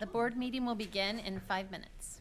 The board meeting will begin in 5 minutes.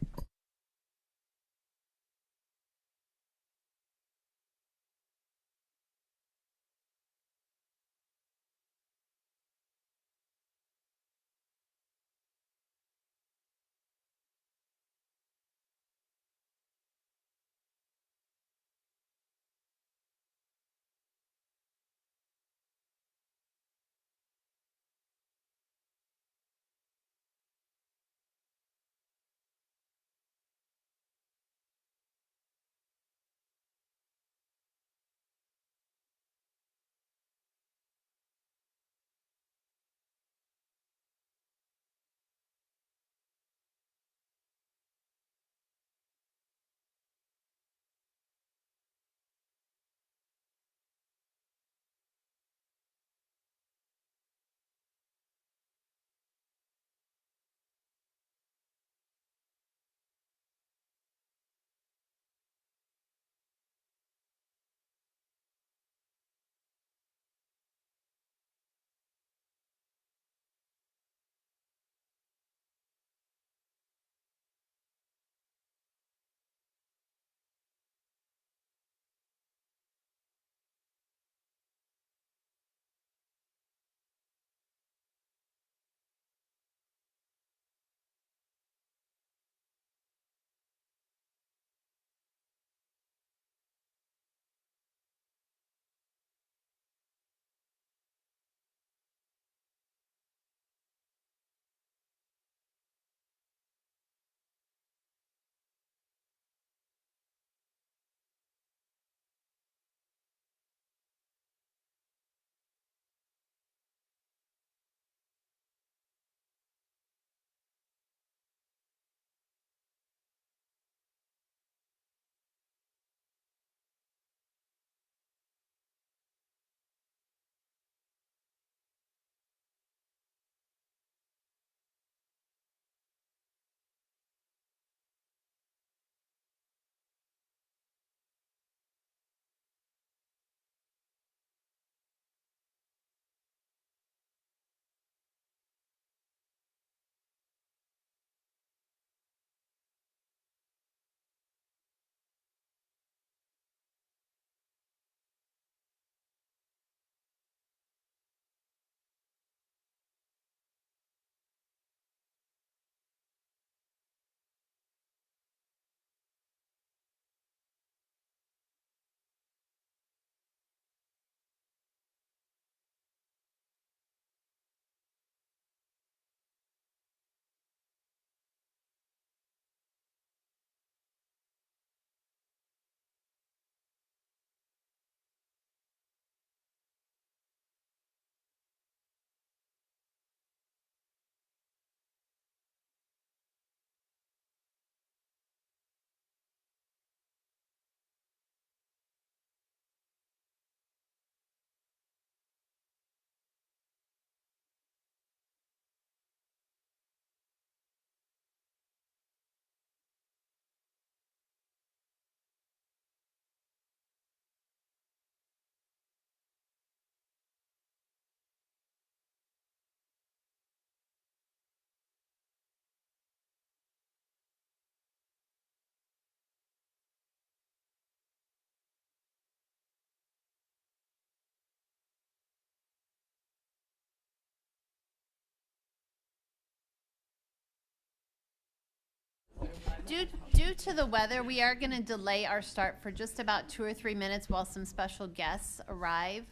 Due to the weather, we are going to delay our start for just about 2 or 3 minutes while some special guests arrive,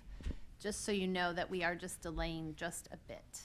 just so you know that we are just delaying just a bit.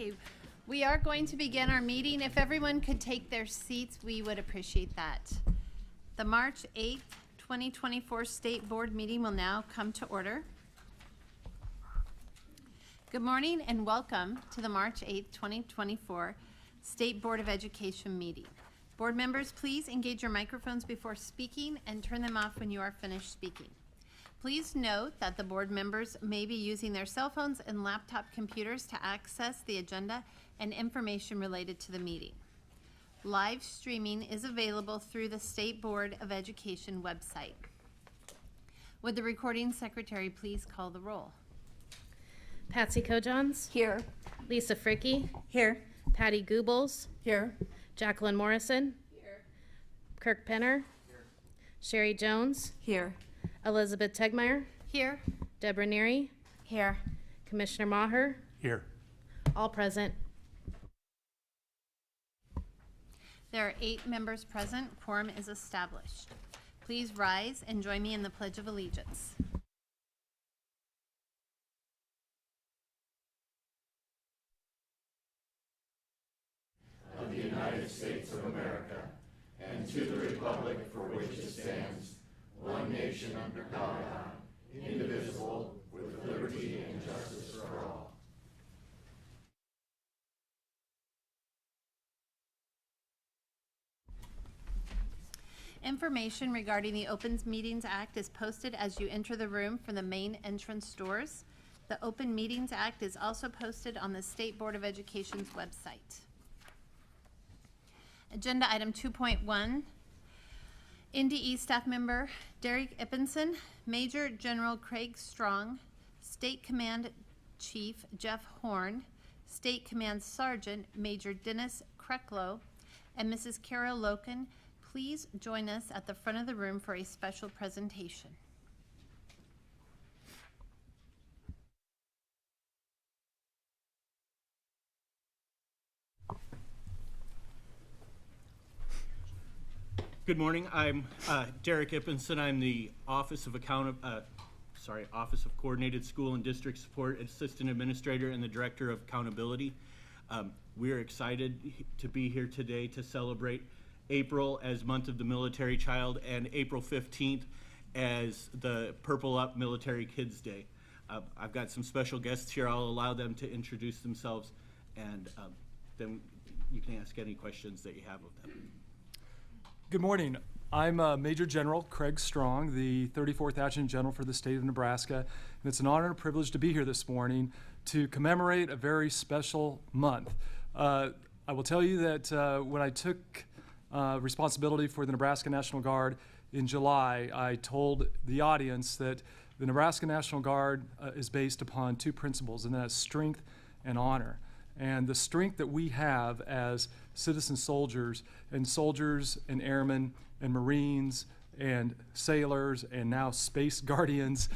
Okay, we are going to begin our meeting. If everyone could take their seats, we would appreciate that. The March 8th, 2024 State Board meeting will now come to order. Good morning and welcome to the March 8th, 2024 State Board of Education meeting. Board members, please engage your microphones before speaking and turn them off when you are finished speaking. Please note that the board members may be using their cell phones and laptop computers to access the agenda and information related to the meeting. Live streaming is available through the State Board of Education website. Would the recording secretary please call the roll? Patsy Kojons. Here. Lisa Fricke. Here. Patty Goobles. Here. Jacqueline Morrison. Here. Kirk Penner. Here. Sherry Jones. Here. Elizabeth Tegmeyer. Here. Deborah Neary. Here. Commissioner Maher. Here. All present. There are 8 members present. Quorum is established. Please rise and join me in the Pledge of Allegiance. Of the United States of America, and to the republic for which it stands, one nation under God, indivisible, with liberty and justice for all. Information regarding the Open Meetings Act is posted as you enter the room from the main entrance doors. The Open Meetings Act is also posted on the State Board of Education's website. Agenda item 2.1, NDE staff member Derek Ippenson, Major General Craig Strong, State Command Chief Jeff Horn, State Command Sergeant Major Dennis Kreklow, and Mrs. Carol Loken, please join us at the front of the room for a special presentation. Good morning. I'm Derek Ippenson. I'm the Office of Coordinated School and District Support Assistant Administrator and the Director of Accountability. We're excited to be here today to celebrate April as Month of the Military Child and April 15th as the Purple Up Military Kids Day. I've got some special guests here. I'll allow them to introduce themselves, and then you can ask any questions that you have of them. Good morning. I'm Major General Craig Strong, the 34th Adjutant General for the state of Nebraska, and it's an honor and a privilege to be here this morning to commemorate a very special month. I will tell you that when I took responsibility for the Nebraska National Guard in July, I told the audience that the Nebraska National Guard is based upon 2 principles, and that's strength and honor. And the strength that we have as citizen soldiers and airmen and Marines and sailors and now space guardians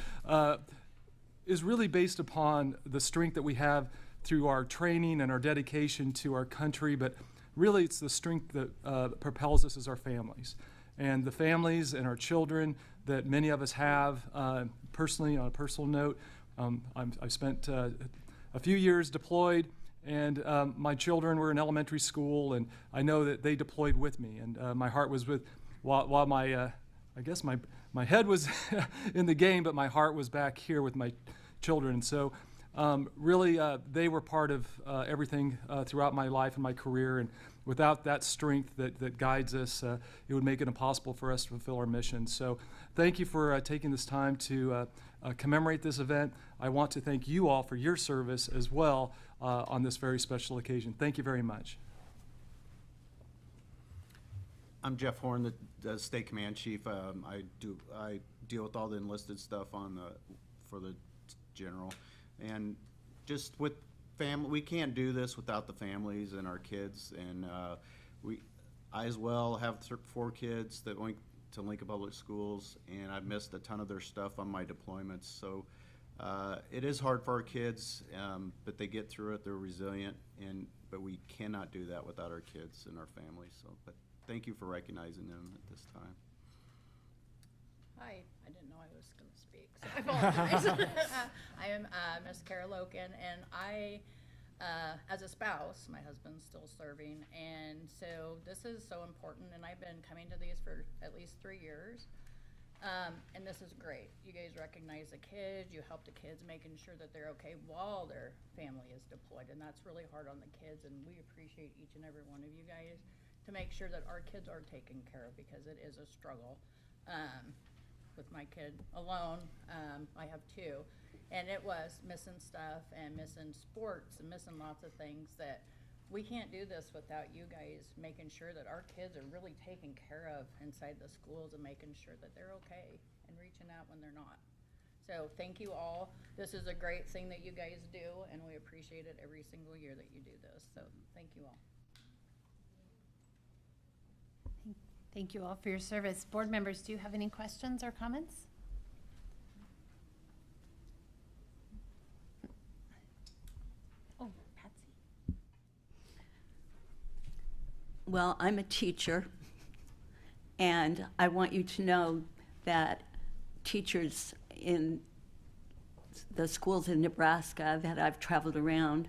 is really based upon the strength that we have through our training and our dedication to our country, but really it's the strength that propels us as our families. And the families and our children that many of us have, personally, on a personal note, I've spent a few years deployed, and my children were in elementary school, and I know that they deployed with me. And my heart was with, while my, I guess my head was in the game, but my heart was back here with my children. So really, they were part of everything throughout my life and my career. And without that strength that guides us, it would make it impossible for us to fulfill our mission. So thank you for taking this time to commemorate this event. I want to thank you all for your service as well on this very special occasion. Thank you very much. I'm Jeff Horn, the State Command Chief. I deal with all the enlisted stuff for the general, and just with family, we can't do this without the families and our kids. And I as well have 4 kids that went to Lincoln Public Schools, and I've missed a ton of their stuff on my deployments. So it is hard for our kids, but they get through it. They're resilient, but we cannot do that without our kids and our families. So, but thank you for recognizing them at this time. Hi, I didn't know I was going to speak, so I apologize. I am Ms. Carol Loken, and I as a spouse, my husband's still serving, and so this is so important, and I've been coming to these for at least 3 years. And this is great. You guys recognize the kids, you help the kids, making sure that they're okay while their family is deployed, and that's really hard on the kids, and we appreciate each and every one of you guys to make sure that our kids are taken care of, because it is a struggle. With my kid alone, I have 2, and it was missing stuff and missing sports and missing lots of things that we can't do this without you guys making sure that our kids are really taken care of inside the schools and making sure that they're okay and reaching out when they're not. So thank you all. This is a great thing that you guys do, and we appreciate it every single year that you do this. So thank you all. Thank you all for your service. Board members, do you have any questions or comments? Oh, Patsy. Well, I'm a teacher, and I want you to know that teachers in the schools in Nebraska that I've traveled around,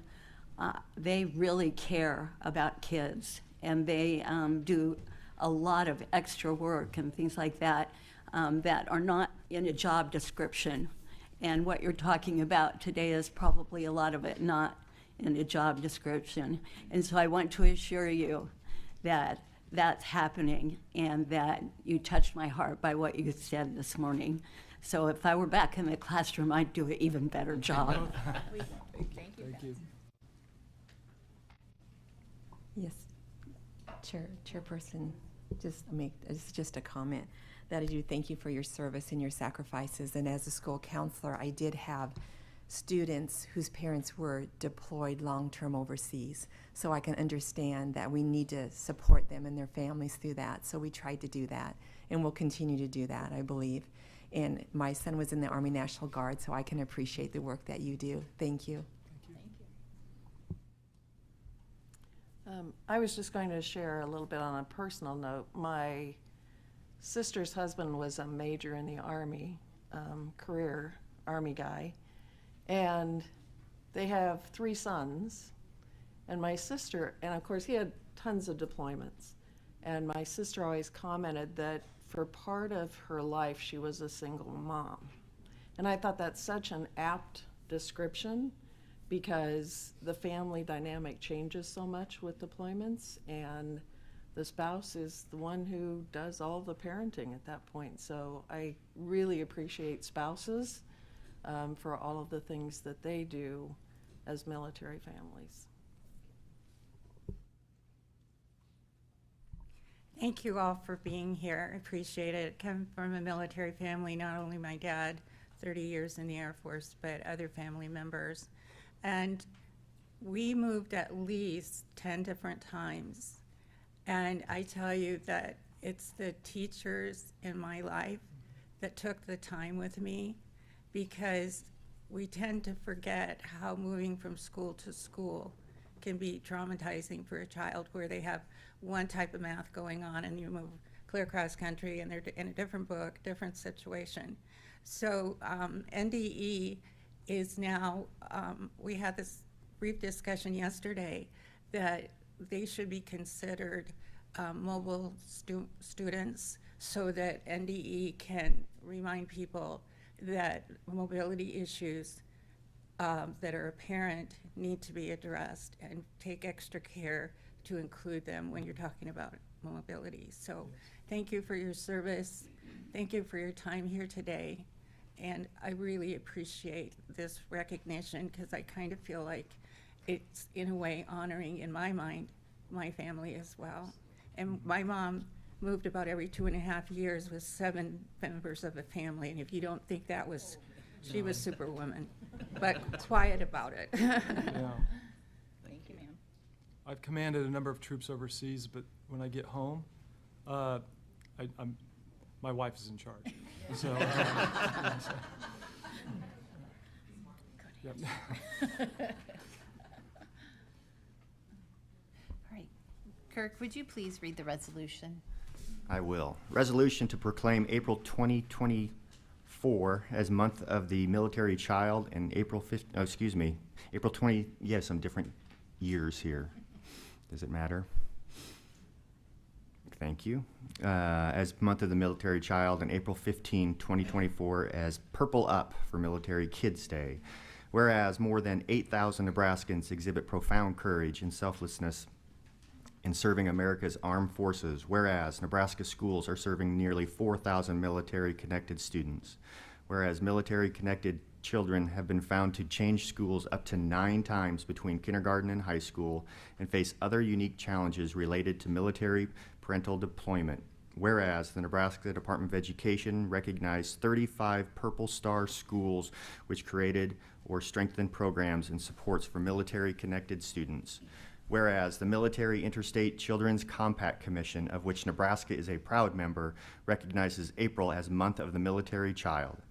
they really care about kids, and they do a lot of extra work and things like that that are not in a job description. And what you're talking about today is probably a lot of it not in a job description. And so I want to assure you that that's happening, and that you touched my heart by what you said this morning. So if I were back in the classroom, I'd do an even better job. Thank you. Thank you. Yes, Chairperson, it's just a comment that I do thank you for your service and your sacrifices. And as a school counselor, I did have students whose parents were deployed long-term overseas. So I can understand that we need to support them and their families through that. So we tried to do that, and we'll continue to do that, I believe. And my son was in the Army National Guard, so I can appreciate the work that you do. Thank you. I was just going to share a little bit on a personal note. My sister's husband was a major in the Army, career Army guy, and they have 3 sons. And my sister, and of course he had tons of deployments, and my sister always commented that for part of her life she was a single mom. And I thought that's such an apt description, because the family dynamic changes so much with deployments, and the spouse is the one who does all the parenting at that point. So I really appreciate spouses for all of the things that they do as military families. Thank you all for being here. I appreciate it. Coming from a military family, not only my dad, 30 years in the Air Force, but other family members. And we moved at least 10 different times. And I tell you that it's the teachers in my life that took the time with me, because we tend to forget how moving from school to school can be traumatizing for a child, where they have one type of math going on and you move clear cross country and they're in a different book, different situation. So NDE is now, we had this brief discussion yesterday that they should be considered mobile students, so that NDE can remind people that mobility issues that are apparent need to be addressed, and take extra care to include them when you're talking about mobility. So thank you for your service. Thank you for your time here today. And I really appreciate this recognition, because I kind of feel like it's in a way honoring, in my mind, my family as well. And my mom moved about every 2.5 years with 7 members of the family. And if you don't think that was, she was superwoman, but quiet about it. Yeah. Thank you, ma'am. I've commanded a number of troops overseas, but when I get home, my wife is in charge. So, yeah, so. Yep. All right. Kirk, would you please read the resolution? I will. Resolution to proclaim April 2024 2024 as month of the military child and April 20, yes, some different years here. Does it matter? Thank you. As month of the military child and April 15, 2024 as Purple Up for Military Kids Day. Whereas more than 8,000 Nebraskans exhibit profound courage and selflessness in serving America's armed forces, whereas Nebraska schools are serving nearly 4,000 military-connected students, whereas military-connected children have been found to change schools up to 9 times between kindergarten and high school and face other unique challenges related to military parental deployment, whereas the Nebraska Department of Education recognized 35 Purple Star schools which created or strengthened programs and supports for military-connected students. Whereas the Military Interstate Children's Compact Commission, of which Nebraska is a proud member, recognizes April as Month of the Military Child.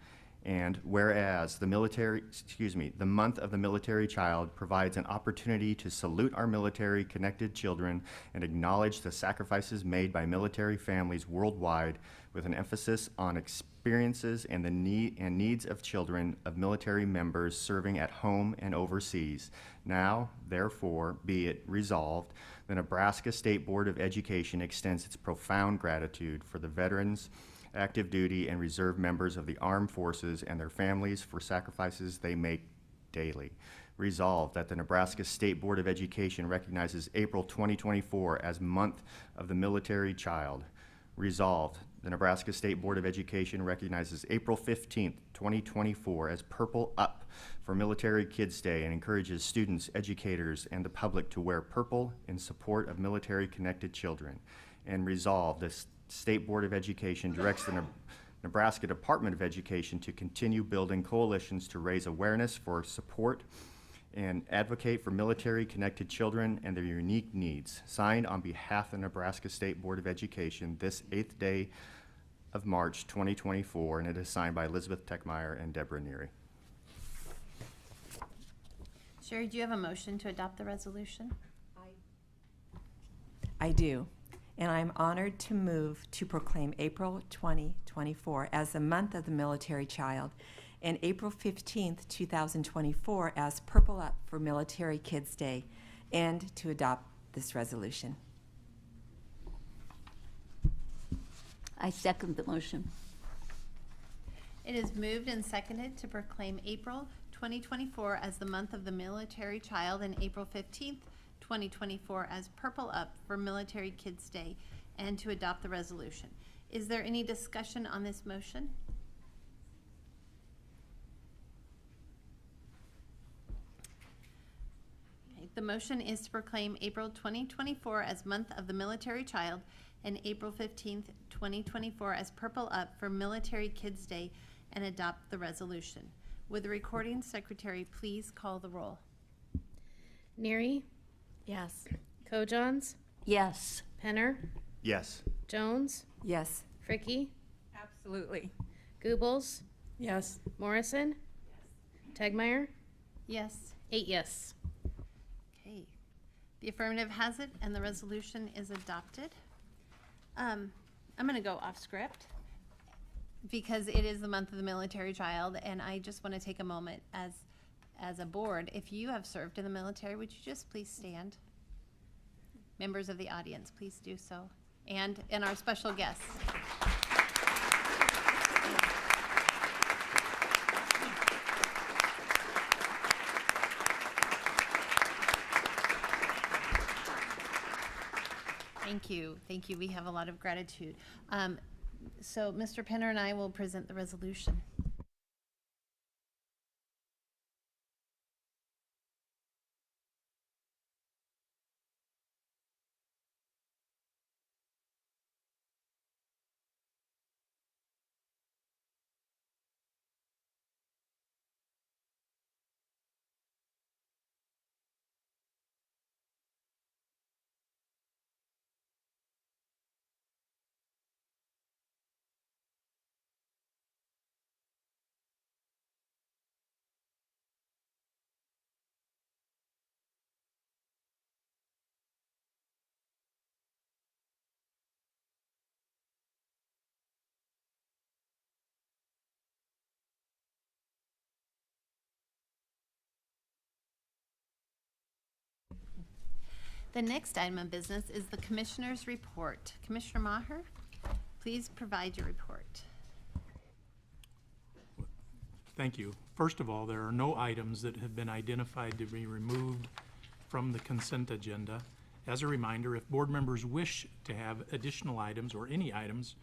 And whereas the month of the military child provides an opportunity to salute our military-connected children and acknowledge the sacrifices made by military families worldwide, with an emphasis on experiences and the needs of children of military members serving at home and overseas. Now, therefore, be it resolved, the Nebraska State Board of Education extends its profound gratitude for the veterans, active duty, and reserve members of the armed forces and their families for sacrifices they make daily. Resolved that the Nebraska State Board of Education recognizes April 2024 as Month of the Military Child. Resolved, the Nebraska State Board of Education recognizes April 15th, 2024 as Purple Up for Military Kids Day and encourages students, educators, and the public to wear purple in support of military-connected children. And resolved, the State Board of Education directs the Nebraska Department of Education to continue building coalitions to raise awareness for support and advocate for military-connected children and their unique needs. Signed on behalf of the Nebraska State Board of Education this 8th day of March 2024, and it is signed by Elizabeth Techmeyer and Deborah Neary. Sherry, do you have a motion to adopt the resolution? I do. And I'm honored to move to proclaim April 2024 as the Month of the Military Child and April 15th, 2024 as Purple Up for Military Kids Day, and to adopt this resolution. I second the motion. It is moved and seconded to proclaim April 2024 as the Month of the Military Child and April 15th, 2024 as Purple Up for Military Kids Day, and to adopt the resolution. Is there any discussion on this motion? Okay, the motion is to proclaim April 2024 as Month of the Military Child and April 15th, 2024 as Purple Up for Military Kids Day, and adopt the resolution. Would the recording secretary please call the roll? Neary, Yes. Kojons, Yes. Penner, Yes. Jones, Yes. Fricky, Absolutely. Goebbels, Yes. Morrison, Tegmeyer, Yes. 8 yes. Okay. The affirmative has it, and the resolution is adopted. I'm going to go off script because it is the Month of the Military Child, and I just want to take a moment as a board. If you have served in the military, would you just please stand? Members of the audience, please do so. And our special guests. Thank you. Thank you. We have a lot of gratitude. So Mr. Penner and I will present the resolution. The next item of business is the Commissioner's Report. Commissioner Maher, please provide your report. Thank you. First of all, there are no items that have been identified to be removed from the consent agenda. As a reminder, if board members wish to have additional items or any items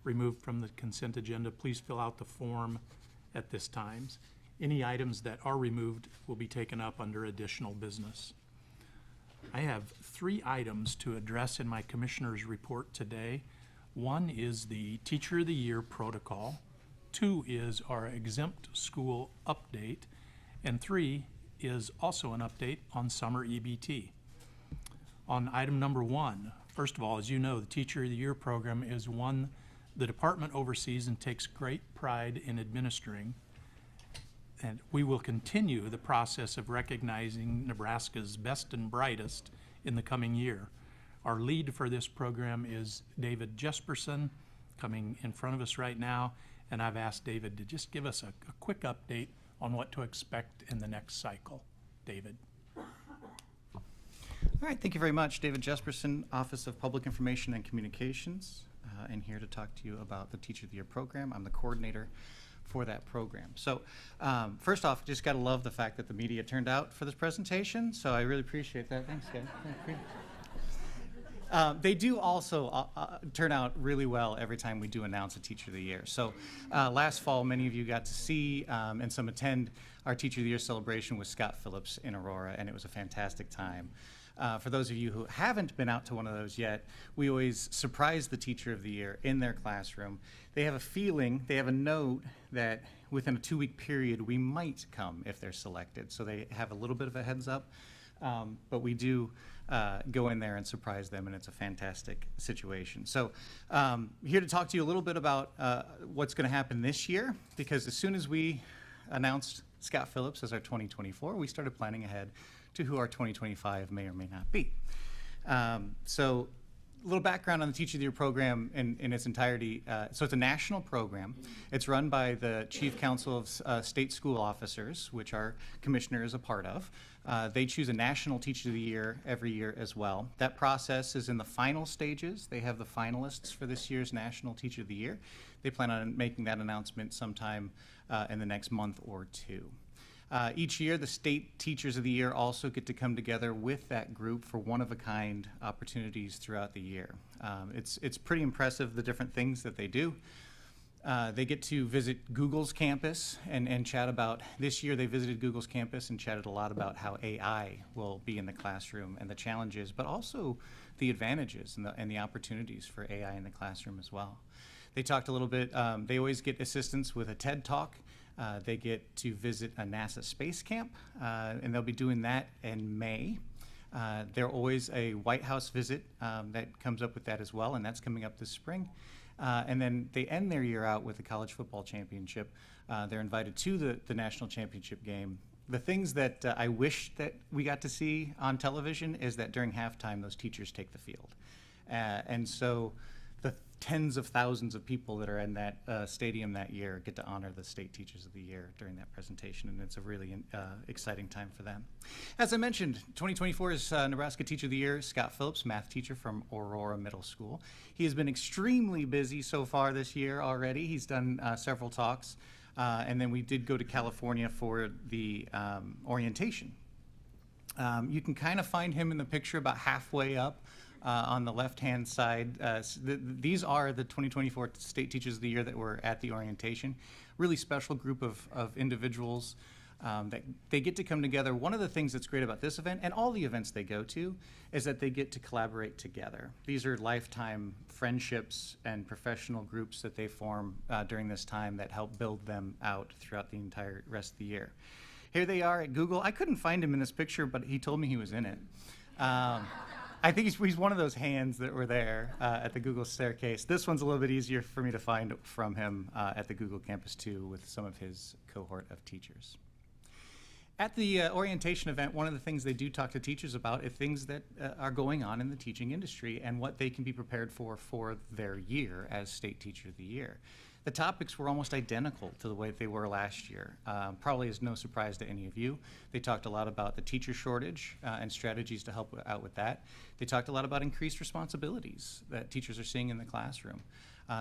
removed from the consent agenda, please fill out the form at this time. Any items that are removed will be taken up under additional business. I have 3 items to address in my Commissioner's report today. 1 is the Teacher of the Year protocol. 2 is our exempt school update. And 3 is also an update on summer EBT. On item number 1, first of all, as you know, the Teacher of the Year program is one the department oversees and takes great pride in administering. And we will continue the process of recognizing Nebraska's best and brightest in the coming year. Our lead for this program is David Jesperson, coming in front of us right now, and I've asked David to just give us a quick update on what to expect in the next cycle. David. All right, thank you very much. David Jesperson, Office of Public Information and Communications, and here to talk to you about the Teacher of the Year program. I'm the coordinator for that program. So first off, just got to love the fact that the media turned out for this presentation, so I really appreciate that. Thanks, guys. They do also turn out really well every time we do announce a Teacher of the Year. So last fall, many of you got to see and some attend our Teacher of the Year celebration with Scott Phillips in Aurora, and it was a fantastic time. For those of you who haven't been out to one of those yet, we always surprise the Teacher of the Year in their classroom. They have a feeling, they have a note that within a 2-week period we might come if they're selected. So they have a little bit of a heads up, but we do go in there and surprise them, and it's a fantastic situation. So here to talk to you a little bit about what's going to happen this year, because as soon as we announced Scott Phillips as our 2024, we started planning ahead to who our 2025 may or may not be. So a little background on the Teacher of the Year program in its entirety. So it's a national program. It's run by the Chief Council of State School Officers, which our commissioner is a part of. They choose a national Teacher of the Year every year as well. That process is in the final stages. They have the finalists for this year's National Teacher of the Year. They plan on making that announcement sometime in the next month or 2. Each year, the State Teachers of the Year also get to come together with that group for one-of-a-kind opportunities throughout the year. It's pretty impressive, the different things that they do. They get to visit Google's campus and chat about, this year they visited Google's campus and chatted a lot about how AI will be in the classroom and the challenges, but also the advantages and the opportunities for AI in the classroom as well. They talked a little bit, they always get assistance with a TED Talk. They get to visit a NASA space camp, and they'll be doing that in May. There's always a White House visit that comes up with that as well, and that's coming up this spring. And then they end their year out with the college football championship. They're invited to the national championship game. The things that I wish that we got to see on television is that during halftime, those teachers take the field. And so the tens of thousands of people that are in that stadium that year get to honor the State Teachers of the Year during that presentation, and it's a really exciting time for them. As I mentioned, 2024 is Nebraska Teacher of the Year, Scott Phillips, math teacher from Aurora Middle School. He has been extremely busy so far this year already. He's done several talks, and then we did go to California for the orientation. You can kind of find him in the picture about halfway up. On the left-hand side, these are the 2024 State Teachers of the Year that were at the orientation. Really special group of individuals that they get to come together. One of the things that's great about this event, and all the events they go to, is that they get to collaborate together. These are lifetime friendships and professional groups that they form during this time that help build them out throughout the entire rest of the year. Here they are at Google. I couldn't find him in this picture, but he told me he was in it. I think he's one of those hands that were there at the Google staircase. This one's a little bit easier for me to find from him at the Google campus too, with some of his cohort of teachers. At the orientation event, one of the things they do talk to teachers about is things that are going on in the teaching industry and what they can be prepared for their year as State Teacher of the Year. The topics were almost identical to the way they were last year. Probably is no surprise to any of you. They talked a lot about the teacher shortage and strategies to help out with that. They talked a lot about increased responsibilities that teachers are seeing in the classroom.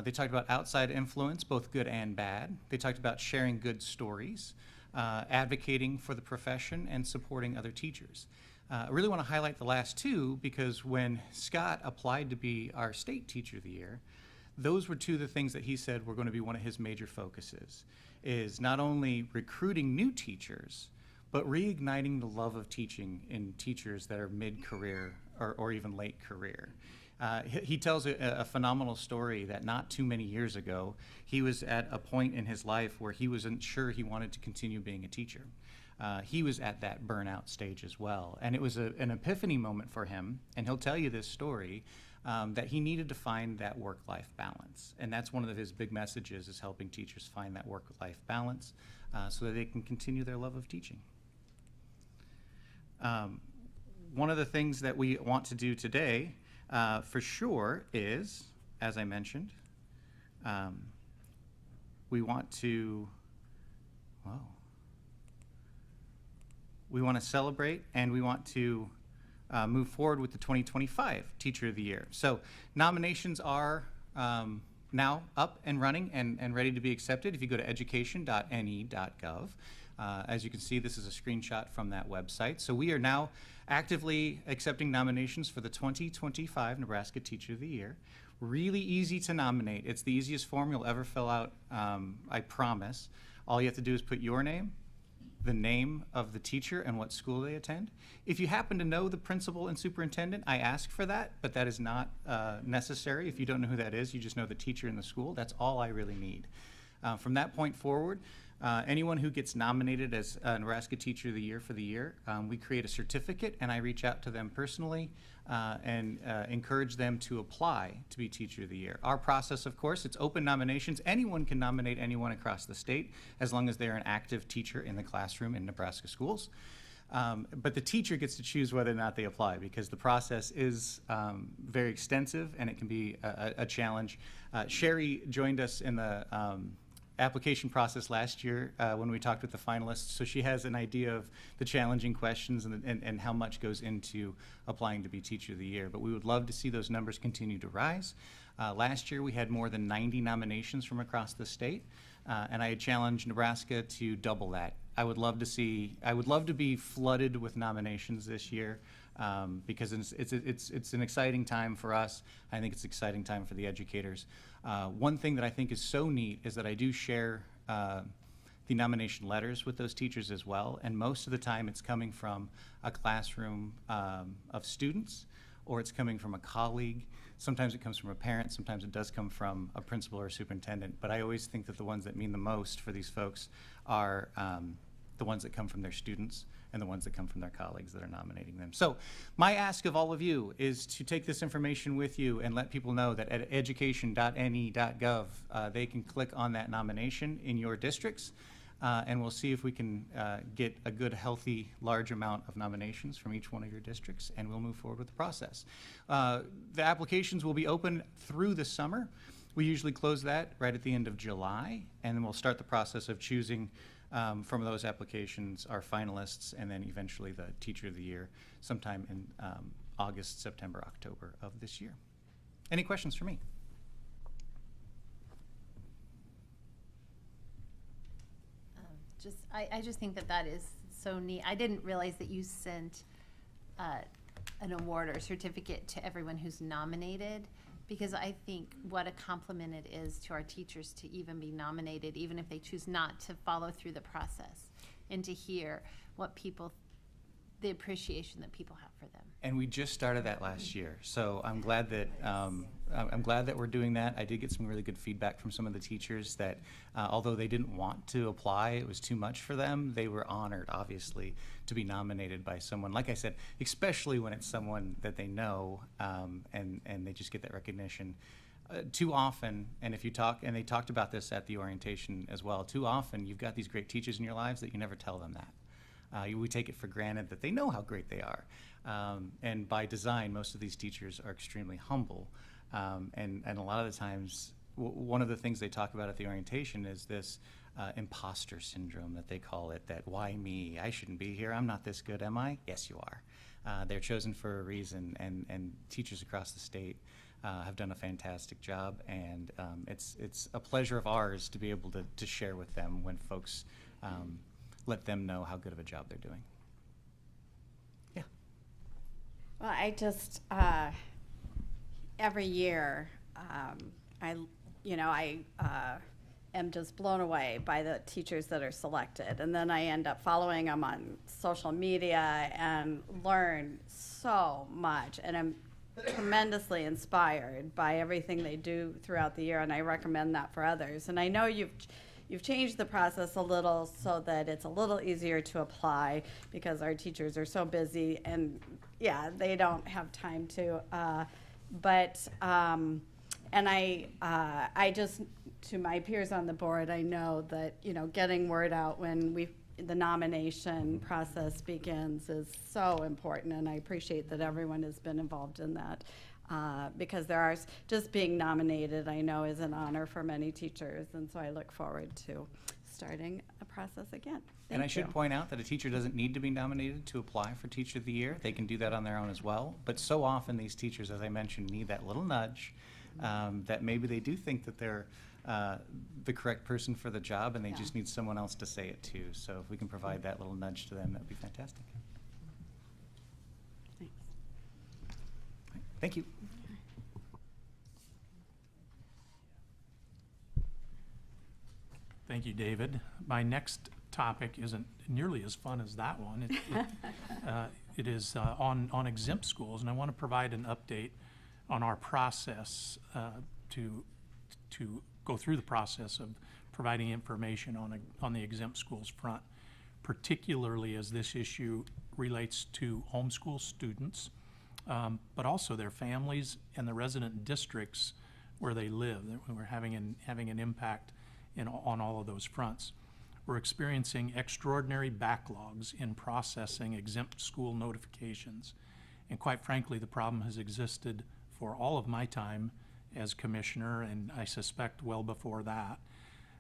They talked about outside influence, both good and bad. They talked about sharing good stories, advocating for the profession, and supporting other teachers. I really want to highlight the last two because when Scott applied to be our State Teacher of the Year, those were two of the things that he said were going to be one of his major focuses, is not only recruiting new teachers, but reigniting the love of teaching in teachers that are mid-career or even late career. He tells a phenomenal story that not too many years ago, he was at a point in his life where he wasn't sure he wanted to continue being a teacher. He was at that burnout stage as well. And it was an epiphany moment for him, and he'll tell you this story, that he needed to find that work-life balance. And that's one of his big messages, is helping teachers find that work-life balance so that they can continue their love of teaching. One of the things that we want to do today for sure is, as I mentioned, we want to celebrate, and we want to move forward with the 2025 Teacher of the Year. So nominations are now up and running and ready to be accepted. If you go to education.ne.gov, as you can see, this is a screenshot from that website. So we are now actively accepting nominations for the 2025 Nebraska Teacher of the Year. Really easy to nominate. It's the easiest form you'll ever fill out, I promise. All you have to do is put your name, the name of the teacher, and what school they attend. If you happen to know the principal and superintendent, I ask for that, but that is not necessary. If you don't know who that is, you just know the teacher in the school. That's all I really need. From that point forward, anyone who gets nominated as Nebraska Teacher of the Year for the year, we create a certificate, and I reach out to them personally and encourage them to apply to be Teacher of the Year. Our process, of course, it's open nominations. Anyone can nominate anyone across the state as long as they're an active teacher in the classroom in Nebraska schools. But the teacher gets to choose whether or not they apply, because the process is very extensive and it can be a challenge. Sherry joined us in the application process last year when we talked with the finalists, so she has an idea of the challenging questions and how much goes into applying to be Teacher of the Year. But we would love to see those numbers continue to rise. Last year we had more than 90 nominations from across the state, and I had challenged Nebraska to double that. I would love to be flooded with nominations this year, because it's an exciting time for us. I think it's an exciting time for the educators. One thing that I think is so neat is that I do share the nomination letters with those teachers as well, and most of the time it's coming from a classroom of students, or it's coming from a colleague. Sometimes it comes from a parent, sometimes it does come from a principal or a superintendent, but I always think that the ones that mean the most for these folks are the ones that come from their students and the ones that come from their colleagues that are nominating them. So my ask of all of you is to take this information with you and let people know that at education.ne.gov, they can click on that nomination in your districts, and we'll see if we can get a good, healthy, large amount of nominations from each one of your districts, and we'll move forward with the process. The applications will be open through the summer. We usually close that right at the end of July, and then we'll start the process of choosing from those applications our finalists, and then eventually the Teacher of the Year sometime in August, September, October of this year. Any questions for me? I just think that is so neat. I didn't realize that you sent an award or certificate to everyone who's nominated, because I think what a compliment it is to our teachers to even be nominated, even if they choose not to follow through the process, and to hear what the appreciation that people have for them. And we just started that last year, so I'm glad that we're doing that. I did get some really good feedback from some of the teachers that although they didn't want to apply, it was too much for them, they were honored, obviously, to be nominated by someone, like I said, especially when it's someone that they know, and they just get that recognition. Too often, and if you talk, and they talked about this at the orientation as well, too often you've got these great teachers in your lives that you never tell them that. We take it for granted that they know how great they are. And by design, most of these teachers are extremely humble. And a lot of the times, one of the things they talk about at the orientation is this imposter syndrome that they call it, that why me? I shouldn't be here. I'm not this good, am I? Yes, you are. They're chosen for a reason, and teachers across the state have done a fantastic job, and it's a pleasure of ours to be able to share with them when folks let them know how good of a job they're doing. Yeah. Well, I just, every year, I am just blown away by the teachers that are selected. And then I end up following them on social media and learn so much. And I'm tremendously inspired by everything they do throughout the year, and I recommend that for others. And I know you've changed the process a little so that it's a little easier to apply, because our teachers are so busy and they don't have time to, and I just, to my peers on the board, I know that, getting word out when the nomination process begins is so important, and I appreciate that everyone has been involved in that, because just being nominated, I know, is an honor for many teachers, and so I look forward to starting a process again. And I should point out that a teacher doesn't need to be nominated to apply for Teacher of the Year. They can do that on their own as well. But so often these teachers, as I mentioned, need that little nudge, that maybe they do think that they're the correct person for the job, and they just need someone else to say it to. So if we can provide that little nudge to them, that would be fantastic. Thanks. Thank you. Thank you, David. My next topic isn't nearly as fun as that one. It is on exempt schools, and I want to provide an update on our process to go through the process of providing information on the exempt schools front, particularly as this issue relates to homeschool students, but also their families and the resident districts where they live. We're having an impact on all of those fronts. We're experiencing extraordinary backlogs in processing exempt school notifications. And quite frankly, the problem has existed for all of my time as commissioner, and I suspect well before that.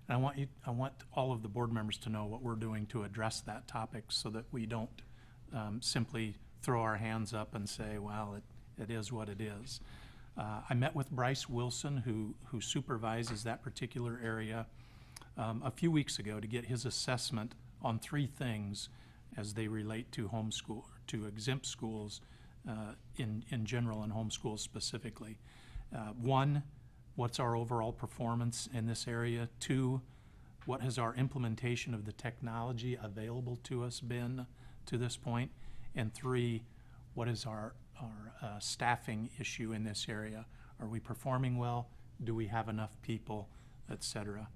And I want all of the board members to know what we're doing to address that topic, so that we don't simply throw our hands up and say, well, it is what it is. I met with Bryce Wilson, who supervises that particular area, a few weeks ago to get his assessment on three things as they relate to homeschool, to exempt schools in general and homeschools specifically. One, what's our overall performance in this area? Two, what has our implementation of the technology available to us been to this point? And three, what is our staffing issue in this area? Are we performing well? Do we have enough people, et cetera?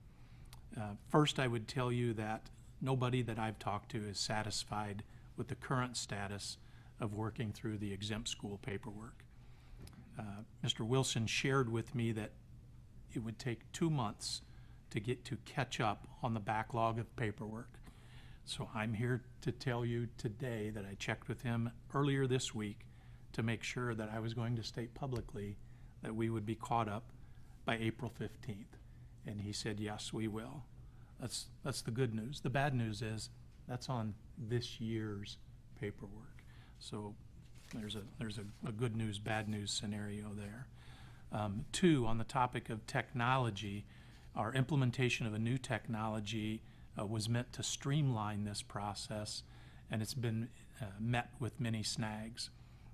First, I would tell you that nobody that I've talked to is satisfied with the current status of working through the exempt school paperwork. Mr. Wilson shared with me that it would take 2 months to catch up on the backlog of paperwork. So I'm here to tell you today that I checked with him earlier this week to make sure that I was going to state publicly that we would be caught up by April 15th. And he said, yes, we will. That's the good news. The bad news is that's on this year's paperwork. So there's a good news, bad news scenario there. Two, on the topic of technology, our implementation of a new technology was meant to streamline this process, and it's been met with many snags.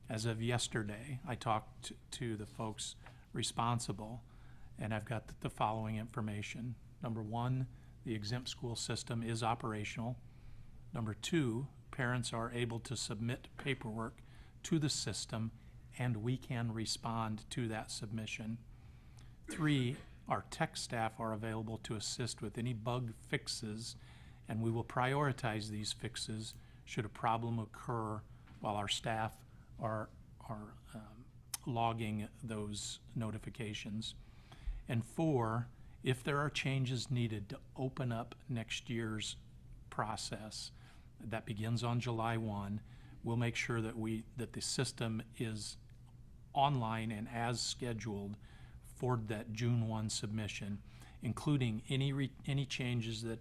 As of yesterday, I talked to the folks responsible, and I've got the following information. Number one, the exempt school system is operational. Number two, parents are able to submit paperwork to the system, and we can respond to that submission. Three, our tech staff are available to assist with any bug fixes, and we will prioritize these fixes should a problem occur while our staff are logging those notifications. And four, if there are changes needed to open up next year's process, That begins on July 1. We'll make sure that the system is online and as scheduled for that June 1 submission, including any changes that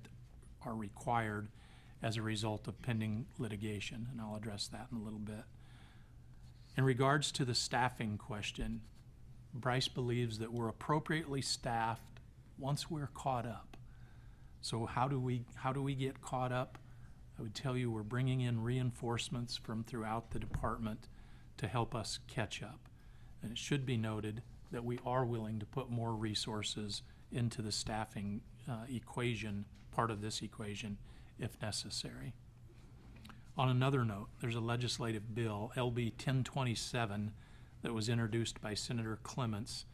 are required as a result of pending litigation, and I'll address that in a little bit. In regards to the staffing question, Bryce believes that we're appropriately staffed once we're caught up. So how do we get caught up? I would tell you we're bringing in reinforcements from throughout the department to help us catch up. And it should be noted that we are willing to put more resources into the staffing equation, part of this equation, if necessary. On another note, there's a legislative bill, LB 1027, that was introduced by Senator Clements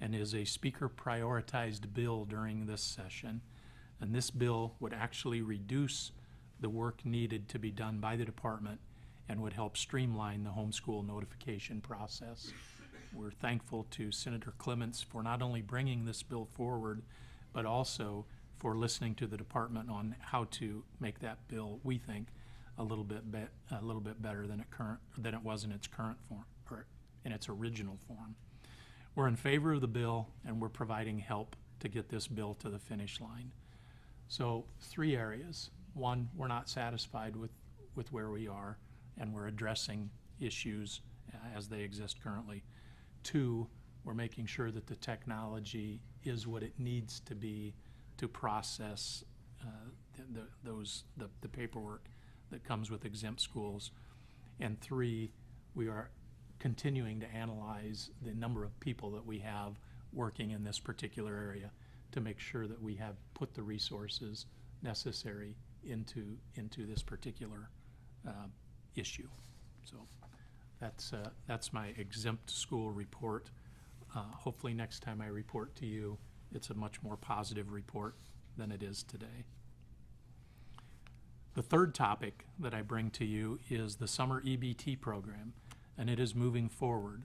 and is a speaker prioritized bill during this session. And this bill would actually reduce the work needed to be done by the department and would help streamline the homeschool notification process. We're thankful to Senator Clements for not only bringing this bill forward, but also for listening to the department on how to make that bill, we think, a little bit better than it was in its current form, or in its original form. We're in favor of the bill, and we're providing help to get this bill to the finish line. So 3 areas. 1, we're not satisfied with where we are, and we're addressing issues as they exist currently. 2, we're making sure that the technology is what it needs to be to process the paperwork that comes with exempt schools. And 3, we are continuing to analyze the number of people that we have working in this particular area to make sure that we have put the resources necessary into this particular issue. So that's my exempt school report. Hopefully next time I report to you, it's a much more positive report than it is today. The third topic that I bring to you is the summer EBT program, and it is moving forward.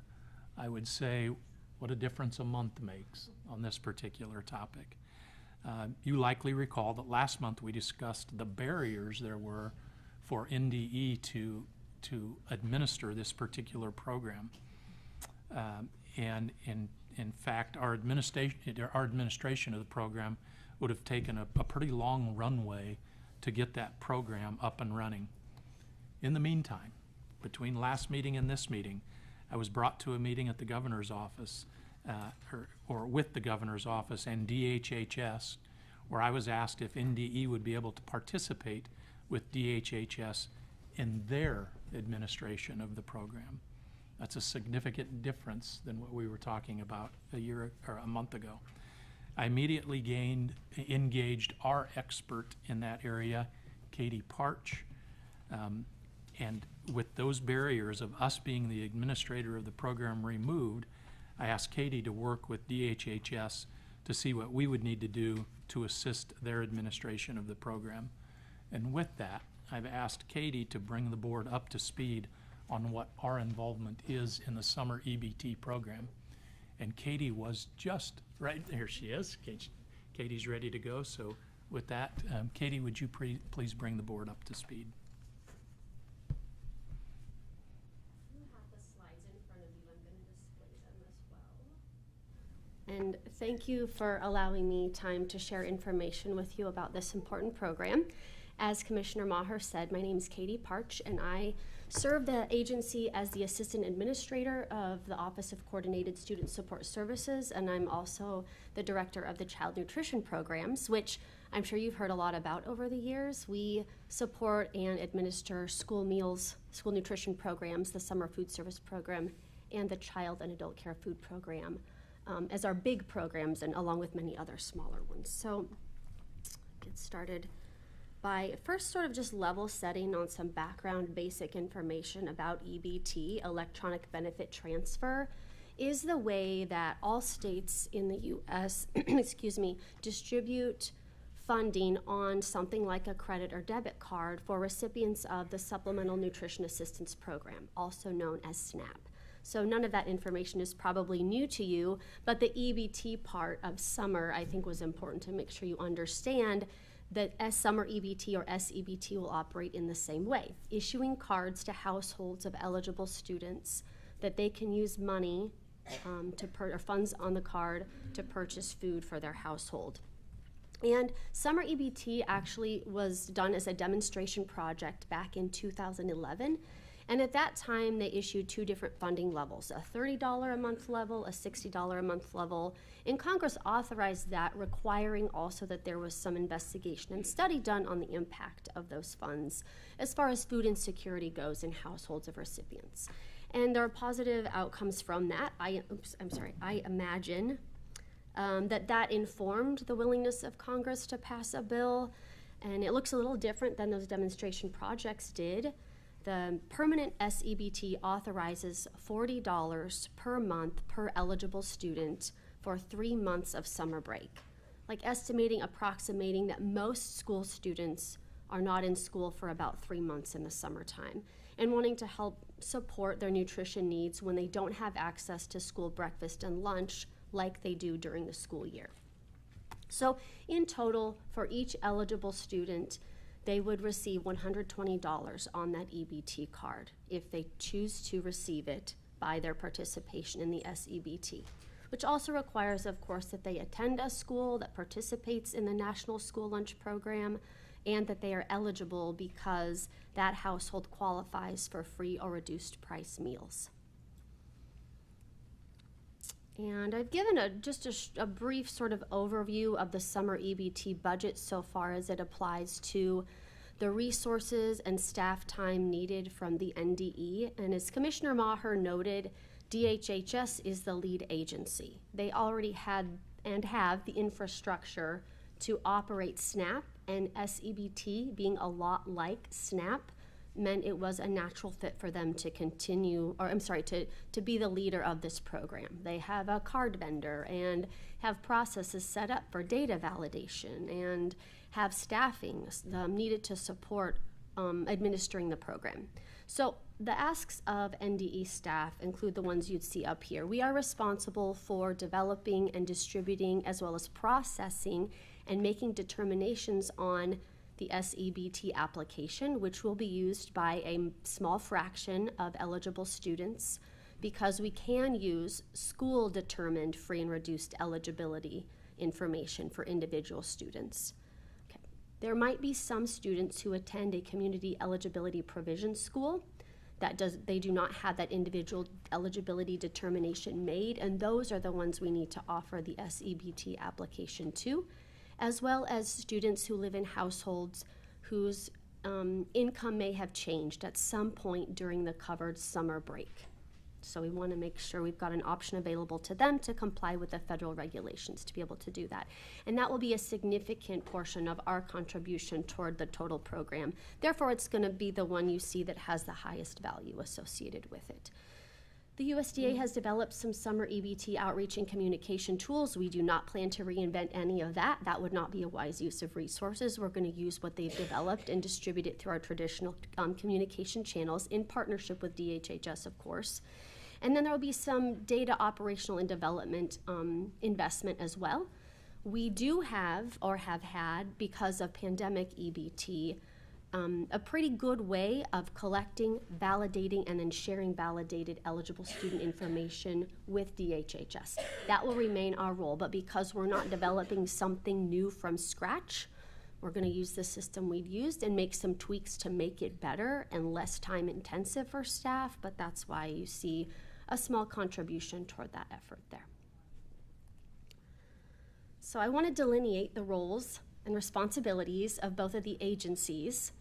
I would say what a difference a month makes on this particular topic. You likely recall that last month we discussed the barriers there were for NDE to administer this particular program. And in fact, our administration of the program would have taken a pretty long runway to get that program up and running. In the meantime, between last meeting and this meeting, I was brought to a meeting at the governor's office, or with the governor's office and DHHS, where I was asked if NDE would be able to participate with DHHS in their administration of the program. That's a significant difference than what we were talking about a month ago. I immediately engaged our expert in that area, Katie Parch, and with those barriers of us being the administrator of the program removed, I asked Katie to work with DHHS to see what we would need to do to assist their administration of the program. And with that, I've asked Katie to bring the board up to speed on what our involvement is in the summer EBT program. And Katie was just right there. She is. Katie's ready to go. So with that, Katie, would you please bring the board up to speed? You have the slides in front of you. I'm going to display them as well. And thank you for allowing me time to share information with you about this important program. As Commissioner Maher said, my name is Katie Parch, and I serve the agency as the Assistant Administrator of the Office of Coordinated Student Support Services, and I'm also the Director of the Child Nutrition Programs, which I'm sure you've heard a lot about over the years. We support and administer school meals, school nutrition programs, the Summer Food Service Program, and the Child and Adult Care Food Program as our big programs, and along with many other smaller ones. So get started by first sort of just level setting on some background basic information about EBT, electronic benefit transfer, is the way that all states in the U.S. distribute funding on something like a credit or debit card for recipients of the Supplemental Nutrition Assistance Program, also known as SNAP. So none of that information is probably new to you, but the EBT part of summer I think was important to make sure you understand The summer EBT or SEBT will operate in the same way, issuing cards to households of eligible students that they can use money or funds on the card to purchase food for their household. And summer EBT actually was done as a demonstration project back in 2011. And at that time, they issued two different funding levels, a $30 a month level, a $60 a month level. And Congress authorized that, requiring also that there was some investigation and study done on the impact of those funds as far as food insecurity goes in households of recipients. And there are positive outcomes from that. I imagine that informed the willingness of Congress to pass a bill. And it looks a little different than those demonstration projects did. The permanent SEBT authorizes $40 per month per eligible student for 3 months of summer break. Like approximating that most school students are not in school for about 3 months in the summertime, and wanting to help support their nutrition needs when they don't have access to school breakfast and lunch like they do during the school year. So in total, for each eligible student, they would receive $120 on that EBT card if they choose to receive it by their participation in the SEBT, which also requires, of course, that they attend a school that participates in the National School Lunch Program and that they are eligible because that household qualifies for free or reduced price meals. And I've given just a brief sort of overview of the summer EBT budget so far as it applies to the resources and staff time needed from the NDE. And as Commissioner Maher noted, DHHS is the lead agency. They already had and have the infrastructure to operate SNAP, and SEBT, being a lot like SNAP, meant it was a natural fit for them to continue, or to be the leader of this program. They have a card vendor and have processes set up for data validation and have staffing needed to support administering the program. So the asks of NDE staff include the ones you'd see up here. We are responsible for developing and distributing, as well as processing and making determinations on the SEBT application, which will be used by a small fraction of eligible students, because we can use school-determined free and reduced eligibility information for individual students. Okay. There might be some students who attend a community eligibility provision school they do not have that individual eligibility determination made, and those are the ones we need to offer the SEBT application to, as well as students who live in households whose income may have changed at some point during the covered summer break. So we want to make sure we've got an option available to them to comply with the federal regulations to be able to do that. And that will be a significant portion of our contribution toward the total program. Therefore, it's going to be the one you see that has the highest value associated with it. The USDA has developed some summer EBT outreach and communication tools. We do not plan to reinvent any of that. That would not be a wise use of resources. We're going to use what they've developed and distribute it through our traditional communication channels in partnership with DHHS, of course. And then there will be some data operational and development investment as well. We do have, or have had, because of pandemic EBT, a pretty good way of collecting, validating, and then sharing validated eligible student information with DHHS. That will remain our role, but because we're not developing something new from scratch, we're going to use the system we've used and make some tweaks to make it better and less time intensive for staff, but that's why you see a small contribution toward that effort there. So I want to delineate the roles and responsibilities of both of the agencies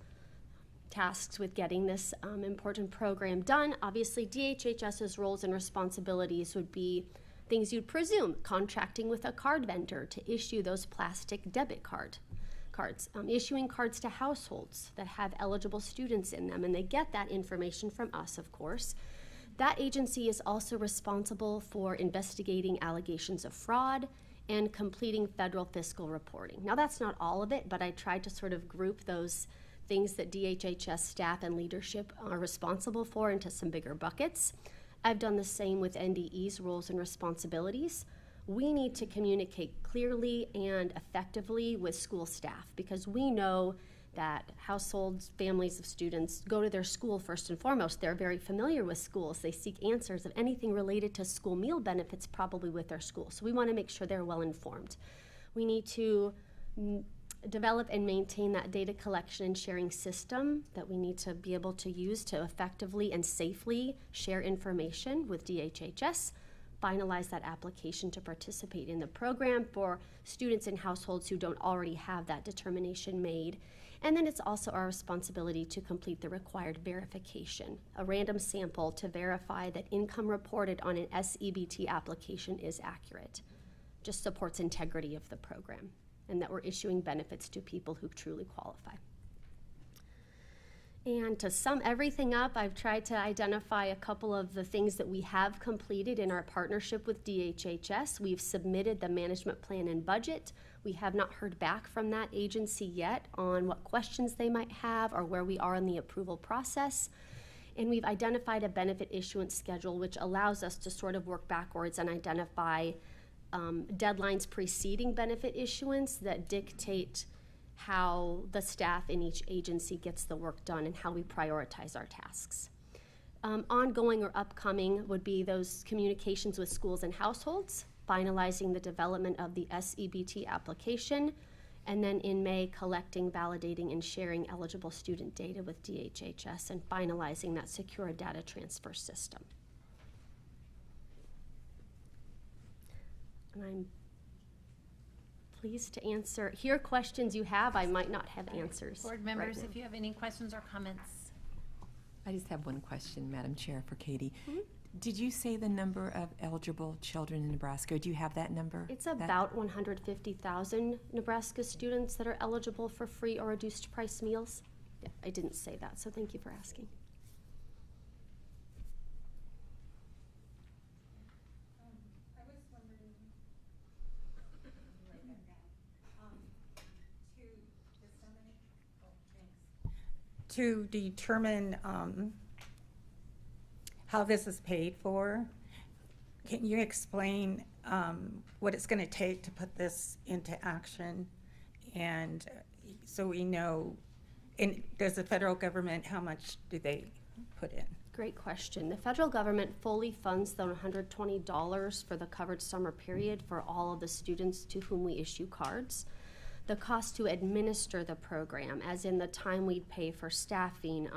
tasked with getting this important program done. Obviously, DHHS's roles and responsibilities would be things you'd presume: contracting with a card vendor to issue those plastic debit cards, issuing cards to households that have eligible students in them, and they get that information from us, of course. That agency is also responsible for investigating allegations of fraud and completing federal fiscal reporting. Now, that's not all of it, but I tried to sort of group those things that DHHS staff and leadership are responsible for into some bigger buckets. I've done the same with NDE's roles and responsibilities. we need to communicate clearly and effectively with school staff, because we know that households, families of students go to their school first and foremost. They're very familiar with schools. They seek answers of anything related to school meal benefits probably with their school. So we want to make sure they're well informed. We need to develop and maintain that data collection and sharing system that we need to be able to use to effectively and safely share information with DHHS, finalize that application to participate in the program for students in households who don't already have that determination made. And then it's also our responsibility to complete the required verification, a random sample to verify that income reported on an SEBT application is accurate. Just supports integrity of the program and that we're issuing benefits to people who truly qualify. And to sum everything up, I've tried to identify a couple of the things that we have completed in our partnership with DHHS. We've submitted the management plan and budget. We have not heard back from that agency yet on what questions they might have or where we are in the approval process. And we've identified a benefit issuance schedule, which allows us to sort of work backwards and identify deadlines preceding benefit issuance that dictate how the staff in each agency gets the work done and how we prioritize our tasks. Ongoing or upcoming would be those communications with schools and households, finalizing the development of the SEBT application, and then in May, collecting, validating, and sharing eligible student data with DHHS and finalizing that secure data transfer system. And I'm pleased to hear questions you have. I might not have answers. Board members, right now. if you have any questions or comments. I just have one question, Madam Chair, for Katie. Did you say the number of eligible children in Nebraska? Do you have that number? It's about 150,000 Nebraska students that are eligible for free or reduced price meals. Yeah, I didn't say that, so thank you for asking. To determine how this is paid for, can you explain what it's going to take to put this into action? And so we know, and does the federal government, how much do they put in? Great question. The federal government fully funds the $120 for the covered summer period for all of the students to whom we issue cards. The cost to administer the program, as in the time we'd pay for staffing,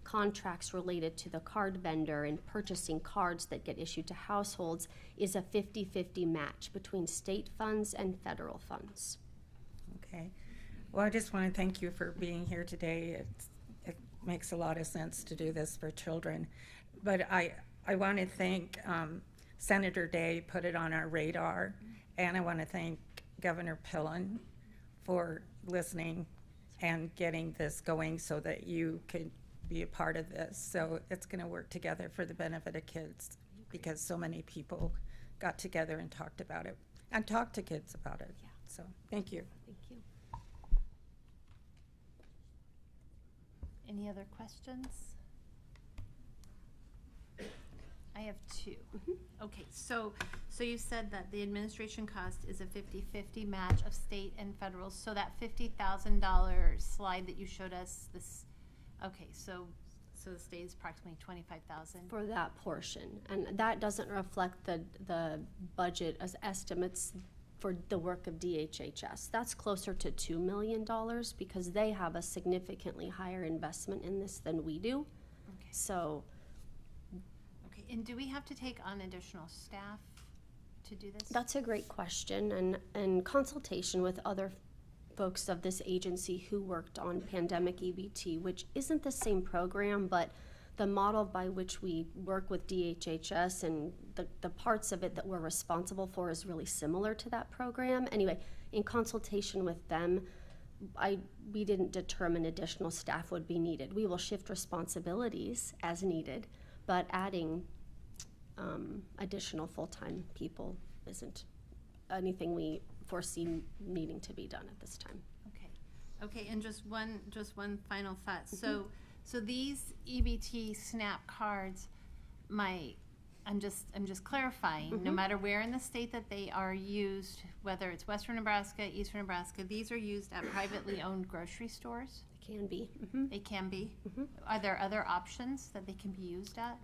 contracts related to the card vendor and purchasing cards that get issued to households, is a 50-50 match between state funds and federal funds. Okay. Well, I just want to thank you for being here today. It makes a lot of sense to do this for children. But I want to thank Senator Day, put it on our radar, and I want to thank Governor Pillen for listening and getting this going so that you could be a part of this. So it's going to work together for the benefit of kids, because so many people got together and talked about it and talked to kids about it. Yeah. So thank you. Thank you. Any other questions? I have two. Okay, so you said that the administration cost is a 50-50 match of state and federal. So that $50,000 slide that you showed us, this, okay, so the state is approximately 25,000 for that portion, and that doesn't reflect the budget as estimates for the work of DHHS. That's closer to $2 million because they have a significantly higher investment in this than we do. Okay. So. Okay, and do we have to take on additional staff to do this? That's a great question, and consultation with other folks of this agency who worked on pandemic EBT, which isn't the same program, but the model by which we work with DHHS and the parts of it that we're responsible for is really similar to that program. Anyway, in consultation with them, we didn't determine additional staff would be needed. We will shift responsibilities as needed, but adding additional full-time people isn't anything we foresee needing to be done at this time. Okay, and just one final thought. So these EBT SNAP cards, my I'm just clarifying, no matter where in the state that they are used, whether it's western Nebraska, eastern Nebraska, these are used at privately owned grocery stores? It can be. They can be? Are there other options that they can be used at?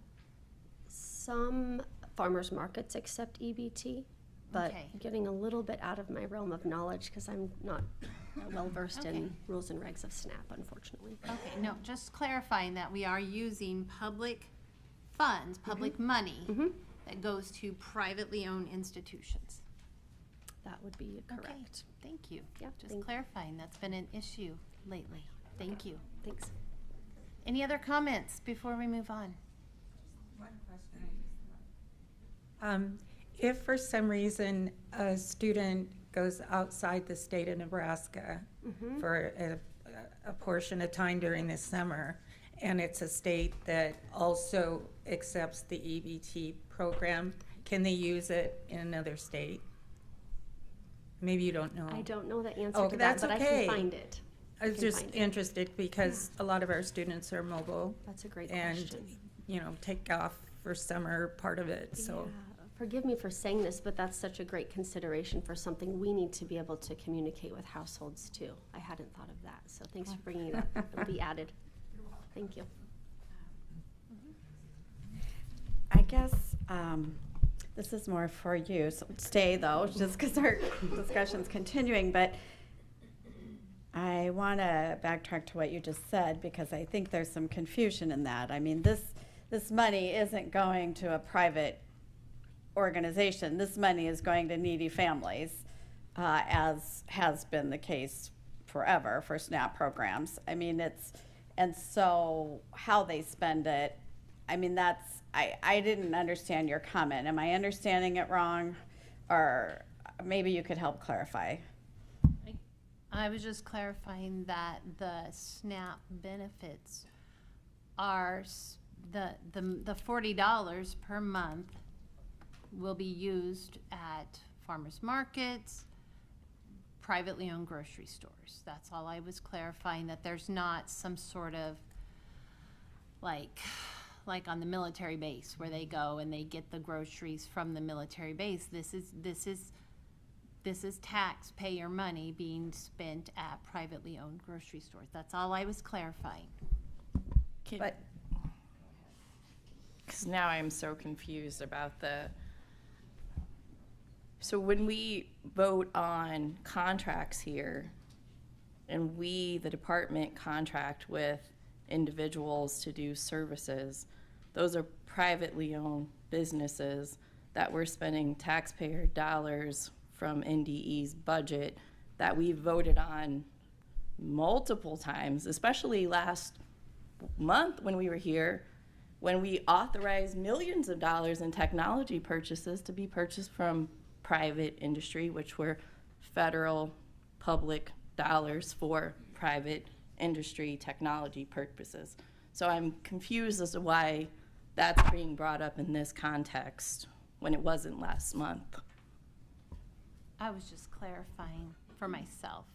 Some farmers markets accept EBT, but Okay. getting a little bit out of my realm of knowledge because I'm not well versed Okay. in rules and regs of SNAP, unfortunately. Okay, no, just clarifying that we are using public funds, public money that goes to privately owned institutions. That would be correct. Okay, thank you. Yeah, Just thank- clarifying, that's been an issue lately. Thank you. Thanks. Any other comments before we move on? If for some reason a student goes outside the state of Nebraska for a portion of time during the summer, and it's a state that also accepts the EBT program, can they use it in another state? Maybe you don't know. I don't know the answer Oh, to that, that's but I okay. can find it. I was can just find it. interested because a lot of our students are mobile. That's a great and, question. you know, take off for summer part of it, so. Yeah. Forgive me for saying this, but that's such a great consideration for something we need to be able to communicate with households too. I hadn't thought of that, so thanks for bringing it up. It'll be added. Thank you. I guess this is more for you. So stay though, just because our discussion's continuing. But I want to backtrack to what you just said because I think there's some confusion in that. I mean, this money isn't going to a private organization. This money is going to needy families, as has been the case forever for SNAP programs. I mean, and so how they spend it, I mean, I didn't understand your comment. Am I understanding it wrong? Or maybe you could help clarify. I was just clarifying that the SNAP benefits are the $40 per month will be used at farmers markets, privately owned grocery stores. That's all I was clarifying, that there's not some sort of like on the military base where they go and they get the groceries from the military base. This is taxpayer money being spent at privately owned grocery stores. That's all I was clarifying. But because now I'm so confused about so when we vote on contracts here and we, the department, contract with individuals to do services, those are privately owned businesses that we're spending taxpayer dollars from NDE's budget that we voted on multiple times, especially last month when we were here, when we authorized millions of dollars in technology purchases to be purchased from private industry, which were federal public dollars for private industry technology purposes. So I'm confused as to why that's being brought up in this context when it wasn't last month. I was just clarifying for myself.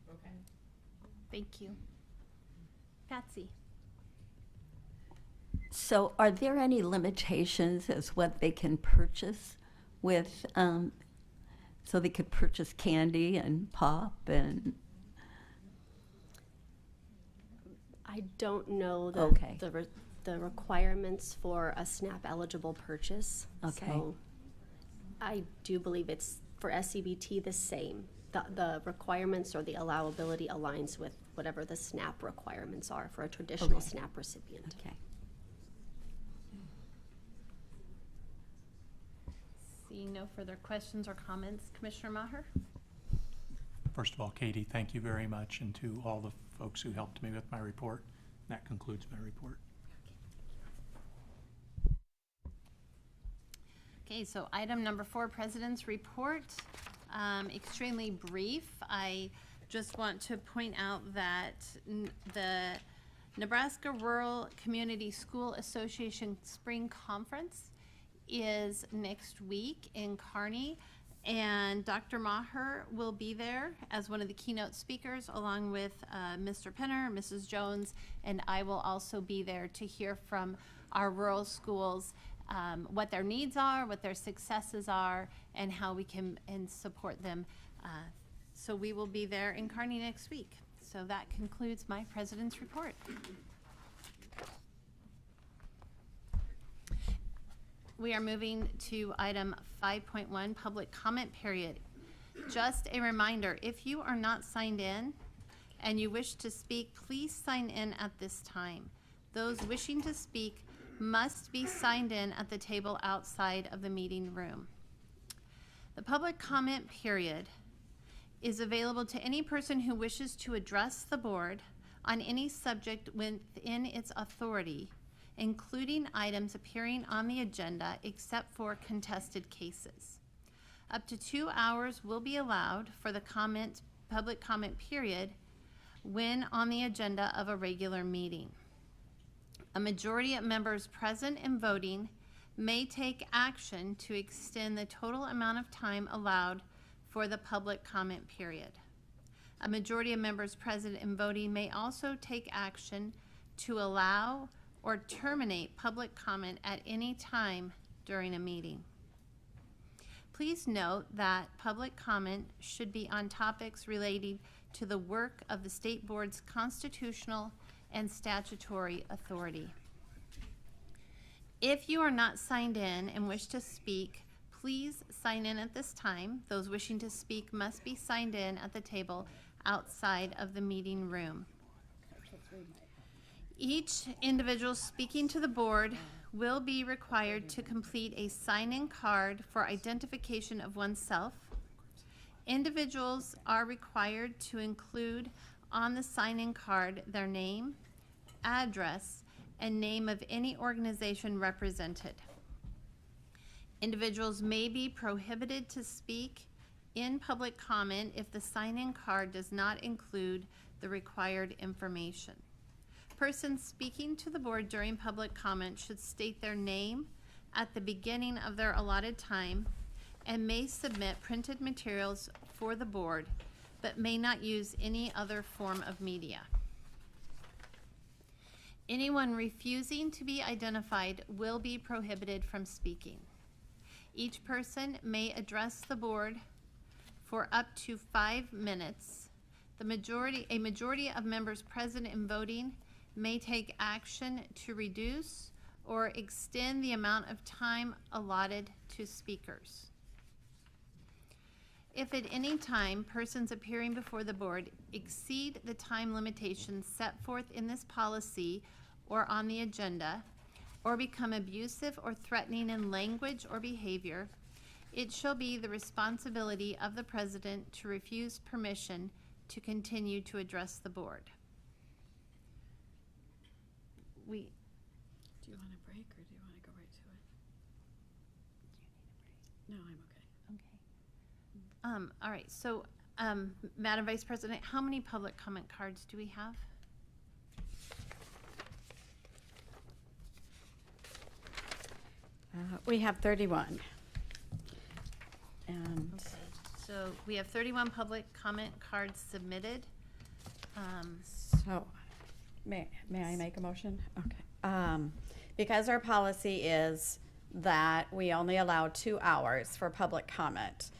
Okay. Thank you. Patsy. So are there any limitations as what they can purchase with, so they could purchase candy and pop and? I don't know Okay. the requirements for a SNAP eligible purchase. Okay. So I do believe it's for SCBT the same. The requirements or the allowability aligns with whatever the SNAP requirements are for a traditional Okay. SNAP recipient. Okay. Seeing no further questions or comments, Commissioner Maher? First of all, Katie, thank you very much, and to all the folks who helped me with my report. That concludes my report. Okay, so item number 4, President's Report. Extremely brief. I just want to point out that the Nebraska Rural Community School Association Spring Conference is next week in Kearney, and Dr. Maher will be there as one of the keynote speakers along with Mr. Penner, Mrs. Jones, and I will also be there to hear from our rural schools what their needs are, what their successes are, and how we can support them. So we will be there in Kearney next week. So that concludes my president's report. We are moving to item 5.1, public comment period. Just a reminder, if you are not signed in and you wish to speak, please sign in at this time. Those wishing to speak must be signed in at the table outside of the meeting room. The public comment period is available to any person who wishes to address the board on any subject within its authority, including items appearing on the agenda except for contested cases. Up to 2 hours will be allowed for the public comment period when on the agenda of a regular meeting. A majority of members present and voting may take action to extend the total amount of time allowed for the public comment period. A majority of members present and voting may also take action to allow or terminate public comment at any time during a meeting. Please note that public comment should be on topics relating to the work of the State Board's constitutional and statutory authority. If you are not signed in and wish to speak, please sign in at this time. Those wishing to speak must be signed in at the table outside of the meeting room. Each individual speaking to the board will be required to complete a sign-in card for identification of oneself. Individuals are required to include on the sign-in card their name, address, and name of any organization represented. Individuals may be prohibited to speak in public comment if the sign-in card does not include the required information. Persons speaking to the board during public comment should state their name at the beginning of their allotted time and may submit printed materials for the board, but may not use any other form of media. Anyone refusing to be identified will be prohibited from speaking. Each person may address the board for up to 5 minutes. A majority of members present and voting may take action to reduce or extend the amount of time allotted to speakers. If at any time persons appearing before the board exceed the time limitations set forth in this policy or on the agenda, or become abusive or threatening in language or behavior, it shall be the responsibility of the president to refuse permission to continue to address the board. Do you want a break or do you want to go right to it? No, I'm okay. Okay. All right, so Madam Vice President, how many public comment cards do we have? We have 31. And okay. So we have 31 public comment cards submitted. So, may I make a motion? Okay. Because our policy is that we only allow 2 hours for public comment,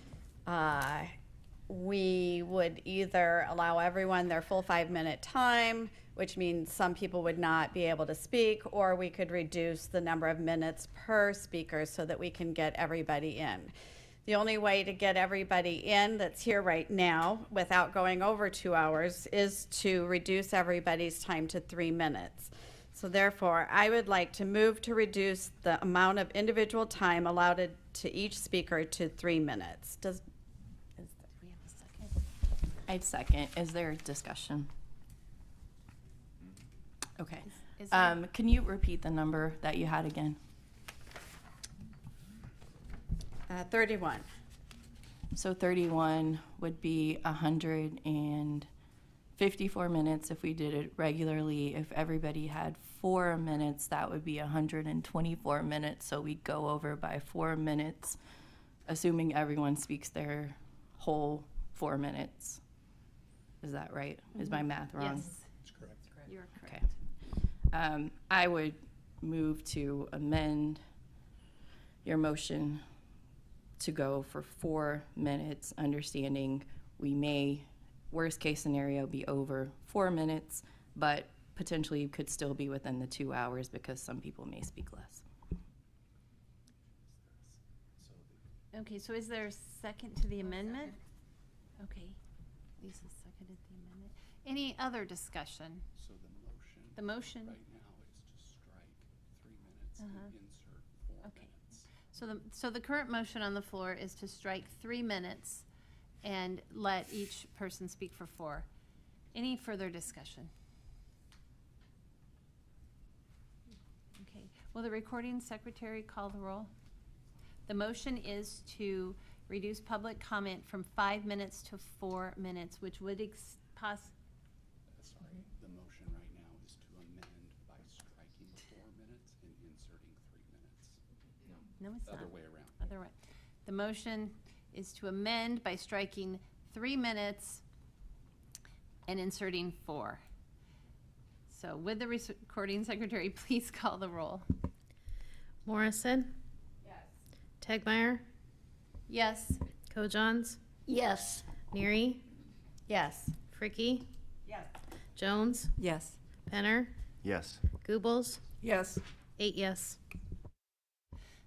we would either allow everyone their full 5-minute time, which means some people would not be able to speak, or we could reduce the number of minutes per speaker so that we can get everybody in. The only way to get everybody in that's here right now without going over 2 hours is to reduce everybody's time to 3 minutes. So therefore, I would like to move to reduce the amount of individual time allowed to each speaker to 3 minutes. Do we have a second? I'd second. Is there discussion? Okay. Is there- Can you repeat the number that you had again? 31. So 31 would be 154 minutes if we did it regularly. If everybody had 4 minutes, that would be 124 minutes. So we go over by 4 minutes, assuming everyone speaks their whole 4 minutes. Is that right? Is my math wrong? Yes. That's correct. You're correct. Okay. I would move to amend your motion to go for 4 minutes, understanding we may, worst case scenario, be over 4 minutes, but potentially you could still be within the 2 hours because some people may speak less. Okay, so is there a second to the amendment? Okay, Lisa seconded the amendment. Any other discussion? So The motion? right now is to strike 3 minutes and insert 4 Okay. minutes. So the current motion on the floor is to strike 3 minutes and let each person speak for 4. Any further discussion? Okay, will the recording secretary call the roll? The motion is to reduce public comment from 5 minutes to 4 minutes, which would Sorry, the motion right now is to amend by striking 4 minutes and inserting 3 minutes. No, it's not. Other way around. Other way. The motion is to amend by striking 3 minutes and inserting 4. So would the recording secretary please call the roll? Morrison? Yes. Tegmeyer? Yes. Kojons? Yes. Neary? Yes. Fricky? Yes. Jones? Yes. Penner? Yes. Goebbels? Yes. 8 yes.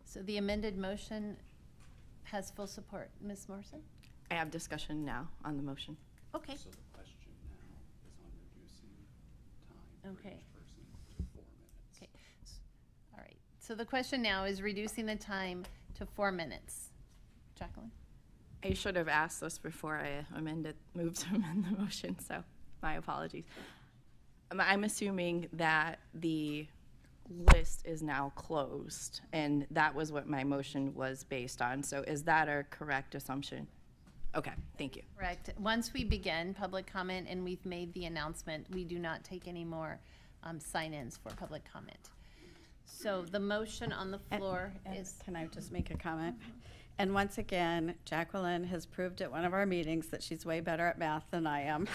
So the amended motion has full support. Ms. Morrison? I have discussion now on the motion. Okay. So the question now is on reducing time for Okay. each person to 4 minutes. Okay. All right. So the question now is reducing the time to 4 minutes. Jacqueline? I should have asked this before I moved to amend the motion, so my apologies. I'm assuming that the list is now closed, and that was what my motion was based on. So is that a correct assumption? Okay, thank you. Correct. Once we begin public comment and we've made the announcement, we do not take any more sign-ins for public comment. So the motion on the floor is... Can I just make a comment? And once again, Jacqueline has proved at one of our meetings that she's way better at math than I am.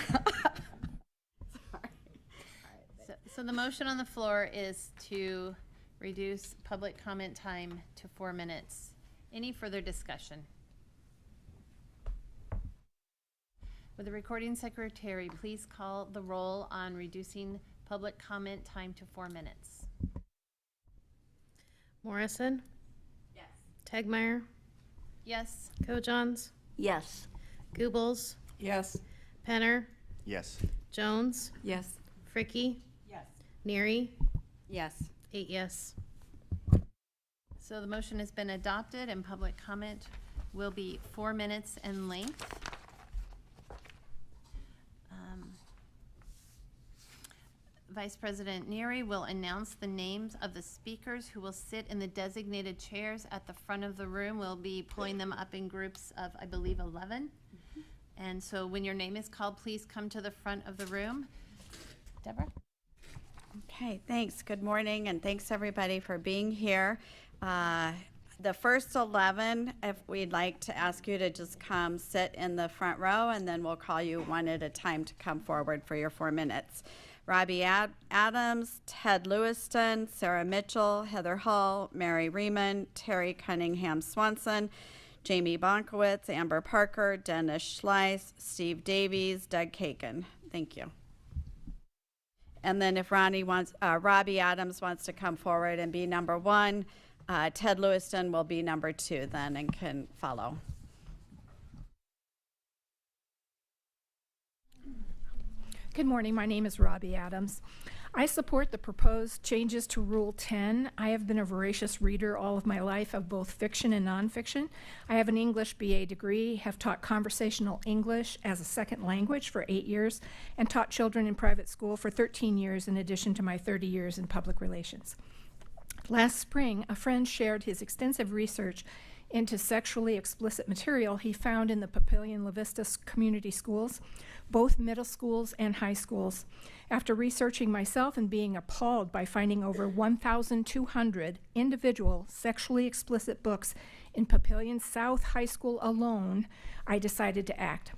So the motion on the floor is to reduce public comment time to 4 minutes. Any further discussion? Would the recording secretary please call the roll on reducing public comment time to 4 minutes? Morrison? Yes. Tegmeyer? Yes. Kojons? Yes. Goebbels? Yes. Penner? Yes. Jones? Yes. Fricky? Yes. Neary? Yes. 8 yes. So the motion has been adopted and public comment will be 4 minutes in length. Vice President Neary will announce the names of the speakers who will sit in the designated chairs at the front of the room. We'll be pulling them up in groups of, I believe, 11. And so when your name is called, please come to the front of the room. Deborah? Okay, thanks. Good morning, and thanks everybody for being here. The first 11, if we'd like to ask you to just come sit in the front row, and then we'll call you one at a time to come forward for your 4 minutes. Robbie Adams, Ted Lewiston, Sarah Mitchell, Heather Hull, Mary Riemann, Terry Cunningham Swanson, Jamie Bonkowitz, Amber Parker, Dennis Schleiss, Steve Davies, Doug Kaken. Thank you. And then if Robbie Adams wants to come forward and be number 1, Ted Lewiston will be number 2 then and can follow. Good morning. My name is Robbie Adams. I support the proposed changes to Rule 10. I have been a voracious reader all of my life of both fiction and nonfiction. I have an English BA degree, have taught conversational English as a second language for 8 years, and taught children in private school for 13 years in addition to my 30 years in public relations. Last spring, a friend shared his extensive research into sexually explicit material he found in the Papillion La Vista community schools, both middle schools and high schools. After researching myself and being appalled by finding over 1,200 individual sexually explicit books in Papillion South High School alone, I decided to act.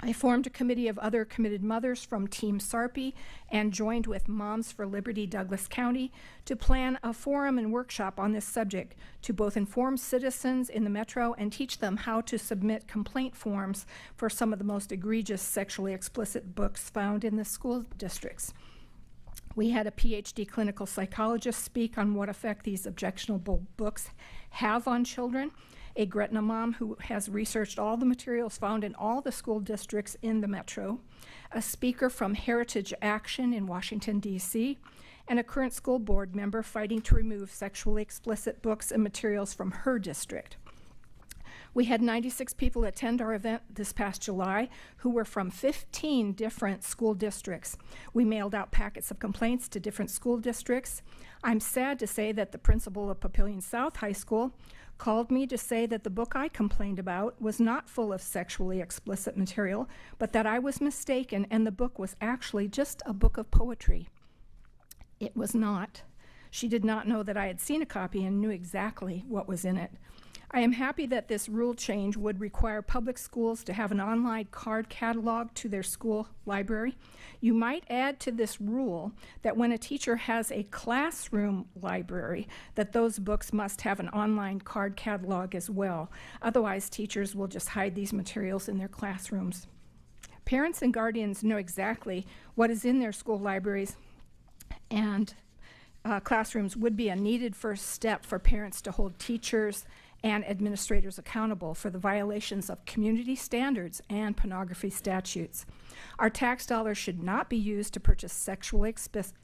I formed a committee of other committed mothers from Team Sarpy and joined with Moms for Liberty Douglas County to plan a forum and workshop on this subject to both inform citizens in the metro and teach them how to submit complaint forms for some of the most egregious sexually explicit books found in the school districts. We had a PhD clinical psychologist speak on what effect these objectionable books have on children, a Gretna mom who has researched all the materials found in all the school districts in the metro, a speaker from Heritage Action in Washington, D.C., and a current school board member fighting to remove sexually explicit books and materials from her district. We had 96 people attend our event this past July who were from 15 different school districts. We mailed out packets of complaints to different school districts. I'm sad to say that the principal of Papillion South High School called me to say that the book I complained about was not full of sexually explicit material, but that I was mistaken and the book was actually just a book of poetry. It was not. She did not know that I had seen a copy and knew exactly what was in it. I am happy that this rule change would require public schools to have an online card catalog to their school library. You might add to this rule that when a teacher has a classroom library, that those books must have an online card catalog as well. Otherwise, teachers will just hide these materials in their classrooms. Parents and guardians know exactly what is in their school libraries, and classrooms would be a needed first step for parents to hold teachers and administrators accountable for the violations of community standards and pornography statutes. Our tax dollars should not be used to purchase sexually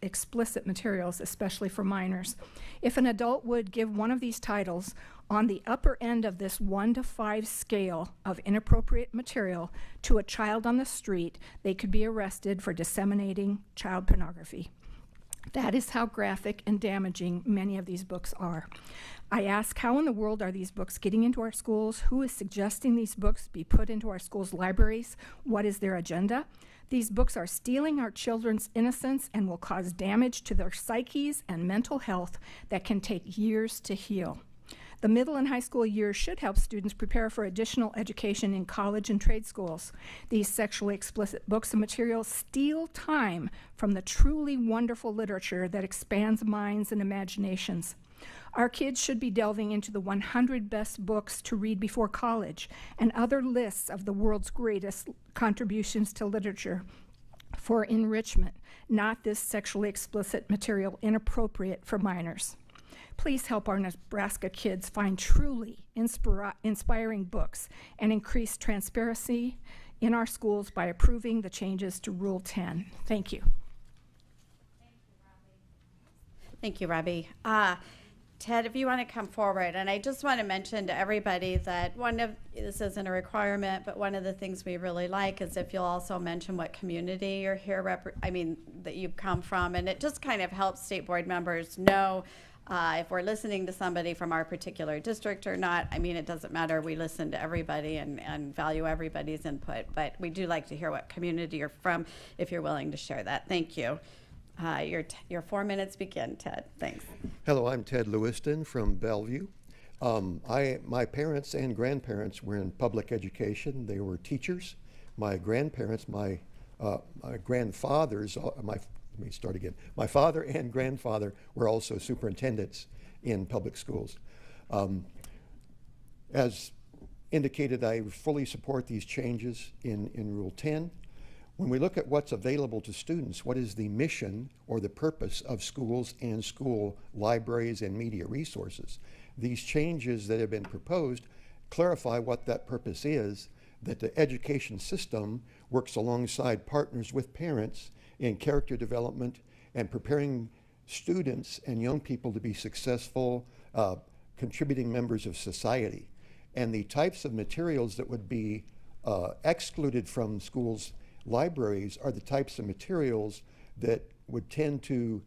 explicit materials, especially for minors. If an adult would give one of these titles on the upper end of this 1 to 5 scale of inappropriate material to a child on the street, they could be arrested for disseminating child pornography. That is how graphic and damaging many of these books are. I ask, how in the world are these books getting into our schools? Who is suggesting these books be put into our schools' libraries? What is their agenda? These books are stealing our children's innocence and will cause damage to their psyches and mental health that can take years to heal. The middle and high school years should help students prepare for additional education in college and trade schools. These sexually explicit books and materials steal time from the truly wonderful literature that expands minds and imaginations. Our kids should be delving into the 100 best books to read before college and other lists of the world's greatest contributions to literature for enrichment, not this sexually explicit material inappropriate for minors. Please help our Nebraska kids find truly inspiring books and increase transparency in our schools by approving the changes to Rule 10. Thank you. Thank you, Robbie. Ted, if you want to come forward, and I just want to mention to everybody that this isn't a requirement, but one of the things we really like is if you'll also mention what community you're here, that you've come from, and it just kind of helps state board members know if we're listening to somebody from our particular district or not. It doesn't matter. We listen to everybody and value everybody's input, but we do like to hear what community you're from if you're willing to share that. Thank you. Your 4 minutes begin, Ted. Thanks. Hello, I'm Ted Lewiston from Bellevue. My parents and grandparents were in public education. They were teachers. My grandparents, my grandfathers, let me start again. My father and grandfather were also superintendents in public schools. As indicated, I fully support these changes in Rule 10. When we look at what's available to students, what is the mission or the purpose of schools and school libraries and media resources? These changes that have been proposed clarify what that purpose is, that the education system works alongside partners with parents in character development and preparing students and young people to be successful, contributing members of society. And the types of materials that would be excluded from schools' libraries are the types of materials that would tend to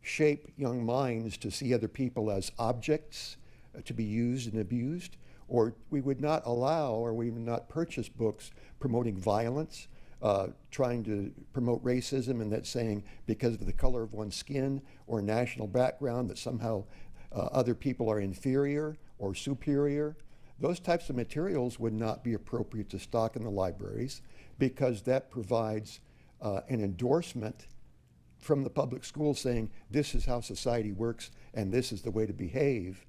shape young minds to see other people as objects to be used and abused, or we would not allow or we would not purchase books promoting violence, trying to promote racism, and that saying because of the color of one's skin or national background that somehow other people are inferior or superior. those types of materials would not be appropriate to stock in the libraries because that provides an endorsement from the public school saying this is how society works and this is the way to behave.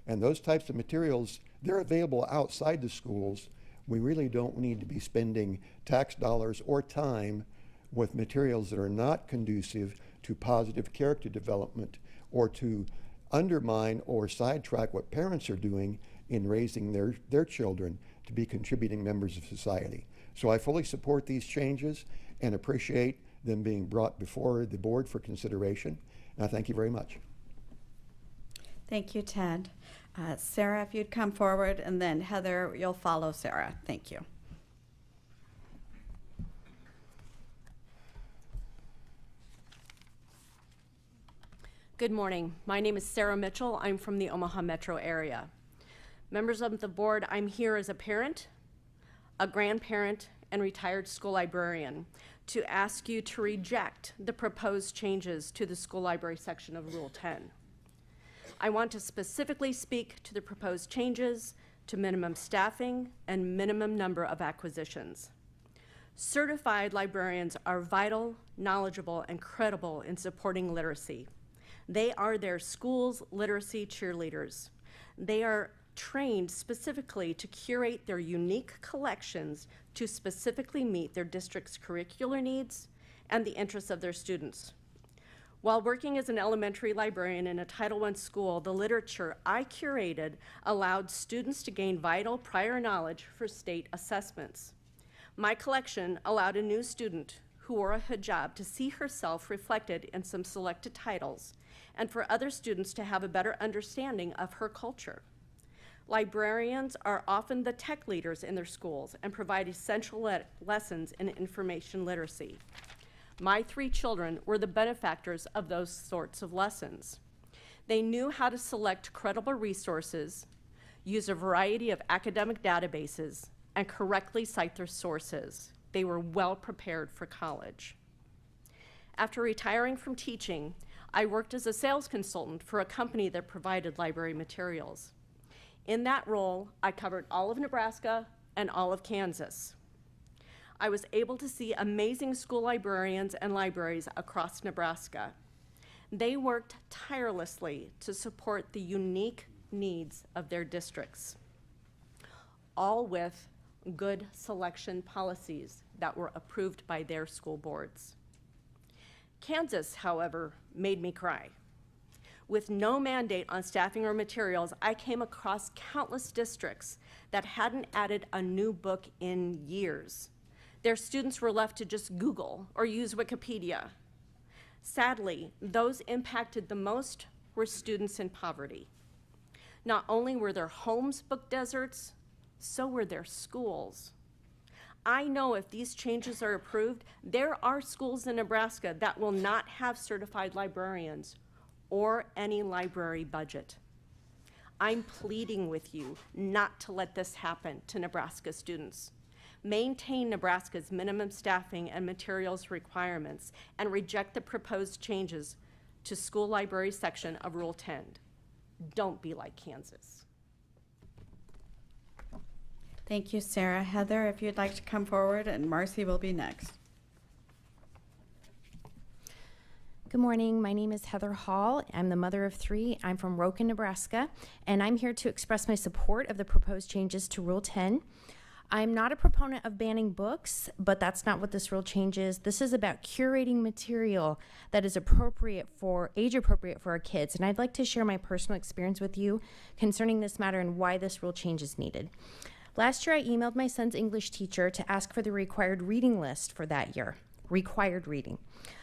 And those types of materials, they're available outside the schools. We really don't need to be spending tax dollars or time with materials that are not conducive to positive character development or to undermine or sidetrack what parents are doing in raising their children to be contributing members of society. So I fully support these changes and appreciate them being brought before the board for consideration. And I thank you very much. Thank you, Ted. Sarah, if you'd come forward, and then Heather, you'll follow Sarah. Thank you. Good morning. My name is Sarah Mitchell. I'm from the Omaha metro area. Members of the board, I'm here as a parent, a grandparent, and retired school librarian to ask you to reject the proposed changes to the school library section of Rule 10. I want to specifically speak to the proposed changes to minimum staffing and minimum number of acquisitions. Certified librarians are vital, knowledgeable, and credible in supporting literacy. They are their school's literacy cheerleaders. They are trained specifically to curate their unique collections to specifically meet their district's curricular needs and the interests of their students. While working as an elementary librarian in a Title I school, the literature I curated allowed students to gain vital prior knowledge for state assessments. My collection allowed a new student who wore a hijab to see herself reflected in some selected titles, and for other students to have a better understanding of her culture. Librarians are often the tech leaders in their schools and provide essential lessons in information literacy. My 3 children were the benefactors of those sorts of lessons. They knew how to select credible resources, use a variety of academic databases, and correctly cite their sources. They were well prepared for college. After retiring from teaching, I worked as a sales consultant for a company that provided library materials. In that role, I covered all of Nebraska and all of Kansas. I was able to see amazing school librarians and libraries across Nebraska. They worked tirelessly to support the unique needs of their districts, all with good selection policies that were approved by their school boards. Kansas, however, made me cry. With no mandate on staffing or materials, I came across countless districts that hadn't added a new book in years. Their students were left to just Google or use Wikipedia. Sadly, those impacted the most were students in poverty. Not only were their homes book deserts, so were their schools. I know if these changes are approved, there are schools in Nebraska that will not have certified librarians or any library budget. I'm pleading with you not to let this happen to Nebraska students. Maintain Nebraska's minimum staffing and materials requirements and reject the proposed changes to school library section of Rule 10. Don't be like Kansas. Thank you, Sarah. Heather, if you'd like to come forward, and Marcy will be next. Good morning. My name is Heather Hall. I'm the mother of 3. I'm from Roken, Nebraska, and I'm here to express my support of the proposed changes to Rule 10. I'm not a proponent of banning books, but that's not what this rule changes. This is about curating material that is age appropriate for our kids. And I'd like to share my personal experience with you concerning this matter and why this rule change is needed. Last year, I emailed my son's English teacher to ask for the required reading list for that year. Required reading.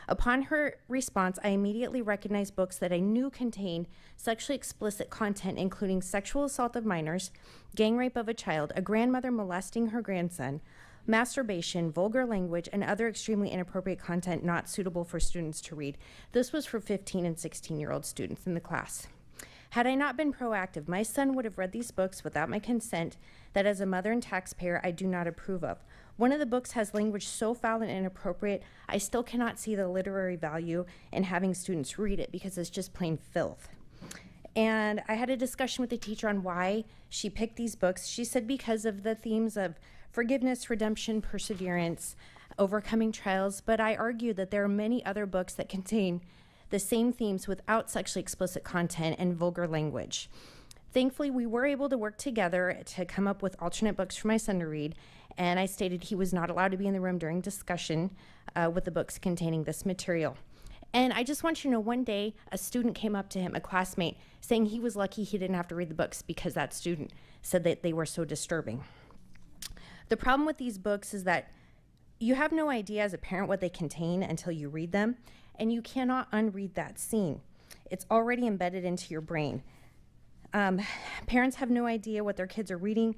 Upon her response, I immediately recognized books that I knew contained sexually explicit content, including sexual assault of minors, gang rape of a child, a grandmother molesting her grandson, masturbation, vulgar language, and other extremely inappropriate content not suitable for students to read. This was for 15 and 16-year-old students in the class. Had I not been proactive, my son would have read these books without my consent that as a mother and taxpayer I do not approve of. One of the books has language so foul and inappropriate, I still cannot see the literary value in having students read it because it's just plain filth. And I had a discussion with the teacher on why she picked these books. She said because of the themes of forgiveness, redemption, perseverance, overcoming trials. But I argued that there are many other books that contain the same themes without sexually explicit content and vulgar language. Thankfully, we were able to work together to come up with alternate books for my son to read, and I stated he was not allowed to be in the room during discussion with the books containing this material. And I just want you to know, one day, a student came up to him, a classmate, saying he was lucky he didn't have to read the books because that student said that they were so disturbing. The problem with these books is that you have no idea as a parent what they contain until you read them, and you cannot unread that scene. It's already embedded into your brain. Parents have no idea what their kids are reading,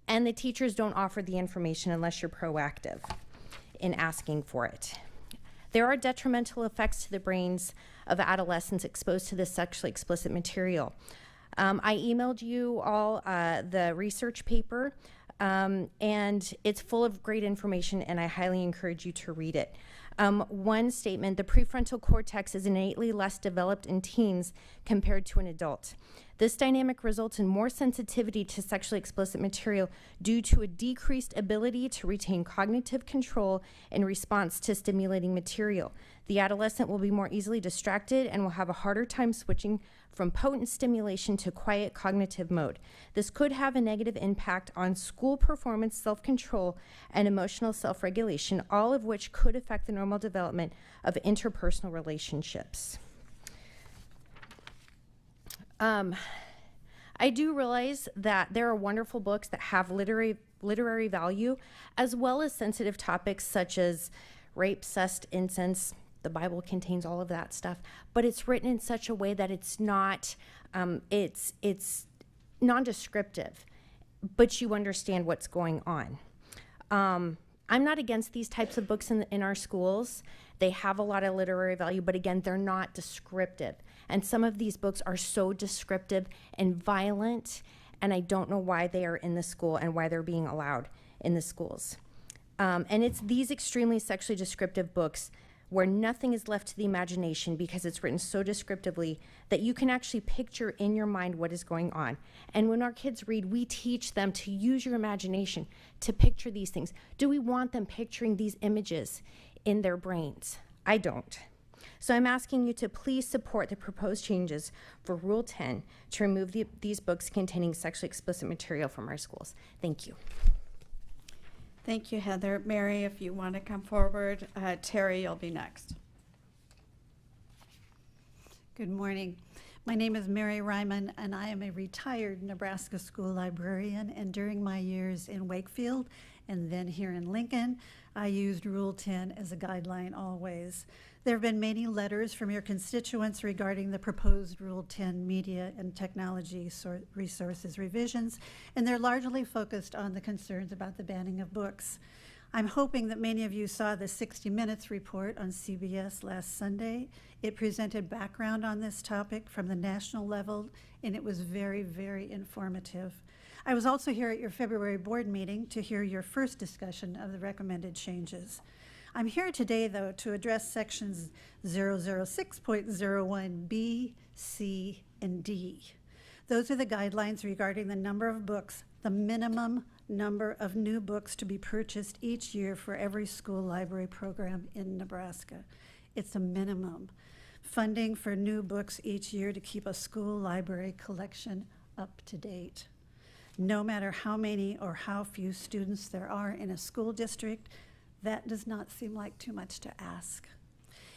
and the teachers don't offer the information unless you're proactive in asking for it. There are detrimental effects to the brains of adolescents exposed to this sexually explicit material. I emailed you all the research paper, and it's full of great information, and I highly encourage you to read it. One statement, the prefrontal cortex is innately less developed in teens compared to an adult. This dynamic results in more sensitivity to sexually explicit material due to a decreased ability to retain cognitive control in response to stimulating material. The adolescent will be more easily distracted and will have a harder time switching from potent stimulation to quiet cognitive mode. This could have a negative impact on school performance, self-control, and emotional self-regulation, all of which could affect the normal development of interpersonal relationships. I do realize that there are wonderful books that have literary value, as well as sensitive topics such as rape, cest, incest. The Bible contains all of that stuff, but it's written in such a way that it's not, it's non-descriptive, but you understand what's going on. I'm not against these types of books in our schools. They have a lot of literary value, but again, they're not descriptive. And some of these books are so descriptive and violent, and I don't know why they are in the school and why they're being allowed in the schools. And it's these extremely sexually descriptive books where nothing is left to the imagination because it's written so descriptively that you can actually picture in your mind what is going on. And when our kids read, we teach them to use your imagination to picture these things. Do we want them picturing these images in their brains? I don't. So I'm asking you to please support the proposed changes for Rule 10 to remove these books containing sexually explicit material from our schools. Thank you. Thank you, Heather. Mary, if you want to come forward. Terry, you'll be next. Good morning. My name is Mary Ryman, and I am a retired Nebraska school librarian. And during my years in Wakefield and then here in Lincoln, I used Rule 10 as a guideline always. There have been many letters from your constituents regarding the proposed Rule 10 media and technology resources revisions, and they're largely focused on the concerns about the banning of books. I'm hoping that many of you saw the 60 Minutes report on CBS last Sunday. It presented background on this topic from the national level, and it was very, very informative. I was also here at your February board meeting to hear your first discussion of the recommended changes. I'm here today, though, to address sections 006.01B, C, and D. Those are the guidelines regarding the number of books, the minimum number of new books to be purchased each year for every school library program in Nebraska. It's a minimum. Funding for new books each year to keep a school library collection up to date. No matter how many or how few students there are in a school district, that does not seem like too much to ask.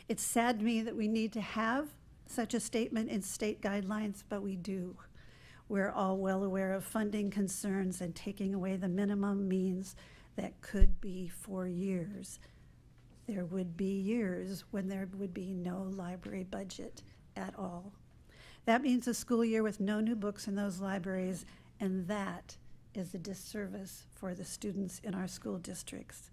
It's sad to me that we need to have such a statement in state guidelines, but we do. We're all well aware of funding concerns, and taking away the minimum means that could be for years. There would be years when there would be no library budget at all. That means a school year with no new books in those libraries, and that is a disservice for the students in our school districts.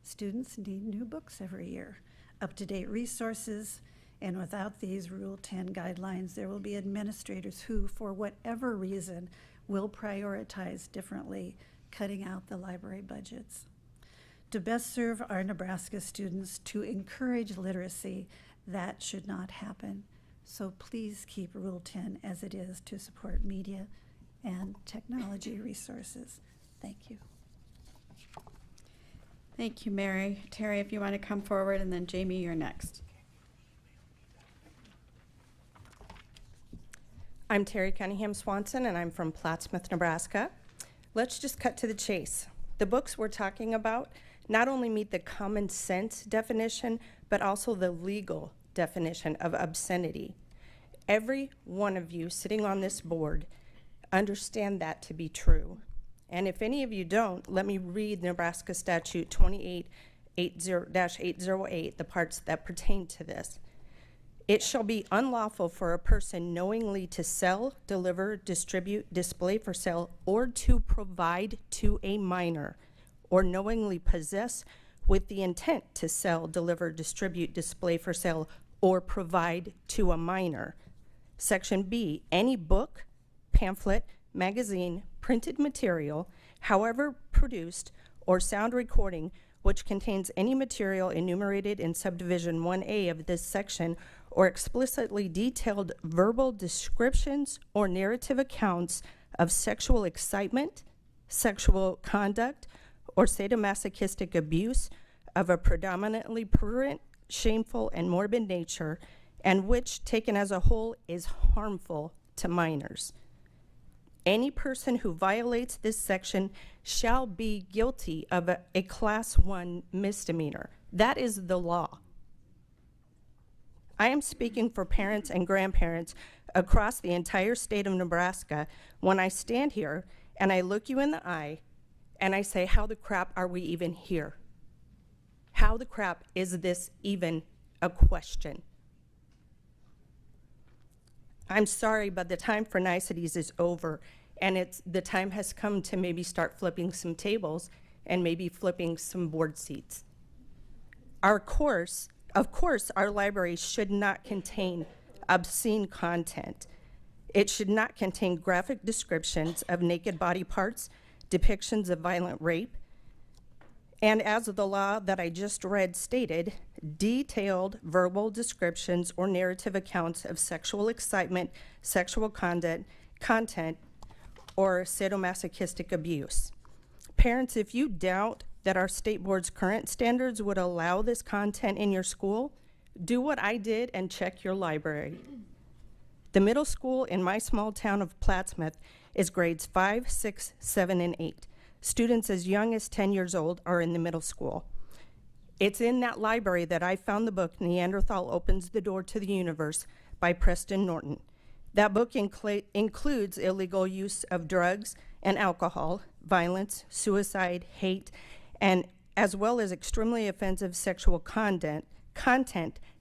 Students need new books every year, up-to-date resources, and without these Rule 10 guidelines, there will be administrators who, for whatever reason, will prioritize differently, cutting out the library budgets. To best serve our Nebraska students, to encourage literacy, that should not happen. So please keep Rule 10 as it is to support media and technology resources. Thank you. Thank you, Mary. Terry, if you want to come forward, and then Jamie, you're next. I'm Terry Cunningham Swanson, and I'm from Plattsmouth, Nebraska. Let's just cut to the chase. The books we're talking about not only meet the common sense definition, but also the legal definition of obscenity. Every one of you sitting on this board understand that to be true. And if any of you don't, let me read Nebraska Statute 28-808, the parts that pertain to this. It shall be unlawful for a person knowingly to sell, deliver, distribute, display for sale, or to provide to a minor, or knowingly possess with the intent to sell, deliver, distribute, display for sale, or provide to a minor. Section B, any book, pamphlet, magazine, printed material, however produced, or sound recording which contains any material enumerated in subdivision 1A of this section, or explicitly detailed verbal descriptions or narrative accounts of sexual excitement, sexual conduct, or sadomasochistic abuse of a predominantly prurient, shameful, and morbid nature, and which, taken as a whole, is harmful to minors. Any person who violates this section shall be guilty of a Class 1 misdemeanor. That is the law. I am speaking for parents and grandparents across the entire state of Nebraska when I stand here and I look you in the eye and I say, how the crap are we even here? How the crap is this even a question? I'm sorry, but the time for niceties is over, and the time has come to maybe start flipping some tables and maybe flipping some board seats. Of course, our library should not contain obscene content. It should not contain graphic descriptions of naked body parts, depictions of violent rape, and as the law that I just read stated, detailed verbal descriptions or narrative accounts of sexual excitement, sexual content, or sadomasochistic abuse. Parents, if you doubt that our state board's current standards would allow this content in your school, do what I did and check your library. The middle school in my small town of Plattsmouth is grades 5, 6, 7, and 8. Students as young as 10 years old are in the middle school. It's in that library that I found the book Neanderthal Opens the Door to the Universe by Preston Norton. That book includes illegal use of drugs and alcohol, violence, suicide, hate, and as well as extremely offensive sexual content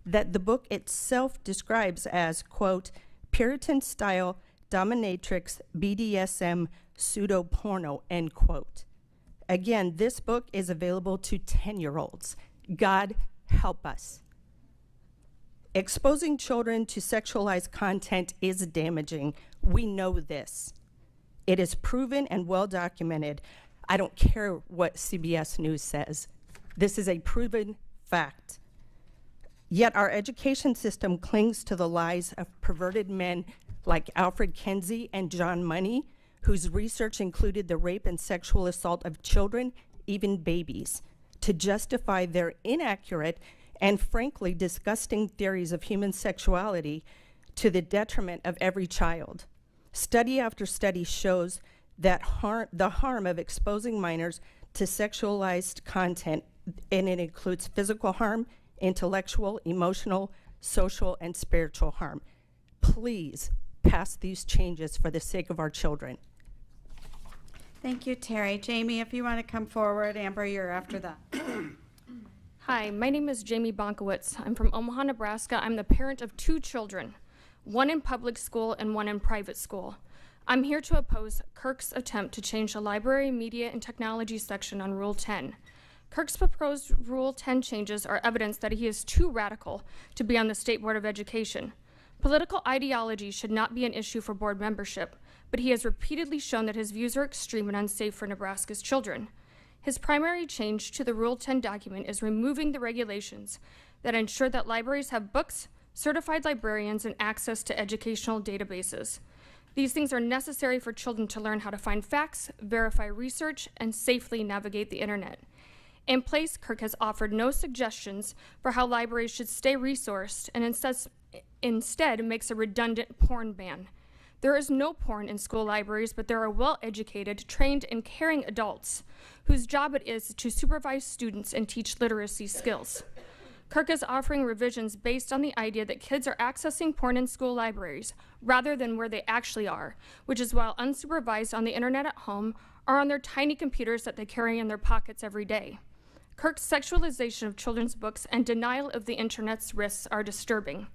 that the book itself describes as, quote, Puritan-style dominatrix BDSM pseudo-porno, end quote. Again, this book is available to 10-year-olds. God help us. Exposing children to sexualized content is damaging. We know this. It is proven and well documented. I don't care what CBS News says. This is a proven fact. Yet our education system clings to the lies of perverted men like Alfred Kinsey and John Money, whose research included the rape and sexual assault of children, even babies, to justify their inaccurate and frankly disgusting theories of human sexuality to the detriment of every child. Study after study shows that the harm of exposing minors to sexualized content, and it includes physical harm, intellectual, emotional, social, and spiritual harm. Please pass these changes for the sake of our children. Thank you, Terry. Jamie, if you want to come forward. Amber, you're after that. Hi, my name is Jamie Bonkowitz. I'm from Omaha, Nebraska. I'm the parent of 2 children, one in public school and one in private school. I'm here to oppose Kirk's attempt to change the library, media, and technology section on Rule 10. Kirk's proposed Rule 10 changes are evidence that he is too radical to be on the State Board of Education. Political ideology should not be an issue for board membership, but he has repeatedly shown that his views are extreme and unsafe for Nebraska's children. His primary change to the Rule 10 document is removing the regulations that ensure that libraries have books, certified librarians, and access to educational databases. These things are necessary for children to learn how to find facts, verify research, and safely navigate the internet. In place, Kirk has offered no suggestions for how libraries should stay resourced and instead makes a redundant porn ban. There is no porn in school libraries, but there are well-educated, trained, and caring adults whose job it is to supervise students and teach literacy skills. Kirk is offering revisions based on the idea that kids are accessing porn in school libraries rather than where they actually are, which is while unsupervised on the internet at home or on their tiny computers that they carry in their pockets every day. Kirk's sexualization of children's books and denial of the internet's risks are disturbing.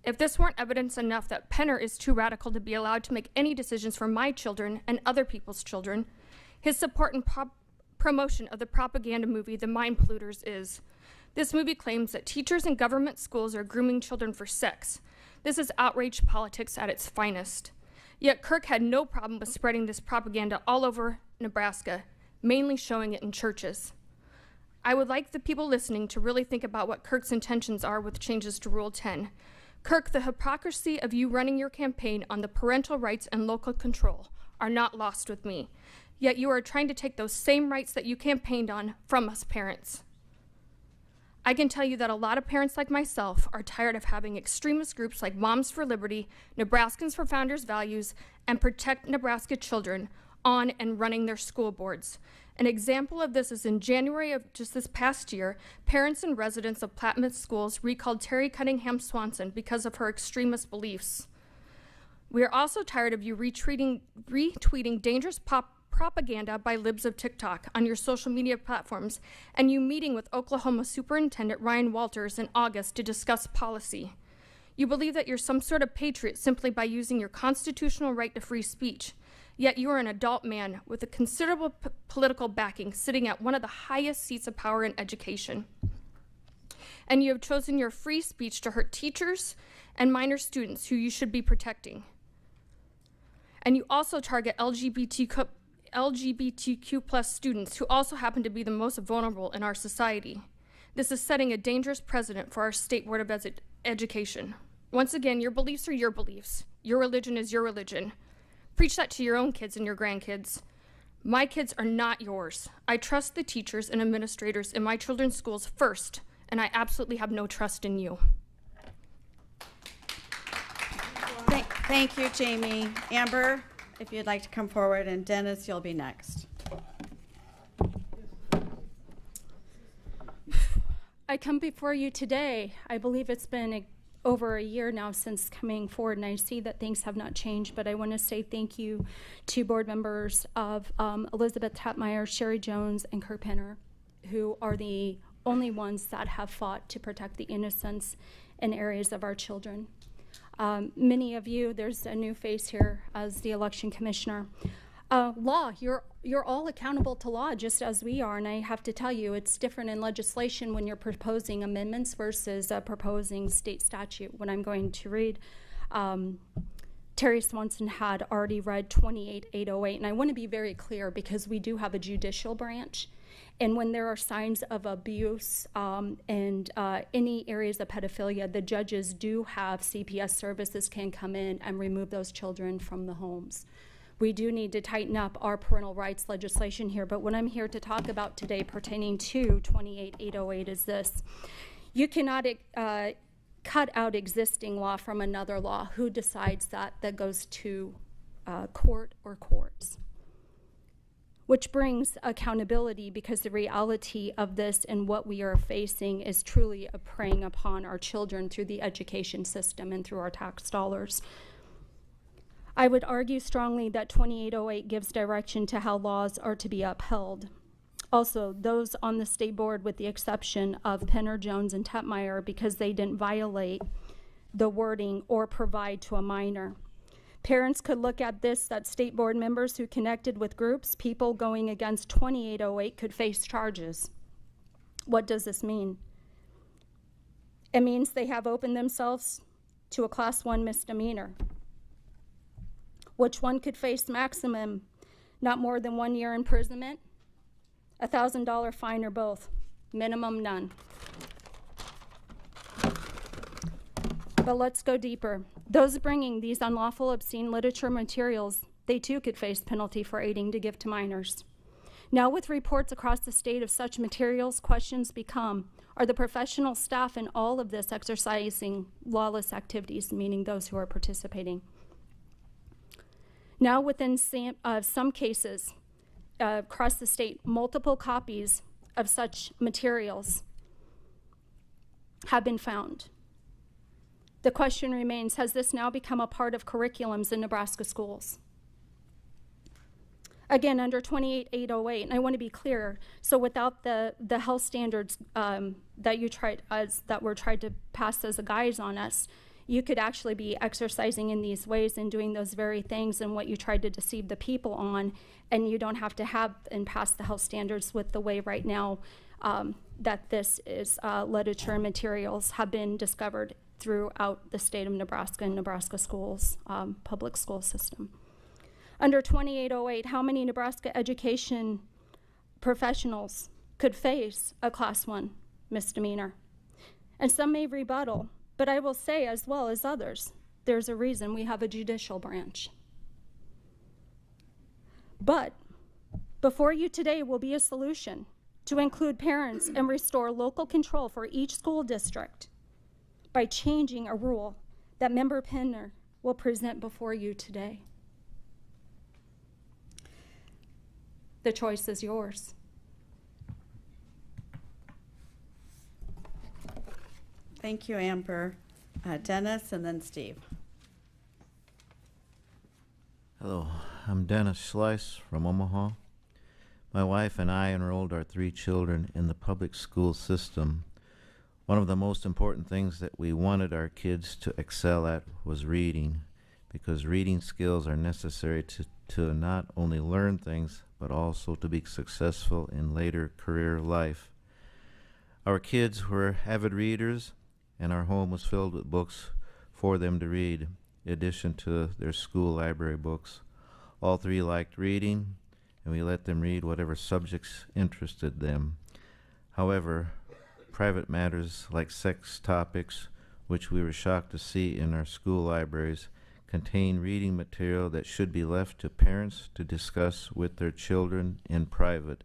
If this weren't evidence enough that Penner is too radical to be allowed to make any decisions for my children and other people's children, his support and promotion of the propaganda movie The Mind Polluters is. This movie claims that teachers in government schools are grooming children for sex. This is outrage politics at its finest. Yet Kirk had no problem with spreading this propaganda all over Nebraska, mainly showing it in churches. I would like the people listening to really think about what Kirk's intentions are with changes to Rule 10. Kirk, the hypocrisy of you running your campaign on the parental rights and local control are not lost with me. Yet you are trying to take those same rights that you campaigned on from us parents. I can tell you that a lot of parents like myself are tired of having extremist groups like Moms for Liberty, Nebraskans for Founders Values, and Protect Nebraska Children on and running their school boards. An example of this is in January of just this past year, parents and residents of Plattsmouth schools recalled Terry Cunningham Swanson because of her extremist beliefs. We are also tired of you retweeting dangerous propaganda by libs of TikTok on your social media platforms, and you meeting with Oklahoma Superintendent Ryan Walters in August to discuss policy. You believe that you're some sort of patriot simply by using your constitutional right to free speech, yet you are an adult man with a considerable political backing sitting at one of the highest seats of power in education. And you have chosen your free speech to hurt teachers and minor students who you should be protecting. And you also target LGBTQ plus students who also happen to be the most vulnerable in our society. This is setting a dangerous precedent for our State Board of Education. Once again, your beliefs are your beliefs. Your religion is your religion. Preach that to your own kids and your grandkids. My kids are not yours. I trust the teachers and administrators in my children's schools first, and I absolutely have no trust in you. Thank you, Jamie. Amber, if you'd like to come forward, and Dennis, you'll be next. I come before you today. I believe it's been over a year now since coming forward, and I see that things have not changed, but I want to say thank you to board members of Elizabeth Tatmeyer, Sherry Jones, and Kirk Penner, who are the only ones that have fought to protect the innocence in areas of our children. Many of you, there's a new face here as the election commissioner. Law, you're all accountable to law just as we are, and I have to tell you, it's different in legislation when you're proposing amendments versus proposing state statute. What I'm going to read, Terry Swanson had already read 28808, and I want to be very clear because we do have a judicial branch, and when there are signs of abuse and any areas of pedophilia, the judges do have CPS services can come in and remove those children from the homes. We do need to tighten up our parental rights legislation here, but what I'm here to talk about today pertaining to 28808 is this. You cannot cut out existing law from another law. Who decides that? That goes to court or courts. Which brings accountability, because the reality of this and what we are facing is truly a preying upon our children through the education system and through our tax dollars. I would argue strongly that 2808 gives direction to how laws are to be upheld. Also, those on the state board, with the exception of Penner, Jones, and Tetmeyer, because they didn't violate the wording or provide to a minor. Parents could look at this, that state board members who connected with groups, people going against 2808 could face charges. What does this mean? It means they have opened themselves to a Class 1 misdemeanor, which one could face maximum, not more than 1 year imprisonment, $1,000 fine, or both. Minimum, none. But let's go deeper. Those bringing these unlawful, obscene literature materials, they too could face penalty for aiding to give to minors. Now, with reports across the state of such materials, questions become, are the professional staff in all of this exercising lawless activities, meaning those who are participating? Now, within some cases across the state, multiple copies of such materials have been found. The question remains, has this now become a part of curriculums in Nebraska schools? Again, under 28808, and I want to be clear, so without the health standards that were tried to pass as a guise on us, you could actually be exercising in these ways and doing those very things and what you tried to deceive the people on, and you don't have to have and pass the health standards with the way right now that this is literature and materials have been discovered throughout the state of Nebraska and Nebraska schools, public school system. Under 2808, how many Nebraska education professionals could face a Class 1 misdemeanor? And some may rebuttal, but I will say, as well as others, there's a reason we have a judicial branch. But before you today will be a solution to include parents and restore local control for each school district by changing a rule that Member Penner will present before you today. The choice is yours. Thank you, Amber. Dennis and then Steve. Hello, I'm Dennis Slice from Omaha. My wife and I enrolled our 3 children in the public school system. One of the most important things that we wanted our kids to excel at was reading, because reading skills are necessary to not only learn things, but also to be successful in later career life. Our kids were avid readers, and our home was filled with books for them to read, in addition to their school library books. All 3 liked reading, and we let them read whatever subjects interested them. However, private matters like sex topics, which we were shocked to see in our school libraries, contain reading material that should be left to parents to discuss with their children in private.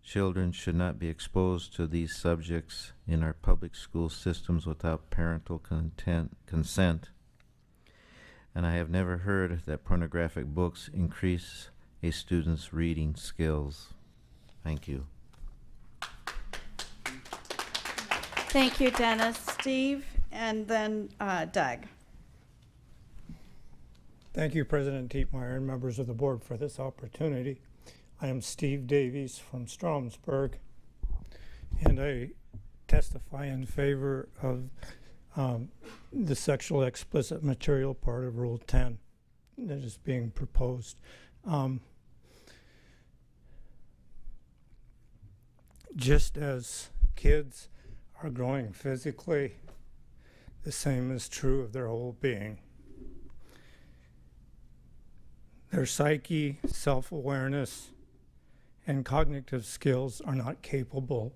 Children should not be exposed to these subjects in our public school systems without parental consent. And I have never heard that pornographic books increase a student's reading skills. Thank you. Thank you, Dennis. Steve, and then Doug. Thank you, President Tietmeyer and members of the board, for this opportunity. I am Steve Davies from Stromsburg, and I testify in favor of the sexually explicit material part of Rule 10 that is being proposed. Just as kids are growing physically, the same is true of their whole being. Their psyche, self-awareness, and cognitive skills are not capable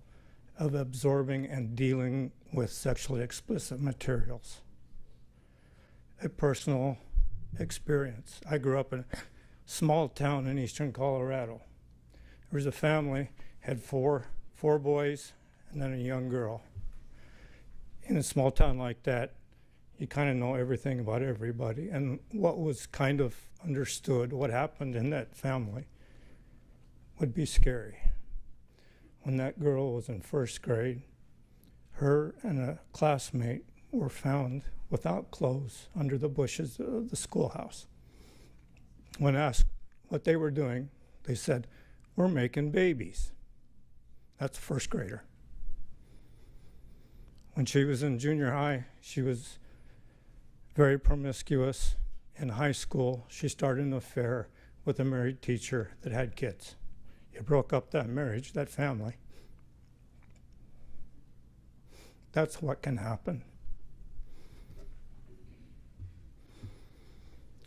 of absorbing and dealing with sexually explicit materials. A personal experience. I grew up in a small town in eastern Colorado. There was a family, had four boys and then a young girl. In a small town like that, you kind of know everything about everybody. And what was kind of understood, what happened in that family, would be scary. When that girl was in first grade, her and a classmate were found without clothes under the bushes of the schoolhouse. When asked what they were doing, they said, "We're making babies." That's a first grader. When she was in junior high, she was very promiscuous. In high school, she started an affair with a married teacher that had kids. It broke up that marriage, that family. That's what can happen.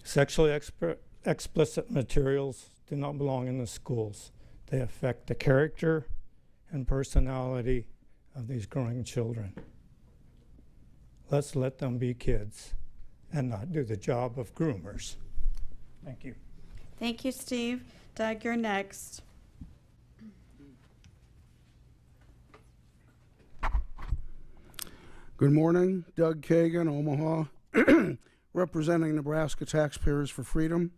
Sexually explicit materials do not belong in the schools. They affect the character and personality of these growing children. Let's let them be kids and not do the job of groomers. Thank you. Thank you, Steve. Doug, you're next. Good morning, Doug Kagan, Omaha, representing Nebraska Taxpayers for Freedom.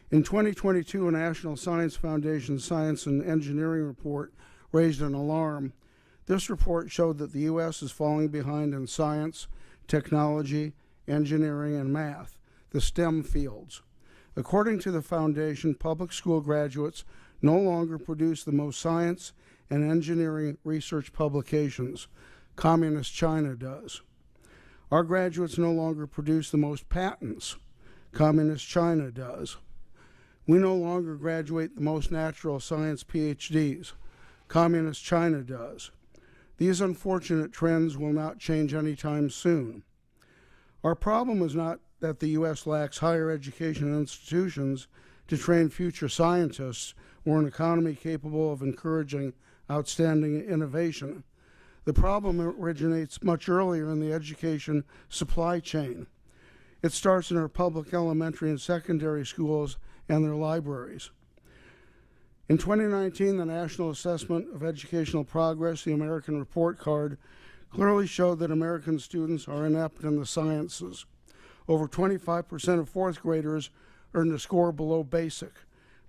In 2022, a National Science Foundation Science and Engineering report raised an alarm. This report showed that the U.S. is falling behind in science, technology, engineering, and math, the STEM fields. According to the foundation, public school graduates no longer produce the most science and engineering research publications. Communist China does. Our graduates no longer produce the most patents. Communist China does. We no longer graduate the most natural science PhDs. Communist China does. These unfortunate trends will not change anytime soon. Our problem is not that the U.S. lacks higher education institutions to train future scientists or an economy capable of encouraging outstanding innovation. The problem originates much earlier in the education supply chain. It starts in our public elementary and secondary schools and their libraries. In 2019, the National Assessment of Educational Progress, the American Report Card, clearly showed that American students are inept in the sciences. Over 25% of fourth graders earned a score below basic.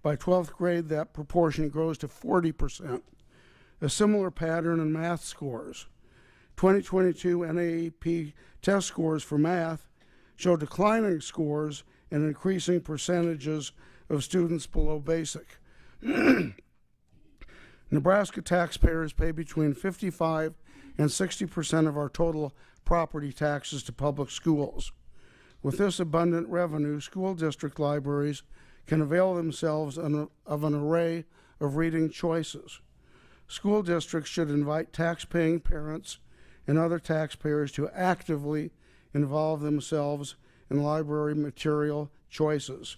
By 12th grade, that proportion grows to 40%. A similar pattern in math scores. 2022 NAEP test scores for math show declining scores and increasing percentages of students below basic. Nebraska taxpayers pay between 55 and 60% of our total property taxes to public schools. With this abundant revenue, school district libraries can avail themselves of an array of reading choices. School districts should invite tax-paying parents and other taxpayers to actively involve themselves in library material choices.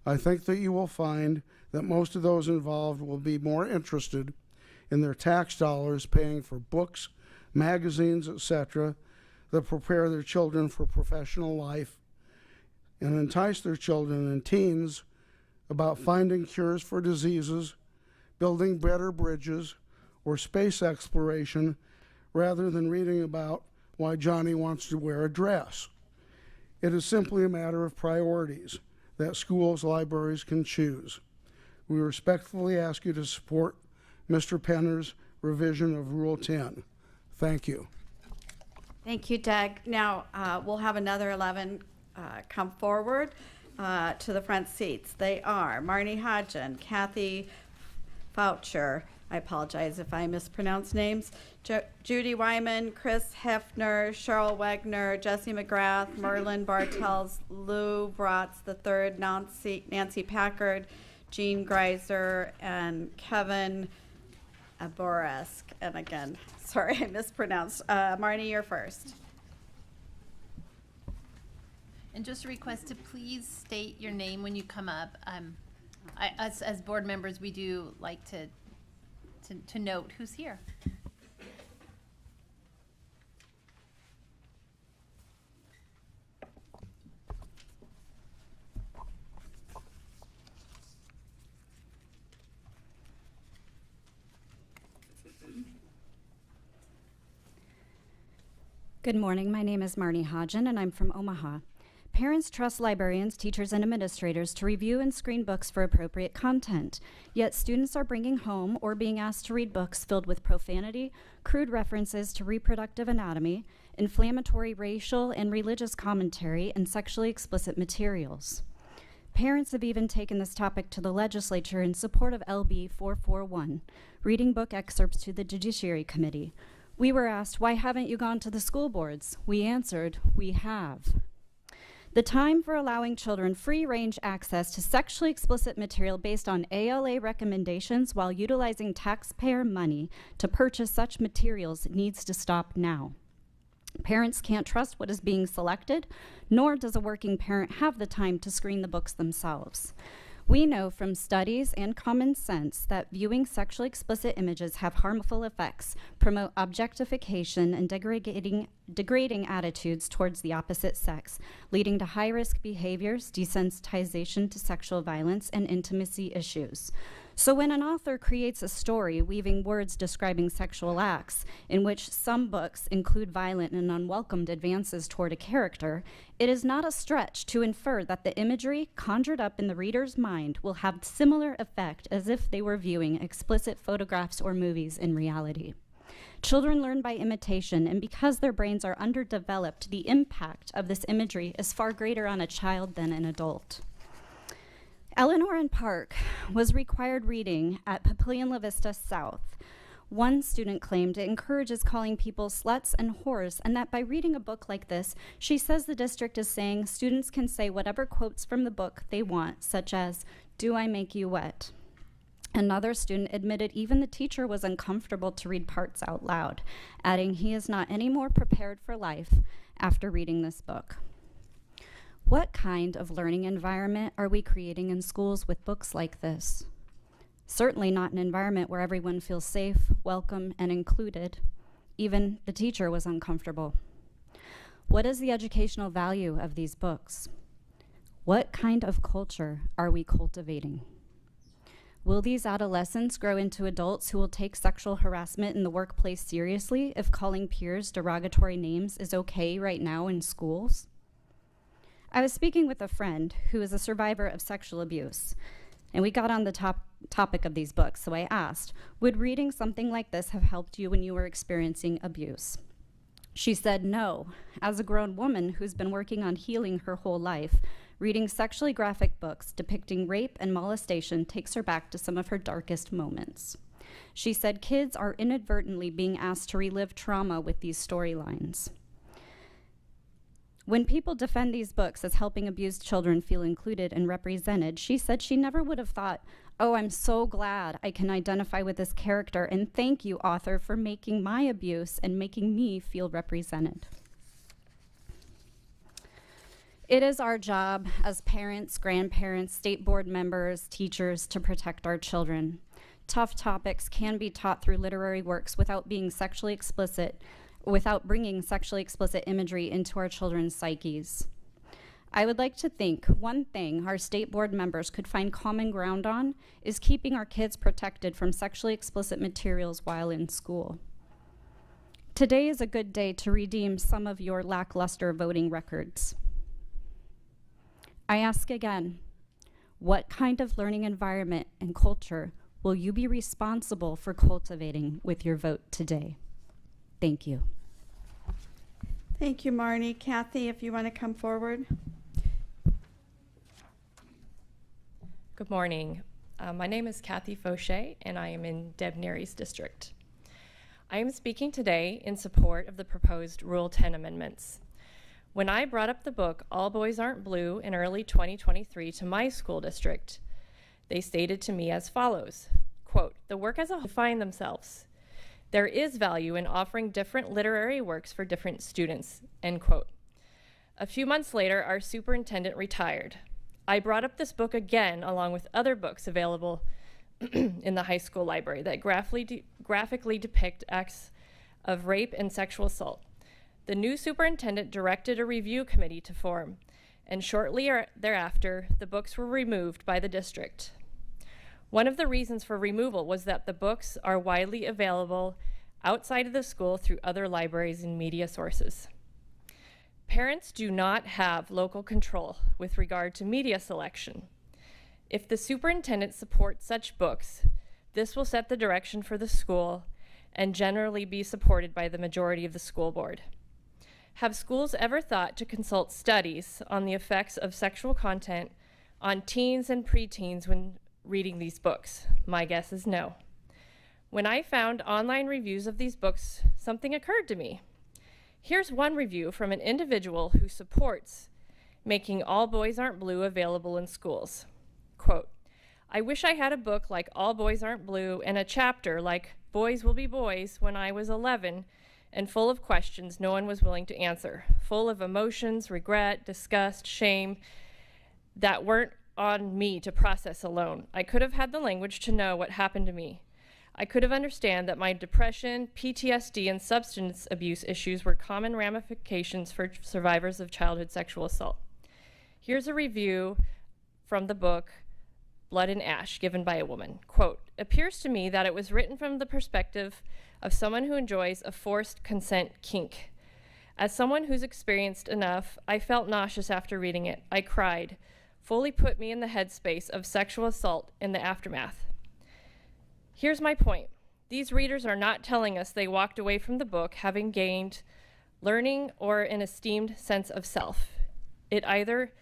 I think that you will find that most of those involved will be more interested in their tax dollars paying for books, magazines, etc., that prepare their children for professional life and entice their children and teens about finding cures for diseases, building better bridges, or space exploration, rather than reading about why Johnny wants to wear a dress. It is simply a matter of priorities that schools, libraries can choose. We respectfully ask you to support Mr. Penner's revision of Rule 10. Thank you. Thank you, Doug. Now, we'll have another 11 come forward to the front seats. They are Marnie Hodgen, Kathy Foucher, I apologize if I mispronounce names, Judy Wyman, Chris Hefner, Cheryl Wegner, Jesse McGrath, Merlin Bartels, Lou Bratz III, Nancy Packard, Jean Greiser, and Kevin Aboresk. And again, sorry I mispronounced. Marnie, you're first. And just a request to please state your name when you come up. Us as board members, we do like to note who's here. Good morning. My name is Marnie Hodgen, and I'm from Omaha. Parents trust librarians, teachers, and administrators to review and screen books for appropriate content. Yet students are bringing home or being asked to read books filled with profanity, crude references to reproductive anatomy, inflammatory racial and religious commentary, and sexually explicit materials. Parents have even taken this topic to the legislature in support of LB 441, reading book excerpts to the Judiciary Committee. We were asked, why haven't you gone to the school boards? We answered, we have. The time for allowing children free-range access to sexually explicit material based on ALA recommendations while utilizing taxpayer money to purchase such materials needs to stop now. Parents can't trust what is being selected, nor does a working parent have the time to screen the books themselves. We know from studies and common sense that viewing sexually explicit images have harmful effects, promote objectification and degrading attitudes towards the opposite sex, leading to high-risk behaviors, desensitization to sexual violence, and intimacy issues. So when an author creates a story weaving words describing sexual acts, in which some books include violent and unwelcomed advances toward a character, it is not a stretch to infer that the imagery conjured up in the reader's mind will have similar effect as if they were viewing explicit photographs or movies in reality. Children learn by imitation, and because their brains are underdeveloped, the impact of this imagery is far greater on a child than an adult. Eleanor and Park was required reading at Papillion La Vista South. One student claimed it encourages calling people sluts and whores, and that by reading a book like this, she says the district is saying students can say whatever quotes from the book they want, such as, "Do I make you wet?" Another student admitted even the teacher was uncomfortable to read parts out loud, adding he is not any more prepared for life after reading this book. What kind of learning environment are we creating in schools with books like this? Certainly not an environment where everyone feels safe, welcome, and included. Even the teacher was uncomfortable. What is the educational value of these books? What kind of culture are we cultivating? Will these adolescents grow into adults who will take sexual harassment in the workplace seriously if calling peers derogatory names is okay right now in schools? I was speaking with a friend who is a survivor of sexual abuse, and we got on the topic of these books, so I asked, would reading something like this have helped you when you were experiencing abuse? She said no. As a grown woman who's been working on healing her whole life, reading sexually graphic books depicting rape and molestation takes her back to some of her darkest moments. She said kids are inadvertently being asked to relive trauma with these storylines. When people defend these books as helping abused children feel included and represented, she said she never would have thought, "Oh, I'm so glad I can identify with this character, and thank you, author, for making my abuse and making me feel represented." It is our job as parents, grandparents, state board members, teachers to protect our children. Tough topics can be taught through literary works without bringing sexually explicit imagery into our children's psyches. I would like to think one thing our state board members could find common ground on is keeping our kids protected from sexually explicit materials while in school. Today is a good day to redeem some of your lackluster voting records. I ask again, what kind of learning environment and culture will you be responsible for cultivating with your vote today? Thank you. Thank you, Marnie. Kathy, if you want to come forward. Good morning. My name is Kathy Fauché, and I am in Deb Neary's district. I am speaking today in support of the proposed Rule 10 amendments. When I brought up the book, All Boys Aren't Blue, in early 2023 to my school district, they stated to me as follows, quote, "The work as a whole define themselves. There is value in offering different literary works for different students," end quote. A few months later, our superintendent retired. I brought up this book again along with other books available in the high school library that graphically depict acts of rape and sexual assault. The new superintendent directed a review committee to form, and shortly thereafter, the books were removed by the district. One of the reasons for removal was that the books are widely available outside of the school through other libraries and media sources. Parents do not have local control with regard to media selection. If the superintendent supports such books, this will set the direction for the school and generally be supported by the majority of the school board. Have schools ever thought to consult studies on the effects of sexual content on teens and preteens when reading these books? My guess is no. When I found online reviews of these books, something occurred to me. Here's one review from an individual who supports making All Boys Aren't Blue available in schools. Quote, "I wish I had a book like All Boys Aren't Blue and a chapter like Boys Will Be Boys when I was 11 and full of questions no one was willing to answer, full of emotions, regret, disgust, shame that weren't on me to process alone. I could have had the language to know what happened to me. I could have understood that my depression, PTSD, and substance abuse issues were common ramifications for survivors of childhood sexual assault. Here's a review from the book, Blood and Ash, given by a woman. Quote, "Appears to me that it was written from the perspective of someone who enjoys a forced consent kink. As someone who's experienced enough, I felt nauseous after reading it. I cried. Fully put me in the headspace of sexual assault in the aftermath." Here's my point. These readers are not telling us they walked away from the book having gained learning or an esteemed sense of self. It either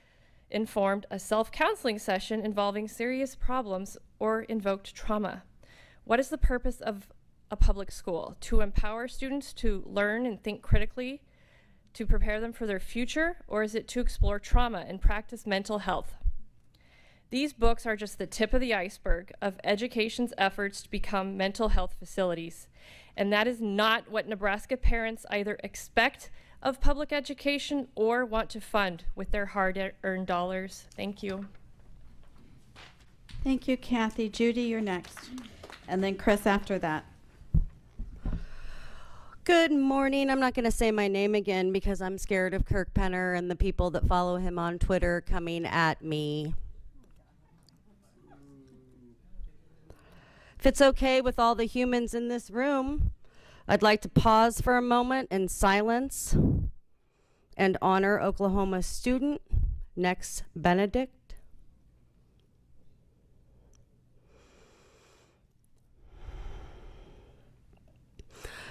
informed a self-counseling session involving serious problems or invoked trauma. What is the purpose of a public school? To empower students to learn and think critically, to prepare them for their future, or is it to explore trauma and practice mental health? These books are just the tip of the iceberg of education's efforts to become mental health facilities. And that is not what Nebraska parents either expect of public education or want to fund with their hard-earned dollars. Thank you. Thank you, Kathy. Judy, you're next. And then Chris after that. Good morning. I'm not going to say my name again because I'm scared of Kirk Penner and the people that follow him on Twitter coming at me. If it's okay with all the humans in this room, I'd like to pause for a moment in silence and honor Oklahoma student Nex Benedict.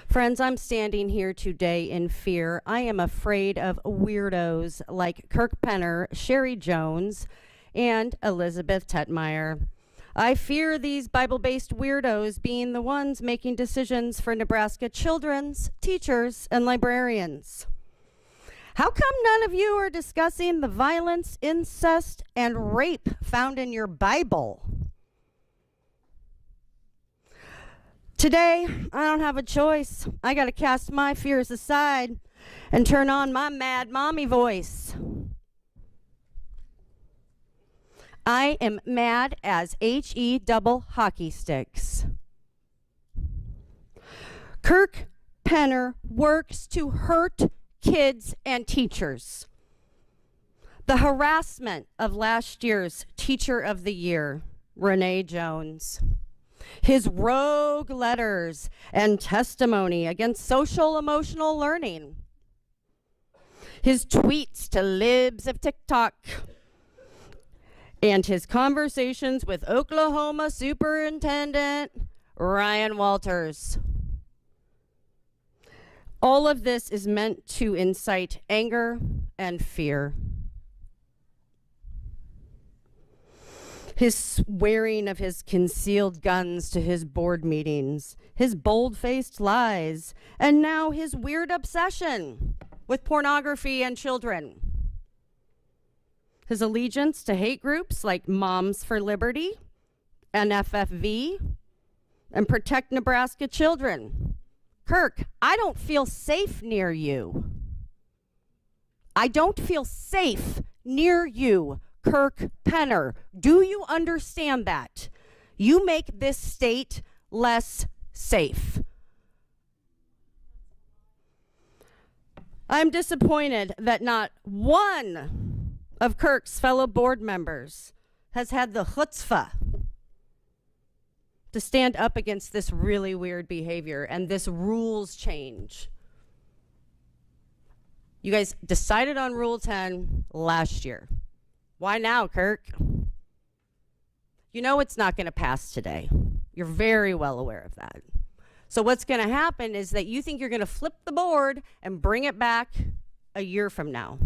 Friends, I'm standing here today in fear. I am afraid of weirdos like Kirk Penner, Sherry Jones, and Elizabeth Tetmeyer. I fear these Bible-based weirdos being the ones making decisions for Nebraska children's teachers and librarians. How come none of you are discussing the violence, incest, and rape found in your Bible? Today, I don't have a choice. I got to cast my fears aside and turn on my mad mommy voice. I am mad as HE double hockey sticks. Kirk Penner works to hurt kids and teachers. The harassment of last year's Teacher of the Year, Renee Jones. His rogue letters and testimony against social emotional learning. His tweets to libs of TikTok. And his conversations with Oklahoma Superintendent Ryan Walters. All of this is meant to incite anger and fear. His swearing of his concealed guns to his board meetings, his bold-faced lies, and now his weird obsession with pornography and children. His allegiance to hate groups like Moms for Liberty, NFFV, and Protect Nebraska Children. Kirk, I don't feel safe near you. I don't feel safe near you, Kirk Penner. Do you understand that? You make this state less safe. I'm disappointed that not one of Kirk's fellow board members has had the chutzpah to stand up against this really weird behavior and this rules change. You guys decided on Rule 10 last year. Why now, Kirk? You know it's not going to pass today. You're very well aware of that. So what's going to happen is that you think you're going to flip the board and bring it back a year from now.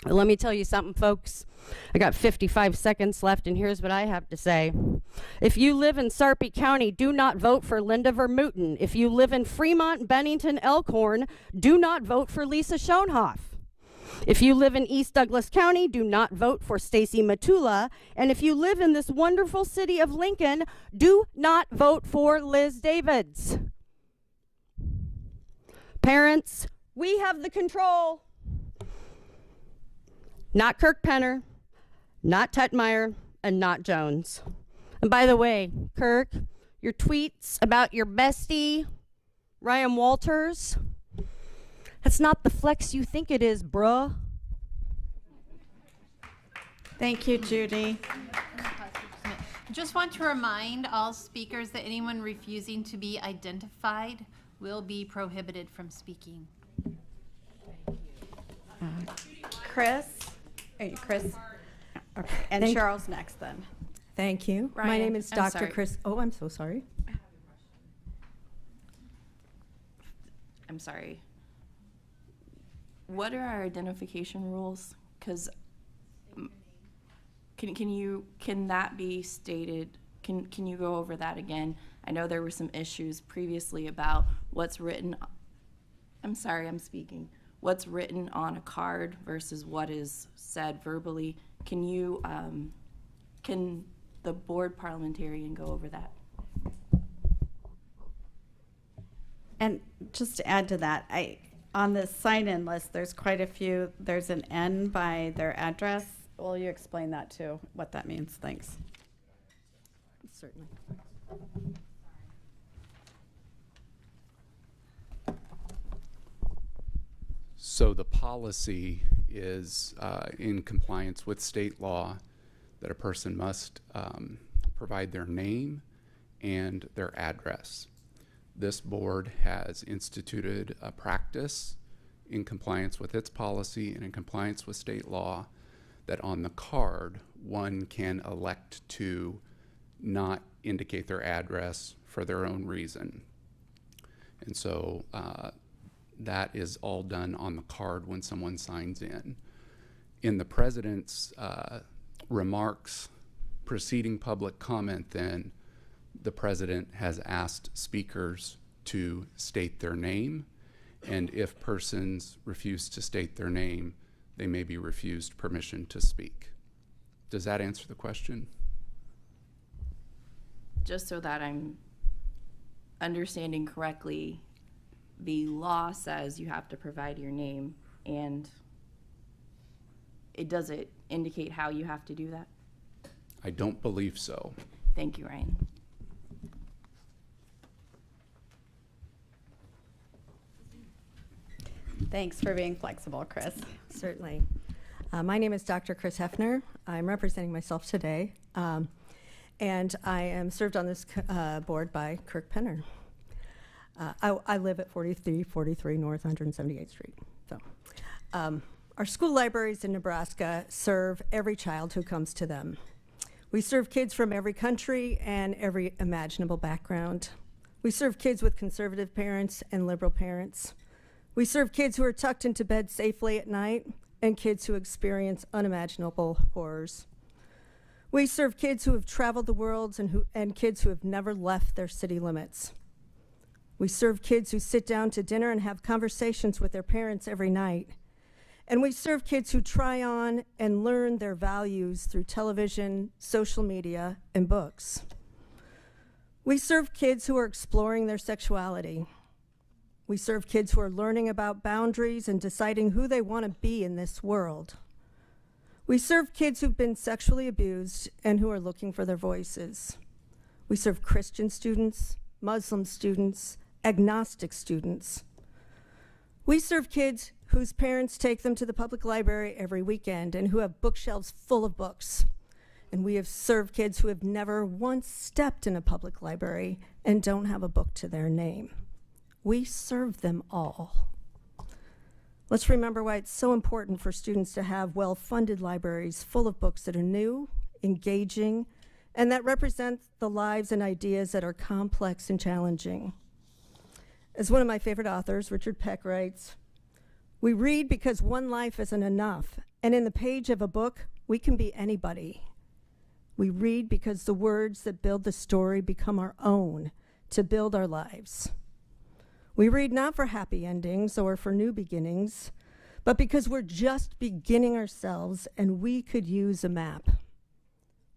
Let me tell you something, folks. I got 55 seconds left, and here's what I have to say. If you live in Sarpy County, do not vote for Linda Vermooten. If you live in Fremont, Bennington, Elkhorn, do not vote for Lisa Schoenhoff. If you live in East Douglas County, do not vote for Stacy Matula. And if you live in this wonderful city of Lincoln, do not vote for Liz Davids. Parents, we have the control. Not Kirk Penner, not Tetmeyer, and not Jones. And by the way, Kirk, your tweets about your bestie, Ryan Walters, that's not the flex you think it is, bruh. Thank you, Judy. Just want to remind all speakers that anyone refusing to be identified will be prohibited from speaking. Chris? Chris? Okay, and Thank- Charles next then. Thank you. My Ryan, name is I'm Dr. sorry. Chris. Oh, I'm so sorry. I'm sorry. What are our identification rules? Because can that be stated? Can you go over that again? I know there were some issues previously about what's written. I'm sorry, I'm speaking. What's written on a card versus what is said verbally. Can the board parliamentarian go over that? And just to add to that, on the sign-in list, there's quite a few. There's an N by their address. Will you explain that too, what that means? Thanks. Certainly. So the policy is in compliance with state law that a person must provide their name and their address. This board has instituted a practice in compliance with its policy and in compliance with state law that on the card one can elect to not indicate their address for their own reason. And so that is all done on the card when someone signs in. In the president's remarks preceding public comment, then, the president has asked speakers to state their name, and if persons refuse to state their name, they may be refused permission to speak. Does that answer the question? Just so that I'm understanding correctly, the law says you have to provide your name, and does it indicate how you have to do that? I don't believe so. Thank you, Ryan. Thanks for being flexible, Chris. Certainly. My name is Dr. Chris Hefner. I'm representing myself today, and I am served on this board by Kirk Penner. I live at 4343 North 178th Street. So, our school libraries in Nebraska serve every child who comes to them. We serve kids from every country and every imaginable background. We serve kids with conservative parents and liberal parents. We serve kids who are tucked into bed safely at night and kids who experience unimaginable horrors. We serve kids who have traveled the world and kids who have never left their city limits. We serve kids who sit down to dinner and have conversations with their parents every night. And we serve kids who try on and learn their values through television, social media, and books. We serve kids who are exploring their sexuality. We serve kids who are learning about boundaries and deciding who they want to be in this world. We serve kids who've been sexually abused and who are looking for their voices. We serve Christian students, Muslim students, agnostic students. We serve kids whose parents take them to the public library every weekend and who have bookshelves full of books. And we have served kids who have never once stepped in a public library and don't have a book to their name. We serve them all. Let's remember why it's so important for students to have well-funded libraries full of books that are new, engaging, and that represent the lives and ideas that are complex and challenging. As one of my favorite authors, Richard Peck, writes, "We read because one life isn't enough, and in the page of a book, we can be anybody. We read because the words that build the story become our own to build our lives. We read not for happy endings or for new beginnings, but because we're just beginning ourselves and we could use a map.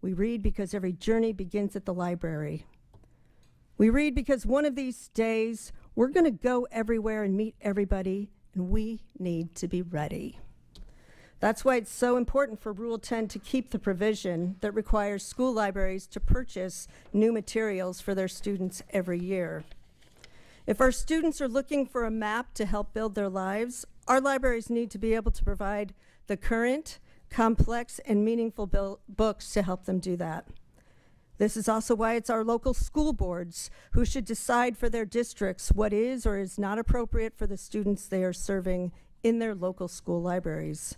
We read because every journey begins at the library. We read because one of these days we're going to go everywhere and meet everybody, and we need to be ready. That's why it's so important for Rule 10 to keep the provision that requires school libraries to purchase new materials for their students every year. If our students are looking for a map to help build their lives, our libraries need to be able to provide the current, complex, and meaningful books to help them do that. This is also why it's our local school boards who should decide for their districts what is or is not appropriate for the students they are serving in their local school libraries.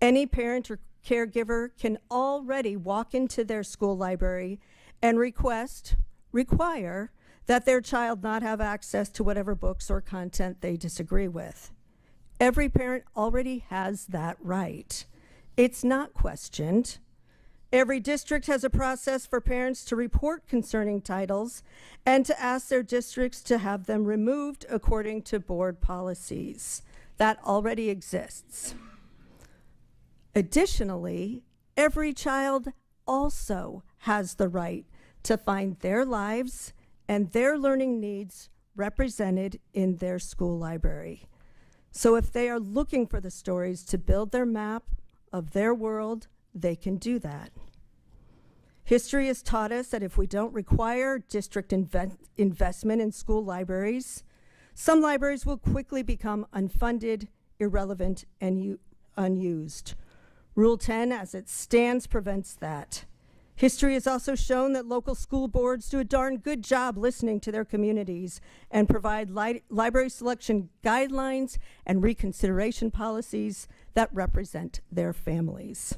Any parent or caregiver can already walk into their school library and require that their child not have access to whatever books or content they disagree with. Every parent already has that right. It's not questioned. Every district has a process for parents to report concerning titles and to ask their districts to have them removed according to board policies. That already exists. Additionally, every child also has the right to find their lives and their learning needs represented in their school library. So if they are looking for the stories to build their map of their world, they can do that. History has taught us that if we don't require district investment in school libraries, some libraries will quickly become unfunded, irrelevant, and unused. Rule 10, as it stands, prevents that. History has also shown that local school boards do a darn good job listening to their communities and provide library selection guidelines and reconsideration policies that represent their families.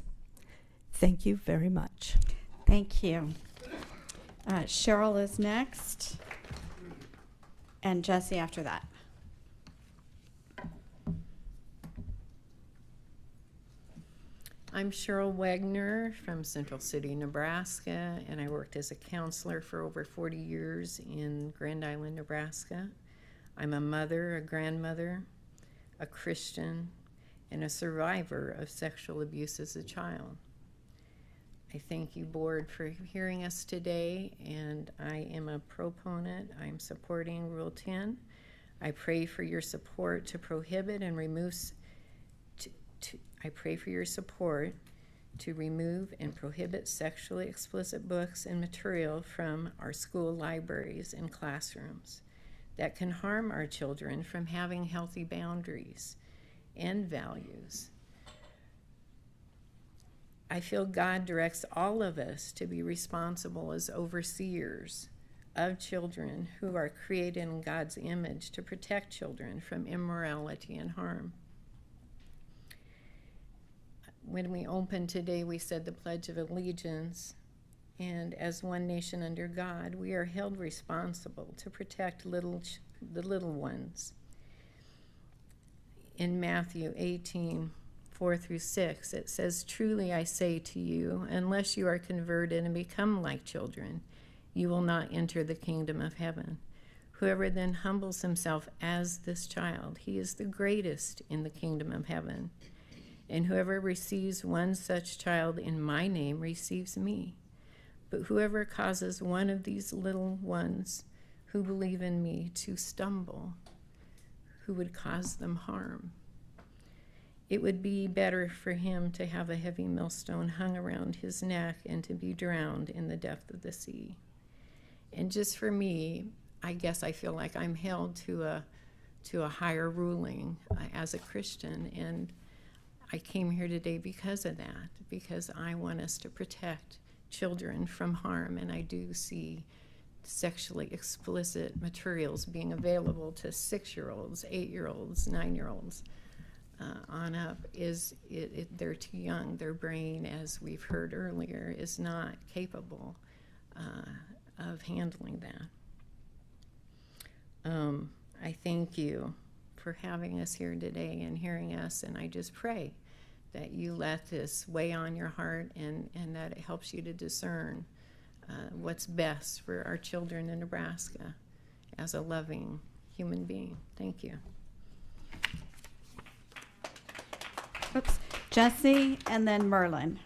Thank you very much. Thank you. Cheryl is next, and Jesse after that. I'm Cheryl Wagner from Central City, Nebraska, and I worked as a counselor for over 40 years in Grand Island, Nebraska. I'm a mother, a grandmother, a Christian, and a survivor of sexual abuse as a child. I thank you, board, for hearing us today, and I am a proponent. I'm supporting Rule 10. I pray for your support to prohibit and remove I pray for your support to remove and prohibit sexually explicit books and material from our school libraries and classrooms that can harm our children from having healthy boundaries and values. I feel God directs all of us to be responsible as overseers of children who are created in God's image to protect children from immorality and harm. When we opened today, we said the Pledge of Allegiance, and as one nation under God, we are held responsible to protect the little ones. In Matthew 18:4-6, it says, "Truly I say to you, unless you are converted and become like children, you will not enter the kingdom of heaven. Whoever then humbles himself as this child, he is the greatest in the kingdom of heaven. And whoever receives one such child in my name receives me. But whoever causes one of these little ones who believe in me to stumble, who would cause them harm, it would be better for him to have a heavy millstone hung around his neck and to be drowned in the depth of the sea." And just for me, I guess I feel like I'm held to a higher ruling as a Christian, and I came here today because of that, because I want us to protect children from harm, and I do see sexually explicit materials being available to 6-year-olds, 8-year-olds, 9-year-olds on up. They're too young. Their brain, as we've heard earlier, is not capable of handling that. I thank you for having us here today and hearing us, and I just pray that you let this weigh on your heart and that it helps you to discern what's best for our children in Nebraska as a loving human being. Thank you. Oops. Jesse and then Merlin.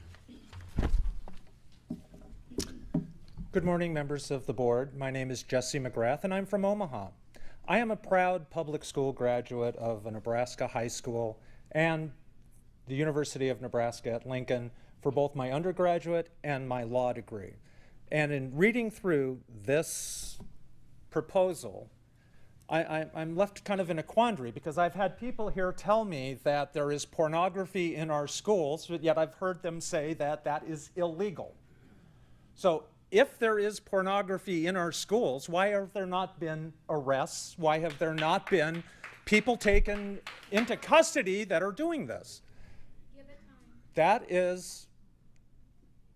Good morning, members of the board. My name is Jesse McGrath, and I'm from Omaha. I am a proud public school graduate of a Nebraska high school and the University of Nebraska at Lincoln for both my undergraduate and my law degree. And in reading through this proposal, I'm left kind of in a quandary, because I've had people here tell me that there is pornography in our schools, but yet I've heard them say that that is illegal. So if there is pornography in our schools, why have there not been arrests? Why have there not been people taken into custody that are doing this? That is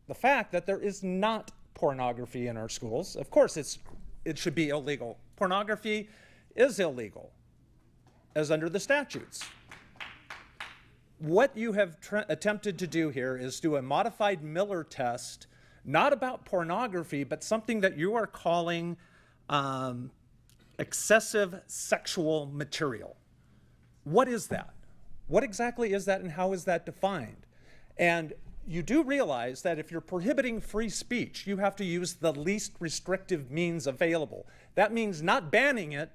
the fact that there is not pornography in our schools. Of course, it should be illegal. Pornography is illegal, as under the statutes. What you have attempted to do here is do a modified Miller test, not about pornography, but something that you are calling excessive sexual material. What is that? What exactly is that, and how is that defined? And you do realize that if you're prohibiting free speech, you have to use the least restrictive means available. That means not banning it,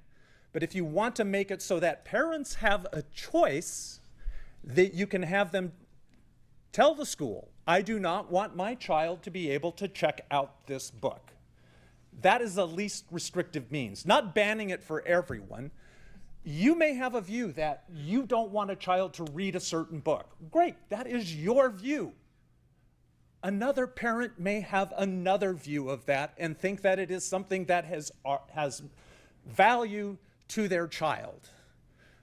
but if you want to make it so that parents have a choice, that you can have them tell the school, I do not want my child to be able to check out this book. That is the least restrictive means, not banning it for everyone. You may have a view that you don't want a child to read a certain book. Great, that is your view. Another parent may have another view of that and think that it is something that has value to their child.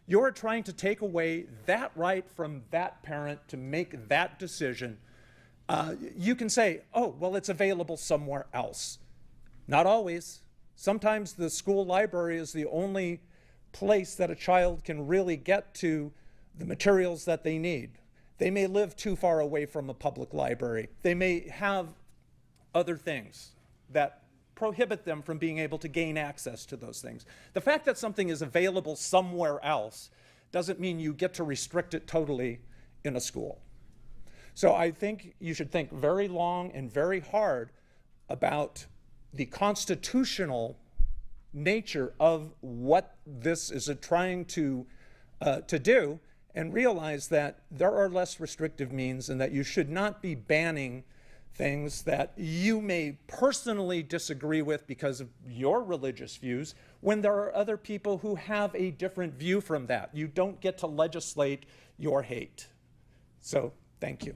You're trying to take away that right from that parent to make that decision. You can say, oh, well, it's available somewhere else. Not always. Sometimes the school library is the only place that a child can really get to the materials that they need. They may live too far away from a public library. They may have other things that prohibit them from being able to gain access to those things. The fact that something is available somewhere else doesn't mean you get to restrict it totally in a school. So I think you should think very long and very hard about the constitutional nature of what this is trying to do, and realize that there are less restrictive means and that you should not be banning things that you may personally disagree with because of your religious views, when there are other people who have a different view from that. You don't get to legislate your hate. So, thank you.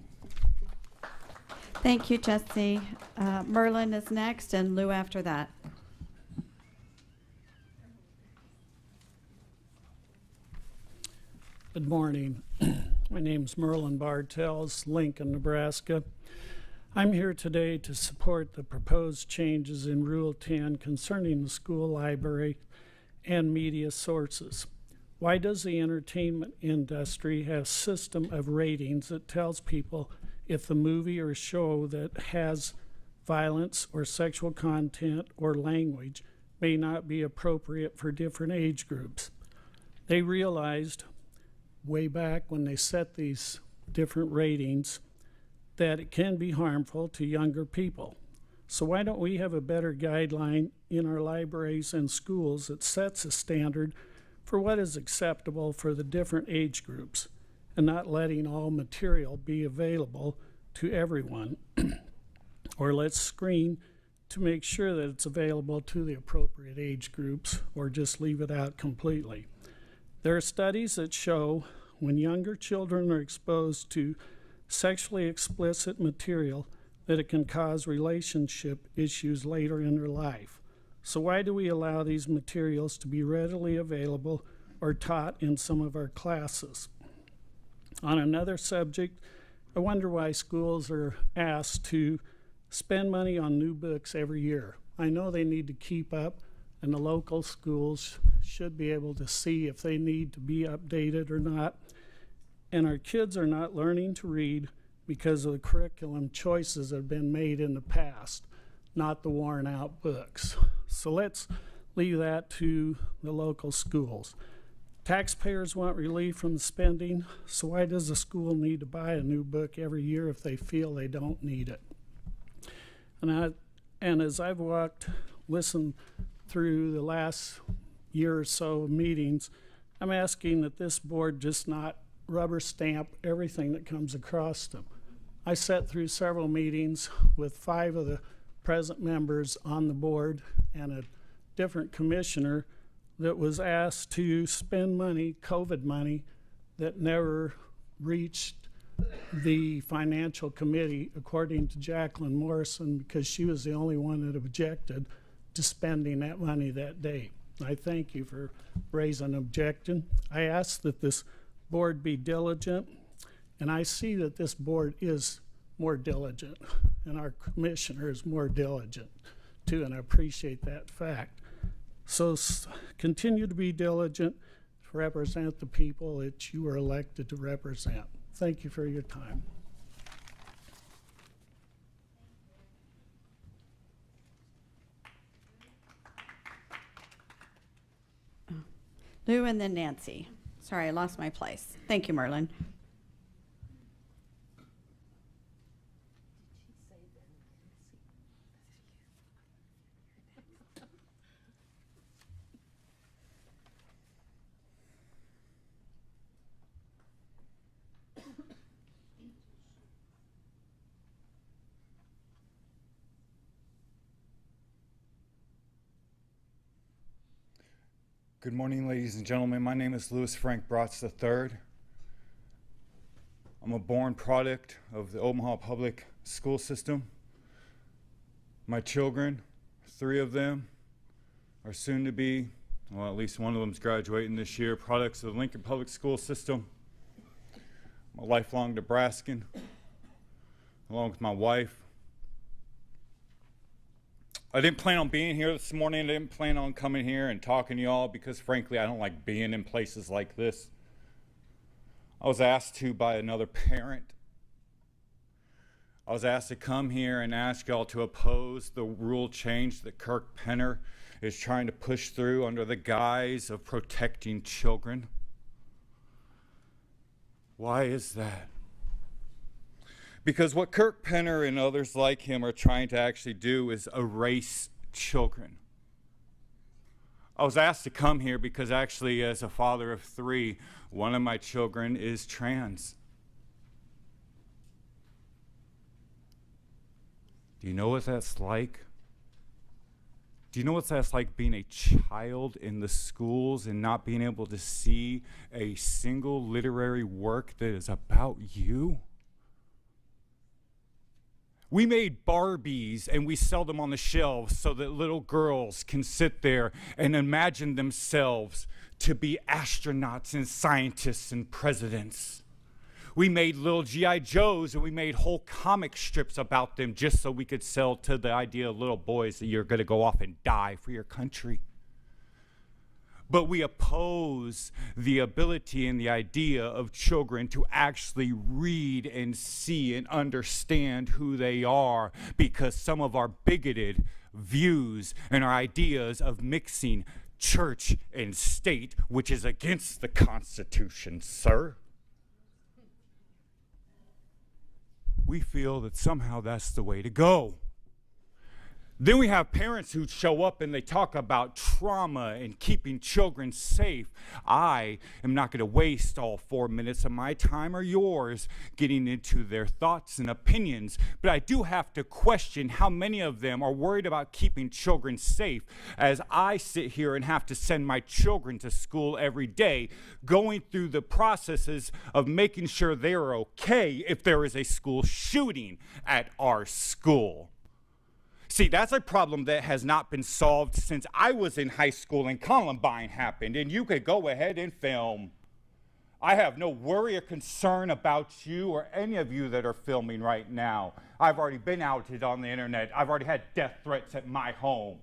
Thank you, Jesse. Merlin is next, and Lou after that. Good morning. My name's Merlin Bartels, Lincoln, Nebraska. I'm here today to support the proposed changes in Rule 10 concerning the school library and media sources. Why does the entertainment industry have a system of ratings that tells people if the movie or show that has violence or sexual content or language may not be appropriate for different age groups? They realized way back when they set these different ratings that it can be harmful to younger people. So why don't we have a better guideline in our libraries and schools that sets a standard for what is acceptable for the different age groups, and not letting all material be available to everyone? Or let's screen to make sure that it's available to the appropriate age groups, or just leave it out completely. There are studies that show when younger children are exposed to sexually explicit material that it can cause relationship issues later in their life. So why do we allow these materials to be readily available or taught in some of our classes? On another subject, I wonder why schools are asked to spend money on new books every year. I know they need to keep up, and the local schools should be able to see if they need to be updated or not. And our kids are not learning to read because of the curriculum choices that have been made in the past, not the worn out books. So let's leave that to the local schools. Taxpayers want relief from the spending, so why does a school need to buy a new book every year if they feel they don't need it? And as I've listened through the last year or so of meetings, I'm asking that this board just not rubber stamp everything that comes across them. I sat through several meetings with 5 of the present members on the board and a different commissioner that was asked to spend money, COVID money, that never reached the financial committee, according to Jacqueline Morrison, because she was the only one that objected to spending that money that day. I thank you for raising an objection. I ask that this board be diligent, and I see that this board is more diligent, and our commissioner is more diligent too, and I appreciate that fact. So continue to be diligent to represent the people that you were elected to represent. Thank you for your time. Lou and then Nancy. Sorry, I lost my place. Thank you, Merlin. Good morning, ladies and gentlemen. My name is Louis Frank Bratz III. I'm a born product of the Omaha public school system. My children, 3 of them, are soon to be, well, at least one of them is graduating this year, products of the Lincoln Public School System. I'm a lifelong Nebraskan, along with my wife. I didn't plan on being here this morning. I didn't plan on coming here and talking to y'all because, frankly, I don't like being in places like this. I was asked to by another parent. I was asked to come here and ask y'all to oppose the rule change that Kirk Penner is trying to push through under the guise of protecting children. Why is that? Because what Kirk Penner and others like him are trying to actually do is erase children. I was asked to come here because actually, as a father of 3, one of my children is trans. Do you know what that's like? Do you know what that's like being a child in the schools and not being able to see a single literary work that is about you? We made Barbies and we sell them on the shelves so that little girls can sit there and imagine themselves to be astronauts and scientists and presidents. We made little G.I. Joes and we made whole comic strips about them just so we could sell to the idea of little boys that you're going to go off and die for your country. But we oppose the ability and the idea of children to actually read and see and understand who they are because some of our bigoted views and our ideas of mixing church and state, which is against the Constitution, sir. We feel that somehow that's the way to go. Then we have parents who show up and they talk about trauma and keeping children safe. I am not going to waste all 4 minutes of my time or yours getting into their thoughts and opinions, but I do have to question how many of them are worried about keeping children safe as I sit here and have to send my children to school every day, going through the processes of making sure they're okay if there is a school shooting at our school. See, that's a problem that has not been solved since I was in high school and Columbine happened, and you could go ahead and film. I have no worry or concern about you or any of you that are filming right now. I've already been outed on the internet. I've already had death threats at my home.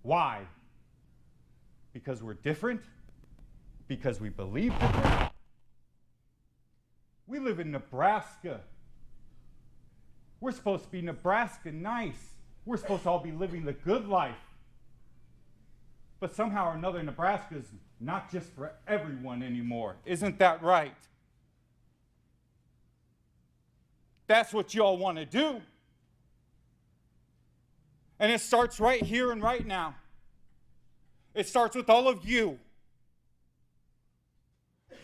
Why? Because we're different? Because we believe different? We live in Nebraska. We're supposed to be Nebraska nice. We're supposed to all be living the good life. But somehow or another, Nebraska is not just for everyone anymore. Isn't that right? That's what y'all want to do. And it starts right here and right now. It starts with all of you.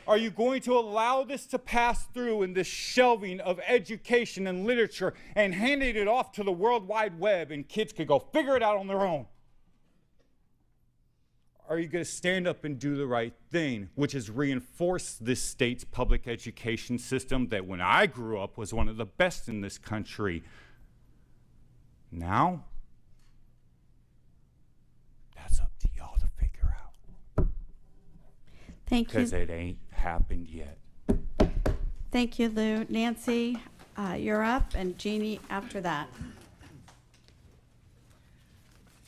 Are you going to allow this to pass through in this shelving of education and literature and handing it off to the World Wide Web and kids could go figure it out on their own? Are you going to stand up and do the right thing, which is reinforce this state's public education system that when I grew up was one of the best in this country? Now, that's up to y'all to figure out. Thank you. Because it ain't happened yet. Thank you, Lou. Nancy, you're up, and Jeannie after that.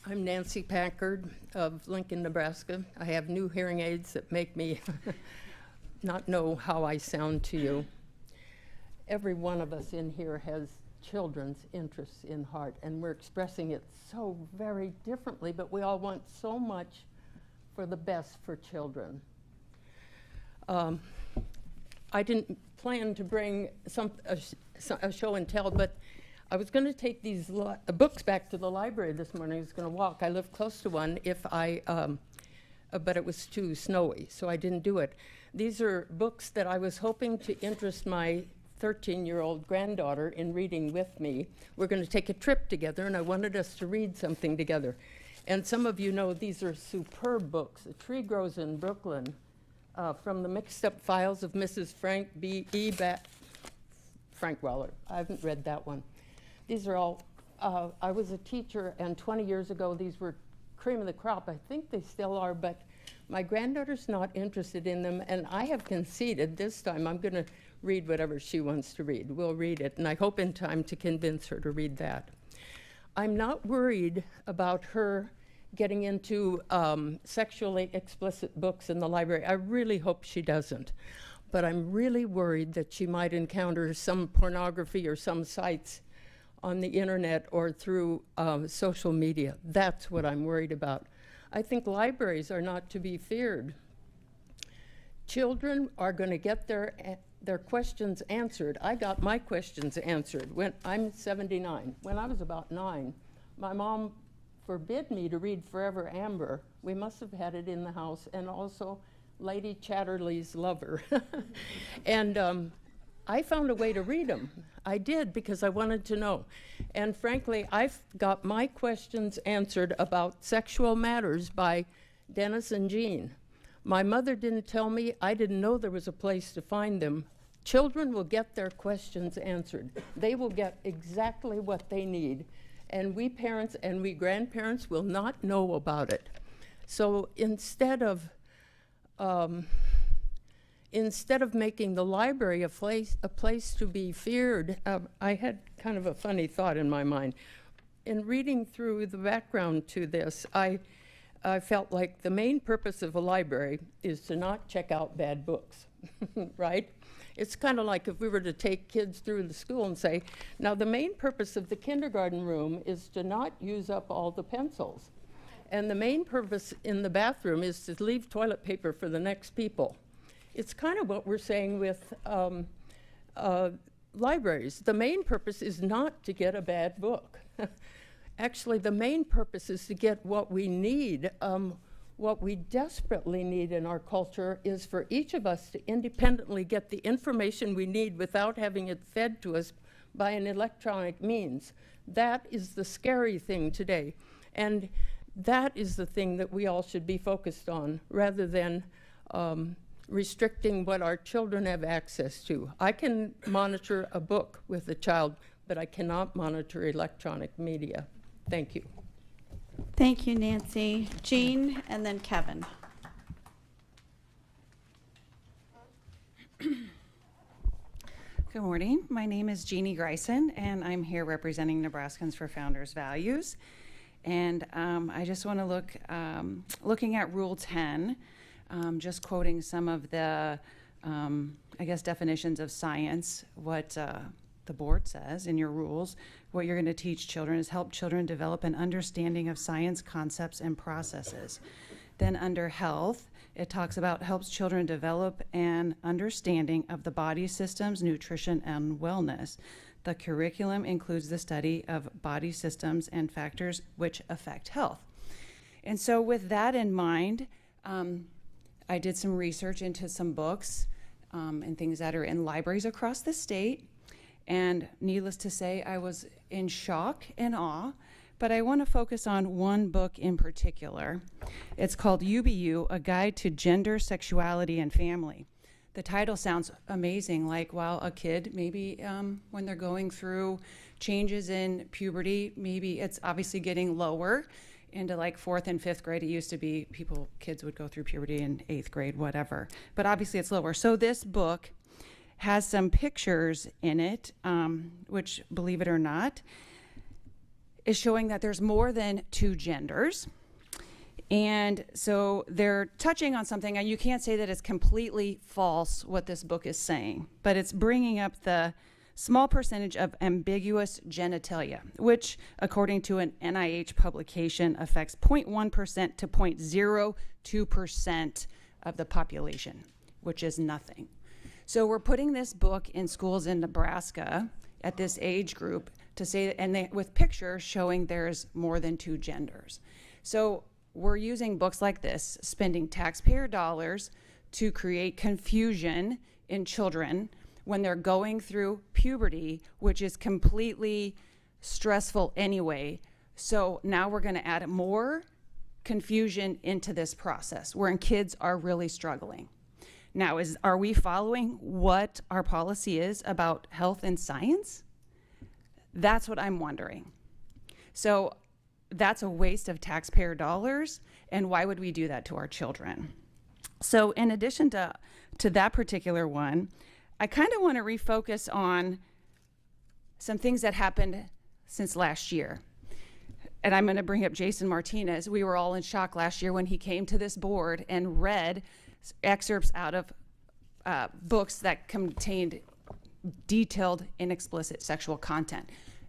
I'm Nancy Packard of Lincoln, Nebraska. I have new hearing aids that make me not know how I sound to you. Every one of us in here has children's interests in heart, and we're expressing it so very differently, but we all want so much for the best for children. I didn't plan to bring a show and tell, but I was going to take these books back to the library this morning. I was going to walk. I live close to one but it was too snowy, so I didn't do it. These are books that I was hoping to interest my 13-year-old granddaughter in reading with me. We're going to take a trip together, and I wanted us to read something together. And some of you know these are superb books. A Tree Grows in Brooklyn, from the Mixed Up Files of Mrs. Frank B. Frank Weller. I haven't read that one. These are all, I was a teacher, and 20 years ago, these were cream of the crop. I think they still are, but my granddaughter's not interested in them, and I have conceded this time I'm going to read whatever she wants to read. We'll read it, and I hope in time to convince her to read that. I'm not worried about her getting into sexually explicit books in the library. I really hope she doesn't. But I'm really worried that she might encounter some pornography or some sites on the internet or through social media. That's what I'm worried about. I think libraries are not to be feared. Children are going to get their questions answered. I got my questions answered when I'm 79. When I was about 9, my mom forbid me to read Forever Amber. We must have had it in the house, and also Lady Chatterley's Lover. And I found a way to read them. I did because I wanted to know. And frankly, I've got my questions answered about sexual matters by Dennis and Jean. My mother didn't tell me. I didn't know there was a place to find them. Children will get their questions answered. They will get exactly what they need. And we parents and we grandparents will not know about it. So instead of making the library a place to be feared, I had kind of a funny thought in my mind. In reading through the background to this, I felt like the main purpose of a library is to not check out bad books, right? It's kind of like if we were to take kids through the school and say, now the main purpose of the kindergarten room is to not use up all the pencils. And the main purpose in the bathroom is to leave toilet paper for the next people. It's kind of what we're saying with libraries. The main purpose is not to get a bad book. Actually, the main purpose is to get what we need. What we desperately need in our culture is for each of us to independently get the information we need without having it fed to us by an electronic means. That is the scary thing today. And that is the thing that we all should be focused on, rather than restricting what our children have access to. I can monitor a book with a child, but I cannot monitor electronic media. Thank you. Thank you, Nancy. Jean, and then Kevin. Good morning. My name is Jeannie Greisen, and I'm here representing Nebraskans for Founders Values. And I just want to looking at Rule 10, just quoting some of the, I guess, definitions of science, what the board says in your rules. What you're going to teach children is help children develop an understanding of science concepts and processes. Then under health, it talks about helps children develop an understanding of the body systems, nutrition, and wellness. The curriculum includes the study of body systems and factors which affect health. And so with that in mind, I did some research into some books and things that are in libraries across the state. And needless to say, I was in shock and awe. But I want to focus on one book in particular. It's called UBU, A Guide to Gender, Sexuality, and Family. The title sounds amazing, like, wow, a kid, maybe when they're going through changes in puberty, maybe it's obviously getting lower into like 4th and 5th grade. It used to be kids would go through puberty in 8th grade, whatever. But obviously it's lower. So this book has some pictures in it, which, believe it or not, is showing that there's more than 2 genders. And so they're touching on something, and you can't say that it's completely false what this book is saying, but it's bringing up the small percentage of ambiguous genitalia, which, according to an NIH publication, affects 0.1% to 0.02% of the population, which is nothing. So we're putting this book in schools in Nebraska at this age group to say, and with pictures showing there's more than 2 genders. So we're using books like this, spending taxpayer dollars to create confusion in children when they're going through puberty, which is completely stressful anyway. So now we're going to add more confusion into this process wherein kids are really struggling. Now, are we following what our policy is about health and science? That's what I'm wondering. So that's a waste of taxpayer dollars, and why would we do that to our children? So in addition to that particular one, I kind of want to refocus on some things that happened since last year. And I'm going to bring up Jason Martinez. We were all in shock last year when he came to this board and read excerpts out of books that contained detailed and explicit sexual content.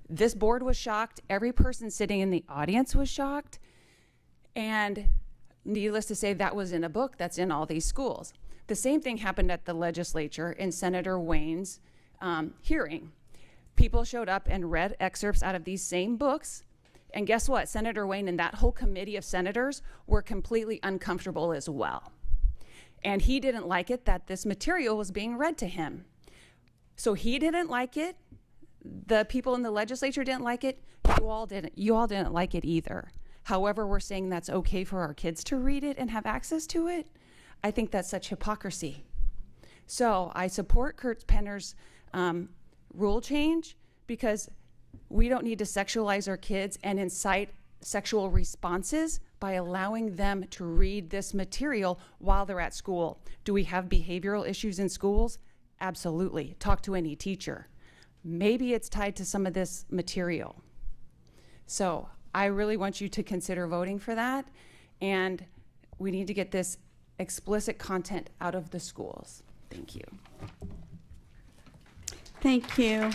This board was shocked. Every person sitting in the audience was shocked. And needless to say, that was in a book that's in all these schools. The same thing happened at the legislature in Senator Wayne's hearing. People showed up and read excerpts out of these same books. And guess what? Senator Wayne and that whole committee of senators were completely uncomfortable as well. And he didn't like it that this material was being read to him. So he didn't like it. The people in the legislature didn't like it. You all didn't like it either. However, we're saying that's okay for our kids to read it and have access to it. I think that's such hypocrisy. So I support Kurt Penner's rule change because we don't need to sexualize our kids and incite sexual responses by allowing them to read this material while they're at school. Do we have behavioral issues in schools? Absolutely. Talk to any teacher. Maybe it's tied to some of this material. So I really want you to consider voting for that, and we need to get this explicit content out of the schools. Thank you. Thank you.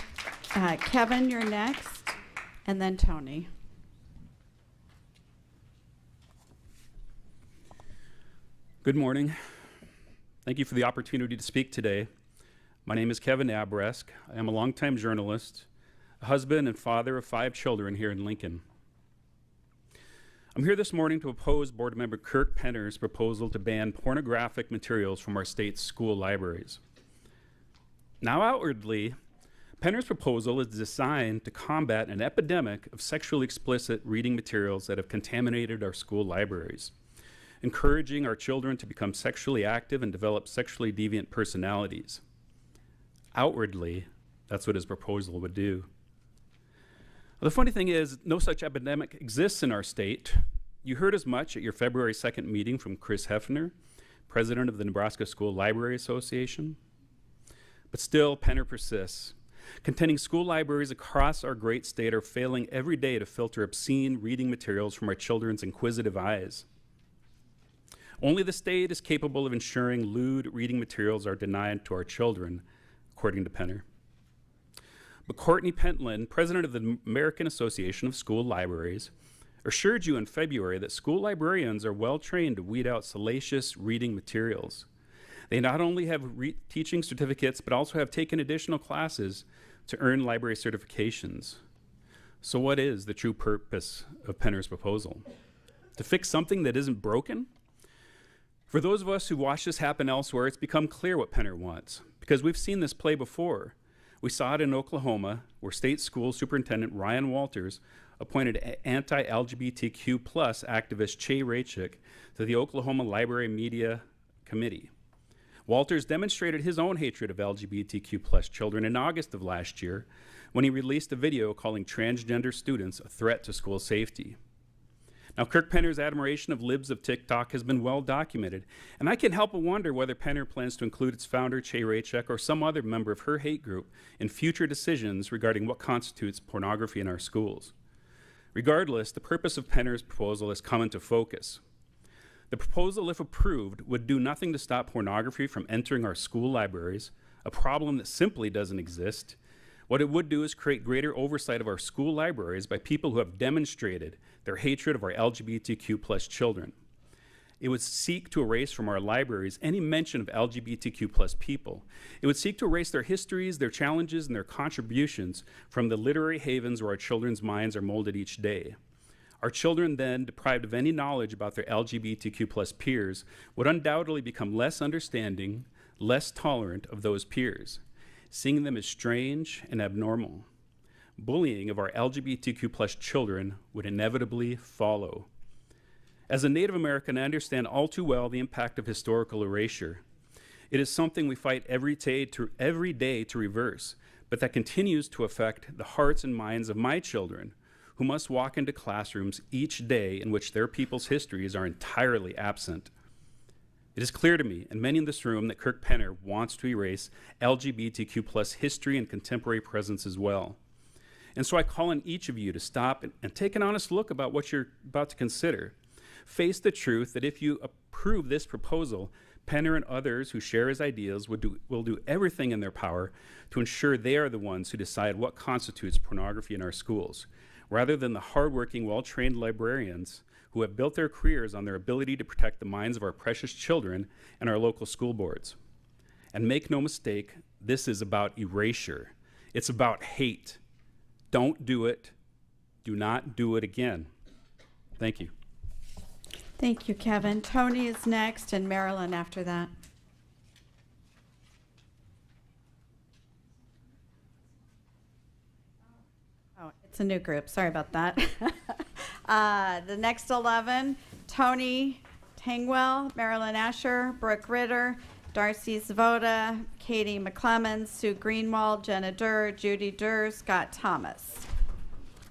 Kevin, you're next, and then Tony. Good morning. Thank you for the opportunity to speak today. My name is Kevin Abresk. I am a longtime journalist, a husband and father of 5 children here in Lincoln. I'm here this morning to oppose Board Member Kirk Penner's proposal to ban pornographic materials from our state's school libraries. Now outwardly, Penner's proposal is designed to combat an epidemic of sexually explicit reading materials that have contaminated our school libraries, encouraging our children to become sexually active and develop sexually deviant personalities. Outwardly, that's what his proposal would do. The funny thing is, no such epidemic exists in our state. You heard as much at your February 2nd meeting from Chris Hefner, president of the Nebraska School Library Association. But still, Penner persists, contending school libraries across our great state are failing every day to filter obscene reading materials from our children's inquisitive eyes. Only the state is capable of ensuring lewd reading materials are denied to our children, according to Penner. But Courtney Pentland, president of the American Association of School Libraries, assured you in February that school librarians are well trained to weed out salacious reading materials. They not only have teaching certificates, but also have taken additional classes to earn library certifications. So what is the true purpose of Penner's proposal? To fix something that isn't broken? For those of us who watched this happen elsewhere, it's become clear what Penner wants, because we've seen this play before. We saw it in Oklahoma, where state school superintendent Ryan Walters appointed anti-LGBTQ plus activist Che Rachik to the Oklahoma Library Media Committee. Walters demonstrated his own hatred of LGBTQ plus children in August of last year when he released a video calling transgender students a threat to school safety. Now, Kirk Penner's admiration of libs of TikTok has been well documented, and I can't help but wonder whether Penner plans to include its founder, Che Rachik, or some other member of her hate group in future decisions regarding what constitutes pornography in our schools. Regardless, the purpose of Penner's proposal has come into focus. The proposal, if approved, would do nothing to stop pornography from entering our school libraries, a problem that simply doesn't exist. What it would do is create greater oversight of our school libraries by people who have demonstrated their hatred of our LGBTQ plus children. It would seek to erase from our libraries any mention of LGBTQ plus people. It would seek to erase their histories, their challenges, and their contributions from the literary havens where our children's minds are molded each day. Our children then, deprived of any knowledge about their LGBTQ plus peers, would undoubtedly become less understanding, less tolerant of those peers, seeing them as strange and abnormal. Bullying of our LGBTQ plus children would inevitably follow. As a Native American, I understand all too well the impact of historical erasure. It is something we fight every day to reverse, but that continues to affect the hearts and minds of my children, who must walk into classrooms each day in which their people's histories are entirely absent. It is clear to me, and many in this room, that Kirk Penner wants to erase LGBTQ plus history and contemporary presence as well. And so I call on each of you to stop and take an honest look about what you're about to consider. Face the truth that if you approve this proposal, Penner and others who share his ideas will do everything in their power to ensure they are the ones who decide what constitutes pornography in our schools, rather than the hardworking, well-trained librarians who have built their careers on their ability to protect the minds of our precious children and our local school boards. And make no mistake, this is about erasure. It's about hate. Don't do it. Do not do it again. Thank you. Thank you, Kevin. Tony is next, and Marilyn after that. Oh, it's a new group. Sorry about that. The next 11, Tony Tangwell, Marilyn Asher, Brooke Ritter, Darcy Zvoda, Katie McClemens, Sue Greenwald, Jenna Durr, Judy Durr, Scott Thomas.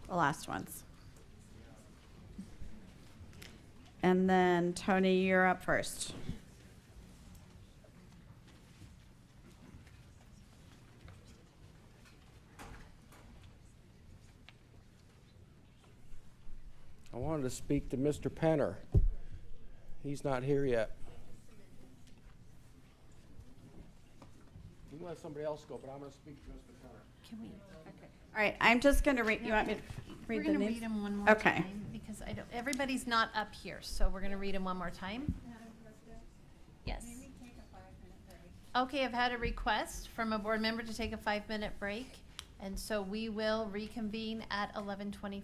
The last ones. And then, Tony, you're up first. I wanted to speak to Mr. Penner. He's not here yet. You can let somebody else go, but I'm going to speak to Mr. Penner. Can we? Okay. All right, I'm just going to read. You want me to We're read the going to names? read them one more Okay. time because everybody's not up here, so we're going to read them one more time. Yes. Okay, I've had a request from a board member to take a 5-minute break, and so we will reconvene at 11:25.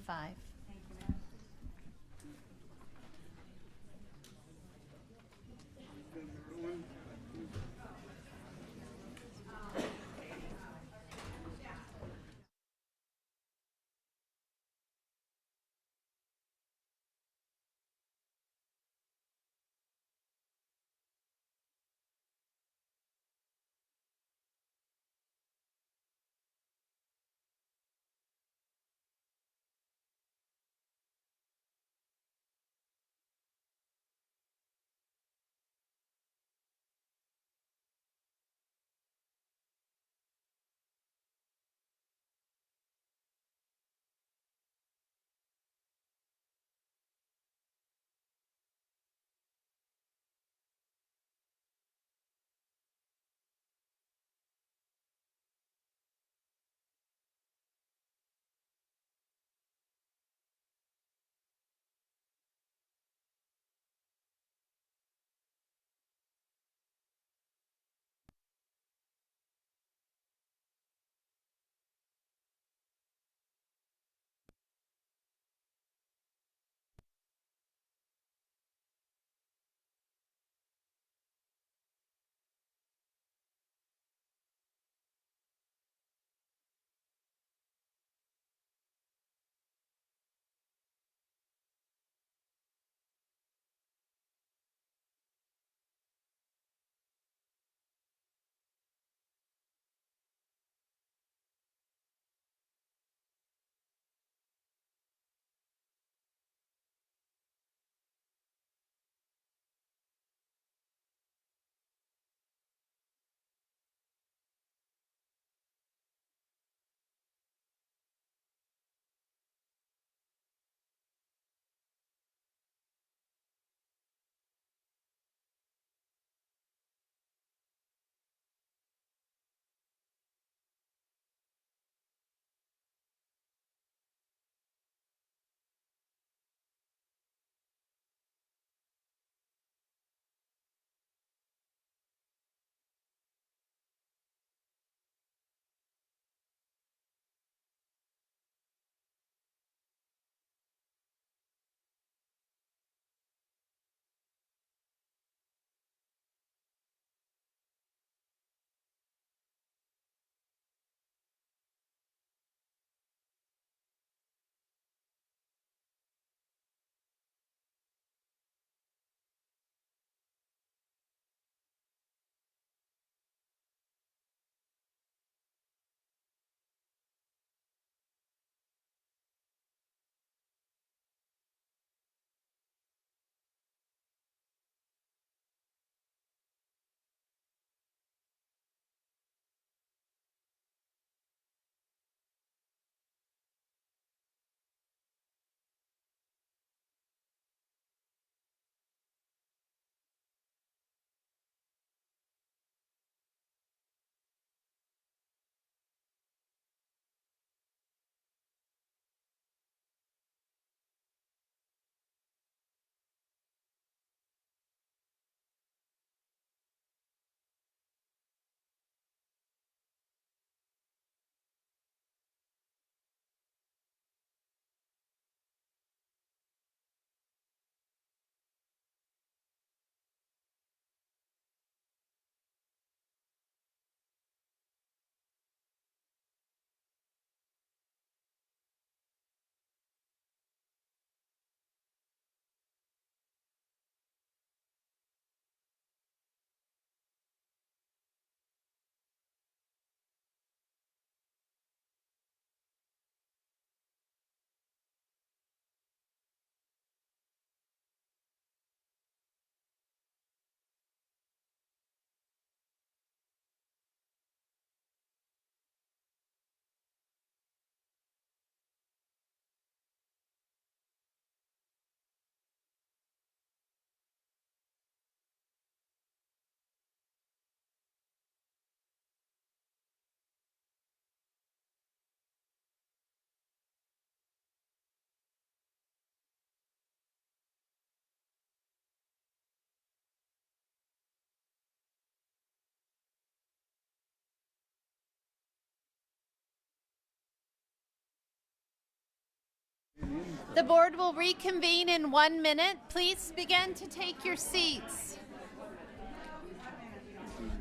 The board will reconvene in 1 minute. Please begin to take your seats.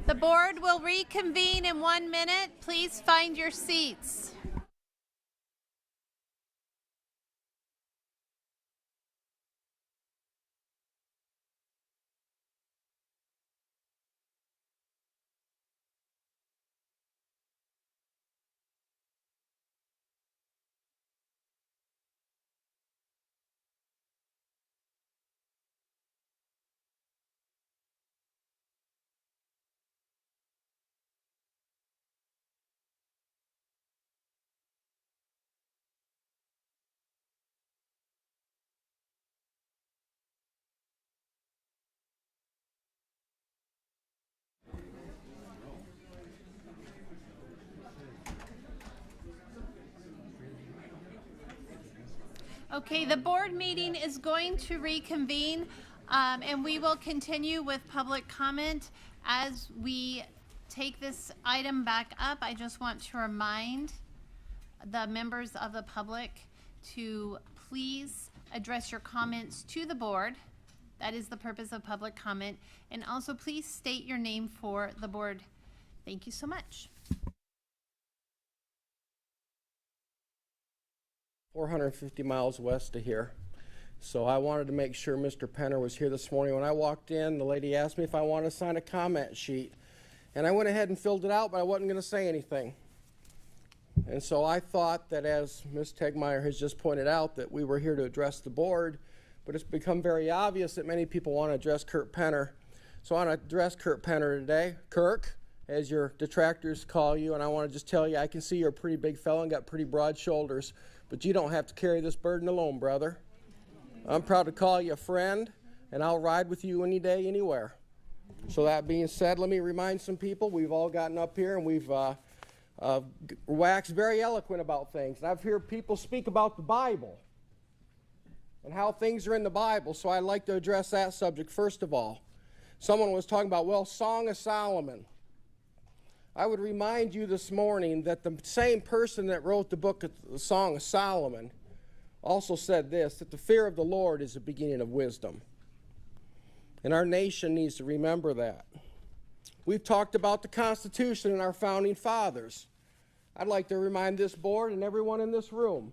The board will reconvene in 1 minute. Please find your seats. Okay, the board meeting is going to reconvene, and we will continue with public comment. As we take this item back up, I just want to remind the members of the public to please address your comments to the board. That is the purpose of public comment. And also please state your name for the board. Thank you so much. 450 miles west of here. So I wanted to make sure Mr. Penner was here this morning. When I walked in, the lady asked me if I wanted to sign a comment sheet. And I went ahead and filled it out, but I wasn't going to say anything. And so I thought that, as Ms. Tegmeyer has just pointed out, that we were here to address the board, but it's become very obvious that many people want to address Kurt Penner. So I want to address Kurt Penner today. Kirk, as your detractors call you, and I want to just tell you, I can see you're a pretty big fellow and got pretty broad shoulders, but you don't have to carry this burden alone, brother. I'm proud to call you a friend, and I'll ride with you any day, anywhere. So that being said, let me remind some people, we've all gotten up here and we've waxed very eloquent about things. And I've heard people speak about the Bible and how things are in the Bible, so I'd like to address that subject first of all. Someone was talking about, well, Song of Solomon. I would remind you this morning that the same person that wrote the book of the Song of Solomon also said this, that the fear of the Lord is the beginning of wisdom. And our nation needs to remember that. We've talked about the Constitution and our founding fathers. I'd like to remind this board and everyone in this room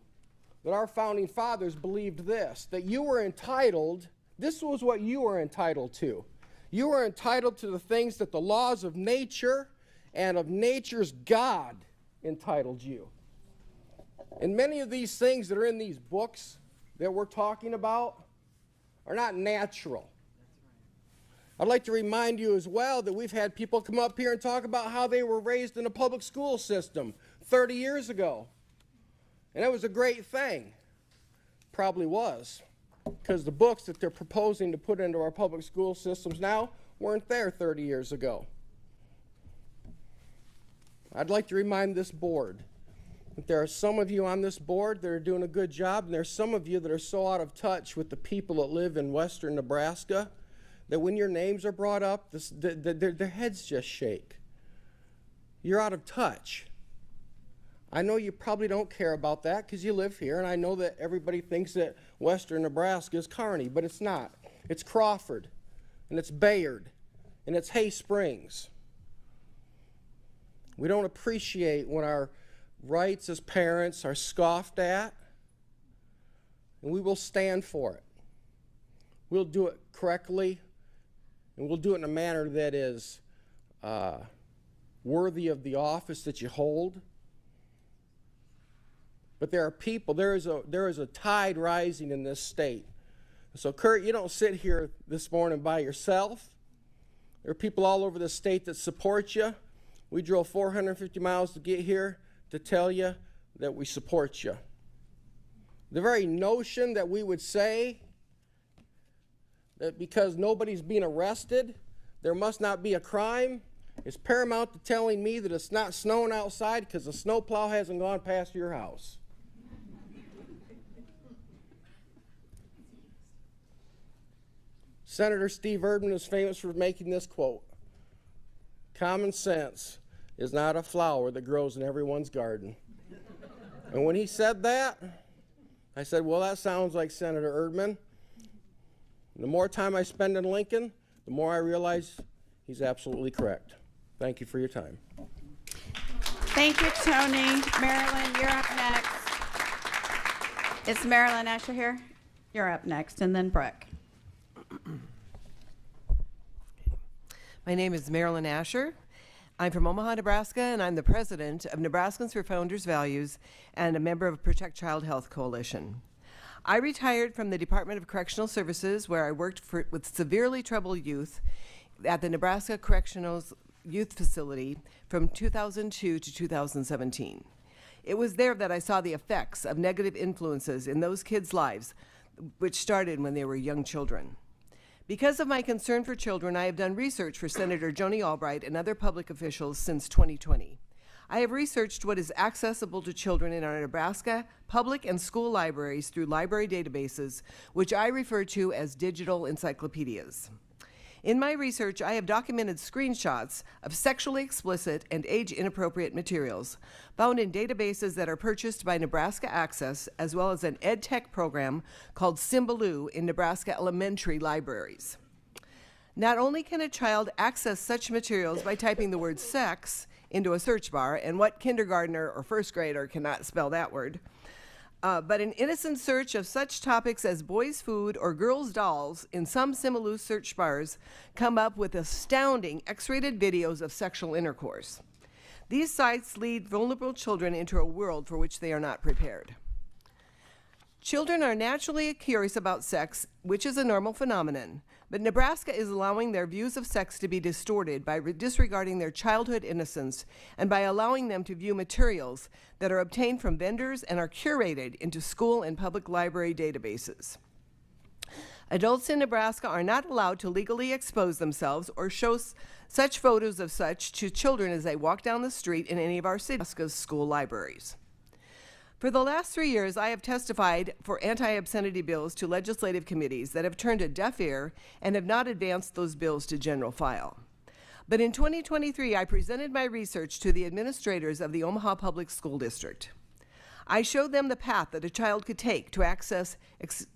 that our founding fathers believed this, that you were entitled, this was what you were entitled to. You were entitled to the things that the laws of nature and of nature's God entitled you. And many of these things that are in these books that we're talking about are not natural. I'd like to remind you as well that we've had people come up here and talk about how they were raised in a public school system 30 years ago. And it was a great thing. Probably was. Because the books that they're proposing to put into our public school systems now weren't there 30 years ago. I'd like to remind this board that there are some of you on this board that are doing a good job, and there's some of you that are so out of touch with the people that live in western Nebraska that when your names are brought up, their heads just shake. You're out of touch. I know you probably don't care about that because you live here, and I know that everybody thinks that western Nebraska is Kearney, but it's not. It's Crawford, and it's Bayard, and it's Hay Springs. We don't appreciate when our rights as parents are scoffed at, and we will stand for it. We'll do it correctly, and we'll do it in a manner that is worthy of the office that you hold. But there are people, there is a tide rising in this state. So Kurt, you don't sit here this morning by yourself. There are people all over the state that support you. We drove 450 miles to get here to tell you that we support you. The very notion that we would say that because nobody's being arrested, there must not be a crime is paramount to telling me that it's not snowing outside because the snowplow hasn't gone past your house. Senator Steve Erdman is famous for making this quote: "Common sense is not a flower that grows in everyone's garden." And when he said that, I said, well, that sounds like Senator Erdman. The more time I spend in Lincoln, the more I realize he's absolutely correct. Thank you for your time. Thank you, Tony. Marilyn, you're up next. Is Marilyn Asher here? You're up next, and then Brooke. My name is Marilyn Asher. I'm from Omaha, Nebraska, and I'm the president of Nebraskans for Founders Values and a member of Protect Child Health Coalition. I retired from the Department of Correctional Services, where I worked with severely troubled youth at the Nebraska Correctional Youth Facility from 2002 to 2017. It was there that I saw the effects of negative influences in those kids' lives, which started when they were young children. Because of my concern for children, I have done research for Senator Joni Albright and other public officials since 2020. I have researched what is accessible to children in our Nebraska public and school libraries through library databases, which I refer to as digital encyclopedias. In my research, I have documented screenshots of sexually explicit and age-inappropriate materials found in databases that are purchased by Nebraska Access, as well as an ed tech program called Symbaloo in Nebraska elementary libraries. Not only can a child access such materials by typing the word sex into a search bar, and what kindergartner or first grader cannot spell that word, but an innocent search of such topics as boys' food or girls' dolls in some Symbaloo search bars come up with astounding X-rated videos of sexual intercourse. These sites lead vulnerable children into a world for which they are not prepared. Children are naturally curious about sex, which is a normal phenomenon, but Nebraska is allowing their views of sex to be distorted by disregarding their childhood innocence and by allowing them to view materials that are obtained from vendors and are curated into school and public library databases. Adults in Nebraska are not allowed to legally expose themselves or show such photos of such to children as they walk down the street in any of our Nebraska's school libraries. For the last 3 years, I have testified for anti-obscenity bills to legislative committees that have turned a deaf ear and have not advanced those bills to general file. But in 2023, I presented my research to the administrators of the Omaha Public School District. I showed them the path that a child could take to access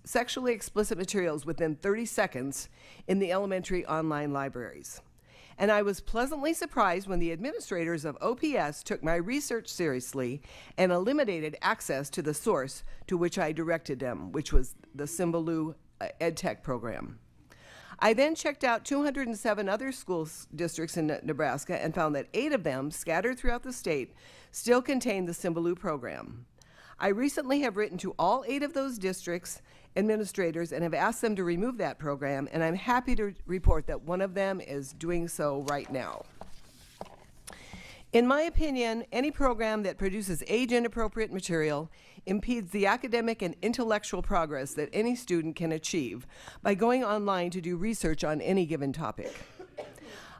sexually explicit materials within 30 seconds in the elementary online libraries. And I was pleasantly surprised when the administrators of OPS took my research seriously and eliminated access to the source to which I directed them, which was the Symbaloo EdTech program. I then checked out 207 other school districts in Nebraska and found that 8 of them, scattered throughout the state, still contain the Symbaloo program. I recently have written to all 8 of those districts' administrators and have asked them to remove that program, and I'm happy to report that one of them is doing so right now. In my opinion, any program that produces age-inappropriate material impedes the academic and intellectual progress that any student can achieve by going online to do research on any given topic.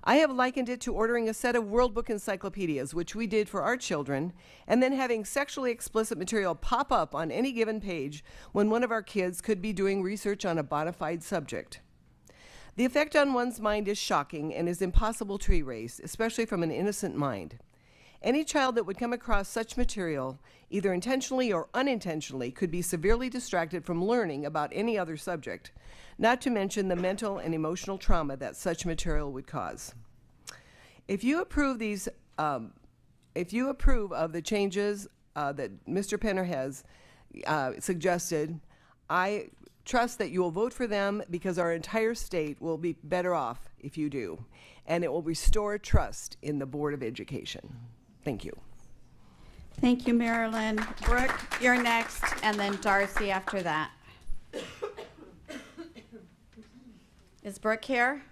I have likened it to ordering a set of World Book encyclopedias, which we did for our children, and then having sexually explicit material pop up on any given page when one of our kids could be doing research on a bona fide subject. The effect on one's mind is shocking and is impossible to erase, especially from an innocent mind. Any child that would come across such material, either intentionally or unintentionally, could be severely distracted from learning about any other subject, not to mention the mental and emotional trauma that such material would cause. If you approve of the changes that Mr. Penner has suggested, I trust that you will vote for them because our entire state will be better off if you do, and it will restore trust in the Board of Education. Thank you. Thank you, Marilyn. Brooke, you're next, and then Darcy after that. Is Brooke here?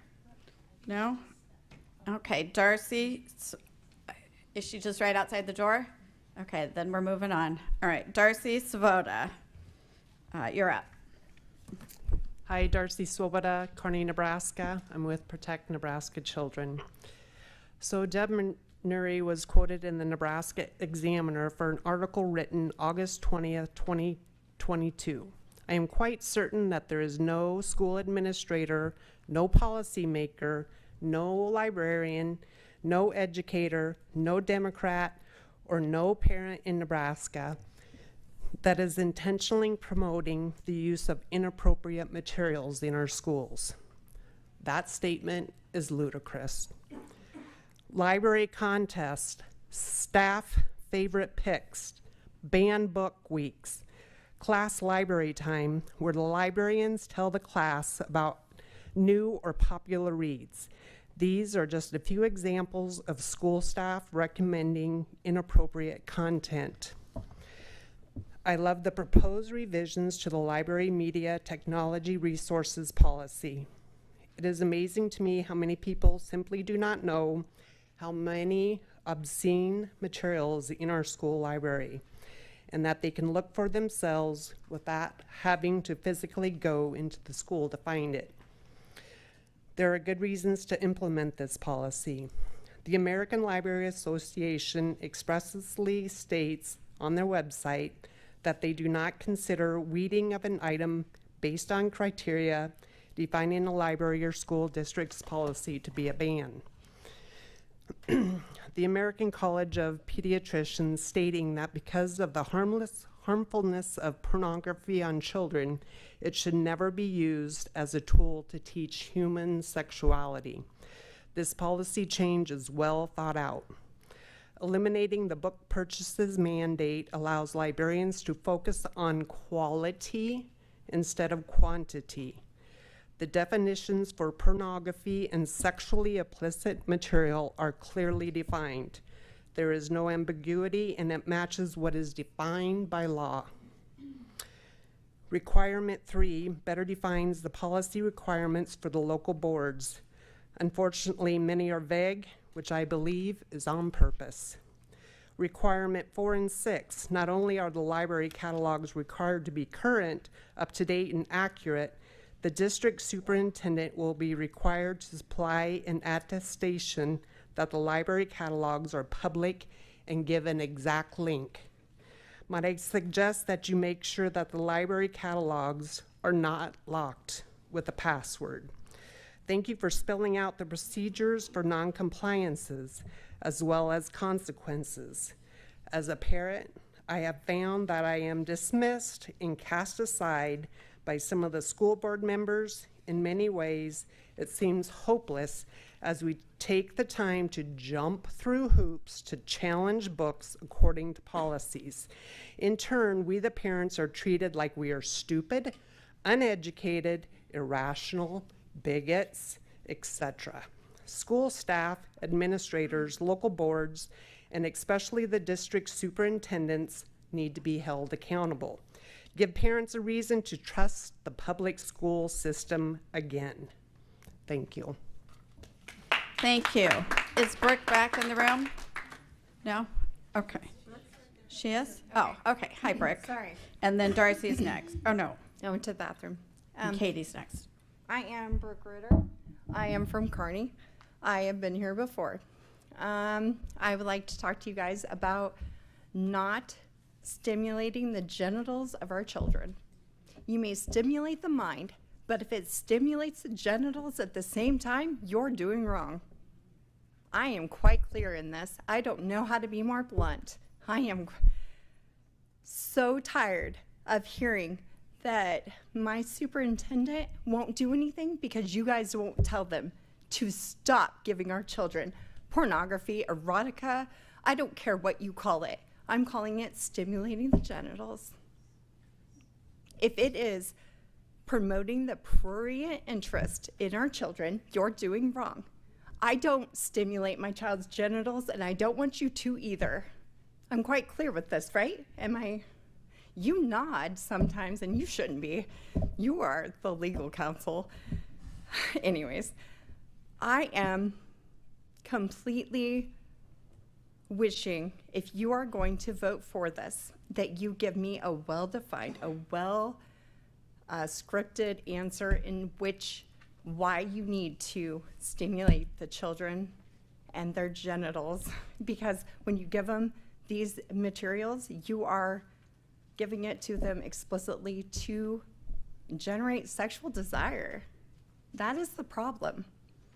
No? Okay, Darcy, is she just right outside the door? Okay, then we're moving on. All right, Darcy Svoboda, you're up. Hi, Darcy Swoboda, Kearney, Nebraska. I'm with Protect Nebraska Children. So Deb Nuri was quoted in the Nebraska Examiner for an article written August 20th, 2022. I am quite certain that there is no school administrator, no policymaker, no librarian, no educator, no Democrat, or no parent in Nebraska that is intentionally promoting the use of inappropriate materials in our schools. That statement is ludicrous. Library contest, staff favorite picks, banned book weeks, class library time, where the librarians tell the class about new or popular reads. These are just a few examples of school staff recommending inappropriate content. I love the proposed revisions to the library media technology resources policy. It is amazing to me how many people simply do not know how many obscene materials in our school library, and that they can look for themselves without having to physically go into the school to find it. There are good reasons to implement this policy. The American Library Association expressly states on their website that they do not consider weeding of an item based on criteria defining a library or school district's policy to be a ban. The American College of Pediatricians stating that because of the harmfulness of pornography on children, it should never be used as a tool to teach human sexuality. This policy change is well thought out. Eliminating the book purchases mandate allows librarians to focus on quality instead of quantity. The definitions for pornography and sexually explicit material are clearly defined. There is no ambiguity, and it matches what is defined by law. Requirement 3 better defines the policy requirements for the local boards. Unfortunately, many are vague, which I believe is on purpose. Requirement 4 and 6, not only are the library catalogs required to be current, up to date, and accurate, the district superintendent will be required to supply an attestation that the library catalogs are public and give an exact link. Might I suggest that you make sure that the library catalogs are not locked with a password. Thank you for spelling out the procedures for non-compliances as well as consequences. As a parent, I have found that I am dismissed and cast aside by some of the school board members. In many ways, it seems hopeless as we take the time to jump through hoops to challenge books according to policies. In turn, we the parents are treated like we are stupid, uneducated, irrational, bigots, etc. School staff, administrators, local boards, and especially the district superintendents need to be held accountable. Give parents a reason to trust the public school system again. Thank you. Thank you. Is Brooke back in the room? No? Okay. She is? Oh, okay. Hi, Brooke. Sorry. And then Darcy's next. Oh, no. I went to the bathroom. And Katie's next. I am Brooke Ritter. I am from Kearney. I have been here before. I would like to talk to you guys about not stimulating the genitals of our children. You may stimulate the mind, but if it stimulates the genitals at the same time, you're doing wrong. I am quite clear in this. I don't know how to be more blunt. I am so tired of hearing that my superintendent won't do anything because you guys won't tell them to stop giving our children pornography, erotica. I don't care what you call it. I'm calling it stimulating the genitals. If it is promoting the prurient interest in our children, you're doing wrong. I don't stimulate my child's genitals, and I don't want you to either. I'm quite clear with this, right? Am I? You nod sometimes, and you shouldn't be. You are the legal counsel. Anyways, I am completely wishing, if you are going to vote for this, that you give me a well-defined, a well-scripted answer in which why you need to stimulate the children and their genitals. Because when you give them these materials, you are giving it to them explicitly to generate sexual desire. That is the problem,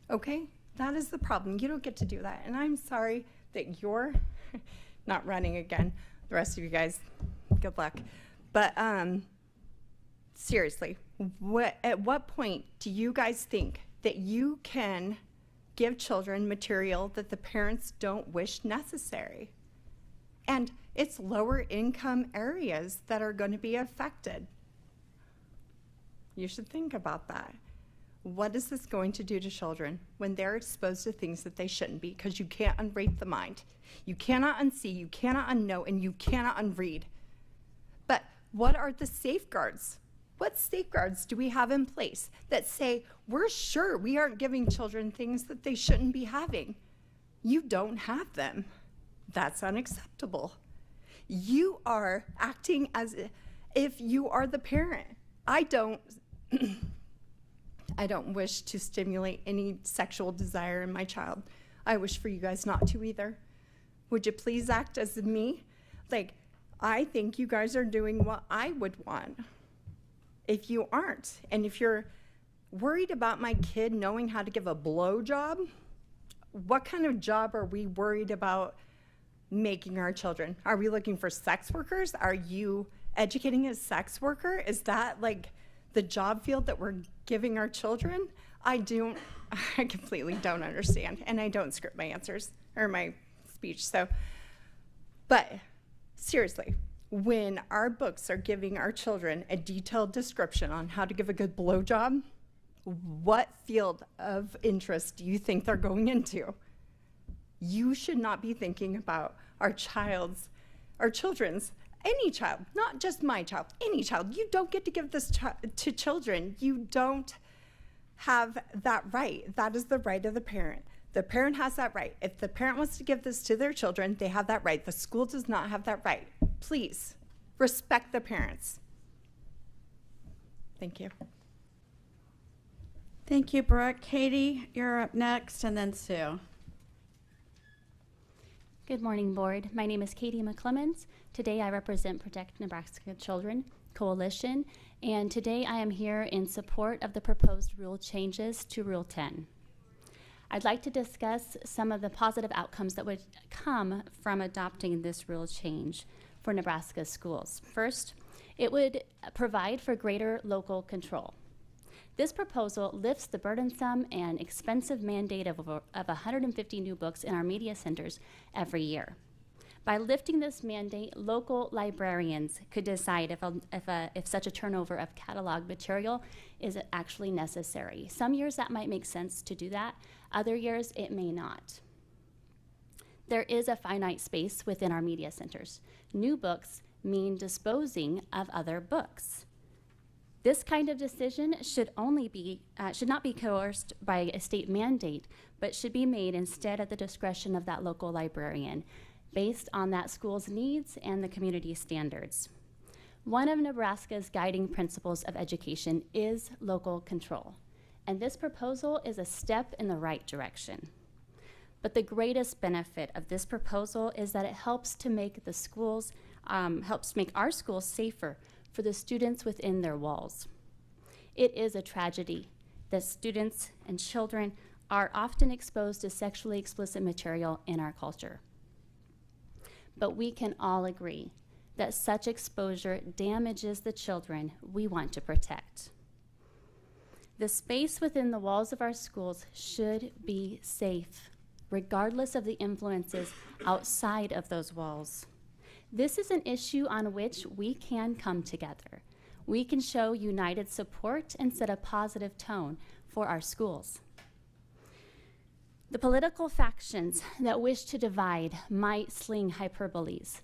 okay? That is the problem. You don't get to do that. And I'm sorry that you're not running again. The rest of you guys good luck. But seriously, at what point do you guys think that you can give children material that the parents don't wish necessary? And it's lower income areas that are going to be affected. You should think about that. What is this going to do to children when they're exposed to things that they shouldn't be? Because you can't unread the mind. You cannot unsee, you cannot unknow, and you cannot unread. But what are the safeguards? What safeguards do we have in place that say, we're sure we aren't giving children things that they shouldn't be having? You don't have them. That's unacceptable. You are acting as if you are the parent. I don't wish to stimulate any sexual desire in my child. I wish for you guys not to either. Would you please act as me? Like, I think you guys are doing what I would want. If you aren't, and if you're worried about my kid knowing how to give a blowjob, what kind of job are we worried about making our children? Are we looking for sex workers? Are you educating a sex worker? Is that like the job field that we're giving our children? I completely don't understand, and I don't script my answers or my speech. So, but seriously, when our books are giving our children a detailed description on how to give a good blowjob, what field of interest do you think they're going into? You should not be thinking about our children's, any child, not just my child, any child. You don't get to give this to children. You don't have that right. That is the right of the parent. The parent has that right. If the parent wants to give this to their children, they have that right. The school does not have that right. Please respect the parents. Thank you. Thank you, Brooke. Katie, you're up next, and then Sue. Good morning, Board. My name is Katie McClemens. Today I represent Protect Nebraska Children Coalition, and today I am here in support of the proposed rule changes to Rule 10. I'd like to discuss some of the positive outcomes that would come from adopting this rule change for Nebraska schools. First, it would provide for greater local control. This proposal lifts the burdensome and expensive mandate of 150 new books in our media centers every year. By lifting this mandate, local librarians could decide if such a turnover of catalog material is actually necessary. Some years that might make sense to do that, other years it may not. There is a finite space within our media centers. New books mean disposing of other books. This kind of decision should not be coerced by a state mandate, but should be made instead at the discretion of that local librarian, based on that school's needs and the community standards. One of Nebraska's guiding principles of education is local control, and this proposal is a step in the right direction. But the greatest benefit of this proposal is that it helps to make our schools safer for the students within their walls. It is a tragedy that students and children are often exposed to sexually explicit material in our culture. But we can all agree that such exposure damages the children we want to protect. The space within the walls of our schools should be safe, regardless of the influences outside of those walls. This is an issue on which we can come together. We can show united support and set a positive tone for our schools. The political factions that wish to divide might sling hyperboles.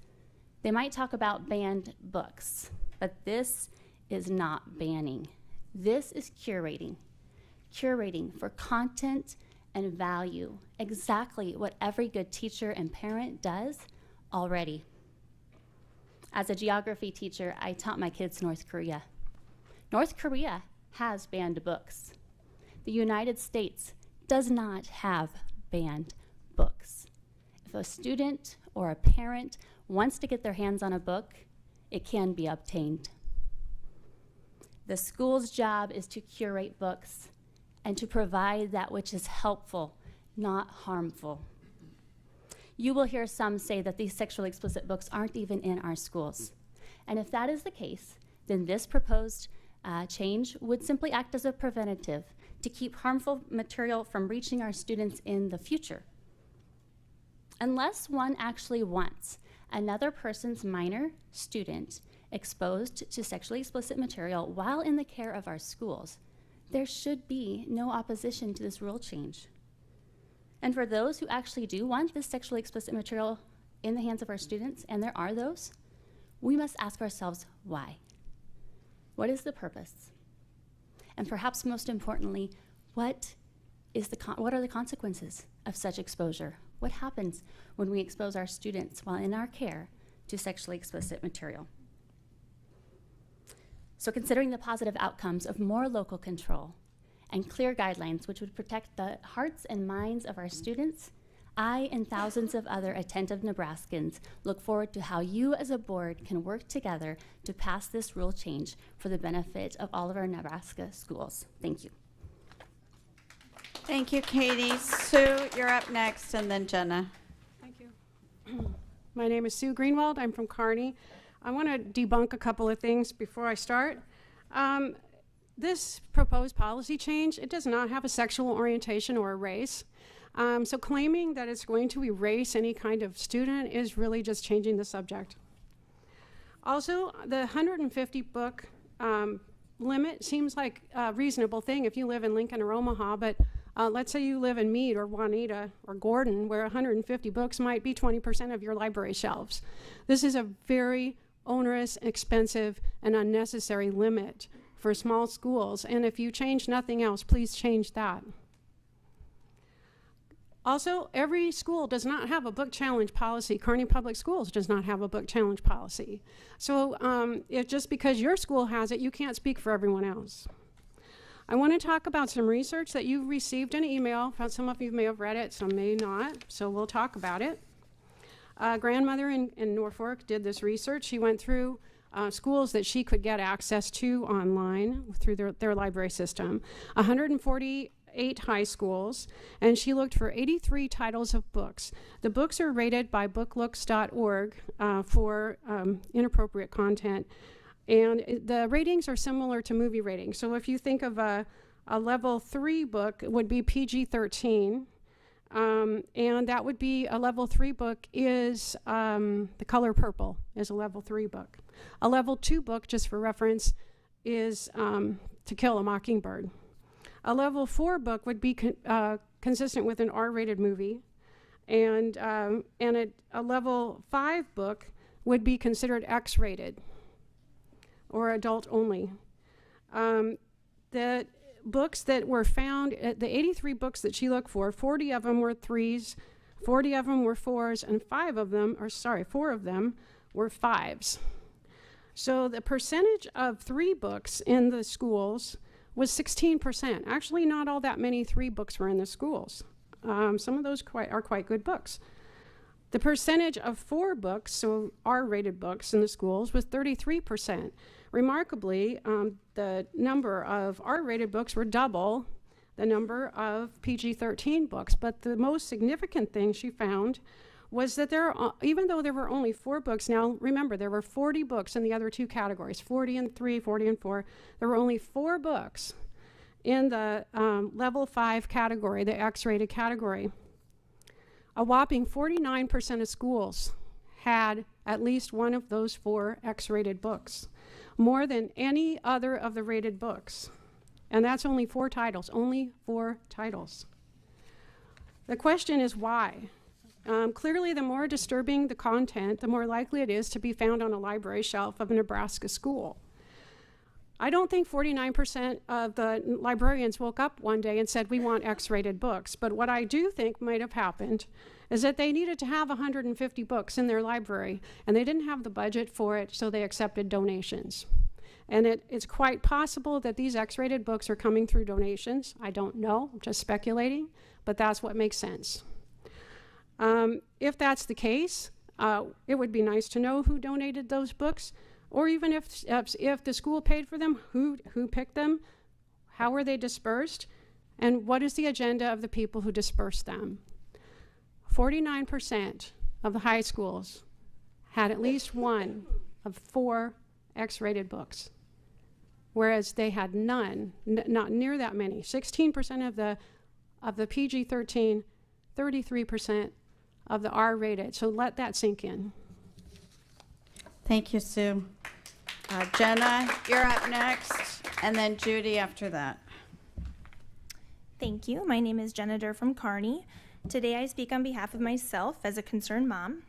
They might talk about banned books, but this is not banning. This is curating for content and value, exactly what every good teacher and parent does already. As a geography teacher, I taught my kids North Korea. North Korea has banned books. The United States does not have banned books. If a student or a parent wants to get their hands on a book, it can be obtained. The school's job is to curate books and to provide that which is helpful, not harmful. You will hear some say that these sexually explicit books aren't even in our schools. And if that is the case, then this proposed change would simply act as a preventative to keep harmful material from reaching our students in the future. Unless one actually wants another person's minor student exposed to sexually explicit material while in the care of our schools, there should be no opposition to this rule change. And for those who actually do want this sexually explicit material in the hands of our students, and there are those, we must ask ourselves why. What is the purpose? And perhaps most importantly, what are the consequences of such exposure? What happens when we expose our students while in our care to sexually explicit material? So considering the positive outcomes of more local control and clear guidelines which would protect the hearts and minds of our students, I and thousands of other attentive Nebraskans look forward to how you as a board can work together to pass this rule change for the benefit of all of our Nebraska schools. Thank you. Thank you, Katie. Sue, you're up next, and then Jenna. Thank you. My name is Sue Greenwald. I'm from Kearney. I want to debunk a couple of things before I start. This proposed policy change, it does not have a sexual orientation or a race. So claiming that it's going to erase any kind of student is really just changing the subject. Also, the 150 book limit seems like a reasonable thing if you live in Lincoln or Omaha, but let's say you live in Meade or Juanita or Gordon, where 150 books might be 20% of your library shelves. This is a very onerous, expensive, and unnecessary limit for small schools, and if you change nothing else, please change that. Also, every school does not have a book challenge policy. Kearney Public Schools does not have a book challenge policy. So just because your school has it, you can't speak for everyone else. I want to talk about some research that you received in email. Some of you may have read it, some may not, so we'll talk about it. A grandmother in Norfolk did this research. She went through schools that she could get access to online through their library system, 148 high schools, and she looked for 83 titles of books. The books are rated by booklooks.org for inappropriate content, and the ratings are similar to movie ratings. So if you think of a level 3 book, it would be PG-13, and that would be a level 3 book is The Color Purple is a level 3 book. A level 2 book, just for reference, is To Kill a Mockingbird. A level 4 book would be consistent with an R-rated movie, and a level 5 book would be considered X-rated or adult only. The books that were found, the 83 books that she looked for, 40 of them were 3s, 40 of them were 4s, and 4 of them were 5s. So the percentage of 3 books in the schools was 16%. Actually, not all that many 3 books were in the schools. Some of those are quite good books. The percentage of 4 books, so R-rated books in the schools, was 33%. Remarkably, the number of R-rated books were double the number of PG-13 books. But the most significant thing she found was that even though there were only 4 books, now remember, there were 40 books in the other 2 categories, 40 and 3, 40 and 4. There were only 4 books in the level 5 category, the X-rated category. A whopping 49% of schools had at least one of those 4 X-rated books, more than any other of the rated books. And that's only 4 titles, only 4 titles. The question is why? Clearly, the more disturbing the content, the more likely it is to be found on a library shelf of a Nebraska school. I don't think 49% of the librarians woke up one day and said, we want X-rated books. But what I do think might have happened is that they needed to have 150 books in their library, and they didn't have the budget for it, so they accepted donations. And it's quite possible that these X-rated books are coming through donations. I don't know, I'm just speculating, but that's what makes sense. If that's the case, it would be nice to know who donated those books, or even if the school paid for them, who picked them, how were they dispersed, and what is the agenda of the people who dispersed them. 49% of the high schools had at least one of 4 X-rated books, whereas they had none, not near that many. 16% of the PG-13, 33% of the R-rated. So let that sink in. Thank you, Sue. Jenna, you're up next, and then Judy after that. Thank you. My name is Jenna Durr from Kearney. Today I speak on behalf of myself as a concerned mom.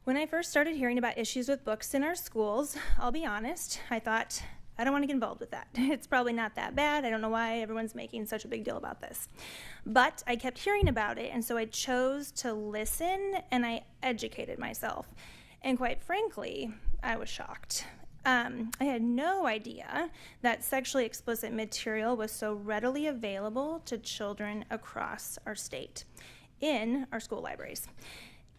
When I first started hearing about issues with books in our schools, I'll be honest, I thought, I don't want to get involved with that. It's probably not that bad. I don't know why everyone's making such a big deal about this. But I kept hearing about it, and so I chose to listen, and I educated myself. And quite frankly, I was shocked. I had no idea that sexually explicit material was so readily available to children across our state in our school libraries.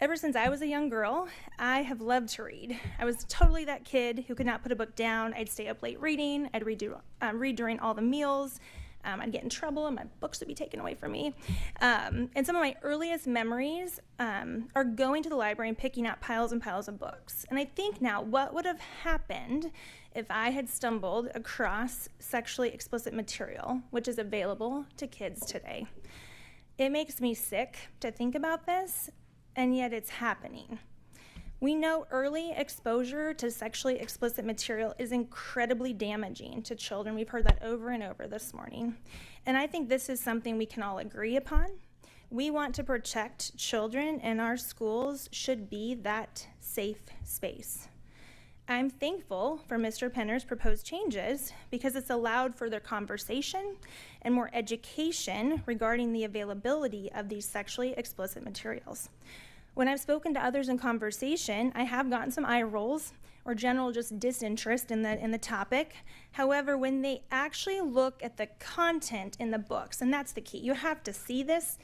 Ever since I was a young girl, I have loved to read. I was totally that kid who could not put a book down. I'd stay up late reading. I'd read during all the meals. I'd get in trouble and my books would be taken away from me. And some of my earliest memories are going to the library and picking out piles and piles of books. And I think now, what would have happened if I had stumbled across sexually explicit material, which is available to kids today? It makes me sick to think about this, and yet it's happening. We know early exposure to sexually explicit material is incredibly damaging to children. We've heard that over and over this morning. And I think this is something we can all agree upon. We want to protect children, and our schools should be that safe space. I'm thankful for Mr. Penner's proposed changes because it's allowed further conversation and more education regarding the availability of these sexually explicit materials. When I've spoken to others in conversation, I have gotten some eye rolls or general just disinterest in the topic. However, when they actually look at the content in the books, and that's the key, you have to see this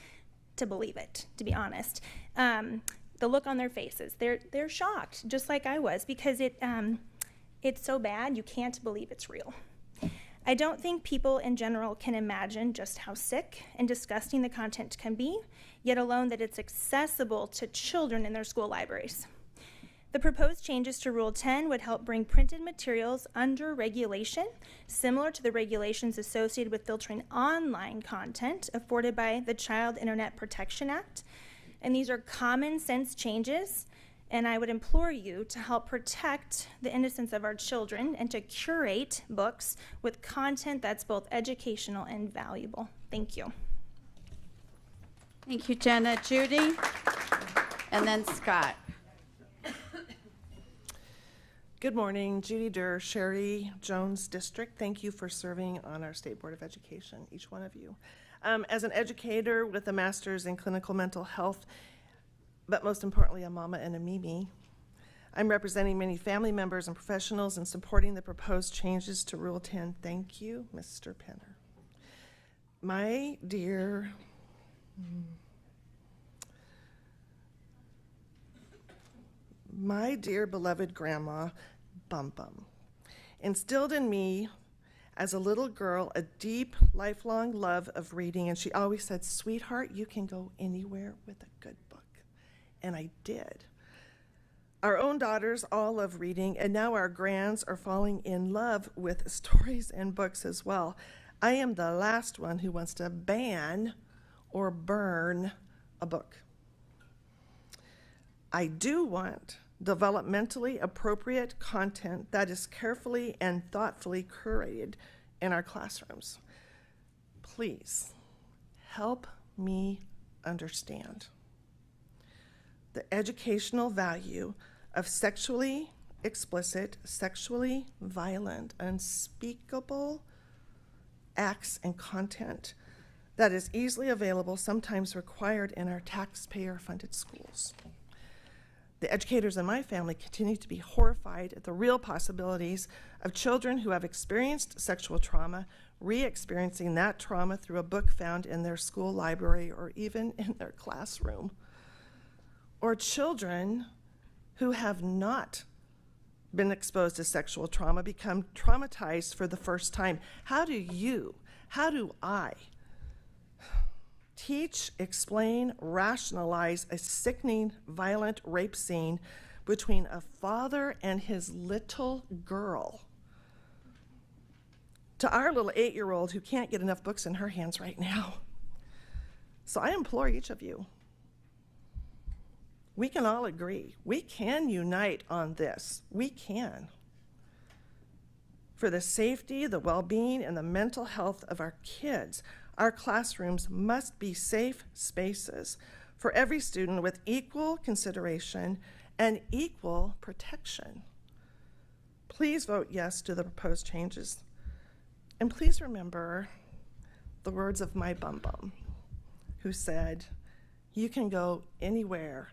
to believe it, to be honest. The look on their faces, they're shocked, just like I was, because it's so bad you can't believe it's real. I don't think people in general can imagine just how sick and disgusting the content can be, yet alone that it's accessible to children in their school libraries. The proposed changes to Rule 10 would help bring printed materials under regulation, similar to the regulations associated with filtering online content afforded by the Child Internet Protection Act. And these are common sense changes, and I would implore you to help protect the innocence of our children and to curate books with content that's both educational and valuable. Thank you. Thank you, Jenna. Judy, and then Scott. Good morning, Judy Durr, Sherry Jones District. Thank you for serving on our State Board of Education, each one of you. As an educator with a master's in clinical mental health, but most importantly, a mama and a Mimi, I'm representing many family members and professionals in supporting the proposed changes to Rule 10. Thank you, Mr. Penner. My dear beloved grandma, Bum Bum, instilled in me as a little girl a deep, lifelong love of reading, and she always said, "Sweetheart, you can go anywhere with a good book." And I did. Our own daughters all love reading, and now our grands are falling in love with stories and books as well. I am the last one who wants to ban or burn a book. I do want developmentally appropriate content that is carefully and thoughtfully curated in our classrooms. Please help me understand the educational value of sexually explicit, sexually violent, unspeakable acts and content that is easily available, sometimes required in our taxpayer-funded schools. The educators in my family continue to be horrified at the real possibilities of children who have experienced sexual trauma re-experiencing that trauma through a book found in their school library or even in their classroom. Or children who have not been exposed to sexual trauma become traumatized for the first time. How do I teach, explain, rationalize a sickening, violent rape scene between a father and his little girl. To our little 8-year-old who can't get enough books in her hands right now. So I implore each of you, we can all agree. We can unite on this. We can. For the safety, the well-being, and the mental health of our kids, our classrooms must be safe spaces for every student with equal consideration and equal protection. Please vote yes to the proposed changes. And please remember the words of my bum bum, who said, "You can go anywhere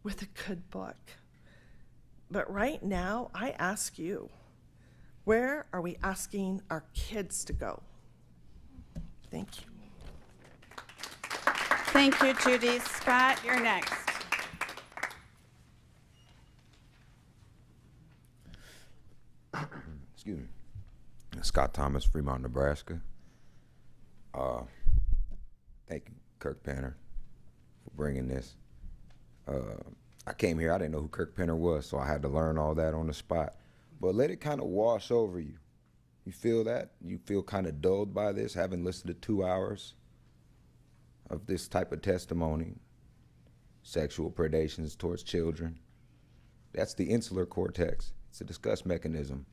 with a good book." But right now, I ask you, where are we asking our kids to go? Thank you. Thank you, Judy. Scott, you're next. Excuse me. Scott Thomas, Fremont, Nebraska. Thank you, Kirk Penner, for bringing this. I came here, I didn't know who Kirk Penner was, so I had to learn all that on the spot. But let it kind of wash over you. You feel that? You feel kind of dulled by this, having listened to 2 hours of this type of testimony, sexual predations towards children. That's the insular cortex. It's a disgust mechanism.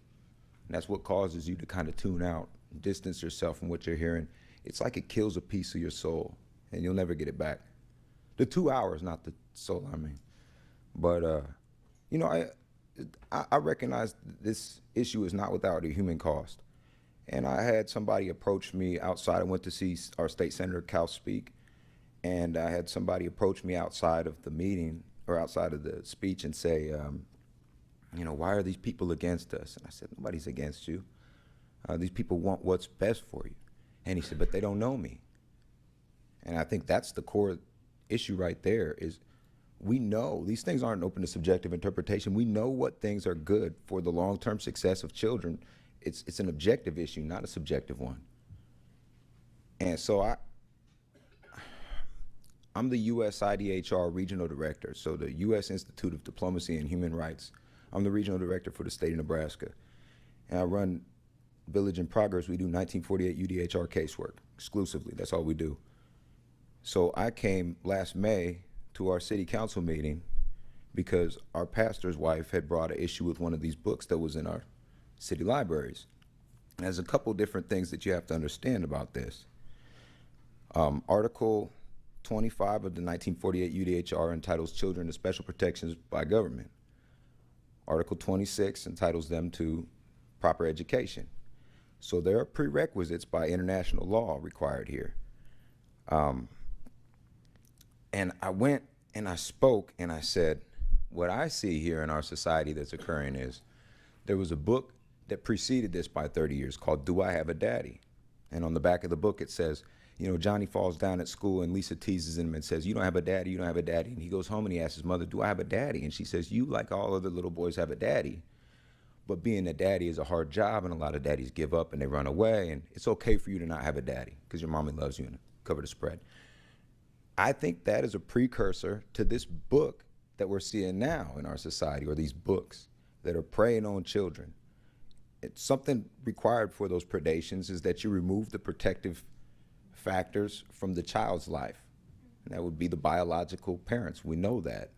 And that's what causes you to kind of tune out, distance yourself from what you're hearing. It's like it kills a piece of your soul, and you'll never get it back. The 2 hours, not the soul, I mean. But, you know, I recognize this issue is not without a human cost. And I had somebody approach me outside. I went to see our state senator, Cal, speak. And I had somebody approach me outside of the meeting, or outside of the speech, and say, you know, why are these people against us? And I said, nobody's against you. These people want what's best for you. And he said, but they don't know me. And I think that's the core issue right there, is we know these things aren't open to subjective interpretation. We know what things are good for the long-term success of children. It's an objective issue, not a subjective one. And so I'm the U.S. IDHR Regional Director, so the U.S. Institute of Diplomacy and Human Rights. I'm the Regional Director for the state of Nebraska. And I run Village in Progress. We do 1948 UDHR casework exclusively. That's all we do. So I came last May to our city council meeting because our pastor's wife had brought an issue with one of these books that was in our city libraries. And there's a couple different things that you have to understand about this. Article 25 of the 1948 UDHR entitles children to special protections by government. Article 26 entitles them to proper education. So there are prerequisites by international law required here. And I went and I spoke and I said, what I see here in our society that's occurring is there was a book that preceded this by 30 years called Do I Have a Daddy? And on the back of the book it says, you know, Johnny falls down at school and Lisa teases him and says, you don't have a daddy, you don't have a daddy. And he goes home and he asks his mother, do I have a daddy? And she says, you, like all other little boys, have a daddy. But being a daddy is a hard job, and a lot of daddies give up and they run away, and it's okay for you to not have a daddy because your mommy loves you and cover the spread. I think that is a precursor to this book that we're seeing now in our society, or these books that are preying on children. It's something required for those predations is that you remove the protective factors from the child's life. And that would be the biological parents. We know that.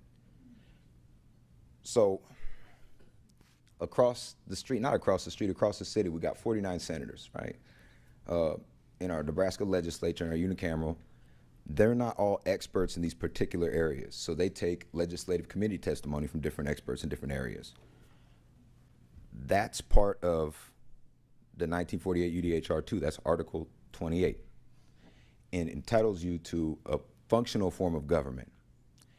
So across the street, not across the street, across the city, we got 49 senators, right? In our Nebraska legislature, in our unicameral, they're not all experts in these particular areas. So they take legislative committee testimony from different experts in different areas. That's part of the 1948 UDHR 2, that's Article 28. And entitles you to a functional form of government.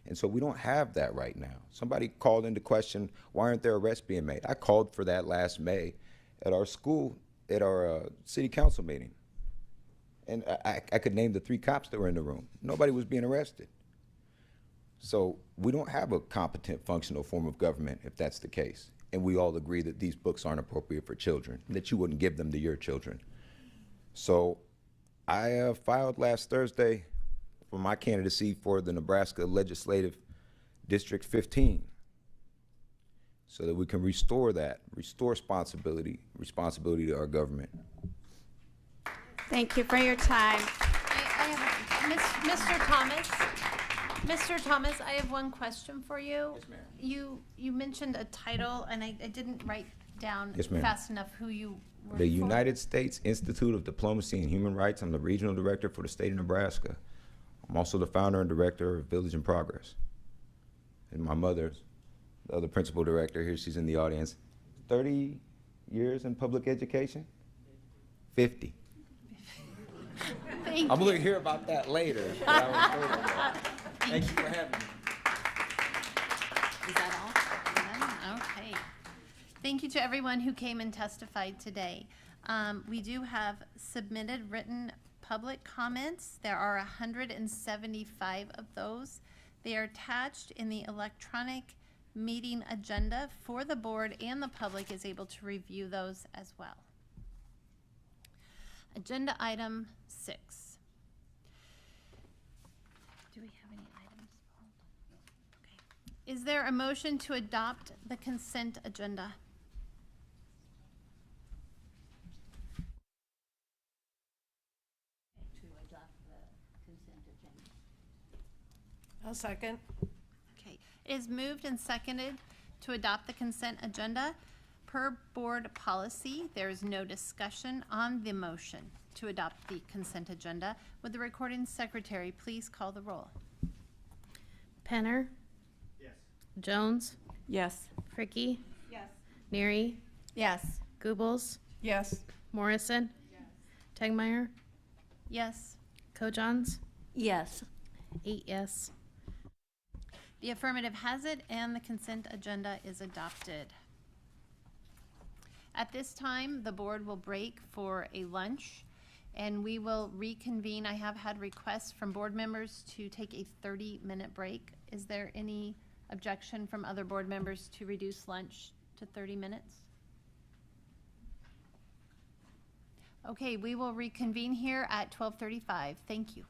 And so we don't have that right now. Somebody called into question, why aren't there arrests being made? I called for that last May at our school, at our city council meeting. And I could name the 3 cops that were in the room. Nobody was being arrested. So we don't have a competent, functional form of government if that's the case. And we all agree that these books aren't appropriate for children, and that you wouldn't give them to your children. So I filed last Thursday for my candidacy for the Nebraska Legislative District 15. so that we can restore responsibility to our government. Thank you for your time. Mr. Thomas, Mr. Thomas, I have one question for you. Yes, ma'am. You mentioned a title, and I didn't write down Yes, ma'am. fast enough who you were The for. United States Institute of Diplomacy and Human Rights. I'm the regional director for the state of Nebraska. I'm also the founder and director of Village in Progress. And my mother, the other principal director here, she's in the audience. 30 years in public education? 50. Thank I'm you. going to hear about that later. But I was told that. Thank you for having me. Is that all? Okay. Thank you to everyone who came and testified today. We do have submitted written public comments. There are 175 of those. They are attached in the electronic meeting agenda for the board, and the public is able to review those as well. Agenda item 6. Do we have any items pulled? Okay. Is there a motion to adopt the consent agenda? I'll second. Okay. It is moved and seconded to adopt the consent agenda. Per board policy, there is no discussion on the motion to adopt the consent agenda. Would the recording secretary please call the roll? Penner? Yes. Jones? Yes. Fricky? Yes. Neary? Yes. Goebbels? Yes. Morrison? Tegmeyer? Yes. Kojans? Yes. 8 yes. The affirmative has it, and the consent agenda is adopted. At this time, the board will break for a lunch, and we will reconvene. I have had requests from board members to take a 30-minute break. Is there any objection from other board members to reduce lunch to 30 minutes? Okay, we will reconvene here at 12:35. Thank you.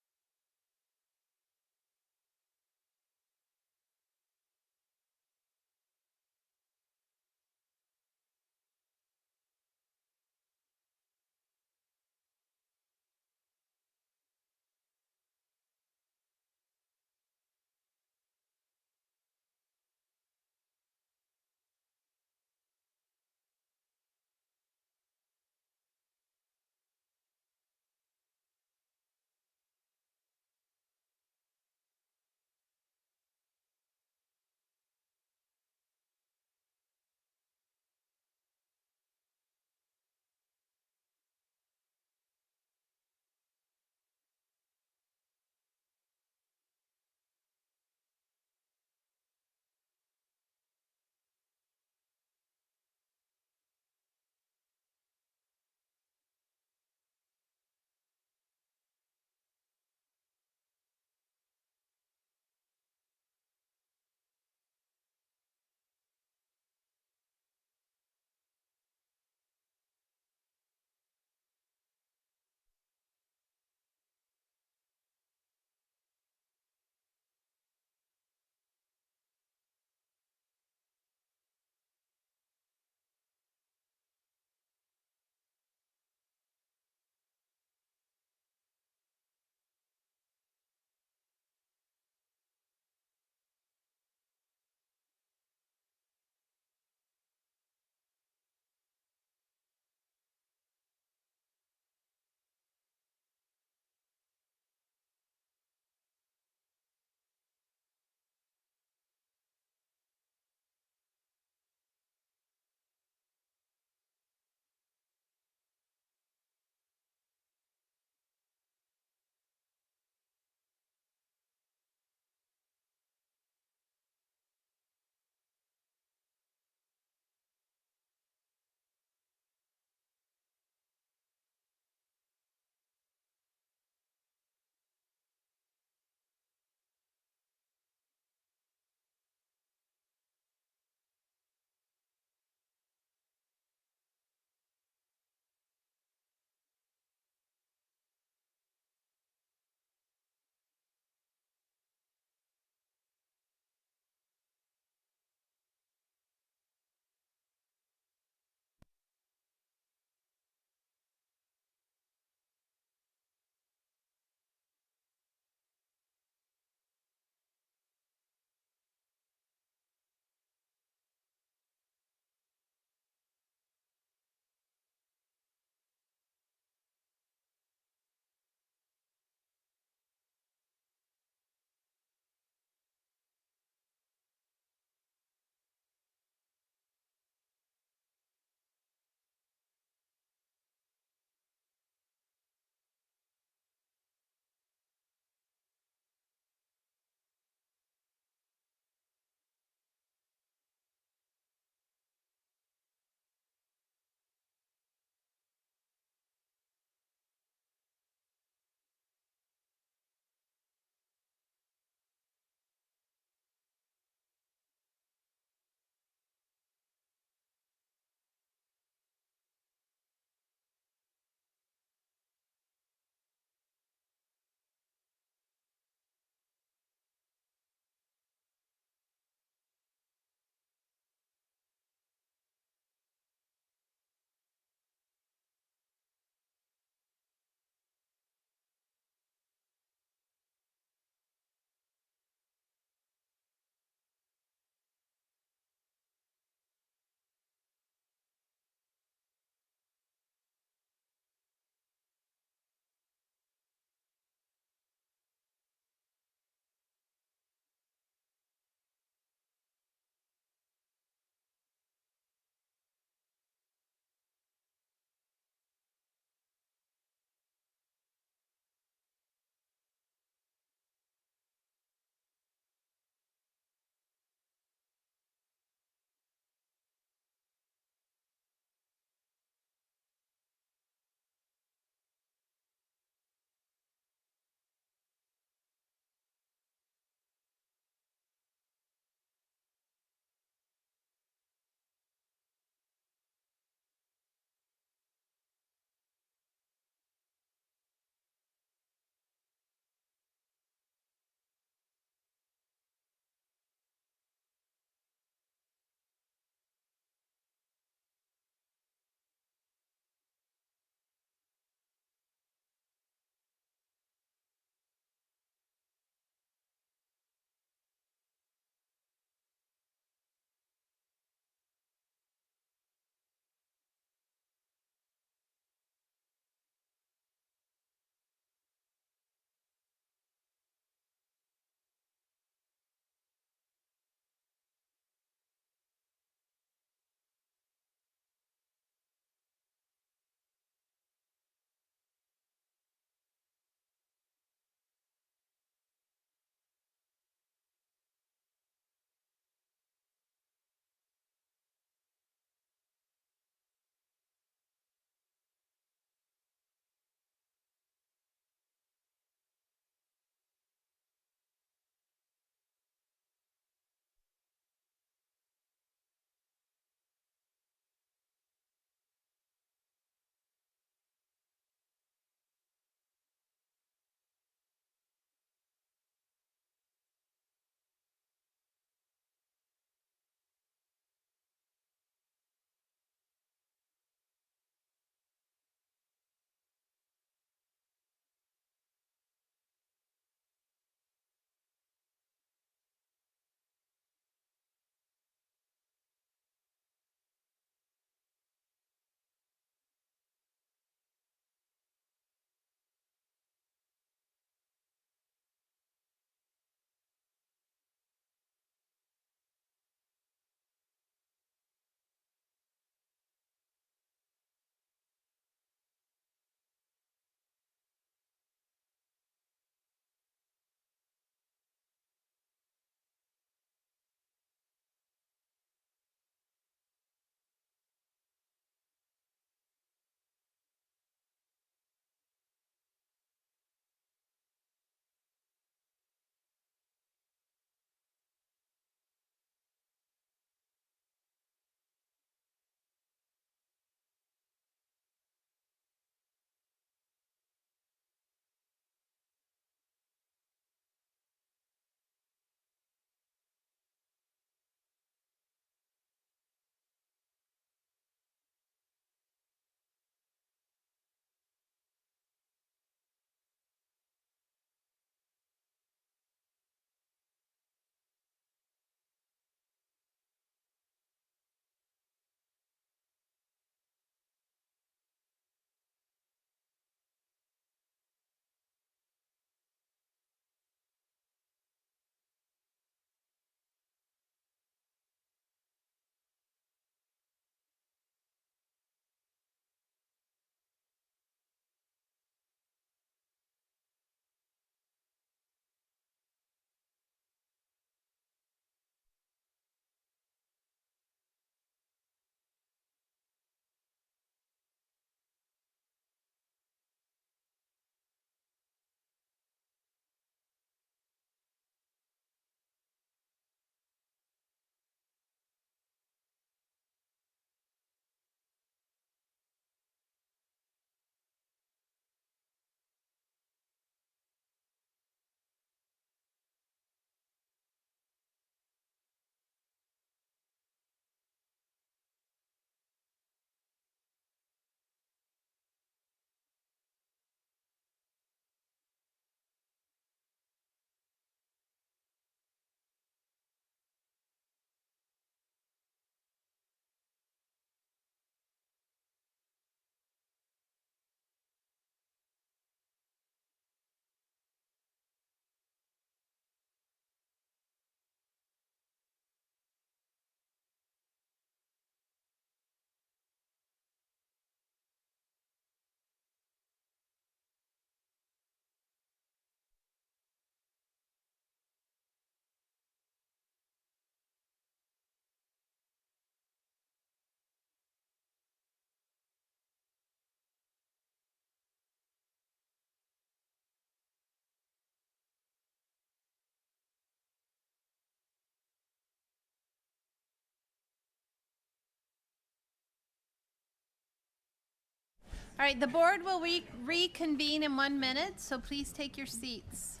All right, the board will reconvene in 1 minute, so please take your seats.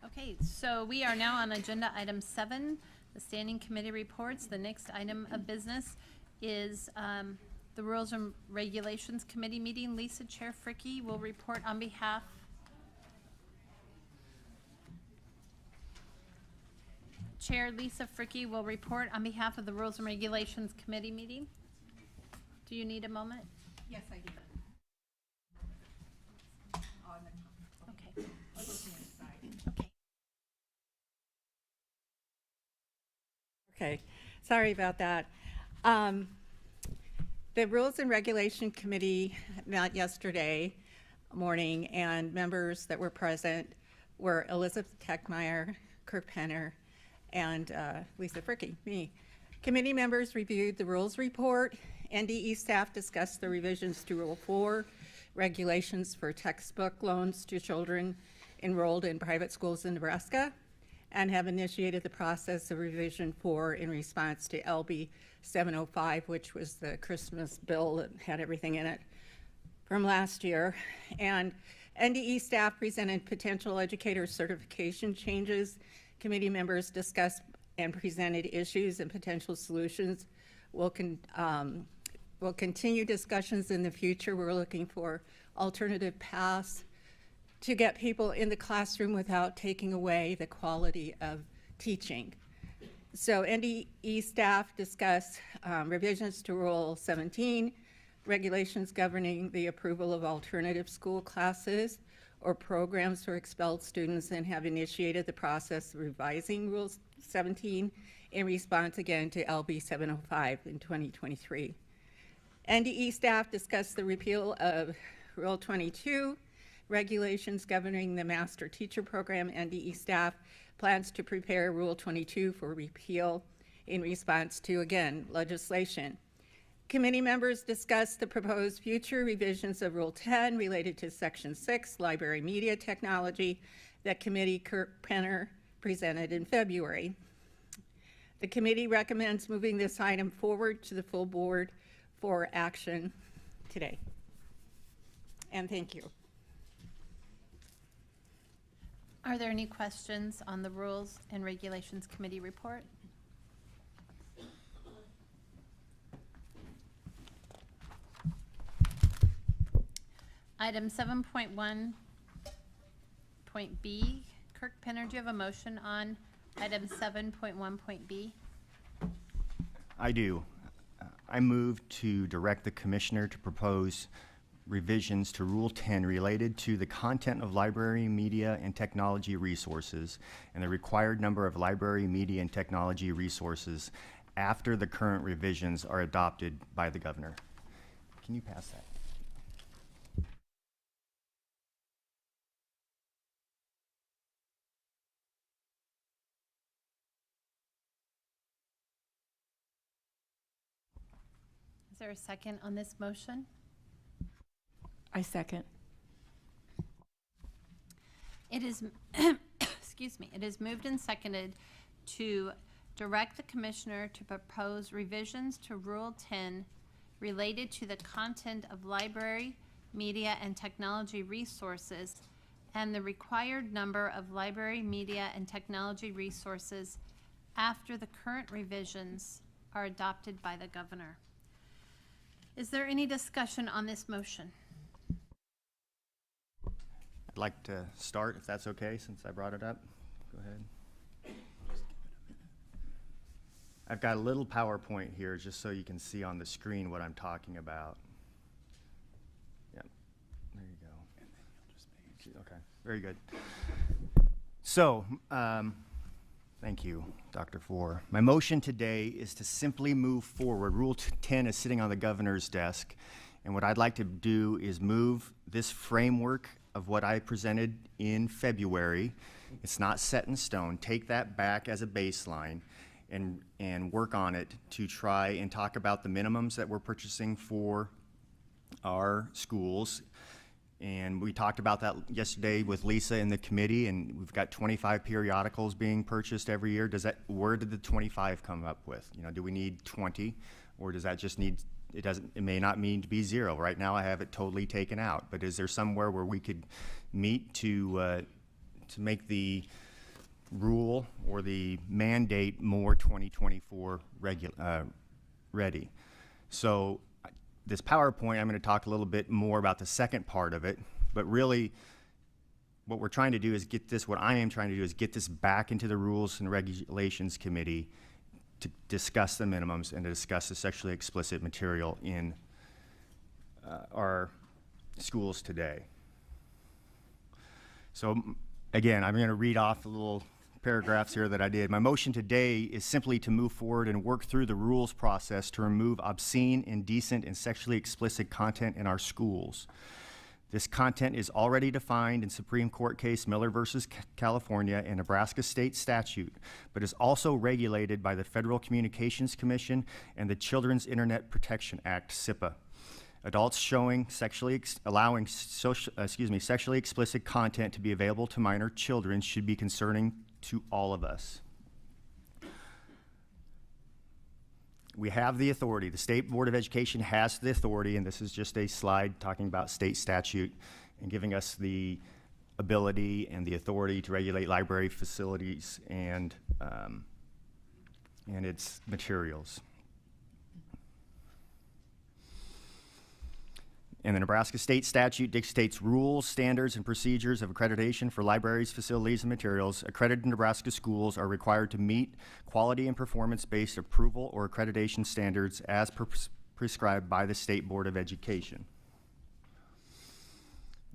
Okay, so we are now on agenda item 7, the standing committee reports. The next item of business is the Rules and Regulations Committee meeting. Lisa Chair Fricke will report on behalf. Chair Lisa Fricke will report on behalf of the Rules and Regulations Committee meeting. Do you need a moment? Yes, I do. Okay. Okay, sorry about that. The Rules and Regulation Committee met yesterday morning, and members that were present were Elizabeth Techmeyer, Kirk Penner, and Lisa Fricke, me. Committee members reviewed the rules report. NDE staff discussed the revisions to Rule 4, regulations for textbook loans to children enrolled in private schools in Nebraska, and have initiated the process of revision 4 in response to LB 705, which was the Christmas bill that had everything in it from last year. And NDE staff presented potential educator certification changes. Committee members discussed and presented issues and potential solutions. We'll continue discussions in the future. We're looking for alternative paths to get people in the classroom without taking away the quality of teaching. So NDE staff discussed revisions to Rule 17, regulations governing the approval of alternative school classes or programs for expelled students, and have initiated the process of revising Rule 17 in response again to LB 705 in 2023. NDE staff discussed the repeal of Rule 22, regulations governing the Master Teacher Program. NDE staff plans to prepare Rule 22 for repeal in response to, again, legislation. Committee members discussed the proposed future revisions of Rule 10 related to Section 6, library media technology, that Committee Kirk Penner presented in February. The committee recommends moving this item forward to the full board for action today. And thank you. Are there any questions on the Rules and Regulations Committee report? Item 7.1.B. Kirk Penner, do you have a motion on item 7.1.B? I do. I move to direct the commissioner to propose revisions to Rule 10 related to the content of library, media, and technology resources and the required number of library, media, and technology resources after the current revisions are adopted by the governor. Can you pass that? Is there a second on this motion? I second. It is, excuse me, it is moved and seconded to direct the commissioner to propose revisions to Rule 10 related to the content of library, media, and technology resources, and the required number of library, media, and technology resources after the current revisions are adopted by the governor. Is there any discussion on this motion? I'd like to start, if that's okay, since I brought it up. Go ahead. I've got a little PowerPoint here just so you can see on the screen what I'm talking about. Yep, there you go. Okay, very good. So, thank you, Dr. Four. My motion today is to simply move forward. Rule 10 is sitting on the governor's desk, and what I'd like to do is move this framework of what I presented in February. It's not set in stone. Take that back as a baseline and work on it to try and talk about the minimums that we're purchasing for our schools. And we talked about that yesterday with Lisa in the committee, and we've got 25 periodicals being purchased every year. Where did the 25 come up with? You know, do we need 20, or does that just need, it may not mean to be 0. Right now I have it totally taken out, but is there somewhere where we could meet to make the rule or the mandate more 2024 ready? So this PowerPoint, I'm going to talk a little bit more about the second part of it, but really what we're trying to do is what I am trying to do is get this back into the Rules and Regulations Committee to discuss the minimums and to discuss the sexually explicit material in our schools today. So again, I'm going to read off a little paragraphs here that I did. My motion today is simply to move forward and work through the rules process to remove obscene, indecent, and sexually explicit content in our schools. This content is already defined in Supreme Court case Miller versus California and Nebraska state statute, but is also regulated by the Federal Communications Commission and the Children's Internet Protection Act, SIPA. Adults showing sexually explicit content to be available to minor children should be concerning to all of us. We have the authority. The State Board of Education has the authority, and this is just a slide talking about state statute and giving us the ability and the authority to regulate library facilities and its materials. And the Nebraska state statute dictates rules, standards, and procedures of accreditation for libraries, facilities, and materials. Accredited Nebraska schools are required to meet quality and performance-based approval or accreditation standards as prescribed by the State Board of Education.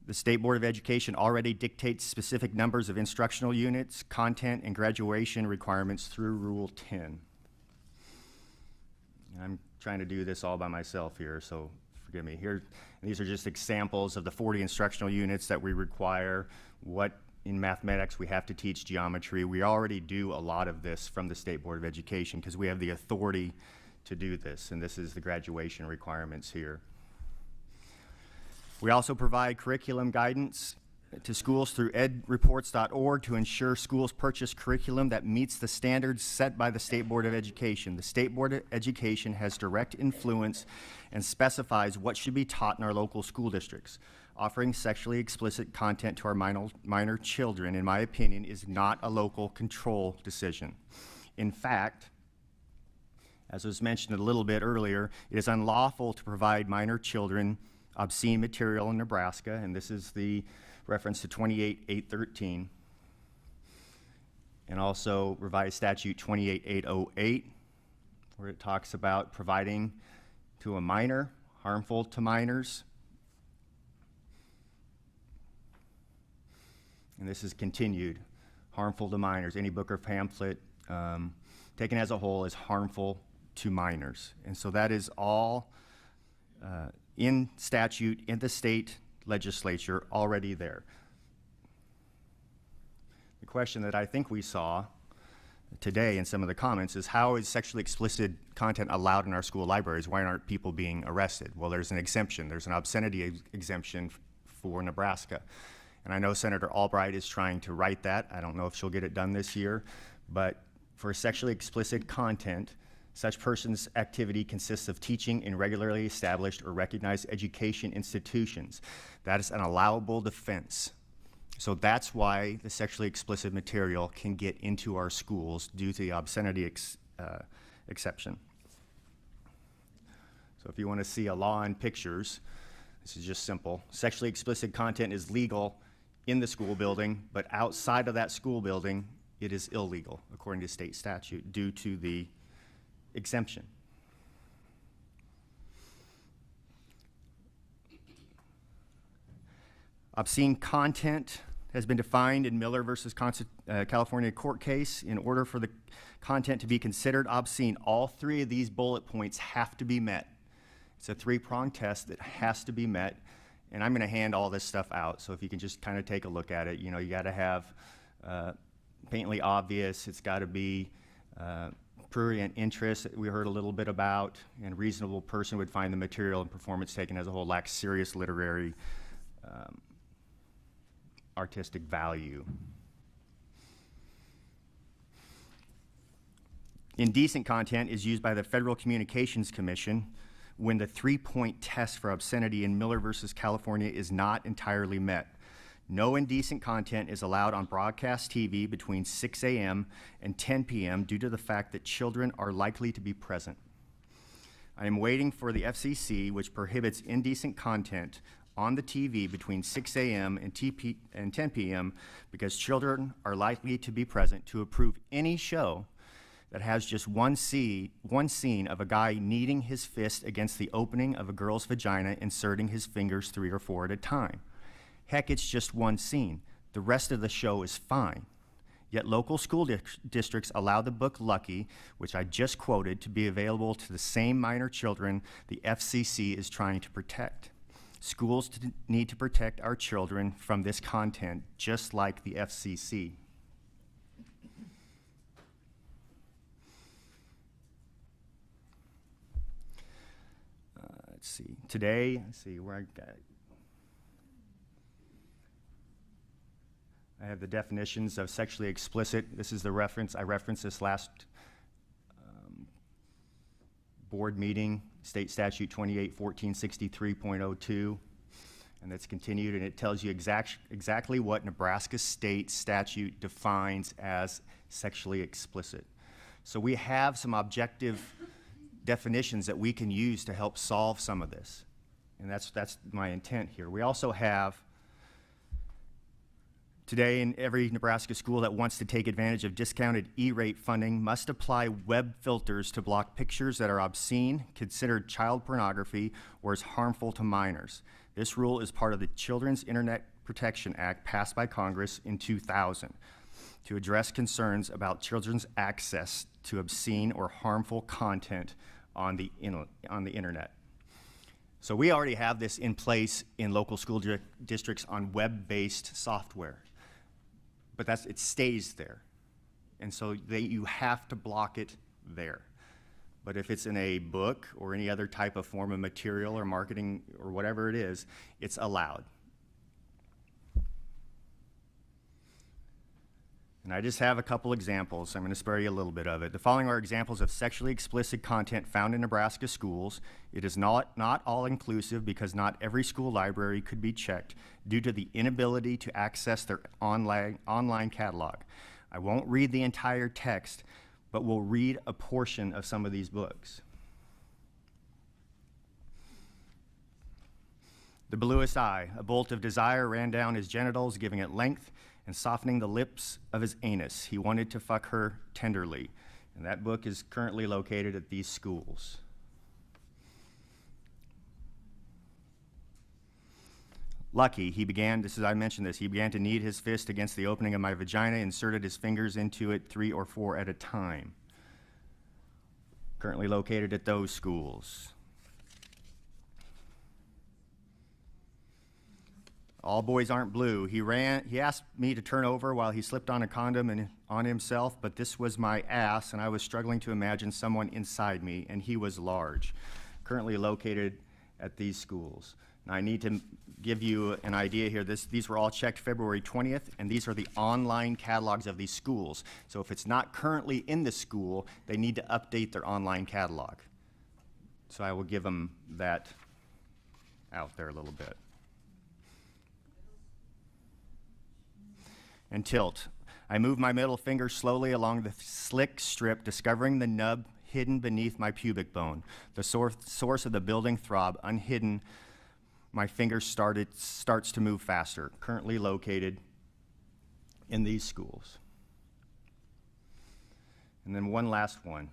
The State Board of Education already dictates specific numbers of instructional units, content, and graduation requirements through Rule 10. I'm trying to do this all by myself here, so forgive me. Here, these are just examples of the 40 instructional units that we require. What in mathematics we have to teach geometry. We already do a lot of this from the State Board of Education because we have the authority to do this, and this is the graduation requirements here. We also provide curriculum guidance to schools through edreports.org to ensure schools purchase curriculum that meets the standards set by the State Board of Education. The State Board of Education has direct influence and specifies what should be taught in our local school districts. Offering sexually explicit content to our minor children, in my opinion, is not a local control decision. In fact, as was mentioned a little bit earlier, it is unlawful to provide minor children obscene material in Nebraska, and this is the reference to 28.813, and also revised statute 28.808, where it talks about providing to a minor, harmful to minors. And this is continued, harmful to minors. Any book or pamphlet taken as a whole is harmful to minors. And so that is all in statute in the state legislature already there. The question that I think we saw today in some of the comments is, how is sexually explicit content allowed in our school libraries? Why aren't people being arrested? Well, there's an exemption. There's an obscenity exemption for Nebraska. And I know Senator Albright is trying to write that. I don't know if she'll get it done this year, but for sexually explicit content, Such person's activity consists of teaching in regularly established or recognized education institutions. That is an allowable defense. So that's why the sexually explicit material can get into our schools due to the obscenity exception. So if you want to see a law in pictures, this is just simple. Sexually explicit content is legal in the school building, but outside of that school building, it is illegal according to state statute due to the exemption. Obscene content has been defined in Miller versus California court case. In order for the content to be considered obscene, all three of these bullet points have to be met. It's a three-pronged test that has to be met, and I'm going to hand all this stuff out, so if you can just kind of take a look at it. You know, you got to have patently obvious, it's got to be prurient interest that we heard a little bit about, and a reasonable person would find the material and performance taken as a whole lacks serious literary artistic value. Indecent content is used by the Federal Communications Commission when the three-point test for obscenity in Miller versus California is not entirely met. No indecent content is allowed on broadcast TV between 6 a.m. and 10 p.m. due to the fact that children are likely to be present. I am waiting for the FCC, which prohibits indecent content on the TV between 6 a.m. and 10 p.m. because children are likely to be present, to approve any show that has just one scene of a guy kneading his fist against the opening of a girl's vagina, inserting his fingers 3 or 4 at a time. Heck, it's just one scene. The rest of the show is fine. Yet local school districts allow the book Lucky, which I just quoted, to be available to the same minor children the FCC is trying to protect. Schools need to protect our children from this content, just like the FCC. Let's see. Today, let's see where I got it. I have the definitions of sexually explicit. This is the reference. I referenced this last board meeting, State Statute 28-1463.02, and that's continued, and it tells you exactly what Nebraska state statute defines as sexually explicit. So we have some objective definitions that we can use to help solve some of this, and that's my intent here. We also have today, in every Nebraska school that wants to take advantage of discounted E-rate funding must apply web filters to block pictures that are obscene, considered child pornography, or is harmful to minors. This rule is part of the Children's Internet Protection Act passed by Congress in 2000 to address concerns about children's access to obscene or harmful content on the internet. So we already have this in place in local school districts on web-based software. But it stays there. And so you have to block it there. But if it's in a book or any other type of form of material or marketing or whatever it is, it's allowed. And I just have a couple examples. I'm going to spare you a little bit of it. The following are examples of sexually explicit content found in Nebraska schools. It is not all inclusive because not every school library could be checked due to the inability to access their online catalog. I won't read the entire text, but we'll read a portion of some of these books. The bluest eye, a bolt of desire ran down his genitals, giving it length and softening the lips of his anus. He wanted to fuck her tenderly. And that book is currently located at these schools. Lucky, I mentioned this, he began to knead his fist against the opening of my vagina, inserted his fingers into it 3 or 4 at a time. Currently located at those schools. All boys aren't blue. He asked me to turn over while he slipped on a condom on himself, but this was my ass, and I was struggling to imagine someone inside me, and he was large. Currently located at these schools. Now, I need to give you an idea here. These were all checked February 20th, and these are the online catalogs of these schools. So if it's not currently in the school, they need to update their online catalog. So I will give them that out there a little bit. And tilt. I move my middle finger slowly along the slick strip, discovering the nub hidden beneath my pubic bone. The source of the building throb, unhidden, my finger starts to move faster, currently located in these schools. And then one last one.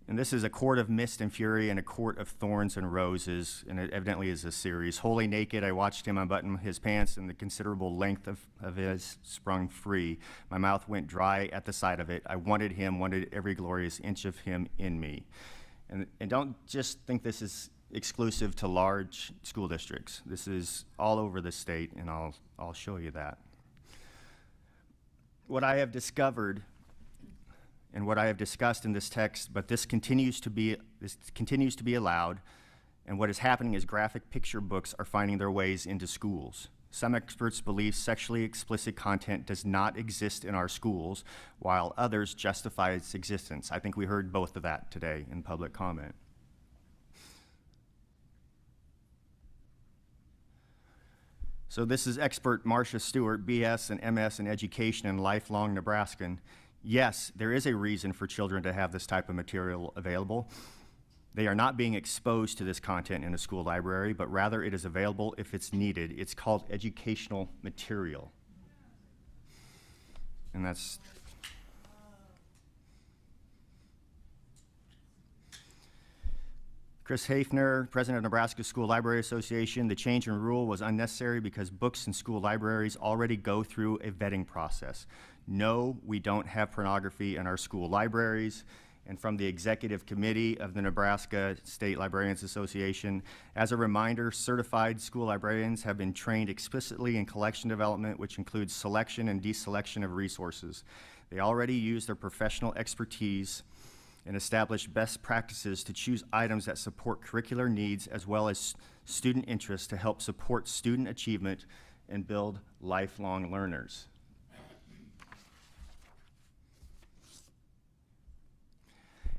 And this is A Court of Mist and Fury and A Court of Thorns and Roses, and it evidently is a series. Wholly naked, I watched him unbutton his pants, and the considerable length of his sprung free. My mouth went dry at the sight of it. I wanted him, wanted every glorious inch of him in me. And don't just think this is exclusive to large school districts. This is all over the state, and I'll show you that. What I have discovered and what I have discussed in this text, but this continues to be allowed, and what is happening is graphic picture books are finding their ways into schools. Some experts believe sexually explicit content does not exist in our schools, while others justify its existence. I think we heard both of that today in public comment. So this is expert Marcia Stewart, BS and MS in education and lifelong Nebraskan. Yes, there is a reason for children to have this type of material available. They are not being exposed to this content in a school library, but rather it is available if it's needed. It's called educational material. And that's Chris Hafner, president of Nebraska School Library Association. The change in rule was unnecessary because books in school libraries already go through a vetting process. No, we don't have pornography in our school libraries. And from the executive committee of the Nebraska State Librarians Association, as a reminder, certified school librarians have been trained explicitly in collection development, which includes selection and deselection of resources. They already use their professional expertise and establish best practices to choose items that support curricular needs as well as student interests to help support student achievement and build lifelong learners.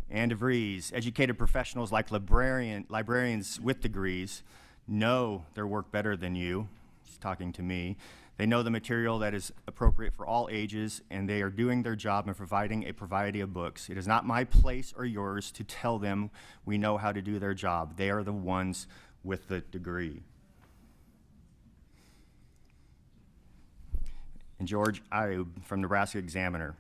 Ann DeVries, educated professionals like librarians with degrees know their work better than you. She's talking to me. They know the material that is appropriate for all ages, and they are doing their job in providing a variety of books. It is not my place or yours to tell them we know how to do their job. They are the ones with the degree. And George Ayub from Nebraska Examiner.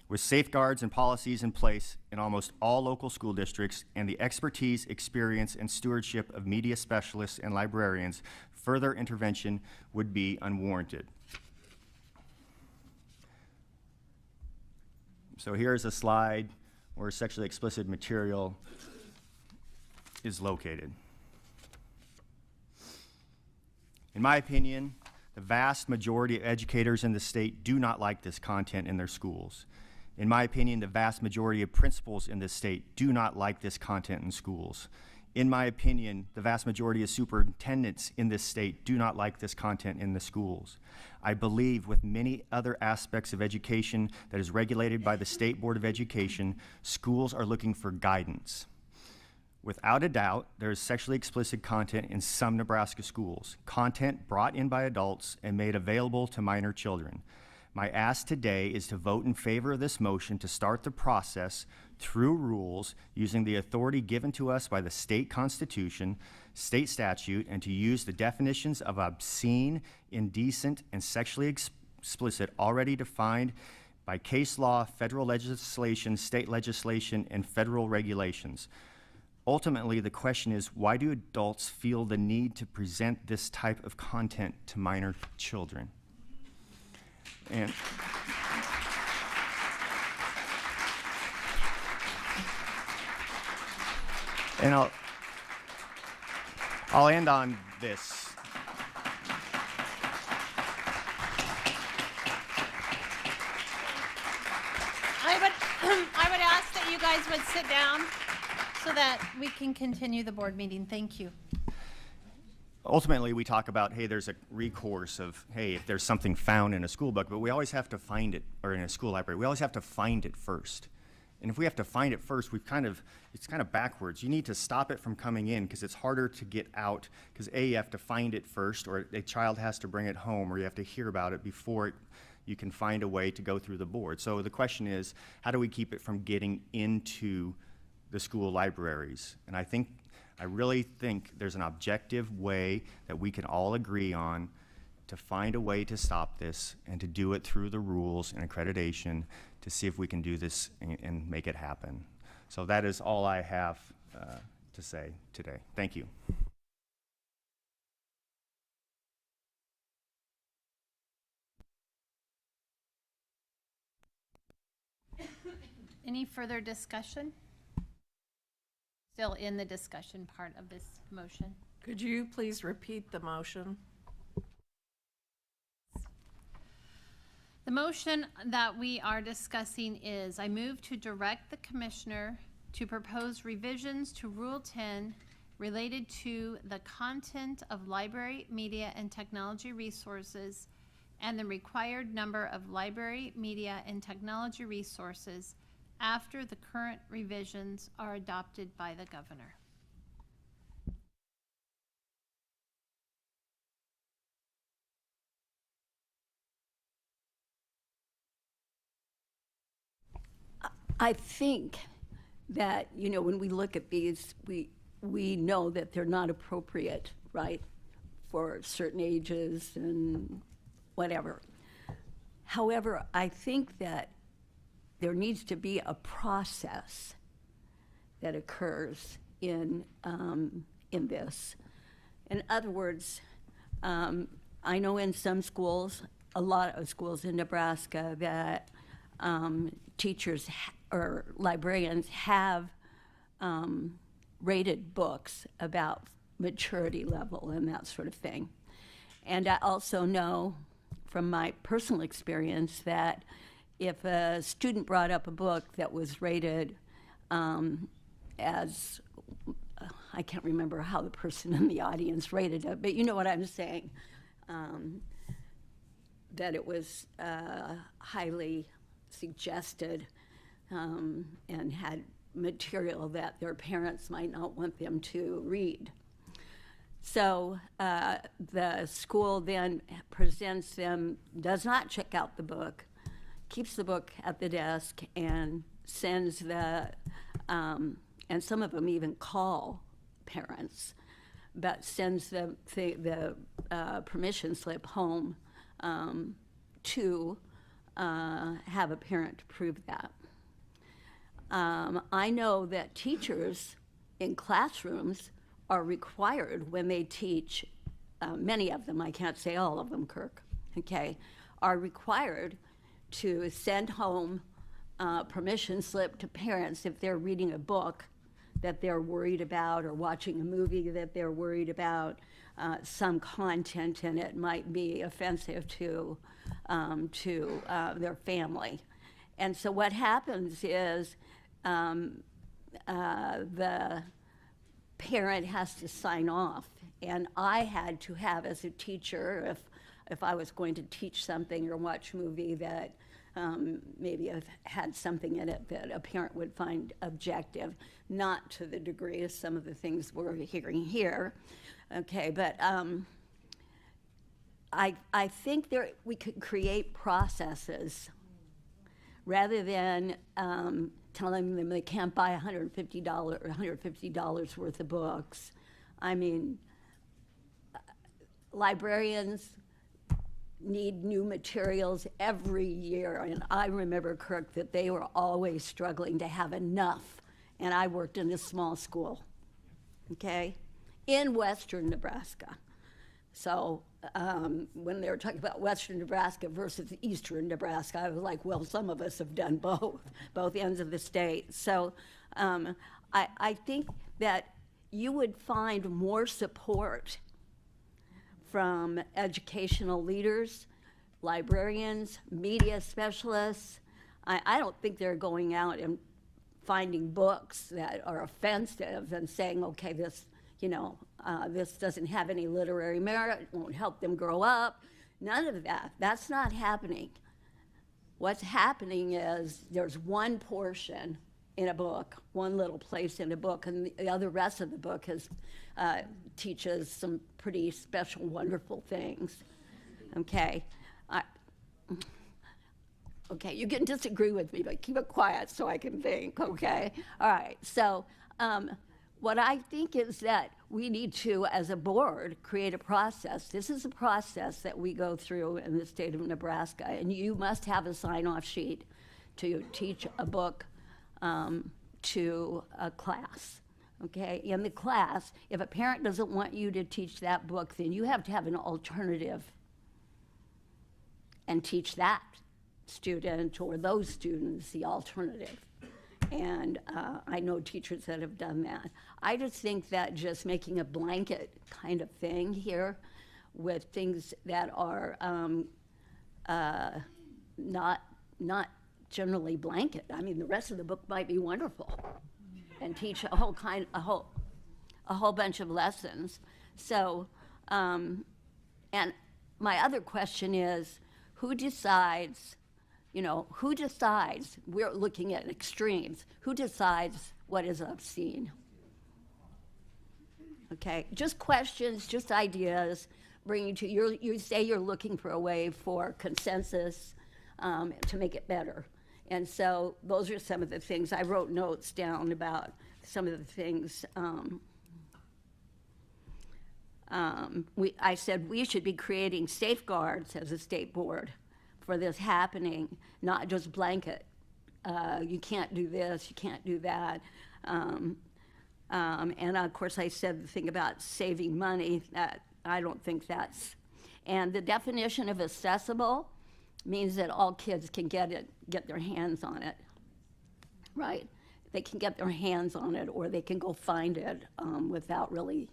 With safeguards and policies in place in almost all local school districts and the expertise, experience, and stewardship of media specialists and librarians, further intervention would be unwarranted. So here's a slide where sexually explicit material is located. In my opinion, the vast majority of educators in the state do not like this content in their schools. In my opinion, the vast majority of principals in this state do not like this content in schools. In my opinion, the vast majority of superintendents in this state do not like this content in the schools. I believe with many other aspects of education that is regulated by the State Board of Education, schools are looking for guidance. Without a doubt, there is sexually explicit content in some Nebraska schools, content brought in by adults and made available to minor children. My ask today is to vote in favor of this motion to start the process through rules using the authority given to us by the state constitution, state statute, and to use the definitions of obscene, indecent, and sexually explicit already defined by case law, federal legislation, state legislation, and federal regulations. Ultimately, the question is, why do adults feel the need to present this type of content to minor children? And I'll end on this. I would ask that you guys would sit down so that we can continue the board meeting. Thank you. ultimately we talk about, hey, there's a recourse of, hey, if there's something found in a school book, but we always have to find it, or in a school library, we always have to find it first. And if we have to find it first, it's kind of backwards. You need to stop it from coming in because it's harder to get out because you have to find it first, or a child has to bring it home, or you have to hear about it before you can find a way to go through the board. So the question is, how do we keep it from getting into the school libraries? And I really think there's an objective way that we can all agree on to find a way to stop this and to do it through the rules and accreditation to see if we can do this and make it happen. So that is all I have to say today. Thank you. Any further discussion? Still in the discussion part of this motion. Could you please repeat the motion? The motion that we are discussing is, I move to direct the commissioner to propose revisions to Rule 10 related to the content of library, media, and technology resources and the required number of library, media, and technology resources after the current revisions are adopted by the governor. I think that, when we look at these, we know that they're not appropriate, right, for certain ages and whatever. However, I think that there needs to be a process that occurs in this. In other words, I know in some schools, a lot of schools in Nebraska, that teachers or librarians have rated books about maturity level and that sort of thing. And I also know from my personal experience that if a student brought up a book that was rated as, I can't remember how the person in the audience rated it, but you know what I'm saying, that it was highly suggested and had material that their parents might not want them to read. So the school then presents them, does not check out the book, keeps the book at the desk, and sends the, and some of them even call parents, but sends the permission slip home to have a parent prove that. I know that teachers in classrooms are required when they teach, many of them, I can't say all of them, Kirk, okay, are required to send home permission slip to parents if they're reading a book that they're worried about or watching a movie that they're worried about, some content in it might be offensive to their family. And so what happens is the parent has to sign off. And I had to have, as a teacher, if I was going to teach something or watch a movie that maybe had something in it that a parent would find objective, not to the degree of some of the things we're hearing here. Okay, but I think we could create processes rather than telling them they can't buy $150 worth of books. I mean, librarians need new materials every year, and I remember, Kirk, that they were always struggling to have enough, and I worked in a small school, okay, in western Nebraska. So when they were talking about western Nebraska versus eastern Nebraska, I was like, well, some of us have done both ends of the state. So I think that you would find more support from educational leaders, librarians, media specialists. I don't think they're going out and finding books that are offensive and saying, okay, this, this doesn't have any literary merit, won't help them grow up. None of that. That's not happening. What's happening is there's one portion in a book, one little place in a book, and the other rest of the book teaches some pretty special, wonderful things. Okay? Okay, you can disagree with me, but keep it quiet so I can think, okay? All right, so what I think is that we need to, as a board, create a process. This is a process that we go through in the state of Nebraska, and you must have a sign-off sheet to teach a book to a class, okay? In the class, if a parent doesn't want you to teach that book, then you have to have an alternative and teach that student or those students the alternative. And I know teachers that have done that. I just think that just making a blanket kind of thing here with things that are not generally blanket. I mean, the rest of the book might be wonderful and teach a whole bunch of lessons. So, and my other question is, who decides? Who decides? We're looking at extremes. Who decides what is obscene? Okay, just questions, just ideas. Bringing to you say you're looking for a way for consensus to make it better, and so those are some of the things I wrote notes down about. Some of the things I said we should be creating safeguards as a state board for this happening, not just blanket. You can't do this, you can't do that. And of course I said the thing about saving money, that I don't think that's, and the definition of accessible means that all kids can get their hands on it, right? They can get their hands on it, or they can go find it without really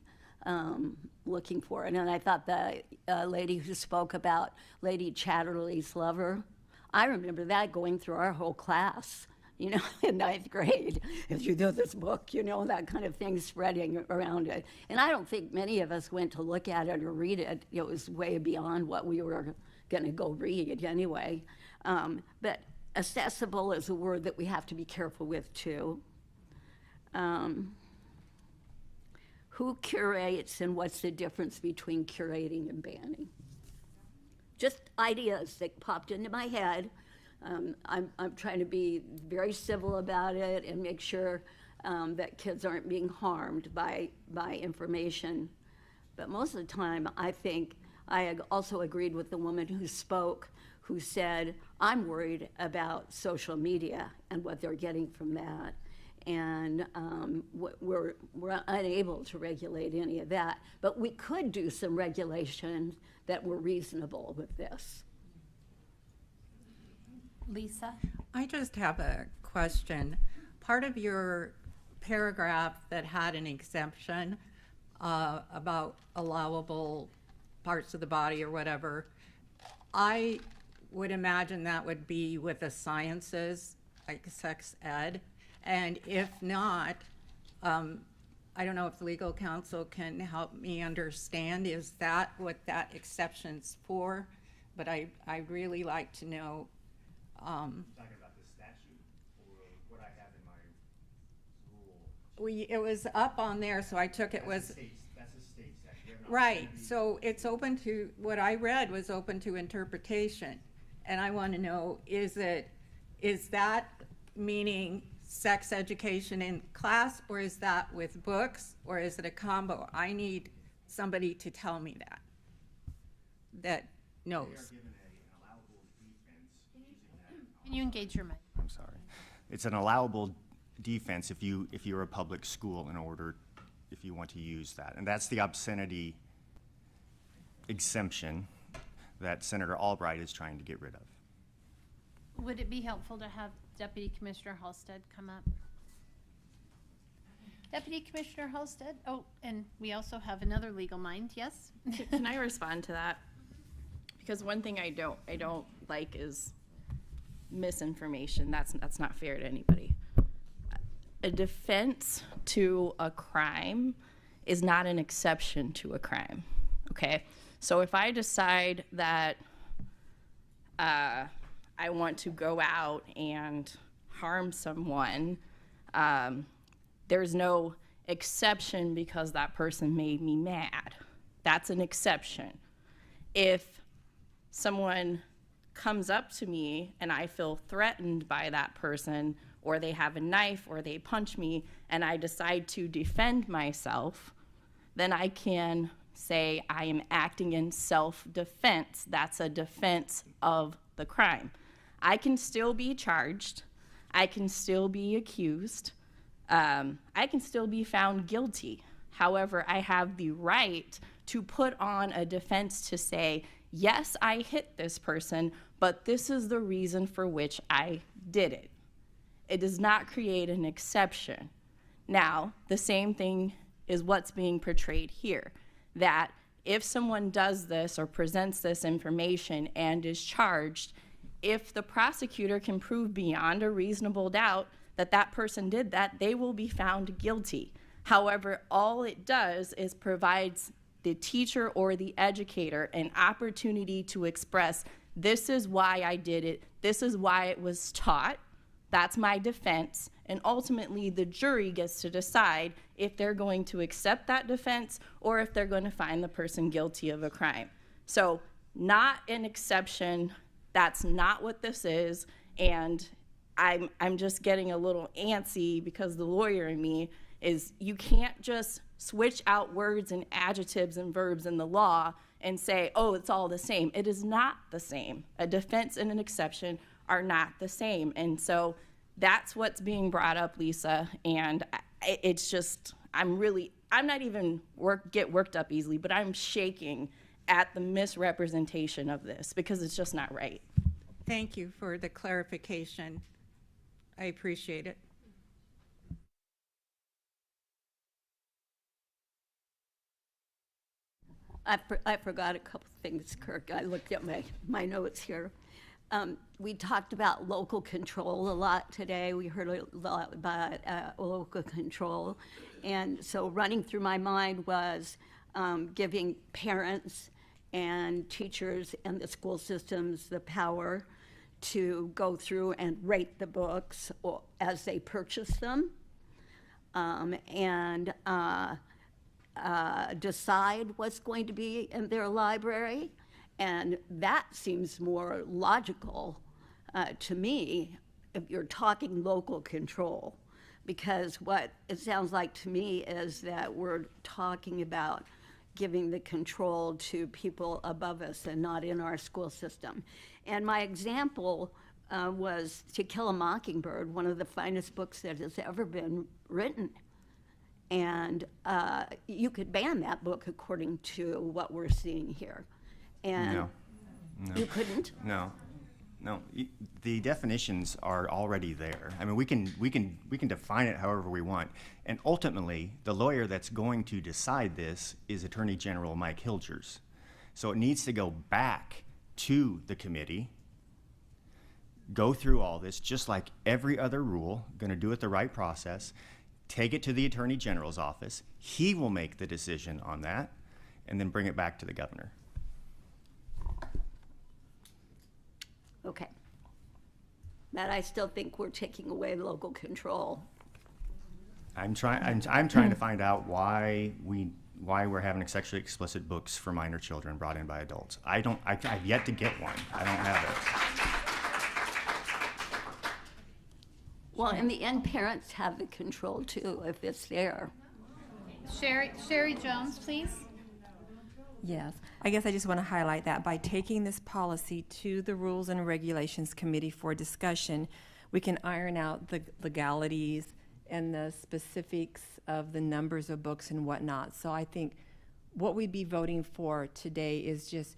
looking for it. And I thought the lady who spoke about Lady Chatterley's Lover, I remember that going through our whole class, in 9th grade. If you do this book, that kind of thing spreading around it. And I don't think many of us went to look at it or read it. It was way beyond what we were going to go read anyway. But accessible is a word that we have to be careful with too. Who curates, and what's the difference between curating and banning? Just ideas that popped into my head. I'm trying to be very civil about it and make sure that kids aren't being harmed by information. But most of the time, I think I also agreed with the woman who spoke, who said, I'm worried about social media and what they're getting from that. And we're unable to regulate any of that. But we could do some regulation that were reasonable with this. Lisa? I just have a question. Part of your paragraph that had an exemption about allowable parts of the body or whatever, I would imagine that would be with the sciences, like sex ed. And if not, I don't know if legal counsel can help me understand, is that what that exception's for? But I'd really like to know. Talking about the statute or what I have in my rule? It was up on there, so I took it was. That's a state statute. Right, so it's open to, what I read was open to interpretation. And I want to know, is that meaning sex education in class, or is that with books, or is it a combo? I need somebody to tell me that knows. Can you engage your mic? I'm sorry. It's an allowable defense if you're a public school if you want to use that. And that's the obscenity exemption that Senator Albright is trying to get rid of. Would it be helpful to have Deputy Commissioner Halstead come up? Deputy Commissioner Halstead? Oh, and we also have another legal mind, yes? Can I respond to that? Because one thing I don't like is misinformation. That's not fair to anybody. A defense to a crime is not an exception to a crime, okay? So if I decide that I want to go out and harm someone, there's no exception because that person made me mad. That's an exception. If someone comes up to me and I feel threatened by that person, or they have a knife or they punch me, and I decide to defend myself, then I can say I am acting in self-defense. That's a defense of the crime. I can still be charged. I can still be accused. I can still be found guilty. However, I have the right to put on a defense to say, yes, I hit this person, but this is the reason for which I did it. It does not create an exception. Now, the same thing is what's being portrayed here, that if someone does this or presents this information and is charged, if the prosecutor can prove beyond a reasonable doubt that that person did that, they will be found guilty. However, all it does is provides the teacher or the educator an opportunity to express, this is why I did it, this is why it was taught, that's my defense, and ultimately the jury gets to decide if they're going to accept that defense or if they're going to find the person guilty of a crime. So, not an exception, that's not what this is, and I'm just getting a little antsy because the lawyer in me is, you can't just switch out words and adjectives and verbs in the law and say, oh, it's all the same. It is not the same. A defense and an exception are not the same. And so that's what's being brought up, Lisa. And it's just, I'm not even get worked up easily, but I'm shaking at the misrepresentation of this because it's just not right. Thank you for the clarification. I appreciate it. I forgot a couple things, Kirk. I looked at my notes here. We talked about local control a lot today. We heard a lot about local control. And so running through my mind was giving parents and teachers and the school systems the power to go through and rate the books as they purchase them, and decide what's going to be in their library. And that seems more logical to me if you're talking local control, because what it sounds like to me is that we're talking about giving the control to people above us and not in our school system. And my example was To Kill a Mockingbird, one of the finest books that has ever been written. And you could ban that book according to what we're seeing here. And No. you couldn't? No. The definitions are already there. I mean, we can define it however we want. And ultimately, the lawyer that's going to decide this is Attorney General Mike Hilgers. So it needs to go back to the committee, go through all this, just like every other rule, going to do it the right process, take it to the Attorney General's office. He will make the decision on that, and then bring it back to the governor. Okay. But I still think we're taking away local control. I'm trying to find out why we're having sexually explicit books for minor children brought in by adults. I've yet to get one. I don't have it. Well, in the end, parents have the control too, if it's there. Sherry Jones, please. Yes, I guess I just want to highlight that by taking this policy to the Rules and Regulations Committee for discussion, we can iron out the legalities and the specifics of the numbers of books and whatnot. So I think what we'd be voting for today is just,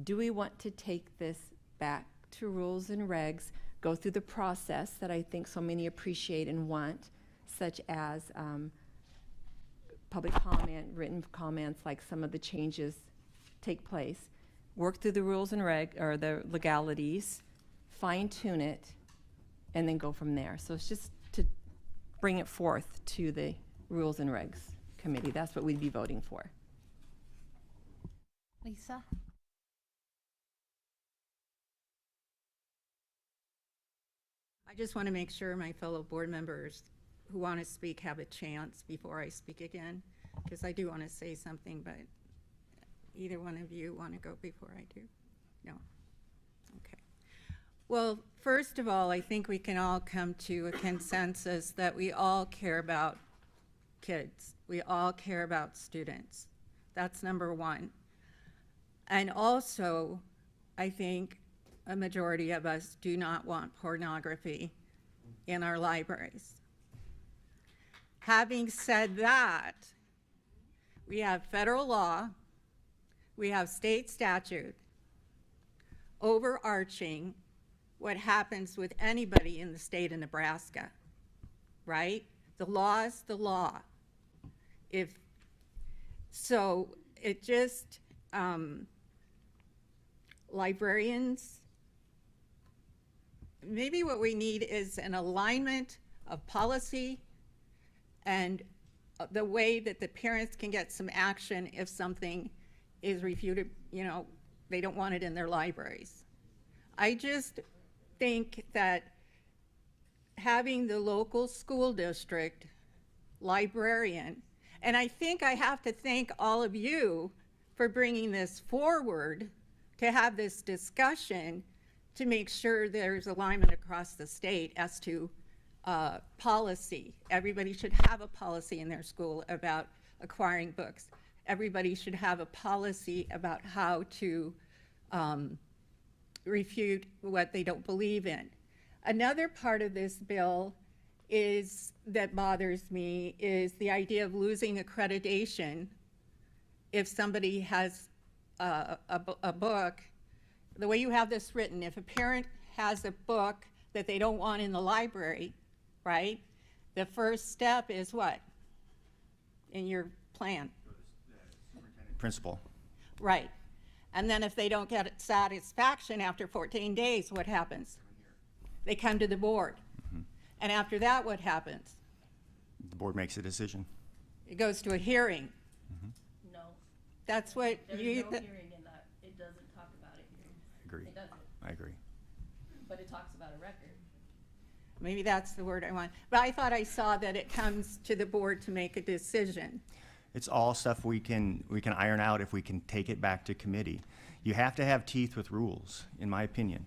do we want to take this back to Rules and Regs, go through the process that I think so many appreciate and want, such as public comment, written comments, like some of the changes take place, work through the rules and the legalities, fine tune it, and then go from there. So it's just to bring it forth to the Rules and Regs committee. That's what we'd be voting for. Lisa? I just want to make sure my fellow board members who want to speak have a chance before I speak again, because I do want to say something, but either one of you want to go before I do? No? Okay. Well, first of all, I think we can all come to a consensus that we all care about kids. We all care about students. That's number one. And also, I think a majority of us do not want pornography in our libraries. Having said that, we have federal law, we have state statute overarching what happens with anybody in the state of Nebraska, right? The law is the law. So it just, librarians, maybe what we need is an alignment of policy and the way that the parents can get some action if something is refuted, you know, they don't want it in their libraries. I just think that having the local school district librarian, and I think I have to thank all of you for bringing this forward to have this discussion to make sure there's alignment across the state as to policy. Everybody should have a policy in their school about acquiring books. Everybody should have a policy about how to refute what they don't believe in. Another part of this bill that bothers me is the idea of losing accreditation if somebody has a book. The way you have this written, if a parent has a book that they don't want in the library, right, the first step is what in your plan? Principal. Right. And then if they don't get satisfaction after 14 days, what happens? They come to the board. And after that, what happens? The board makes a decision. It goes to a hearing. No. That's what There's you... no hearing in that. It doesn't talk about it here. I agree. It doesn't. I agree. But it talks about a record. Maybe that's the word I want. But I thought I saw that it comes to the board to make a decision. It's all stuff we can iron out if we can take it back to committee. You have to have teeth with rules, in my opinion.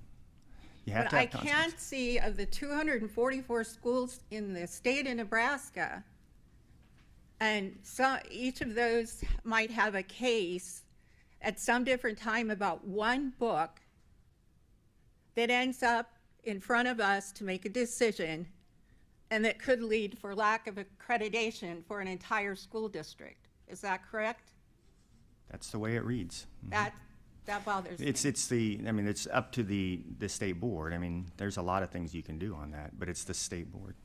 You have But to have I can't see of the 244 schools in the state of Nebraska, and each of those might have a case at some different time about one book that ends up in front of us to make a decision and that could lead for lack of accreditation for an entire school district. Is that correct? That's the way it reads. That bothers me. It's up to the state board. I mean, there's a lot of things you can do on that, but it's the state board.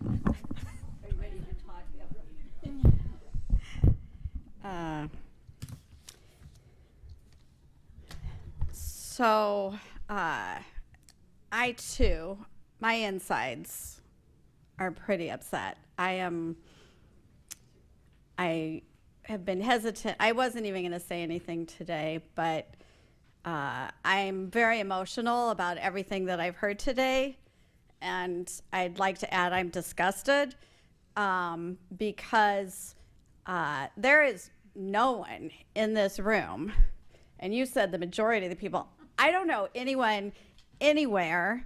Are you ready to talk? I too, my insides are pretty upset. I have been hesitant. I wasn't even going to say anything today, but I'm very emotional about everything that I've heard today. And I'd like to add I'm disgusted because there is no one in this room, and you said the majority of the people, I don't know anyone anywhere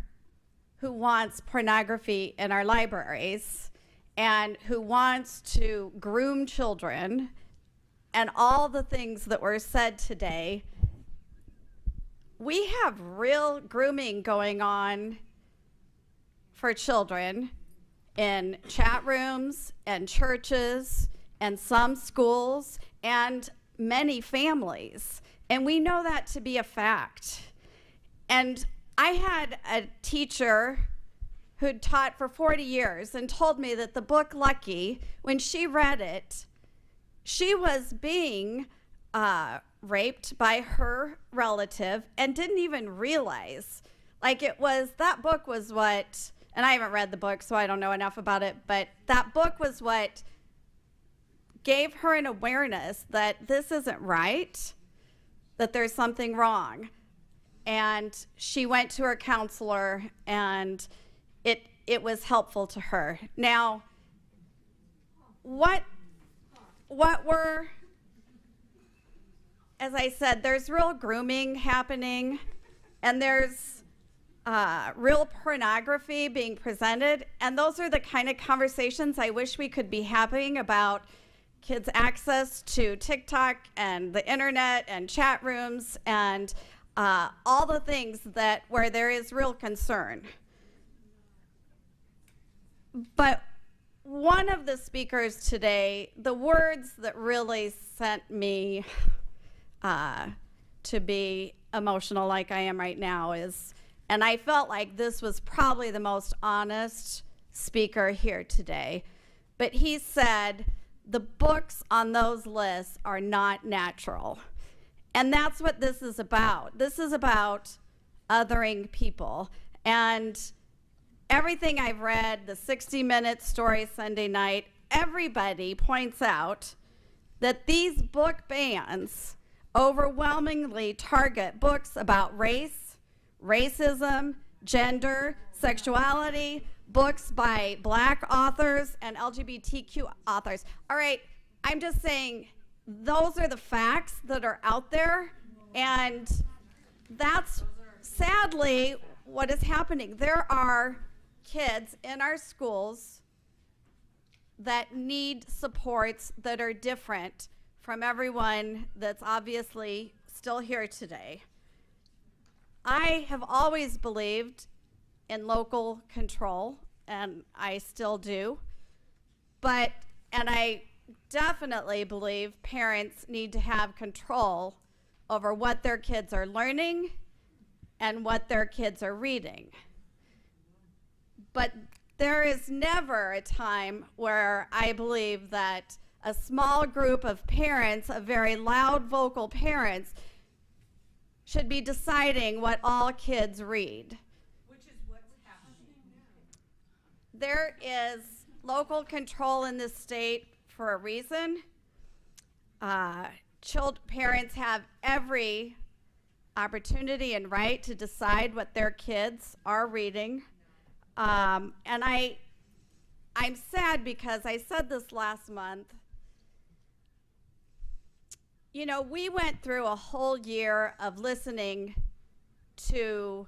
who wants pornography in our libraries and who wants to groom children and all the things that were said today. We have real grooming going on for children in chat rooms and churches and some schools and many families. And we know that to be a fact. And I had a teacher who'd taught for 40 years and told me that the book Lucky, when she read it, she was being raped by her relative and didn't even realize. Like that book was what, and I haven't read the book, so I don't know enough about it, but that book was what gave her an awareness that this isn't right, that there's something wrong. And she went to her counselor, and it was helpful to her. Now, what were, as I said, there's real grooming happening, and there's real pornography being presented, and those are the kind of conversations I wish we could be having about kids' access to TikTok and the internet and chat rooms and all the things where there is real concern. But one of the speakers today, the words that really sent me to be emotional like I am right now is, and I felt like this was probably the most honest speaker here today, but he said, the books on those lists are not natural. And that's what this is about. This is about othering people. And everything I've read, the 60-minute story Sunday night, everybody points out that these book bans overwhelmingly target books about race, racism, gender, sexuality, books by Black authors and LGBTQ authors. All right, I'm just saying those are the facts that are out there, and that's sadly what is happening. There are kids in our schools that need supports that are different from everyone that's obviously still here today. I have always believed in local control, and I still do, and I definitely believe parents need to have control over what their kids are learning and what their kids are reading. But there is never a time where I believe that a small group of parents, of very loud vocal parents, should be deciding what all kids read. Which is what's happening. There is local control in this state for a reason. Parents have every opportunity and right to decide what their kids are reading. And I'm sad because I said this last month. You know, we went through a whole year of listening to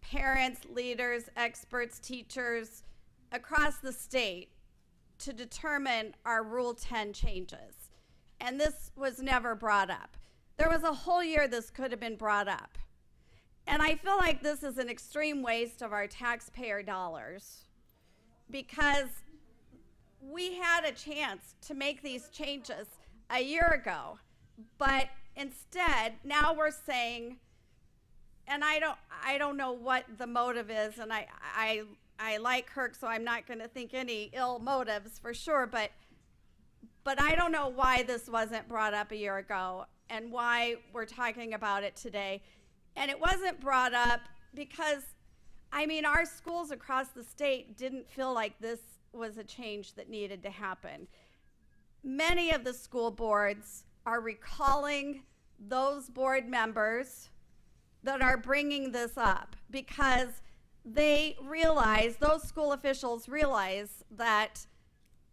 parents, leaders, experts, teachers across the state to determine our Rule 10 changes. And this was never brought up. There was a whole year this could have been brought up. And I feel like this is an extreme waste of our taxpayer dollars, because we had a chance to make these changes a year ago, but instead now we're saying, and I don't know what the motive is, and I like Kirk, so I'm not going to think any ill motives for sure, but I don't know why this wasn't brought up a year ago and why we're talking about it today. And it wasn't brought up because, I mean, our schools across the state didn't feel like this was a change that needed to happen. Many of the school boards are recalling those board members that are bringing this up because they realize, those school officials realize that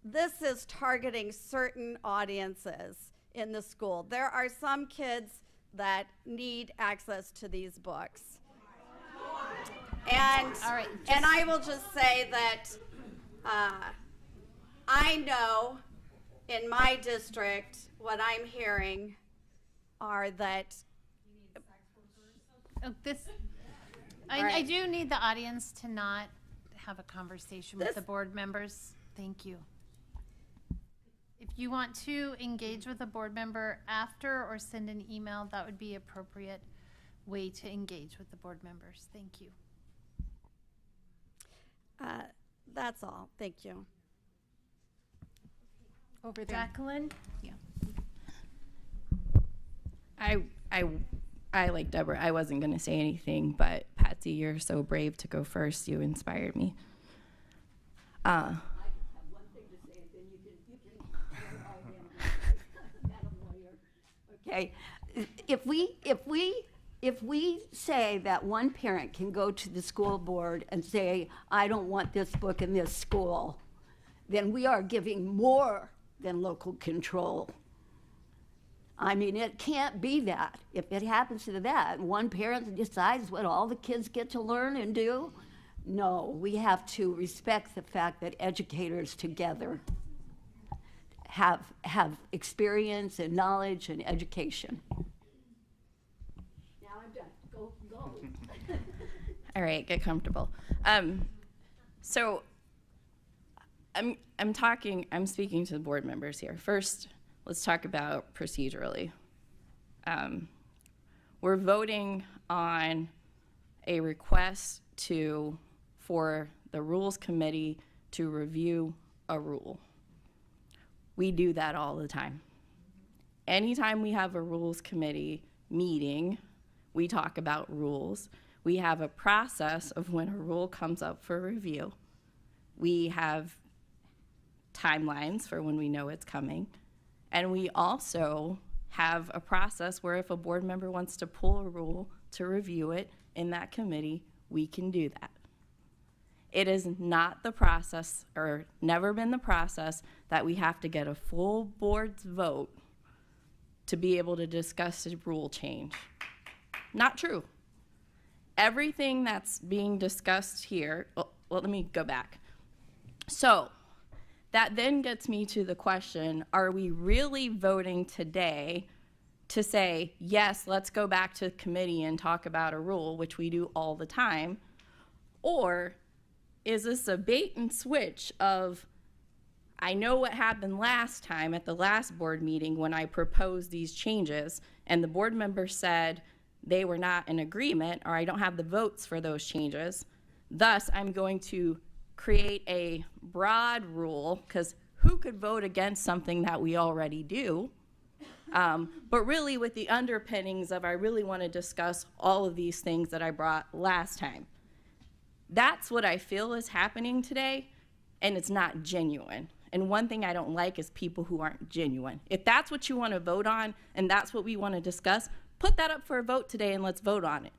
this is targeting certain audiences in the school. There are some kids that need access to these books. And, all right, and I will just say that I know in my district what I'm hearing are that I do need the audience to not have a conversation with the board members. Thank you. If you want to engage with a board member after or send an email, that would be appropriate way to engage with the board members. Thank you. That's all. Thank you. Over there. Jacqueline? Yeah. I like Deborah. I wasn't going to say anything, but Pat Betsy, you're so brave to go first. You inspired me. Okay, if we say that one parent can go to the school board and say, I don't want this book in this school, then we are giving more than local control. I mean, it can't be that. If it happens to that, one parent decides what all the kids get to learn and do, no, we have to respect the fact that educators together have experience and knowledge and education. Now I'm done. Go. All right, get comfortable. So I'm speaking to the board members here. First, let's talk about procedurally. We're voting on a request for the Rules Committee to review a rule. We do that all the time. Anytime we have a Rules Committee meeting, we talk about rules. We have a process of when a rule comes up for review. We have timelines for when we know it's coming. And we also have a process where if a board member wants to pull a rule to review it in that committee, we can do that. It is not the process, or never been the process, that we have to get a full board's vote to be able to discuss a rule change. Not true. Everything that's being discussed here, well, let me go back. So that then gets me to the question, are we really voting today to say, yes, let's go back to committee and talk about a rule, which we do all the time, or is this a bait and switch of, I know what happened last time at the last board meeting when I proposed these changes and the board member said they were not in agreement or I don't have the votes for those changes. Thus, I'm going to create a broad rule, because who could vote against something that we already do? But really with the underpinnings of I really want to discuss all of these things that I brought last time. That's what I feel is happening today, and it's not genuine. And one thing I don't like is people who aren't genuine. If that's what you want to vote on and that's what we want to discuss, put that up for a vote today and let's vote on it.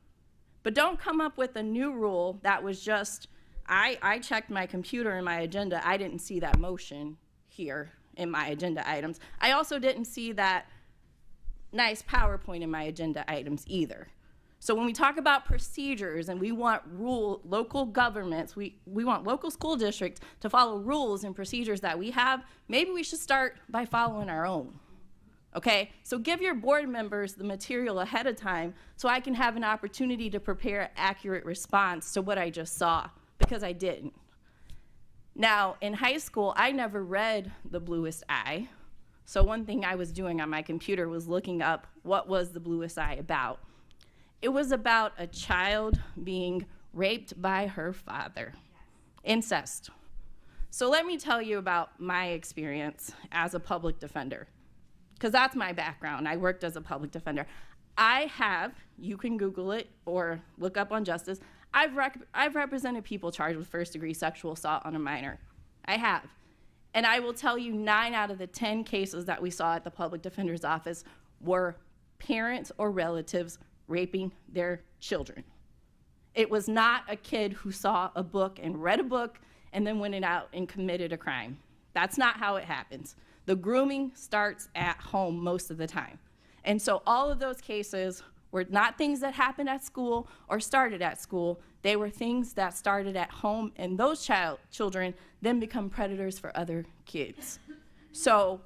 But don't come up with a new rule that was just, I checked my computer and my agenda. I didn't see that motion here in my agenda items. I also didn't see that nice PowerPoint in my agenda items either. So when we talk about procedures and we want local governments, we want local school districts to follow rules and procedures that we have, maybe we should start by following our own. Okay, so give your board members the material ahead of time so I can have an opportunity to prepare an accurate response to what I just saw, because I didn't. Now, in high school, I never read The Bluest Eye. So one thing I was doing on my computer was looking up what was The Bluest Eye about. It was about a child being raped by her father. Incest. So let me tell you about my experience as a public defender, because that's my background. I worked as a public defender. You can Google it or look up on Justice, I've represented people charged with first-degree sexual assault on a minor. I have. And I will tell you 9 out of the 10 cases that we saw at the public defender's office were parents or relatives raping their children. It was not a kid who saw a book and read a book and then went out and committed a crime. That's not how it happens. The grooming starts at home most of the time. And so all of those cases were not things that happened at school or started at school. They were things that started at home, and those children then become predators for other kids. So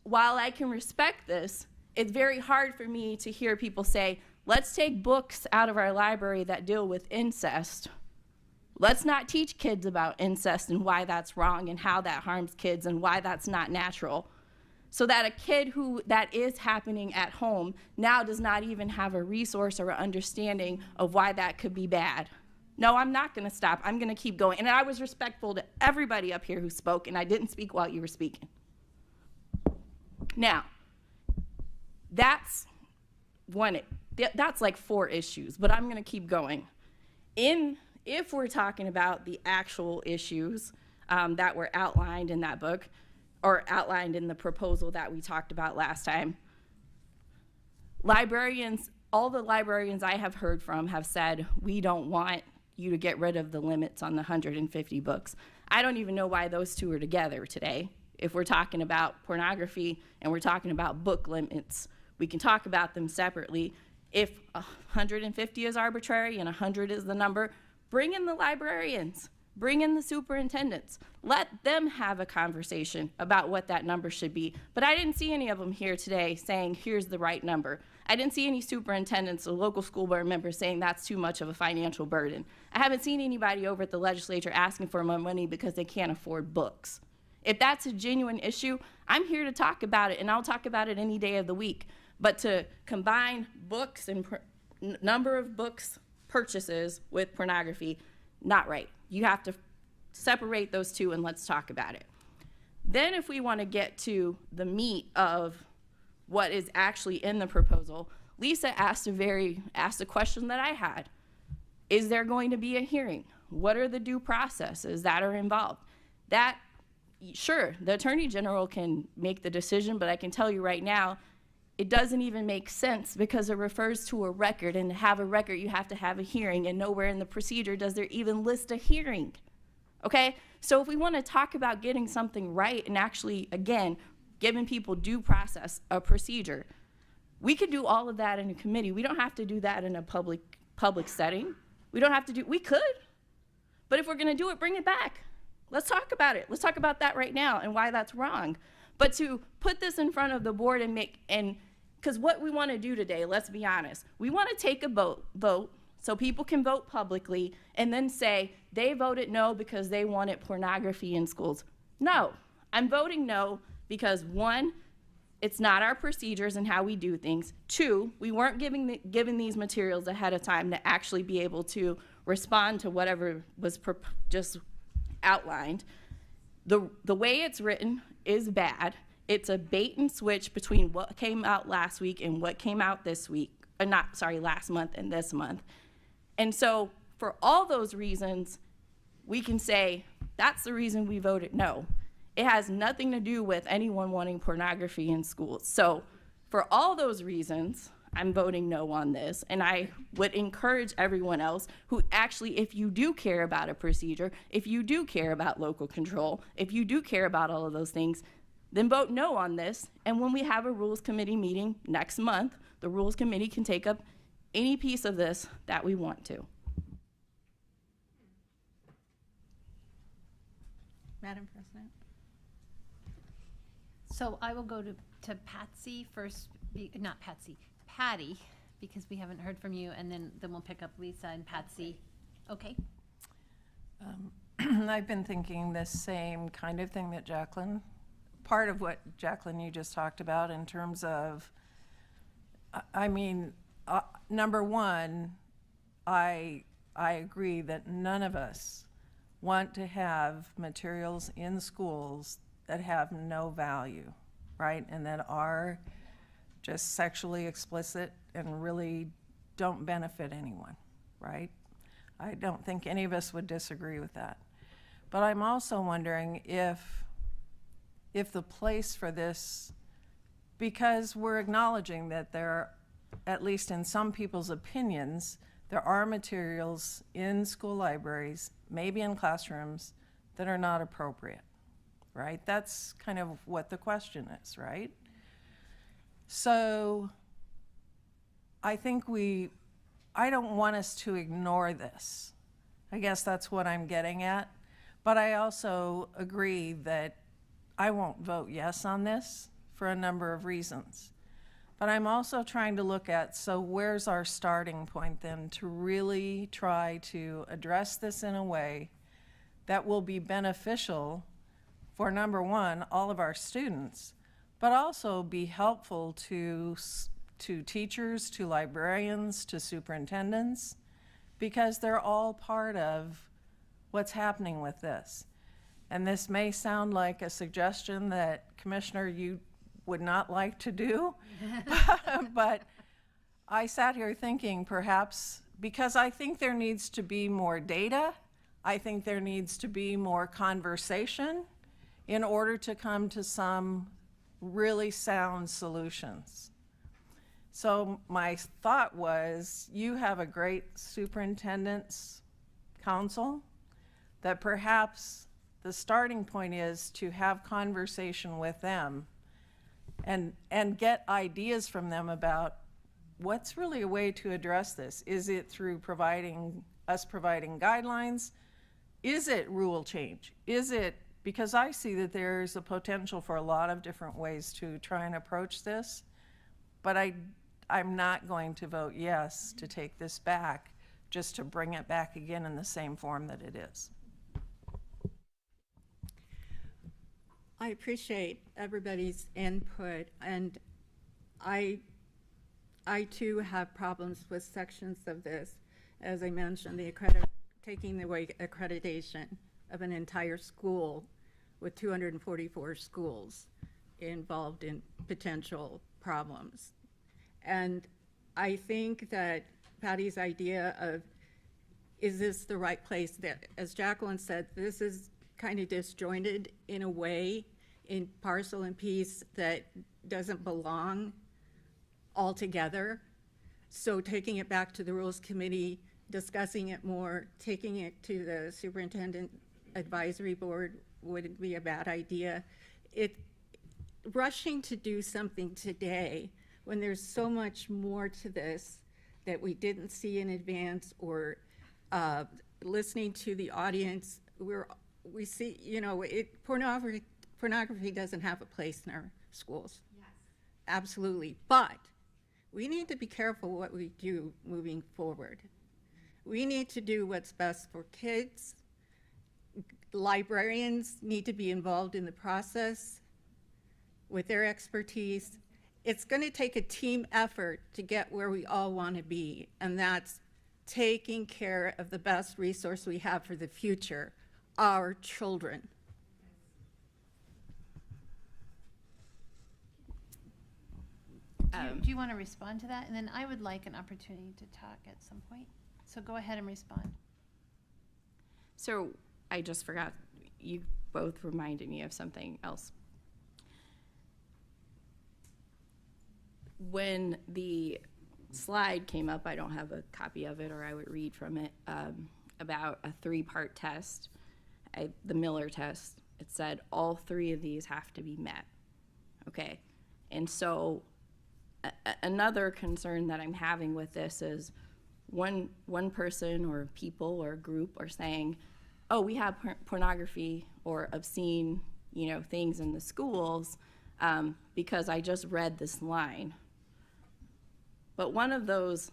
while I can respect this, it's very hard for me to hear people say, let's take books out of our library that deal with incest. Let's not teach kids about incest and why that's wrong and how that harms kids and why that's not natural. So that a kid that is happening at home now does not even have a resource or an understanding of why that could be bad. No, I'm not going to stop. I'm going to keep going. And I was respectful to everybody up here who spoke, and I didn't speak while you were speaking. Now, that's like 4 issues, but I'm going to keep going. if we're talking about the actual issues that were outlined in that book, or outlined in the proposal that we talked about last time, librarians, all the librarians I have heard from have said, we don't want you to get rid of the limits on the 150 books. I don't even know why those two are together today. If we're talking about pornography and we're talking about book limits, we can talk about them separately. If 150 is arbitrary and 100 is the number, bring in the librarians, bring in the superintendents. Let them have a conversation about what that number should be. But I didn't see any of them here today saying, here's the right number. I didn't see any superintendents or local school board members saying that's too much of a financial burden. I haven't seen anybody over at the legislature asking for more money because they can't afford books. If that's a genuine issue, I'm here to talk about it, and I'll talk about it any day of the week. But to combine books and number of books purchases with pornography, not right. You have to separate those two, and let's talk about it. Then if we want to get to the meat of what is actually in the proposal, Lisa asked a question that I had. Is there going to be a hearing? What are the due processes that are involved? That, sure, the Attorney General can make the decision, but I can tell you right now, it doesn't even make sense because it refers to a record, and to have a record, you have to have a hearing, and nowhere in the procedure does there even list a hearing, okay? So if we want to talk about getting something right and actually, again, giving people due process, a procedure, we could do all of that in a committee. We don't have to do that in a public setting. We could, but if we're going to do it, bring it back. Let's talk about it. Let's talk about that right now and why that's wrong. But to put this in front of the board because what we want to do today, let's be honest, we want to take a vote so people can vote publicly and then say they voted no because they wanted pornography in schools. No, I'm voting no because 1, it's not our procedures and how we do things. 2, we weren't given these materials ahead of time to actually be able to respond to whatever was just outlined. The way it's written is bad. It's a bait and switch between what came out last week and what came out this week, last month and this month. And so for all those reasons, we can say that's the reason we voted no. It has nothing to do with anyone wanting pornography in schools. So for all those reasons, I'm voting no on this, and I would encourage everyone else who actually, if you do care about a procedure, if you do care about local control, if you do care about all of those things, then vote no on this, and when we have a Rules Committee meeting next month, the Rules Committee can take up any piece of this that we want to. Madam President. So I will go to Patsy first, not Patsy, Patty, because we haven't heard from you, and then we'll pick up Lisa and Patsy. Okay. I've been thinking the same kind of thing that Jacqueline, part of what Jacqueline you just talked about in terms of, number one, I agree that none of us want to have materials in schools that have no value, right? And that are just sexually explicit and really don't benefit anyone, right? I don't think any of us would disagree with that. But I'm also wondering if the place for this, because we're acknowledging that there are, at least in some people's opinions, there are materials in school libraries, maybe in classrooms, that are not appropriate, right? That's kind of what the question is, right? So I think I don't want us to ignore this. I guess that's what I'm getting at. But I also agree that I won't vote yes on this for a number of reasons. But I'm also trying to look at, so where's our starting point then to really try to address this in a way that will be beneficial for, number one, all of our students, but also be helpful to teachers, to librarians, to superintendents, because they're all part of what's happening with this. And this may sound like a suggestion that, Commissioner, you would not like to do, but I sat here thinking perhaps because I think there needs to be more data. I think there needs to be more conversation in order to come to some really sound solutions. So my thought was, you have a great superintendent's council, that perhaps the starting point is to have conversation with them and get ideas from them about what's really a way to address this. Is it through providing guidelines? Is it rule change? Is it, because I see that there's a potential for a lot of different ways to try and approach this, but I'm not going to vote yes to take this back just to bring it back again in the same form that it is. I appreciate everybody's input, and I too have problems with sections of this. As I mentioned, taking away accreditation of an entire school with 244 schools involved in potential problems. And I think that Patty's idea of, is this the right place, that, as Jacqueline said, this is kind of disjointed in a way, in parcel and piece, that doesn't belong all together. So taking it back to the Rules Committee, discussing it more, taking it to the Superintendent Advisory Board wouldn't be a bad idea. Rushing to do something today when there's so much more to this that we didn't see in advance, or listening to the audience, we see, you know, pornography doesn't have a place in our schools. Yes. Absolutely. But we need to be careful what we do moving forward. We need to do what's best for kids. Librarians need to be involved in the process with their expertise. It's going to take a team effort to get where we all want to be, and that's taking care of the best resource we have for the future, our children. Do you want to respond to that? And then I would like an opportunity to talk at some point. So go ahead and respond. So I just forgot, you both reminded me of something else. When the slide came up, I don't have a copy of it, or I would read from it, about a 3-part test, the Miller test. It said all 3 of these have to be met. Okay, and so another concern that I'm having with this is one person or people or group are saying, oh, we have pornography or obscene, you know, things in the schools because I just read this line. But one of those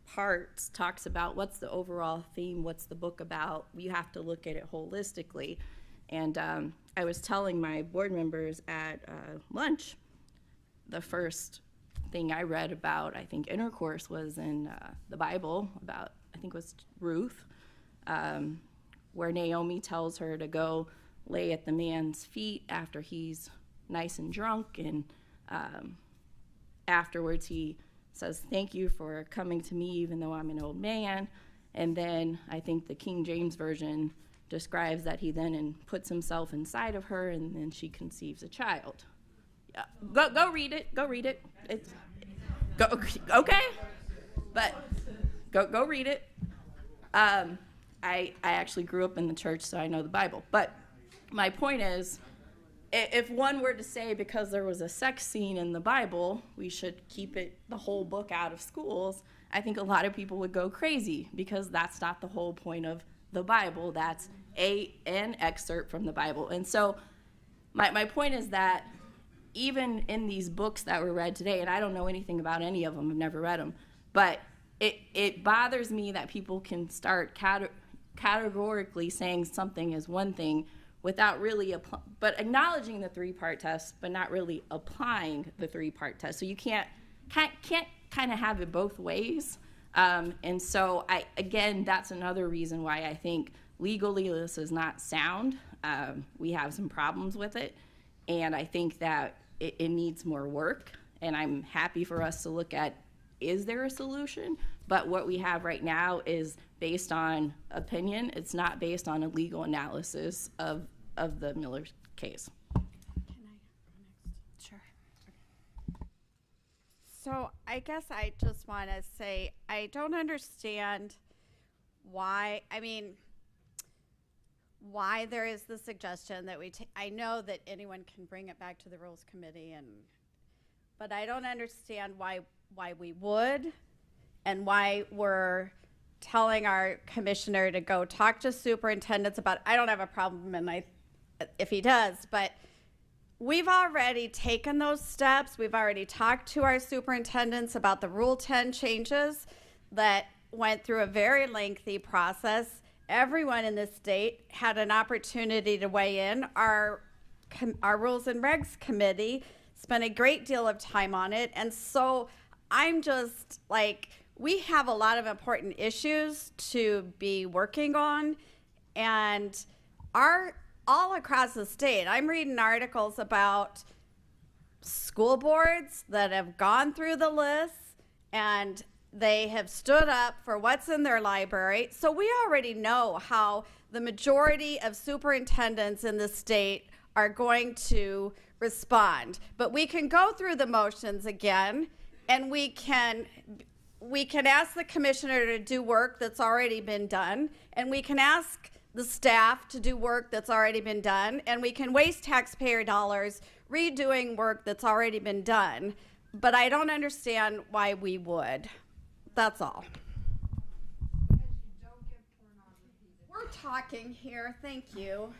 parts talks about what's the overall theme, what's the book about. You have to look at it holistically. And I was telling my board members at lunch, the first thing I read about, I think, intercourse was in the Bible, about, I think it was Ruth, where Naomi tells her to go lay at the man's feet after he's nice and drunk, and afterwards he says, thank you for coming to me even though I'm an old man. And then I think the King James Version describes that he then puts himself inside of her, and then she conceives a child. Go read it. Go read it. It's okay, but go read it. I actually grew up in the church, so I know the Bible. But my point is, if one were to say because there was a sex scene in the Bible, we should keep the whole book out of schools, I think a lot of people would go crazy, because that's not the whole point of the Bible. That's an excerpt from the Bible. And so my point is that even in these books that were read today, and I don't know anything about any of them, I've never read them, but it bothers me that people can start categorically saying something is one thing without really but acknowledging the 3-part test, but not really applying the 3-part test. So you can't kind of have it both ways. And so again, that's another reason why I think legally this is not sound. We have some problems with it, and I think that it needs more work. And I'm happy for us to look at, is there a solution? But what we have right now is based on opinion. It's not based on a legal analysis of the Miller case. Sure. So I guess I just want to say I don't understand why, why there is the suggestion that I know that anyone can bring it back to the Rules Committee, but I don't understand why we would, and why we're telling our commissioner to go talk to superintendents about. I don't have a problem, if he does, but we've already taken those steps. We've already talked to our superintendents about the Rule 10 changes that went through a very lengthy process. Everyone in this state had an opportunity to weigh in. Our Rules and Regs Committee spent a great deal of time on it. And so I'm just like, we have a lot of important issues to be working on. And all across the state, I'm reading articles about school boards that have gone through the list and they have stood up for what's in their library. So we already know how the majority of superintendents in the state are going to respond. But we can go through the motions again, and we can ask the commissioner to do work that's already been done, and we can ask the staff to do work that's already been done, and we can waste taxpayer dollars redoing work that's already been done. But I don't understand why we would. That's all. We're talking here. Thank you.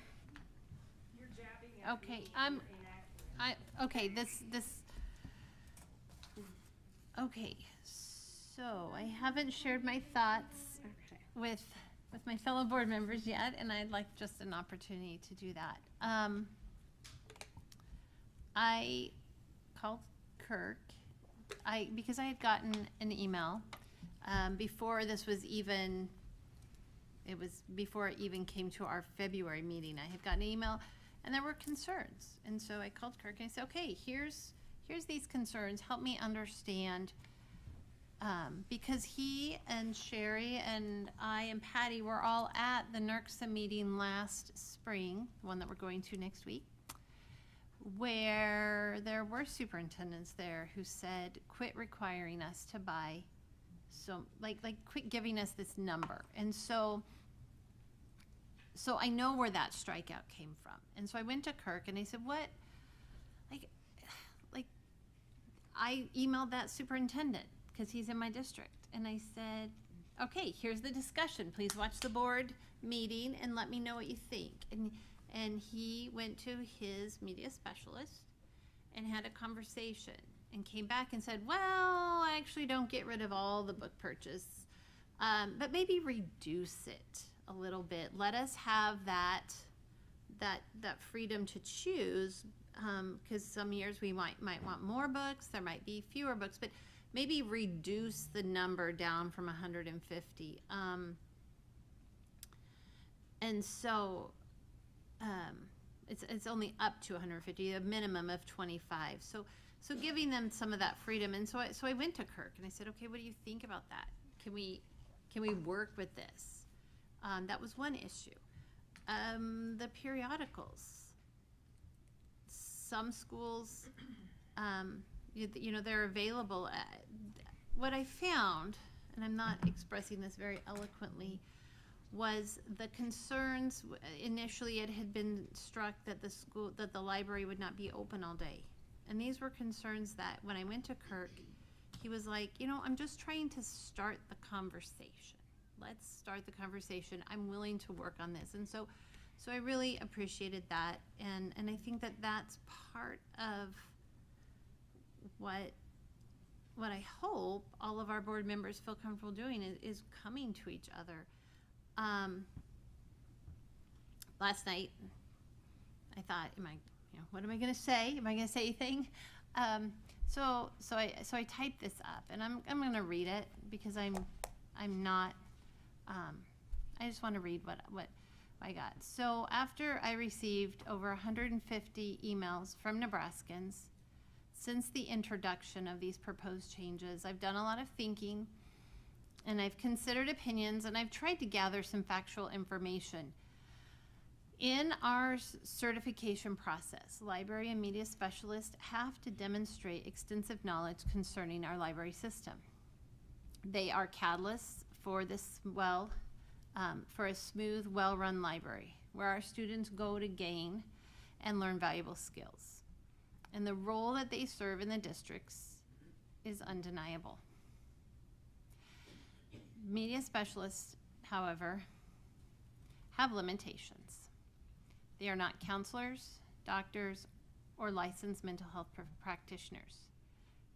Okay, okay, so I haven't shared my thoughts with my fellow board members yet, and I'd like just an opportunity to do that. I called Kirk because I had gotten an email before this was even, before it even came to our February meeting. I had gotten an email and there were concerns. And so I called Kirk and I said, okay, here's these concerns. Help me understand. Because he and Sherry and I and Patty were all at the NERCSA meeting last spring, the one that we're going to next week, where there were superintendents there who said, quit requiring us to buy, so like quit giving us this number. And so I know where that strikeout came from. And so I went to Kirk and I said, what, like I emailed that superintendent because he's in my district. And I said, okay, here's the discussion. Please watch the board meeting and let me know what you think. And he went to his media specialist and had a conversation and came back and said, well, I actually don't get rid of all the book purchase, but maybe reduce it a little bit. Let us have that freedom to choose, because some years we might want more books, there might be fewer books, but maybe reduce the number down from 150. And so it's only up to 150, a minimum of 25. So giving them some of that freedom. And so I went to Kirk and I said, okay, what do you think about that? Can we work with this? That was one issue. The periodicals. Some schools, you know, they're available. What I found, and I'm not expressing this very eloquently, was the concerns. Initially, it had been struck that the library would not be open all day, and these were concerns that when I went to Kirk, he was like, you know, I'm just trying to start the conversation. Let's start the conversation. I'm willing to work on this, and so I really appreciated that, and I think that that's part of what I hope all of our board members feel comfortable doing is coming to each other. Last night, I thought, what am I going to say? Am I going to say anything? So I typed this up, and I'm going to read it because I'm not. I just want to read what I got. So after I received over 150 emails from Nebraskans since the introduction of these proposed changes, I've done a lot of thinking, and I've considered opinions, and I've tried to gather some factual information. In our certification process, library and media specialists have to demonstrate extensive knowledge concerning our library system. They are catalysts for this for a smooth, well-run library where our students go to gain and learn valuable skills. And the role that they serve in the districts is undeniable. Media specialists, however, have limitations. They are not counselors, doctors, or licensed mental health practitioners.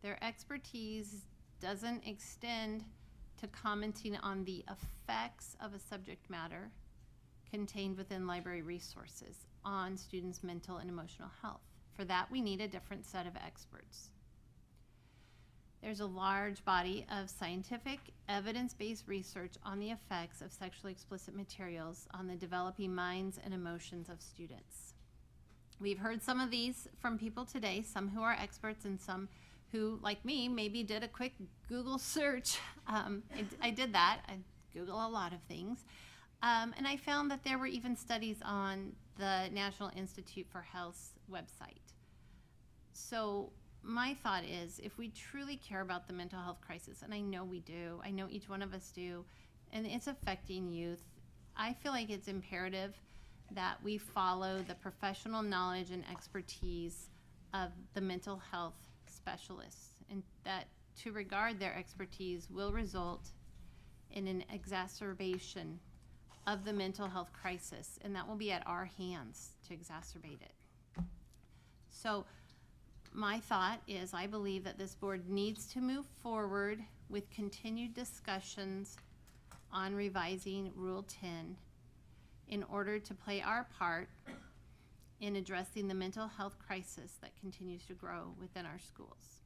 Their expertise doesn't extend to commenting on the effects of a subject matter contained within library resources on students' mental and emotional health. For that, we need a different set of experts. There's a large body of scientific, evidence-based research on the effects of sexually explicit materials on the developing minds and emotions of students. We've heard some of these from people today, some who are experts and some who, like me, maybe did a quick Google search. I did that. I Google a lot of things. And I found that there were even studies on the National Institute for Health's website. So my thought is, if we truly care about the mental health crisis, and I know we do, I know each one of us do, and it's affecting youth, I feel like it's imperative that we follow the professional knowledge and expertise of the mental health specialists, and that to regard their expertise will result in an exacerbation of the mental health crisis, and that will be at our hands to exacerbate it. So my thought is, I believe that this board needs to move forward with continued discussions on revising Rule 10 in order to play our part in addressing the mental health crisis that continues to grow within our schools.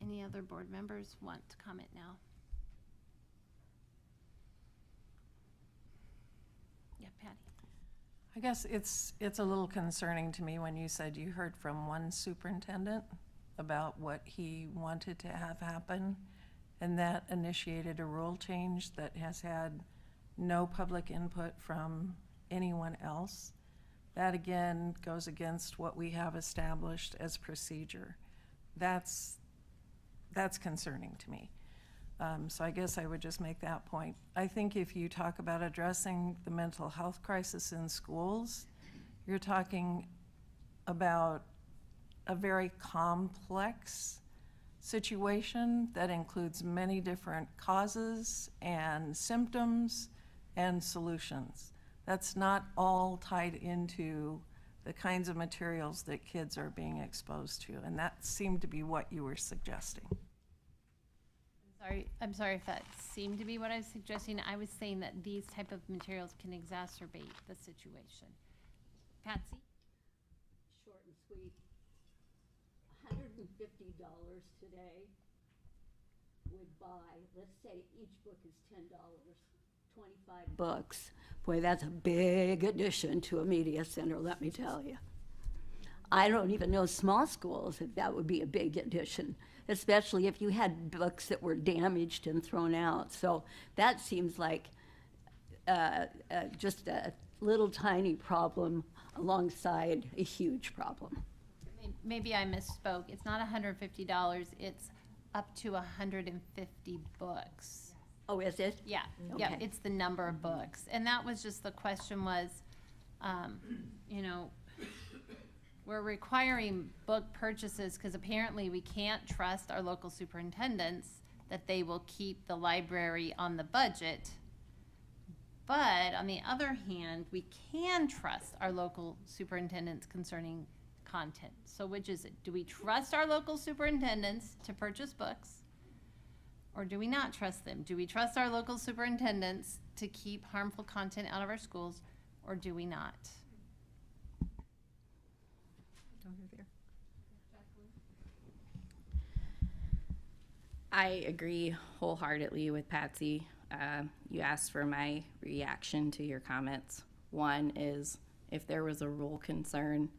Any other board members want to comment now? Yeah, Patty. I guess it's a little concerning to me when you said you heard from one superintendent about what he wanted to have happen, and that initiated a rule change that has had no public input from anyone else. That again goes against what we have established as procedure. That's concerning to me. So I guess I would just make that point. I think if you talk about addressing the mental health crisis in schools, you're talking about a very complex situation that includes many different causes and symptoms and solutions. That's not all tied into the kinds of materials that kids are being exposed to, and that seemed to be what you were suggesting. I'm sorry if that seemed to be what I was suggesting. I was saying that these type of materials can exacerbate the situation. Patsy? Short and sweet. $150 today would buy, let's say each book is $10, 25 books. Boy, that's a big addition to a media center, let me tell you. I don't even know small schools if that would be a big addition, especially if you had books that were damaged and thrown out. So that seems like just a little tiny problem alongside a huge problem. Maybe I misspoke. It's not $150, it's up to 150 books. Oh, is it? Yeah, Okay. yeah, it's the number of books. And that was just the question was, you know, we're requiring book purchases because apparently we can't trust our local superintendents that they will keep the library on the budget. But on the other hand, we can trust our local superintendents concerning content. So which is it? Do we trust our local superintendents to purchase books? Or do we not trust them? Do we trust our local superintendents to keep harmful content out of our schools, or do we not? I agree wholeheartedly with Patsy. You asked for my reaction to your comments. One is, if there was a rule concern,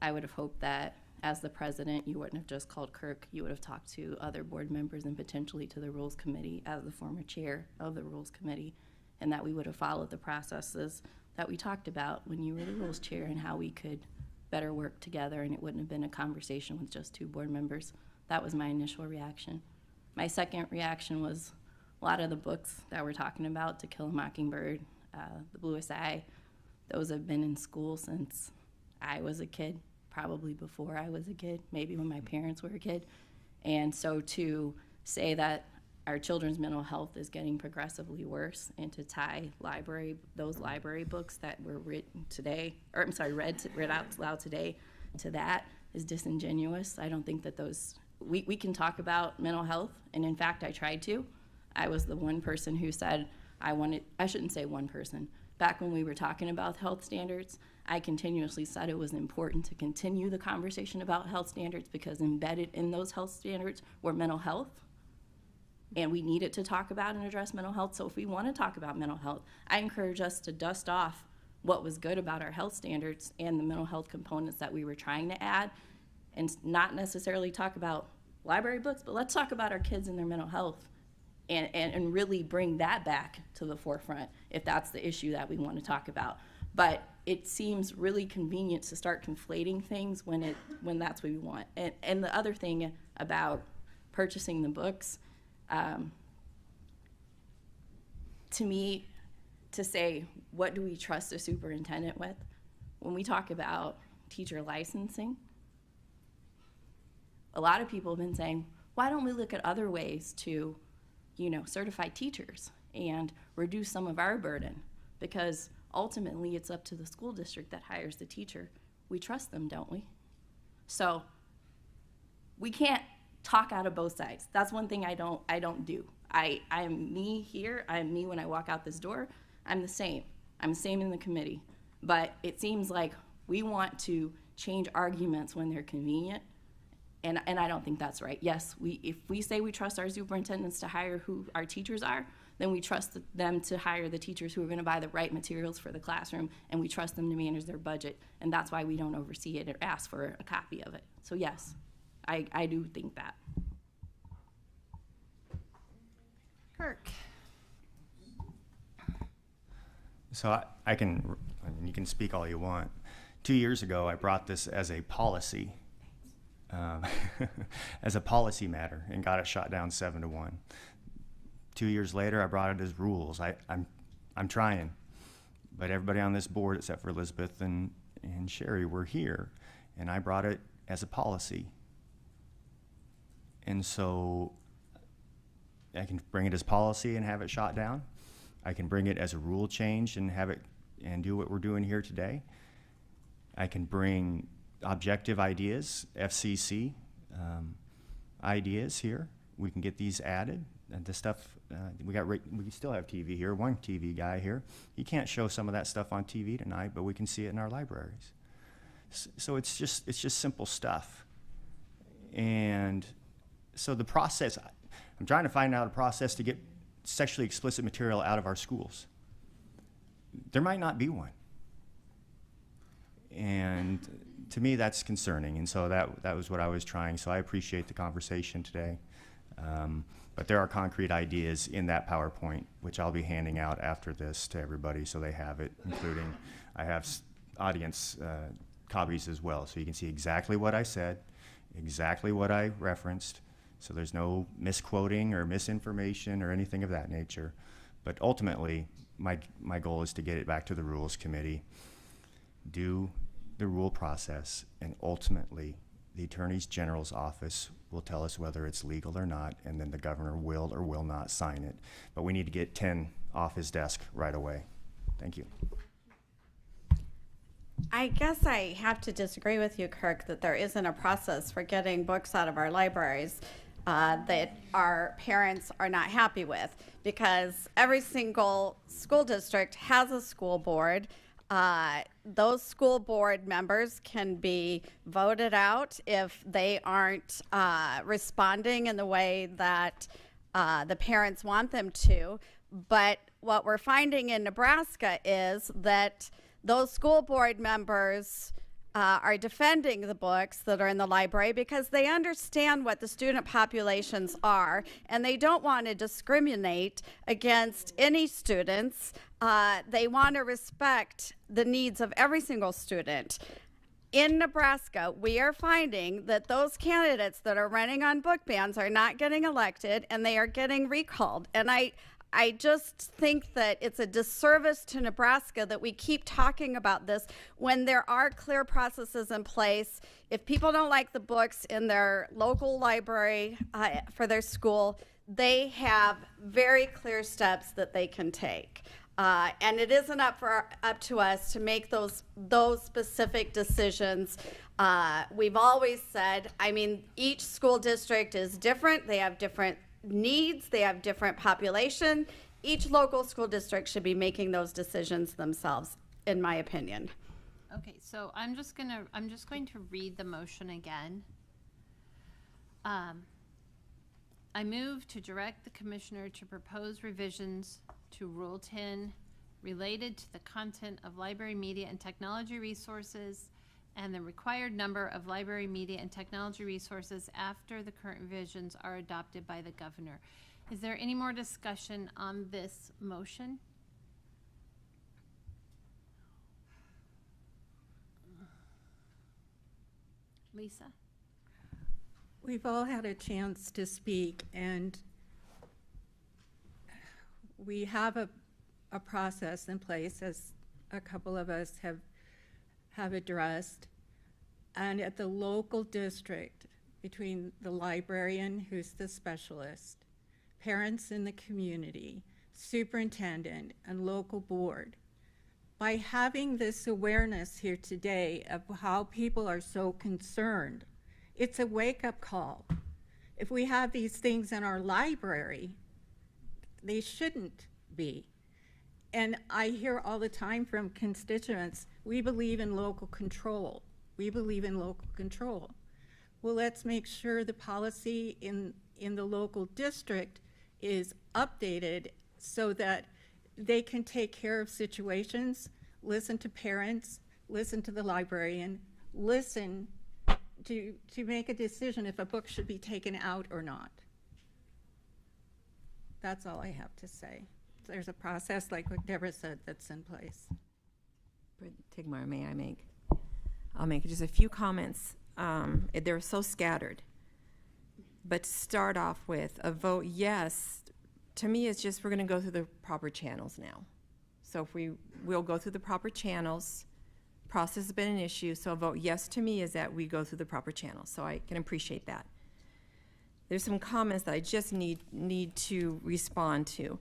I would have hoped that as the president, you wouldn't have just called Kirk. You would have talked to other board members and potentially to the Rules Committee as the former chair of the Rules Committee, and that we would have followed the processes that we talked about when you were the Rules Chair and how we could better work together, and it wouldn't have been a conversation with just 2 board members. That was my initial reaction. My second reaction was a lot of the books that we're talking about, To Kill a Mockingbird, The Bluest Eye, those have been in school since I was a kid, probably before I was a kid, maybe when my parents were a kid. And so to say that our children's mental health is getting progressively worse and to tie those library books that were written today, or I'm sorry, read out loud today to that is disingenuous. I don't think that we can talk about mental health, and in fact, I tried to. I was the one person who said I shouldn't say one person. Back when we were talking about health standards, I continuously said it was important to continue the conversation about health standards because embedded in those health standards were mental health. And we needed to talk about and address mental health. So if we want to talk about mental health, I encourage us to dust off what was good about our health standards and the mental health components that we were trying to add, and not necessarily talk about library books, but let's talk about our kids and their mental health and really bring that back to the forefront if that's the issue that we want to talk about. But it seems really convenient to start conflating things when that's what we want. And the other thing about purchasing the books, to me, to say, what do we trust a superintendent with? When we talk about teacher licensing, a lot of people have been saying, why don't we look at other ways to, certify teachers and reduce some of our burden? Because ultimately it's up to the school district that hires the teacher. We trust them, don't we? So we can't talk out of both sides. That's one thing I don't do. I'm me here. I'm me when I walk out this door. I'm the same. I'm the same in the committee. But it seems like we want to change arguments when they're convenient, and I don't think that's right. Yes, if we say we trust our superintendents to hire who our teachers are, then we trust them to hire the teachers who are going to buy the right materials for the classroom, and we trust them to manage their budget, and that's why we don't oversee it or ask for a copy of it. So yes, I do think that. Kirk. So you can speak all you want. 2 years ago, I brought this as a policy, as a policy matter, and got it shot down 7-1. 2 years later, I brought it as rules. I'm trying, but everybody on this board, except for Elizabeth and Sherry, were here, and I brought it as a policy. And so I can bring it as policy and have it shot down. I can bring it as a rule change and have it and do what we're doing here today. I can bring objective ideas, FCC ideas here. We can get these added. And the stuff we still have TV here. One TV guy here. He can't show some of that stuff on TV tonight, but we can see it in our libraries. So it's just simple stuff. And so the process, I'm trying to find out a process to get sexually explicit material out of our schools. There might not be one. And to me, that's concerning. And so that was what I was trying. So I appreciate the conversation today. But there are concrete ideas in that PowerPoint, which I'll be handing out after this to everybody so they have it, including I have audience copies as well. So you can see exactly what I said, exactly what I referenced. So there's no misquoting or misinformation or anything of that nature. But ultimately, my goal is to get it back to the Rules Committee, do the rule process, and ultimately the Attorney General's office will tell us whether it's legal or not, and then the governor will or will not sign it. But we need to get 10 off his desk right away. Thank you. I guess I have to disagree with you, Kirk, that there isn't a process for getting books out of our libraries that our parents are not happy with, because every single school district has a school board. Those school board members can be voted out if they aren't responding in the way that the parents want them to. But what we're finding in Nebraska is that those school board members are defending the books that are in the library because they understand what the student populations are, and they don't want to discriminate against any students. They want to respect the needs of every single student. In Nebraska, we are finding that those candidates that are running on book bans are not getting elected, and they are getting recalled. And I just think that it's a disservice to Nebraska that we keep talking about this when there are clear processes in place. If people don't like the books in their local library for their school, they have very clear steps that they can take. And it isn't up to us to make those specific decisions. We've always said, I mean, each school district is different. They have different needs, they have different population. Each local school district should be making those decisions themselves, in my opinion. Okay, so I'm just going to read the motion again. I move to direct the commissioner to propose revisions to Rule 10 related to the content of library media and technology resources and the required number of library media and technology resources after the current revisions are adopted by the governor. Is there any more discussion on this motion? Lisa? We've all had a chance to speak, and we have a process in place, as a couple of us have addressed. And at the local district, between the librarian, who's the specialist, parents in the community, superintendent, and local board, by having this awareness here today of how people are so concerned, it's a wake-up call. If we have these things in our library, they shouldn't be. And I hear all the time from constituents, we believe in local control. We believe in local control. Well, let's make sure the policy in the local district is updated so that they can take care of situations, listen to parents, listen to the librarian, listen to make a decision if a book should be taken out or not. That's all I have to say. There's a process, like what Deborah said, that's in place. Tigmar, may I make? I'll make just a few comments. They're so scattered. But to start off with, a vote yes, to me, it's just we're going to go through the proper channels now. So if we'll go through the proper channels. Process has been an issue, so a vote yes to me is that we go through the proper channels. So I can appreciate that. There's some comments that I just need to respond to,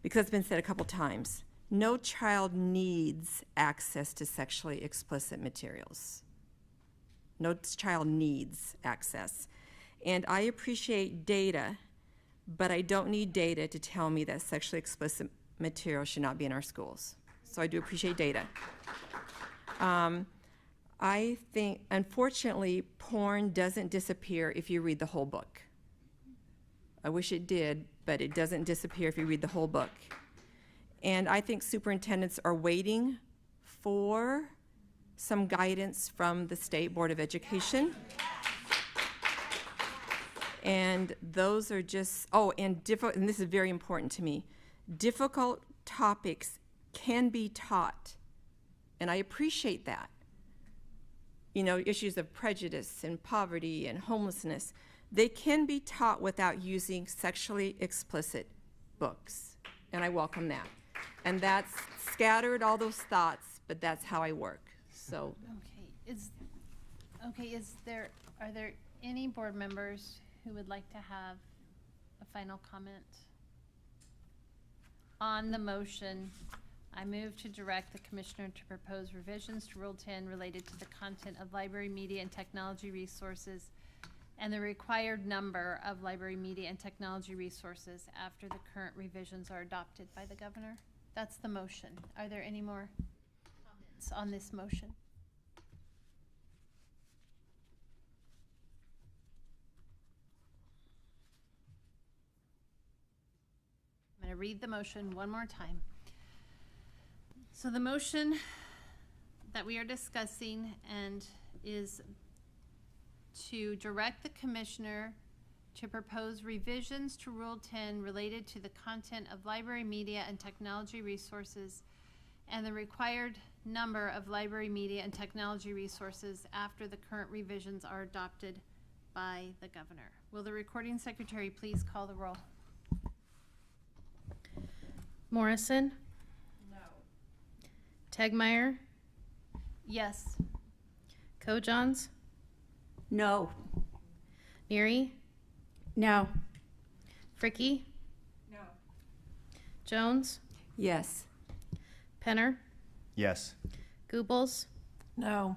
because it's been said a couple times. No child needs access to sexually explicit materials. No child needs access. And I appreciate data, but I don't need data to tell me that sexually explicit material should not be in our schools. So I do appreciate data. I think, unfortunately, porn doesn't disappear if you read the whole book. I wish it did, but it doesn't disappear if you read the whole book. And I think superintendents are waiting for some guidance from the State Board of Education. And those are just, and this is very important to me, difficult topics can be taught, and I appreciate that. You know, issues of prejudice and poverty and homelessness, they can be taught without using sexually explicit books, and I welcome that. And that's scattered all those thoughts, but that's how I work. So. Are there any board members who would like to have a final comment on the motion? I move to direct the commissioner to propose revisions to Rule 10 related to the content of library media and technology resources and the required number of library media and technology resources after the current revisions are adopted by the governor. That's the motion. Are there any more comments on this motion? I'm going to read the motion one more time. So the motion that we are discussing and is to direct the commissioner to propose revisions to Rule 10 related to the content of library media and technology resources and the required number of library media and technology resources after the current revisions are adopted by the governor. Will the recording secretary please call the roll? Morrison? No. Tegmeyer? Yes. Kojons? No. Neary? No. Fricky? No. Jones? Yes. Penner? Yes. Goebbels? No.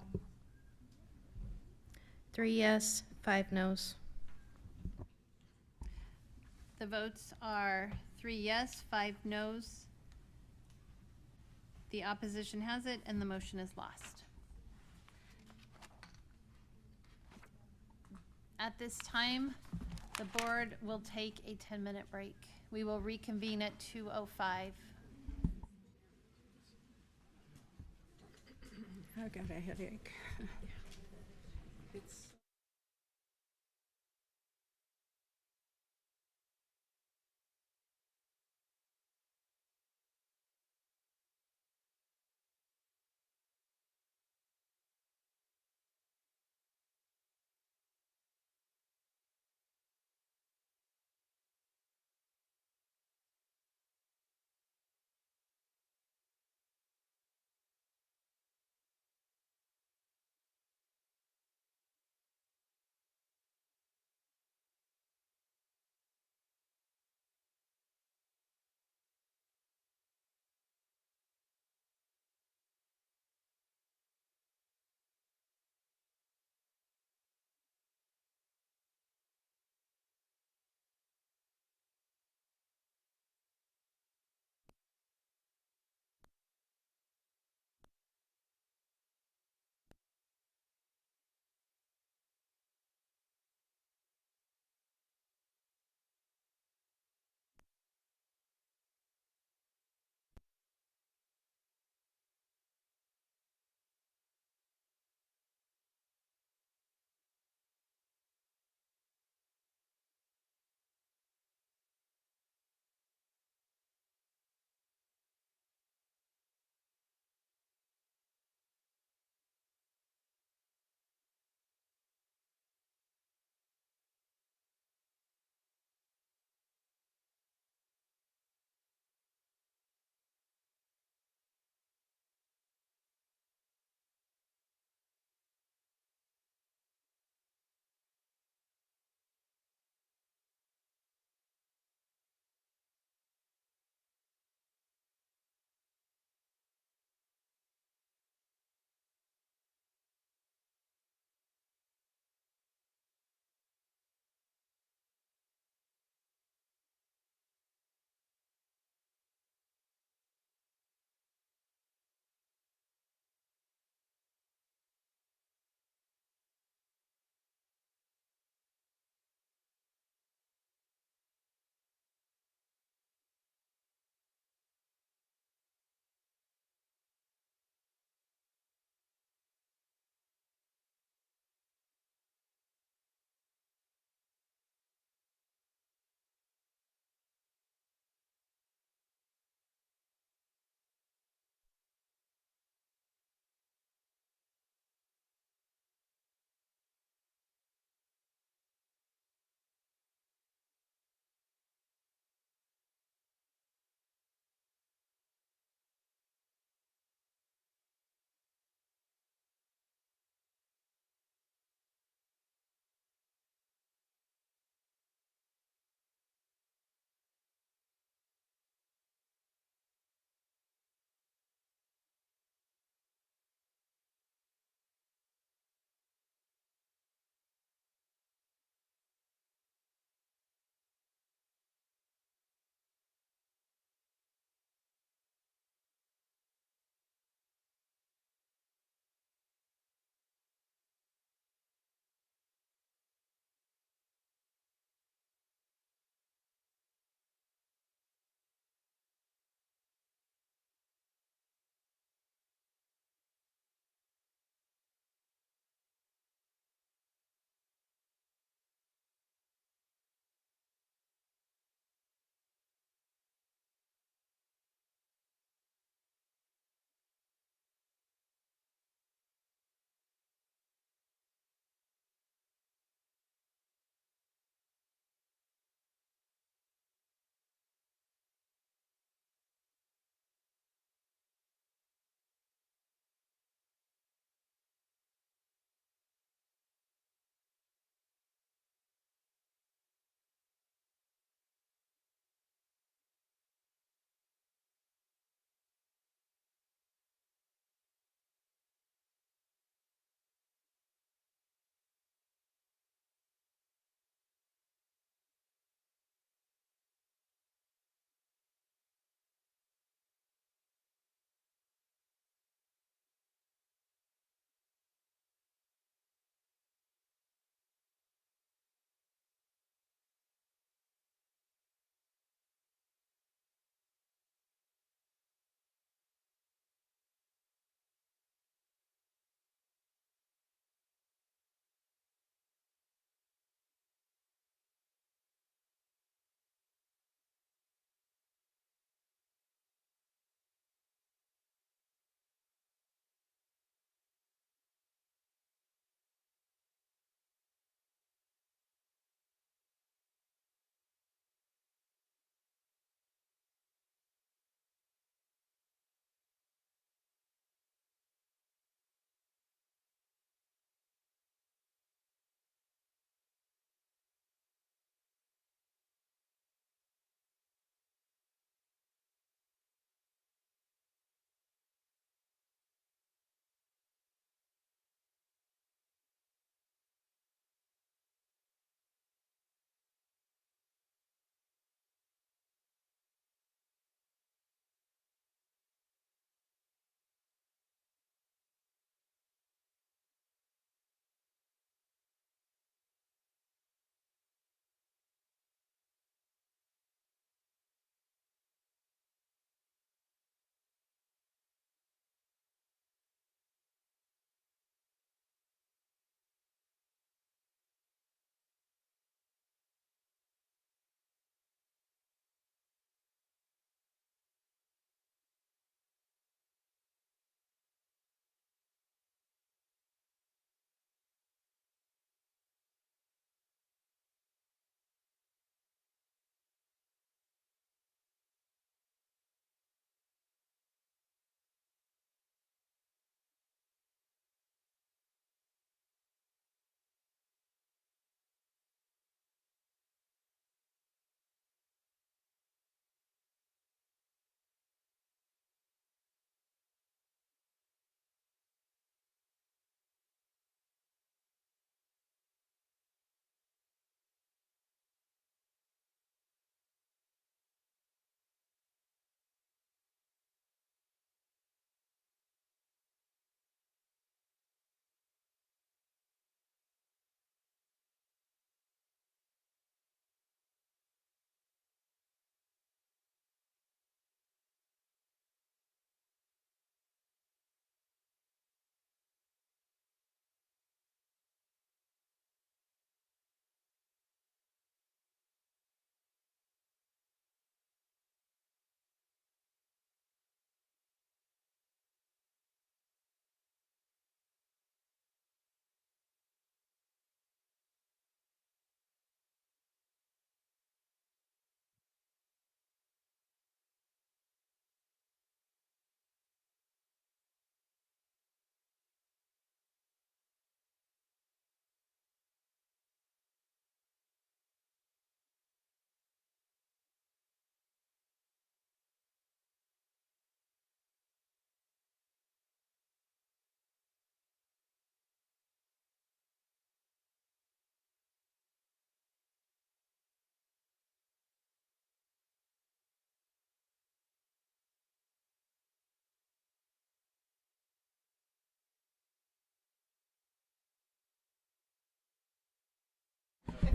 3 yes, 5 no's. The votes are 3 yes, 5 no's. The opposition has it, and the motion is lost. At this time, the board will take a 10-minute break. We will reconvene at 2:05. I got a headache.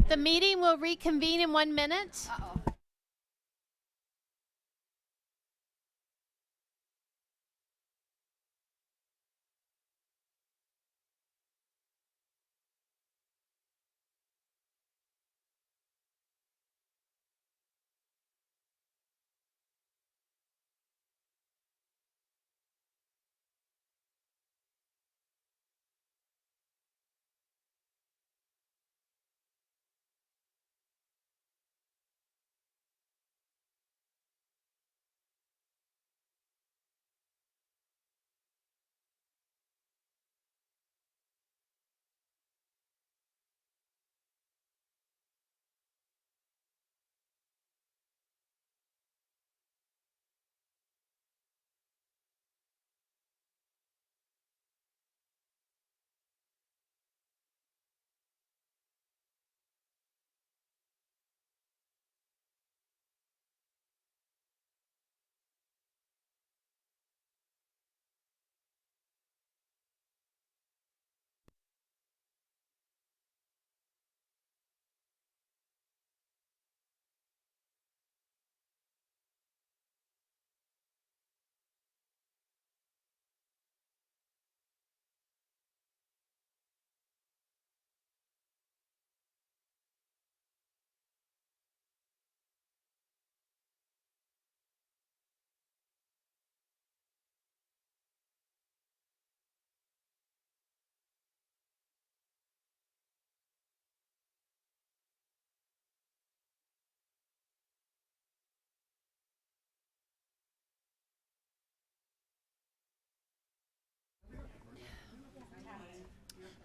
The meeting will reconvene in 1 minute.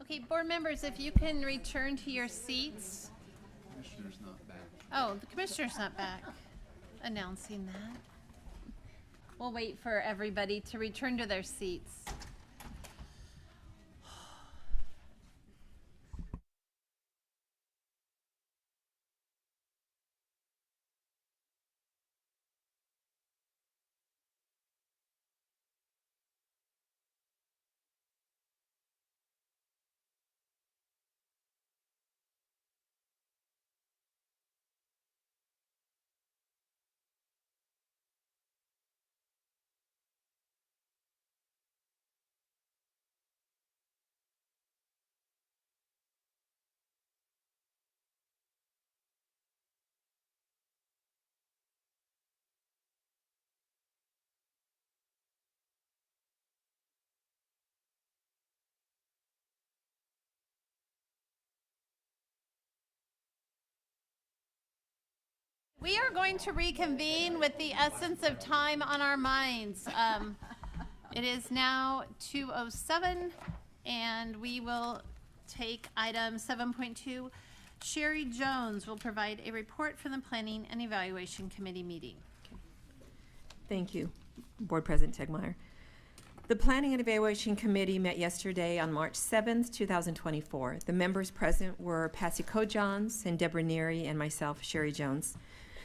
Okay, board members, if you can return to your seats. Commissioner's not back. Oh, the commissioner's not back. Announcing that. We'll wait for everybody to return to their seats. We are going to reconvene with the essence of time on our minds. It is now 2:07, and we will take item 7.2. Sherry Jones will provide a report from the Planning and Evaluation Committee meeting. Thank you, Board President Tegmeyer. The Planning and Evaluation Committee met yesterday on March 7th, 2024. The members present were Patsy Kojans and Deborah Neary and myself, Sherry Jones.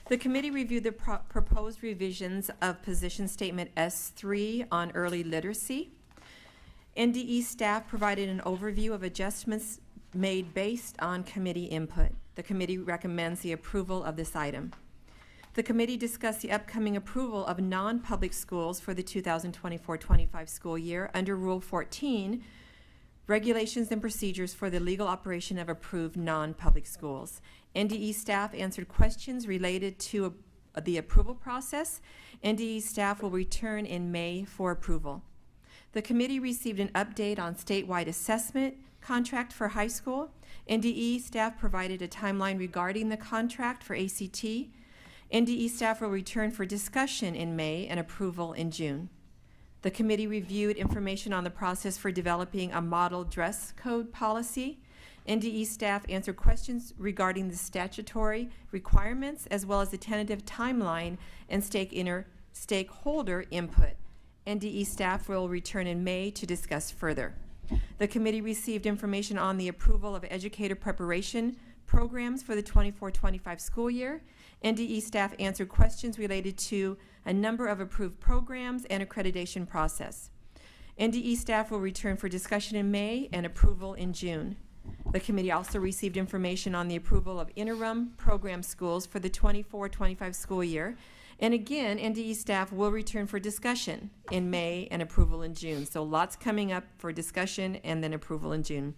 The committee reviewed the proposed revisions of position statement S3 on early literacy. NDE staff provided an overview of adjustments made based on committee input. The committee recommends the approval of this item. The committee discussed the upcoming approval of non-public schools for the 2024-25 school year under Rule 14, Regulations and Procedures for the Legal Operation of Approved Non-Public Schools. NDE staff answered questions related to the approval process. NDE staff will return in May for approval. The committee received an update on statewide assessment contract for high school. NDE staff provided a timeline regarding the contract for ACT. NDE staff will return for discussion in May and approval in June. The committee reviewed information on the process for developing a model dress code policy. NDE staff answered questions regarding the statutory requirements as well as the tentative timeline and stakeholder input. NDE staff will return in May to discuss further. The committee received information on the approval of educator preparation programs for the 24-25 school year. NDE staff answered questions related to a number of approved programs and accreditation process. NDE staff will return for discussion in May and approval in June. The committee also received information on the approval of interim program schools for the 24-25 school year. And again, NDE staff will return for discussion in May and approval in June. So lots coming up for discussion and then approval in June.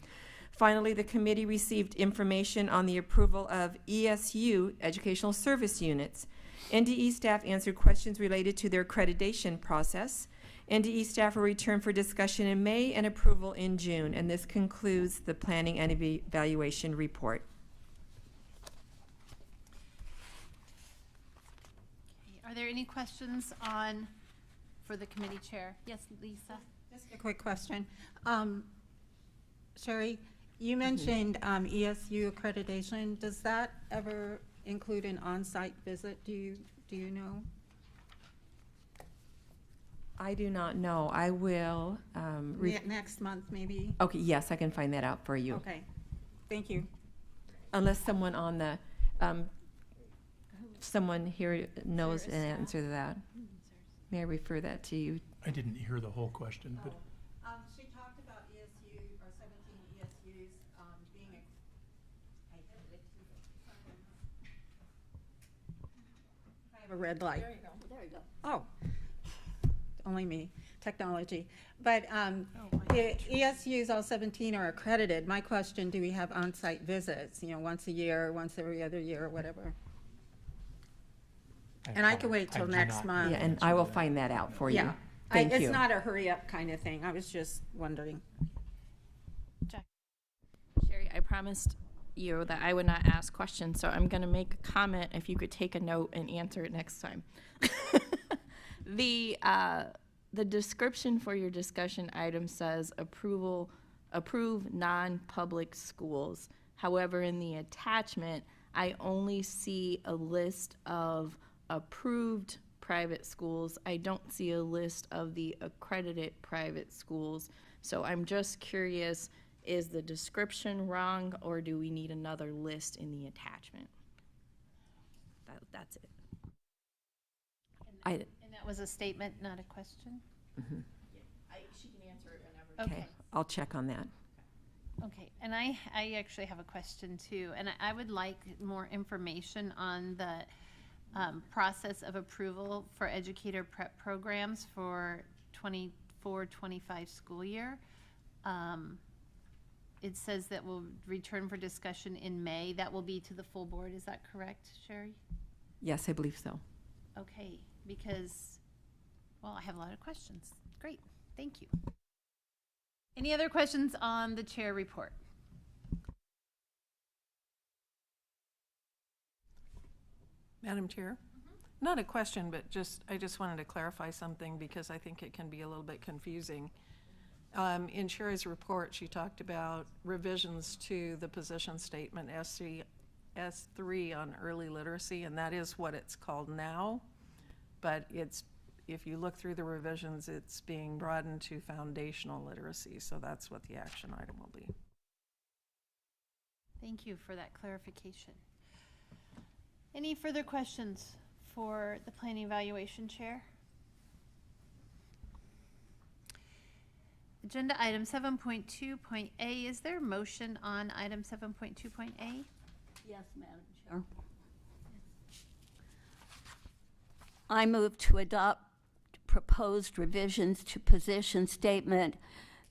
Finally, the committee received information on the approval of ESU educational service units. NDE staff answered questions related to their accreditation process. NDE staff will return for discussion in May and approval in June. And this concludes the planning and evaluation report. Are there any questions for the committee chair? Yes, Lisa? Just a quick question. Sherry, you mentioned ESU accreditation. Does that ever include an on-site visit? Do you know? I do not know. I will. Next month, maybe? Okay, yes, I can find that out for you. Okay, thank you. Unless someone on the, someone here knows an answer to that. May I refer that to you? I didn't hear the whole question, but. She talked about ESU, or 17 ESUs being I have a red light. There you go. There you go. Oh, only me, technology. But the ESUs, all 17 are accredited. My question, do we have on-site visits, once a year, once every other year, or whatever? And I can wait till next month. Yeah, and I will find that out for you. Yeah. Thank you. It's not a hurry-up kind of thing. I was just wondering. Sherry, I promised you that I would not ask questions, so I'm going to make a comment if you could take a note and answer it next time. The description for your discussion item says approve non-public schools. However, in the attachment, I only see a list of approved private schools. I don't see a list of the accredited private schools. So I'm just curious, is the description wrong, or do we need another list in the attachment? That's it. And that was a statement, not a question? Mm-hmm. She can answer it whenever. Okay, I'll check on that. Okay, and I actually have a question too, and I would like more information on the process of approval for educator prep programs for 24-25 school year. It says that we'll return for discussion in May. That will be to the full board. Is that correct, Sherry? Yes, I believe so. Okay, because, well, I have a lot of questions. Great, thank you. Any other questions on the chair report? Madam Chair? Not a question, but I just wanted to clarify something because I think it can be a little bit confusing. In Sherry's report, she talked about revisions to the position statement S3 on early literacy, and that is what it's called now. But if you look through the revisions, it's being broadened to foundational literacy, so that's what the action item will be. Thank you for that clarification. Any further questions for the Planning Evaluation Chair? Agenda item 7.2.A. Is there a motion on item 7.2.A? Yes, Madam Chair. I move to adopt proposed revisions to position statement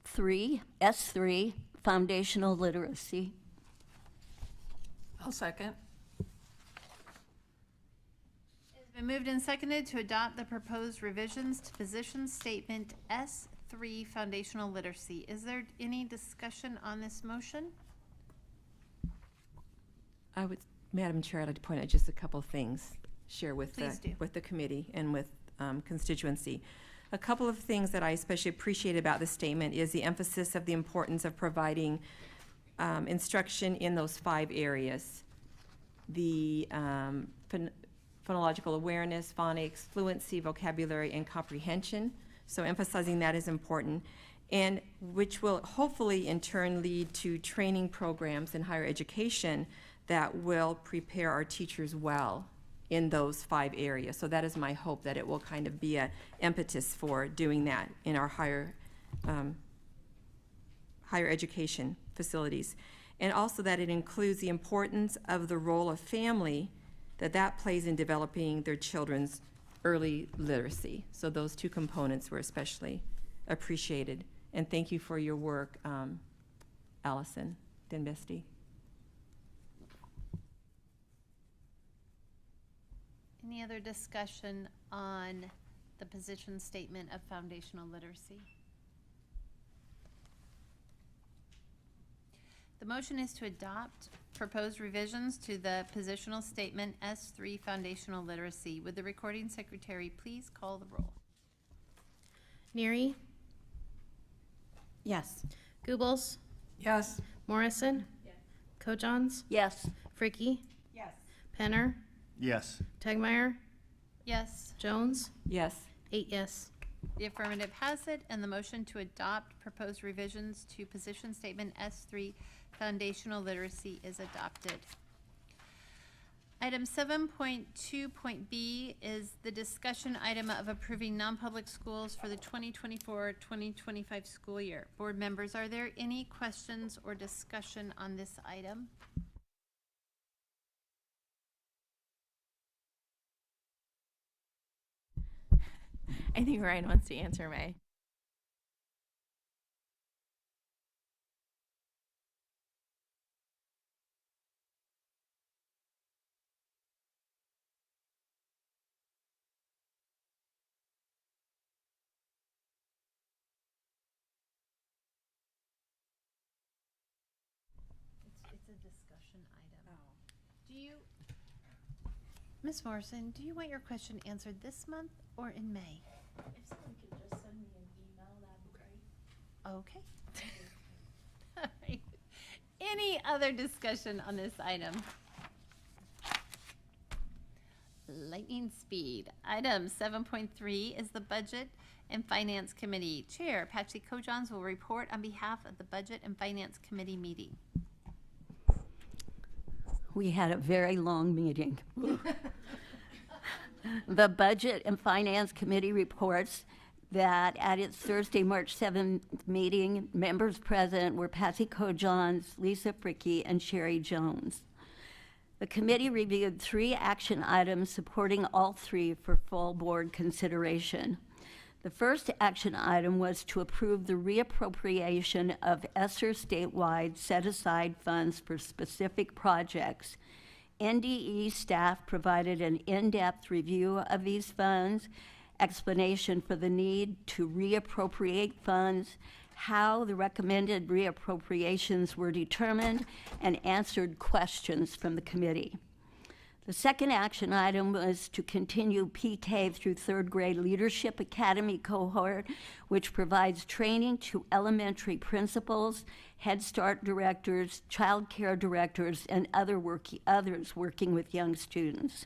3, S3, foundational literacy. I'll second. It's been moved and seconded to adopt the proposed revisions to position statement S3, foundational literacy. Is there any discussion on this motion? Madam Chair, I'd like to point out just a couple of things, share with the committee and with constituency. A couple of things that I especially appreciate about this statement is the emphasis of the importance of providing instruction in those 5 areas. The phonological awareness, phonics, fluency, vocabulary, and comprehension. So emphasizing that is important, and which will hopefully in turn lead to training programs in higher education that will prepare our teachers well in those 5 areas. So that is my hope, that it will kind of be an impetus for doing that in our higher education facilities. and also that it includes the importance of the role of family that plays in developing their children's early literacy. So those two components were especially appreciated. And thank you for your work, Allison Denbesti. Any other discussion on the position statement of foundational literacy? The motion is to adopt proposed revisions to the positional statement S3 foundational literacy. Would the recording secretary please call the roll? Neary, Yes. Goebbels, Yes. Morrison, Kojans, Yes. Fricky, Yes. Penner, Yes. Tegmeyer, Yes. Jones, Yes. 8 yes. The affirmative has it, and the motion to adopt proposed revisions to position statement S3 foundational literacy is adopted. Item 7.2.b is the discussion item of approving non-public schools for the 2024-2025 school year. Board members, are there any questions or discussion on this item? I think Ryan wants to answer May. It's a discussion item. Do you, Ms. Morrison, do you want your question answered this month or in May? If someone could just send me an email, that'd be great. Okay. All right. Any other discussion on this item? Lightning speed. Item 7.3 is the Budget and Finance Committee. Chair Patsy Kojans will report on behalf of the Budget and Finance Committee meeting. We had a very long meeting. The Budget and Finance Committee reports that at its Thursday, March 7th meeting, members present were Patsy Kojans, Lisa Fricky, and Sherry Jones. The committee reviewed 3 action items supporting all 3 for full board consideration. The first action item was to approve the reappropriation of ESSER statewide set-aside funds for specific projects. NDE staff provided an in-depth review of these funds, explanation for the need to reappropriate funds, how the recommended reappropriations were determined, and answered questions from the committee. The second action item was to continue PK through 3rd grade Leadership Academy cohort, which provides training to elementary principals, Head Start directors, child care directors, and others working with young students.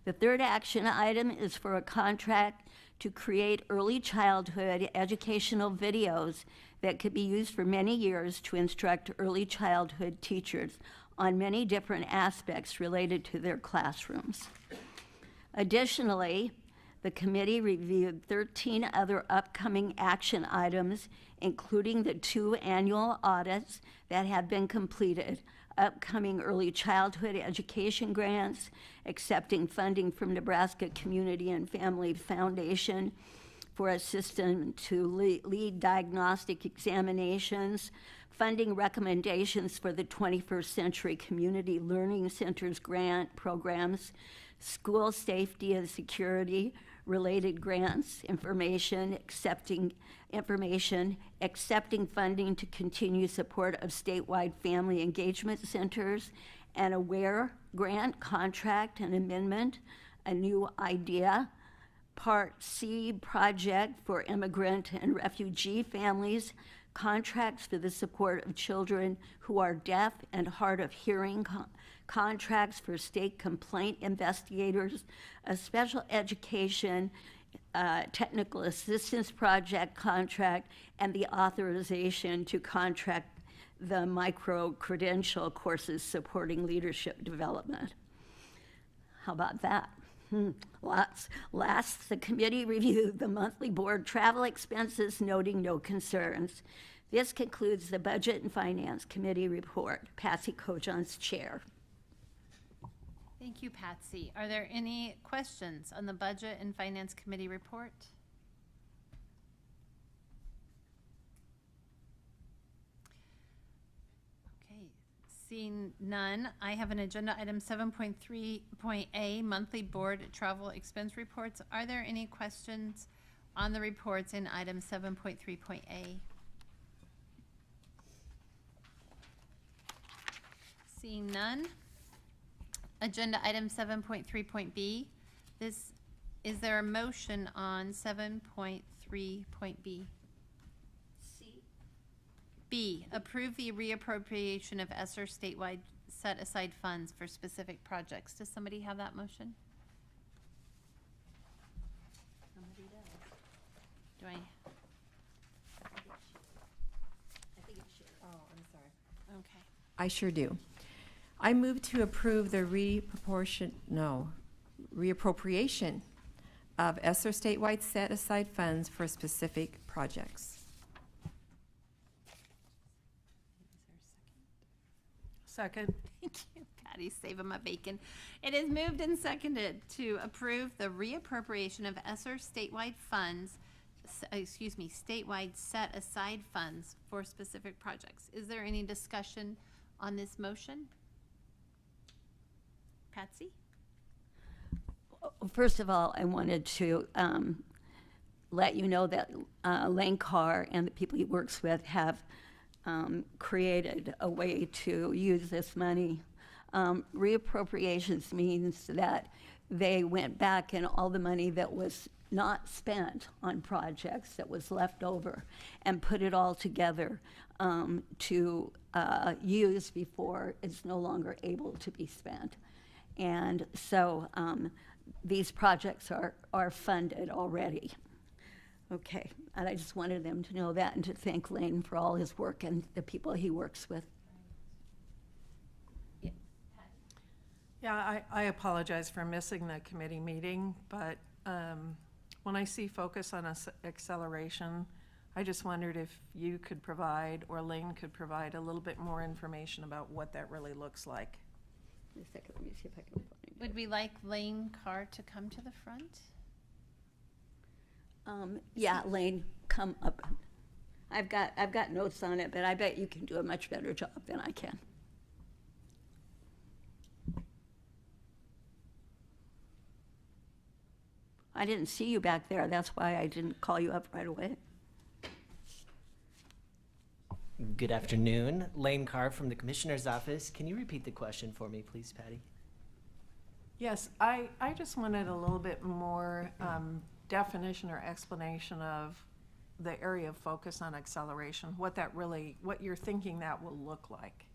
The third action item is for a contract to create early childhood educational videos that could be used for many years to instruct early childhood teachers on many different aspects related to their classrooms. Additionally, the committee reviewed 13 other upcoming action items, including the 2 annual audits that have been completed, upcoming early childhood education grants, accepting funding from Nebraska Community and Family Foundation for assistance to lead diagnostic examinations, funding recommendations for the 21st Century Community Learning Centers grant programs, school safety and security related grants, accepting funding to continue support of statewide family engagement centers, an AWARE grant contract and amendment, a new idea, Part C project for immigrant and refugee families, contracts for the support of children who are deaf and hard of hearing, contracts for state complaint investigators, a special education technical assistance project contract, and the authorization to contract the micro-credential courses supporting leadership development. How about that? Last, the committee reviewed the monthly board travel expenses, noting no concerns. This concludes the Budget and Finance Committee report. Patsy Kojon's chair. Thank you, Patsy. Are there any questions on the Budget and Finance Committee report? Okay, seeing none, I have an agenda item 7.3.A, monthly board travel expense reports. Are there any questions on the reports in item 7.3.A? Seeing none. Agenda item 7.3.B. Is there a motion on 7.3.B? C. B, approve the reappropriation of ESSER statewide set aside funds for specific projects. Does somebody have that motion? Somebody does. Do I? I think it's Sharon. Oh, I'm sorry. Okay. I sure do. I move to approve the reappropriation of ESSER statewide set-aside funds for specific projects. Second. Thank you, Patty. Saving my bacon. It is moved and seconded to approve the reappropriation of ESSER statewide funds, statewide set aside funds for specific projects. Is there any discussion on this motion? Patsy? First of all, I wanted to let you know that Lane Carr and the people he works with have created a way to use this money. Reappropriations means that they went back and all the money that was not spent on projects that was left over and put it all together to use before it's no longer able to be spent. And so these projects are funded already. Okay, and I just wanted them to know that and to thank Lane for all his work and the people he works with. Yeah, I apologize for missing the committee meeting, but when I see focus on acceleration, I just wondered if you could provide, or Lane could provide, a little bit more information about what that really looks like. Wait a second, let me see if I can find it. Would we like Lane Carr to come to the front? Yeah, Lane, come up. I've got notes on it, but I bet you can do a much better job than I can. I didn't see you back there. That's why I didn't call you up right away. Good afternoon. Lane Carr from the Commissioner's Office. Can you repeat the question for me, please, Patty? Yes, I just wanted a little bit more definition or explanation of the area of focus on acceleration, what you're thinking that will look like.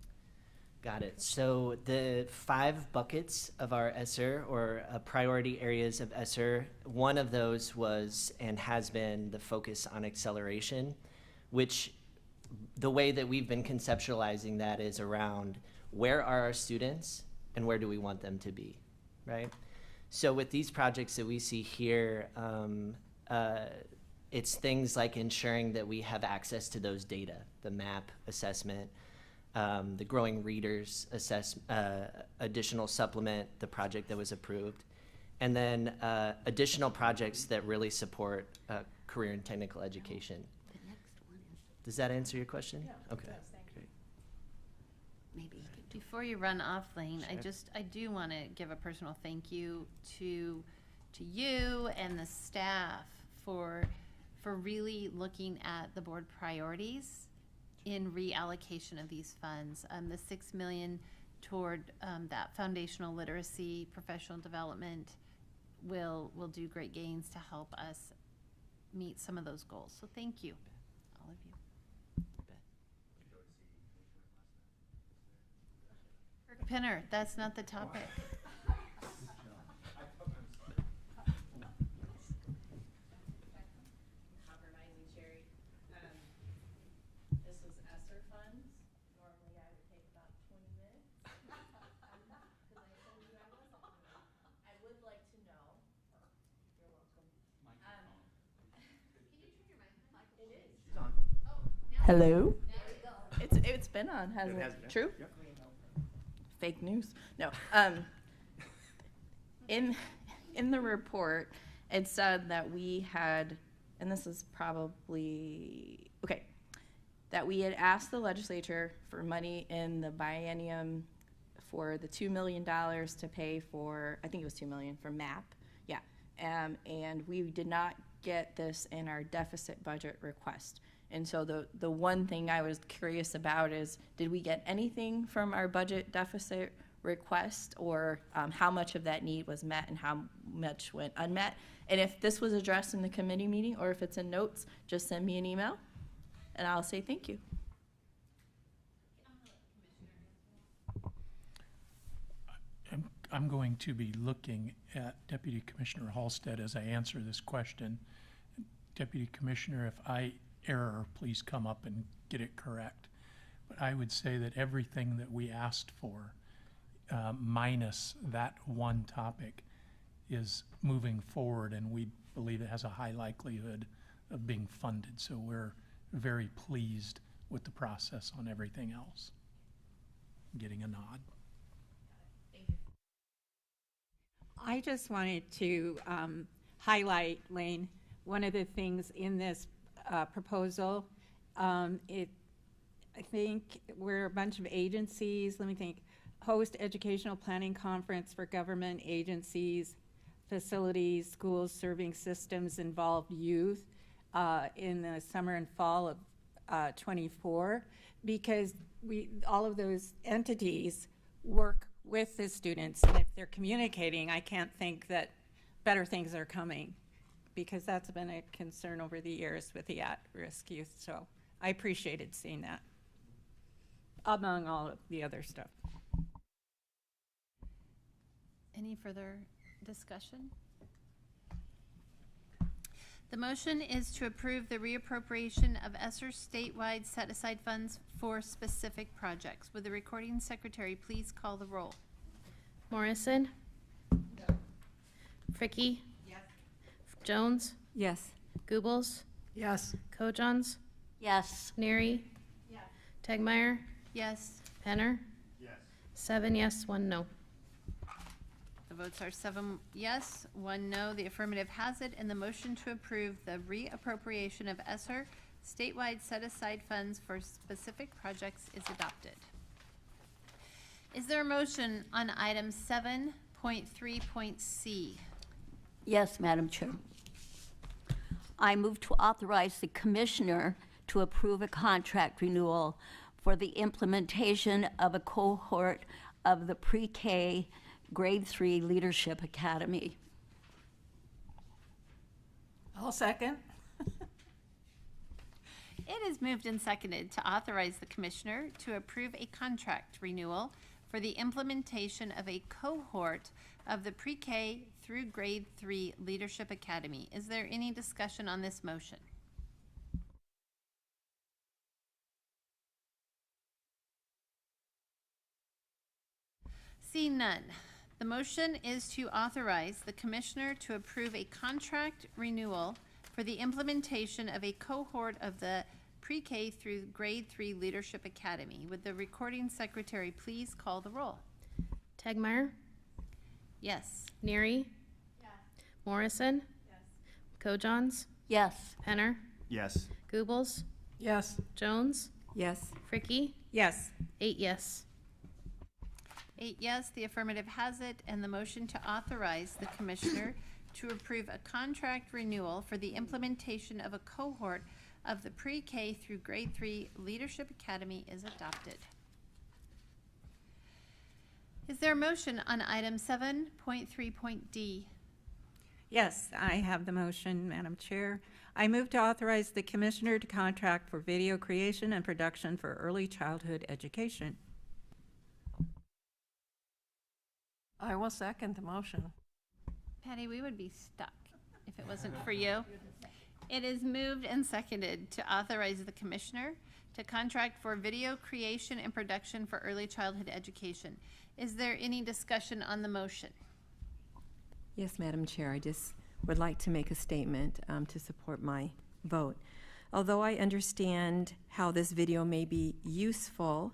Got it. So the 5 buckets of our ESSER, or priority areas of ESSER, one of those was and has been the focus on acceleration, which the way that we've been conceptualizing that is around where are our students and where do we want them to be, right? So with these projects that we see here, it's things like ensuring that we have access to those data, the MAP assessment, the growing readers additional supplement, the project that was approved, and then additional projects that really support career and technical education. Does that answer your question? Yeah. Okay. Great. Maybe. Before you run off, Lane, Sure. I do want to give a personal thank you to you and the staff for really looking at the board priorities in reallocation of these funds. The $6 million toward that foundational literacy, professional development will do great gains to help us meet some of those goals. So thank you, all of you. Kirk Pinner, that's not the topic. This is ESSER funds. Normally I would take about 20 minutes. Because I told you I wasn't going to. I would like to know. You're welcome. Can you turn your microphone? It is. It's on. Oh, now Hello? It's been on, hasn't it? True? Yep. Fake news. No. In the report, it said that we had, and this is probably okay, that we had asked the legislature for money in the biennium for the $2 million to pay for, I think it was $2 million for MAP. Yeah. And we did not get this in our deficit budget request. And so the one thing I was curious about is, did we get anything from our budget deficit request, or how much of that need was met and how much went unmet? And if this was addressed in the committee meeting, or if it's in notes, just send me an email and I'll say thank you. I'm going to be looking at Deputy Commissioner Halstead as I answer this question. Deputy Commissioner, if I err, please come up and get it correct. But I would say that everything that we asked for, minus that one topic, is moving forward, and we believe it has a high likelihood of being funded. So we're very pleased with the process on everything else. Getting a nod. I just wanted to highlight, Lane, one of the things in this proposal. I think we're a bunch of agencies, let me think, host educational planning conference for government agencies, facilities, schools serving systems involved youth in the summer and fall of 24, because all of those entities work with the students, and if they're communicating, I can't think that better things are coming, because that's been a concern over the years with the at-risk youth. So I appreciated seeing that, among all of the other stuff. Any further discussion? The motion is to approve the reappropriation of ESSER statewide set-aside funds for specific projects. Would the recording secretary please call the roll? Morrison? No. Fricke? Yes. Jones? Yes. Goebbels? Yes. Kojons? Yes. Neary? Yes. Tegmeyer? Yes. Penner? Yes. 7 yes, 1 no. The votes are 7 yes, 1 no. The affirmative has it, and the motion to approve the reappropriation of ESSER statewide set-aside funds for specific projects is adopted. Is there a motion on item 7.3.c? Yes, Madam Chair. I move to authorize the Commissioner to approve a contract renewal for the implementation of a cohort of the pre-K Grade 3 Leadership Academy. I'll second. It is moved and seconded to authorize the Commissioner to approve a contract renewal for the implementation of a cohort of the pre-K through Grade 3 Leadership Academy. Is there any discussion on this motion? Seeing none, the motion is to authorize the Commissioner to approve a contract renewal for the implementation of a cohort of the pre-K through Grade 3 Leadership Academy. Would the recording secretary please call the roll? Tegmeyer? Yes. Neary? Yes. Morrison? Yes. Kojons? Yes. Penner? Yes. Goebbels? Yes. Jones? Yes. Fricke? Yes. 8 yes. 8 yes, the affirmative has it, and the motion to authorize the Commissioner to approve a contract renewal for the implementation of a cohort of the pre-K through Grade 3 Leadership Academy is adopted. Is there a motion on item 7.3.d? Yes, I have the motion, Madam Chair. I move to authorize the Commissioner to contract for video creation and production for early childhood education. I will second the motion. Patty, we would be stuck if it wasn't for you. It is moved and seconded to authorize the Commissioner to contract for video creation and production for early childhood education. Is there any discussion on the motion? Yes, Madam Chair, I just would like to make a statement to support my vote. Although I understand how this video may be useful,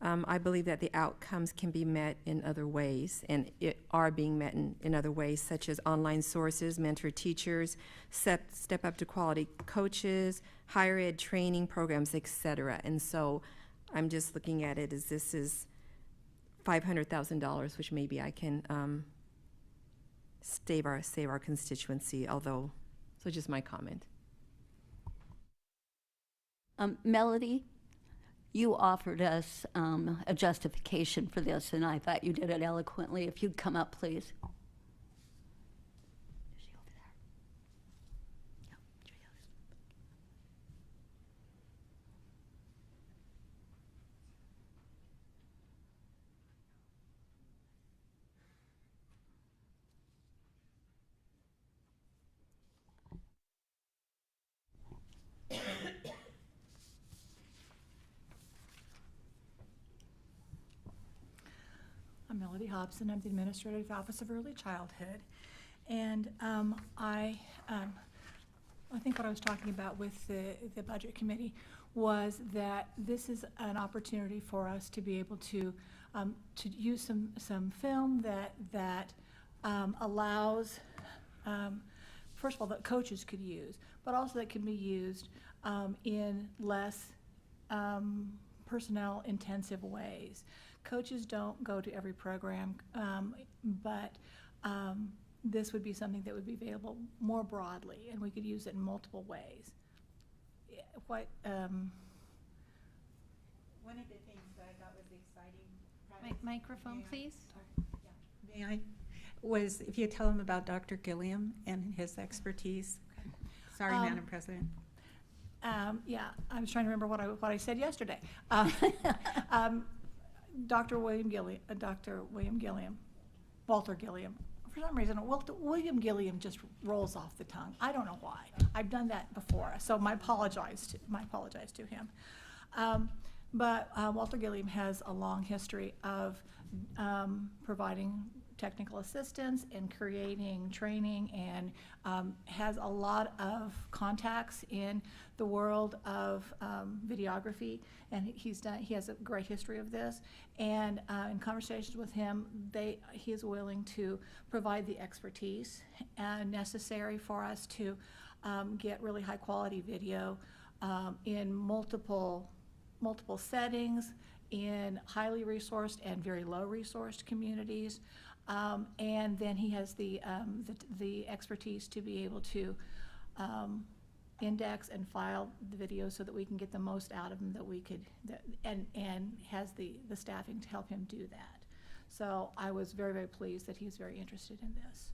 I believe that the outcomes can be met in other ways, and are being met in other ways, such as online sources, mentor teachers, step up to quality coaches, higher ed training programs, etc. And so I'm just looking at it as this is $500,000, which maybe I can save our constituency, although, so just my comment. Melody, you offered us a justification for this, and I thought you did it eloquently. If you'd come up, please. Is she over there? No, she is. I'm Melody Hobson. I'm the Administrator of the Office of Early Childhood. And I think what I was talking about with the Budget Committee was that this is an opportunity for us to be able to use some film that allows, first of all, that coaches could use, but also that can be used in less personnel-intensive ways. Coaches don't go to every program, but this would be something that would be available more broadly, and we could use it in multiple ways. One of the things that I thought was exciting. Microphone, please. May I? Was if you tell them about Dr. Gilliam and his expertise. Okay. Sorry, Madam President. Yeah, I was trying to remember what I said yesterday. Dr. William Gilliam, Walter Gilliam. For some reason, William Gilliam just rolls off the tongue. I don't know why. I've done that before, so my apologize to him. But Walter Gilliam has a long history of providing technical assistance and creating training, and has a lot of contacts in the world of videography, and he has a great history of this. And in conversations with him, he is willing to provide the expertise necessary for us to get really high quality video in multiple settings, in highly resourced and very low resourced communities. And then he has the expertise to be able to index and file the videos so that we can get the most out of them that we could, and has the staffing to help him do that. So I was very, very pleased that he's very interested in this.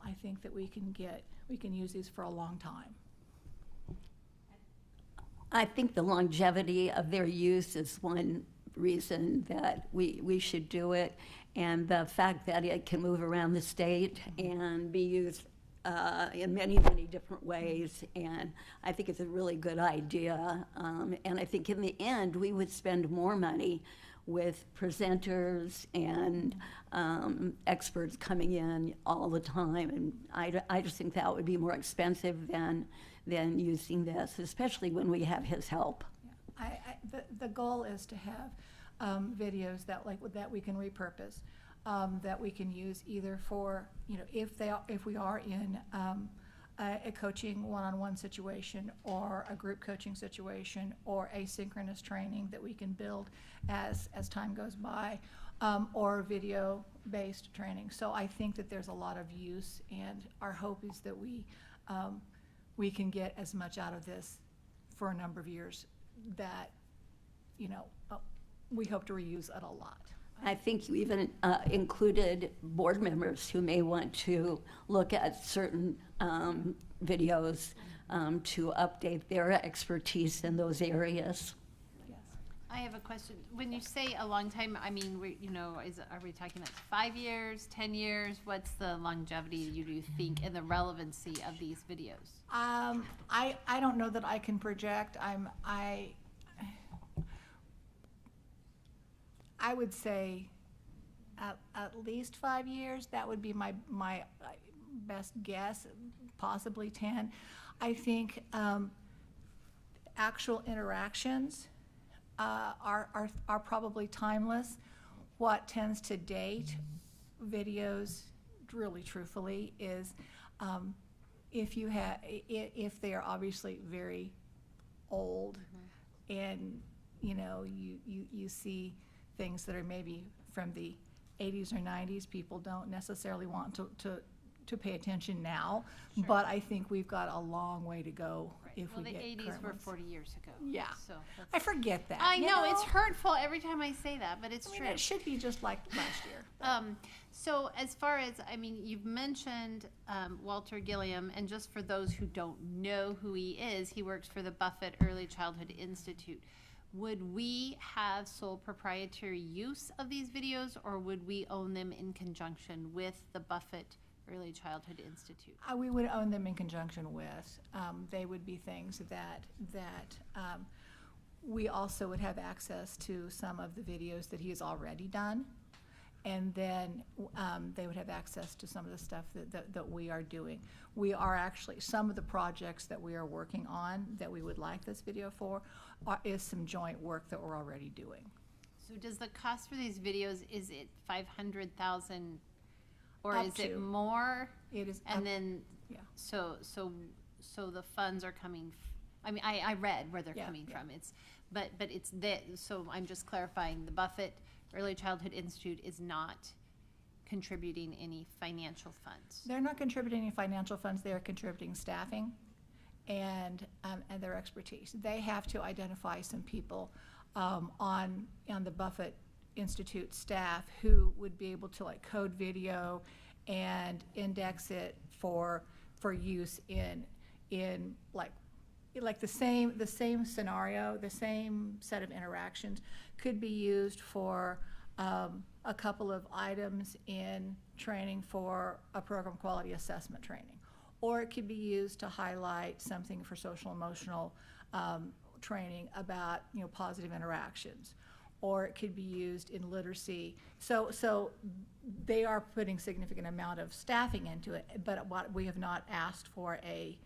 I think that we can use these for a long time. I think the longevity of their use is one reason that we should do it, and the fact that it can move around the state and be used in many, many different ways, and I think it's a really good idea. And I think in the end, we would spend more money with presenters and experts coming in all the time, and I just think that would be more expensive than using this, especially when we have his help. The goal is to have videos that we can repurpose, that we can use either for, if we are in a coaching one-on-one situation, or a group coaching situation, or asynchronous training that we can build as time goes by, or video-based training. So I think that there's a lot of use, and our hope is that we can get as much out of this for a number of years that, we hope to reuse it a lot. I think you even included board members who may want to look at certain videos to update their expertise in those areas. I have a question. When you say a long time, I mean, are we talking like 5 years, 10 years? What's the longevity you think and the relevancy of these videos? I don't know that I can project. I would say at least 5 years. That would be my best guess, possibly 10. I think actual interactions are probably timeless. What tends to date videos, really truthfully, is if they are obviously very old, and you see things that are maybe from the 80s or 90s, people don't necessarily want to pay attention now. Sure. But I think we've got a long way to go if Well, we the get 80s current were ones. 40 years ago. Yeah. So that's, I forget that. I you know, it's hurtful every time I say that, but it's I mean, true. it should be just like last year. So as far as, I mean, you've mentioned Walter Gilliam, and just for those who don't know who he is, he works for the Buffett Early Childhood Institute. Would we have sole proprietary use of these videos, or would we own them in conjunction with the Buffett Early Childhood Institute? We would own them in conjunction with. They would be things that we also would have access to some of the videos that he has already done. And then they would have access to some of the stuff that we are doing. We are actually, some of the projects that we are working on that we would like this video for is some joint work that we're already doing. So does the cost for these videos, is it 500,000 or Up is to. it more? It is And up- then, yeah. so the funds are coming, I mean, I read where they're Yeah, coming yeah. from. But it's that, so I'm just clarifying, the Buffett Early Childhood Institute is not contributing any financial funds. They're not contributing any financial funds, they are contributing staffing and their expertise. They have to identify some people on the Buffett Institute staff who would be able to like code video and index it for use in like the same scenario, the same set of interactions could be used for a couple of items in training for a program quality assessment training. Or it could be used to highlight something for social emotional training about positive interactions. Or it could be used in literacy. So they are putting significant amount of staffing into it, but what we have not asked for a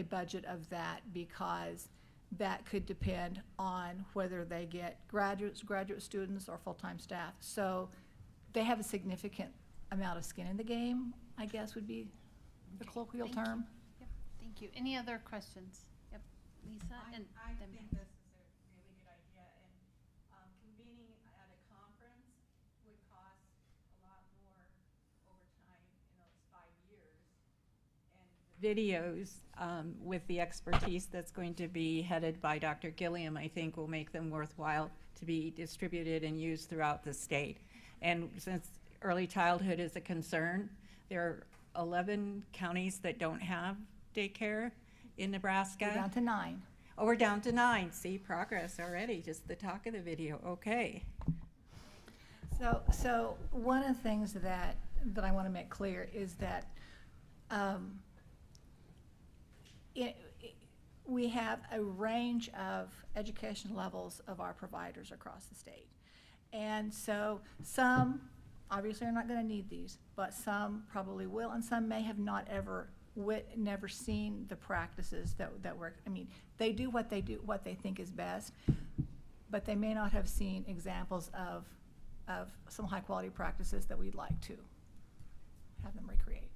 budget of that, because that could depend on whether they get graduate students or full-time staff. So they have a significant amount of skin in the game, I guess would be the colloquial Thank you. term. Yep, thank you. Any other questions? Yep, Lisa and then think this is a really good idea, and convening at a conference would cost a lot more over time, it's 5 years. And the videos with the expertise that's going to be headed by Dr. Gilliam, I think will make them worthwhile to be distributed and used throughout the state. And since early childhood is a concern, there are 11 counties that don't have daycare in Nebraska. We're down to 9. Oh, we're down to 9. See, progress already, just the talk of the video. Okay. So one of the things that I want to make clear is that we have a range of education levels of our providers across the state. And so some obviously are not going to need these, but some probably will, and some may have not never seen the practices that work. I mean, they do what they think is best, but they may not have seen examples of some high quality practices that we'd like to have them recreate.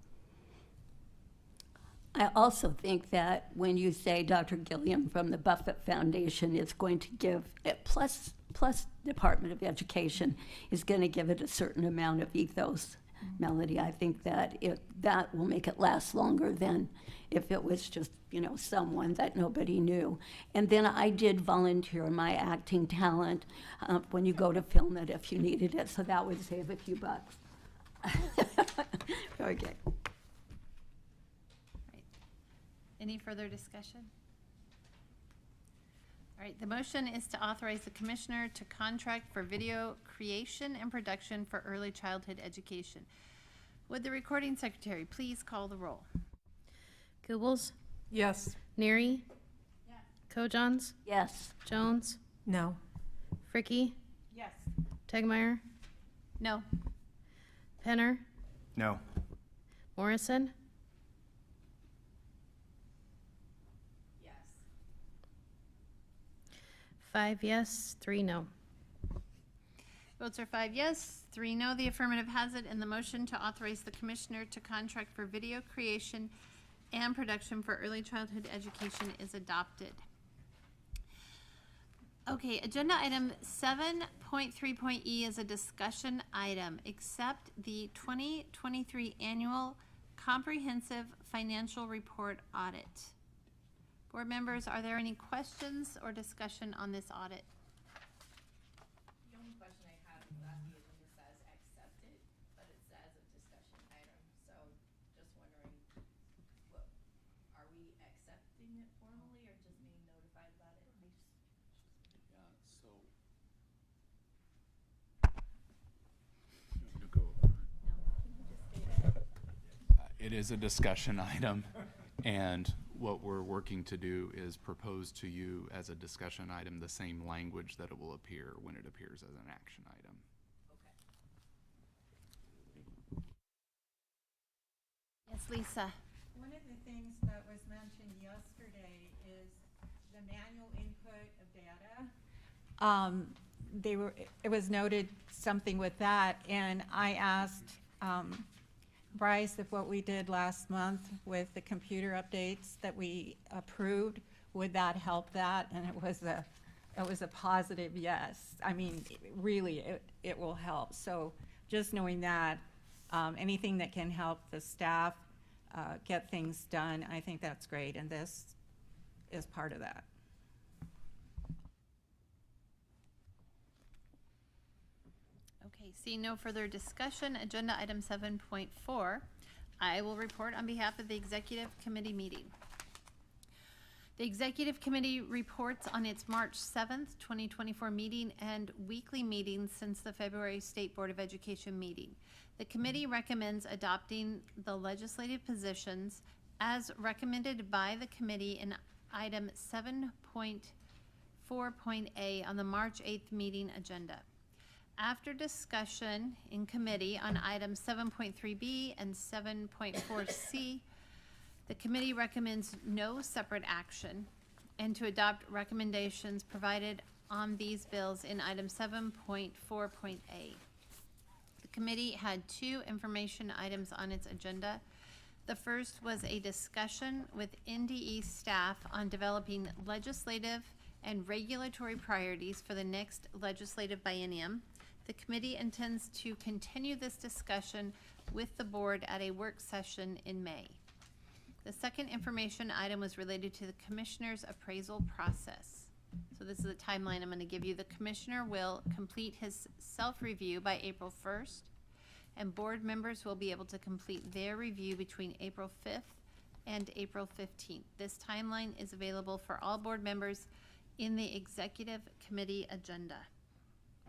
I also think that when you say Dr. Gilliam from the Buffett Foundation is going to give, plus Department of Education is going to give it a certain amount of ethos, Melody, I think that that will make it last longer than if it was just, someone that nobody knew. And then I did volunteer my acting talent when you go to film it if you needed it, so that would save a few bucks. Okay. Any further discussion? All right, the motion is to authorize the commissioner to contract for video creation and production for early childhood education. Would the recording secretary please call the roll? Googles? Yes. Neary? Yes. Kojons? Yes. Jones? No. Fricky? Yes. Tegmeyer? No. Penner? No. Morrison? Yes. 5 yes, 3 no. Votes are 5 yes, 3 no. The affirmative has it, and the motion to authorize the commissioner to contract for video creation and production for early childhood education is adopted. Okay, agenda item 7.3.E is a discussion item. Accept the 2023 annual comprehensive financial report audit. Board members, are there any questions or discussion on this audit? The only question I have is that the agenda says accept it, but it says a discussion item. So just wondering, what, are we accepting it formally or just being notified about it? It is a discussion item, and what we're working to do is propose to you as a discussion item the same language that it will appear when it appears as an action item. Yes, Lisa. One of the things that was mentioned yesterday is the manual input of data. It was noted something with that, and I asked Bryce if what we did last month with the computer updates that we approved, would that help that? And it was a positive yes. I mean, really, it will help. So just knowing that, anything that can help the staff get things done, I think that's great, and this is part of that. Okay, seeing no further discussion, agenda item 7.4, I will report on behalf of the Executive Committee meeting. The Executive Committee reports on its March 7th, 2024 meeting and weekly meetings since the February State Board of Education meeting. The committee recommends adopting the legislative positions as recommended by the committee in item 7.4.A on the March 8th meeting agenda. After discussion in committee on items 7.3B and 7.4C, the committee recommends no separate action and to adopt recommendations provided on these bills in item 7.4.A. The committee had 2 information items on its agenda. The first was a discussion with NDE staff on developing legislative and regulatory priorities for the next legislative biennium. The committee intends to continue this discussion with the board at a work session in May. The second information item was related to the commissioner's appraisal process. So this is the timeline I'm going to give you. The commissioner will complete his self-review by April 1st, and board members will be able to complete their review between April 5th and April 15th. This timeline is available for all board members in the Executive Committee agenda.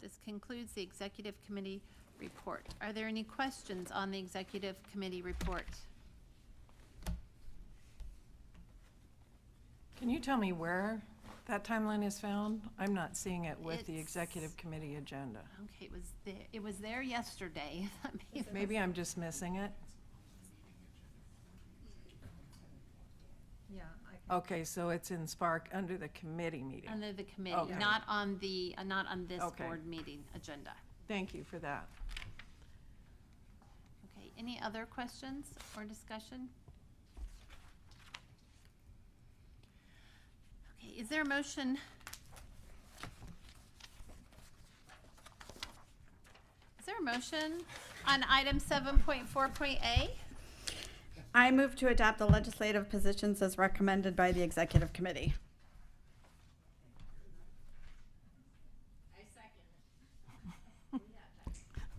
This concludes the Executive Committee report. Are there any questions on the Executive Committee report? Can you tell me where that timeline is found? I'm not seeing it with the Executive Committee agenda. Okay, it was there yesterday. Maybe I'm just missing it. Yeah. Okay, so it's in Spark under the committee meeting. Under the committee, Okay. not on this Okay. board meeting agenda. Thank you for that. Okay, any other questions or discussion? Okay, is there a motion? Is there a motion on item 7.4.A? I move to adopt the legislative positions as recommended by the Executive Committee.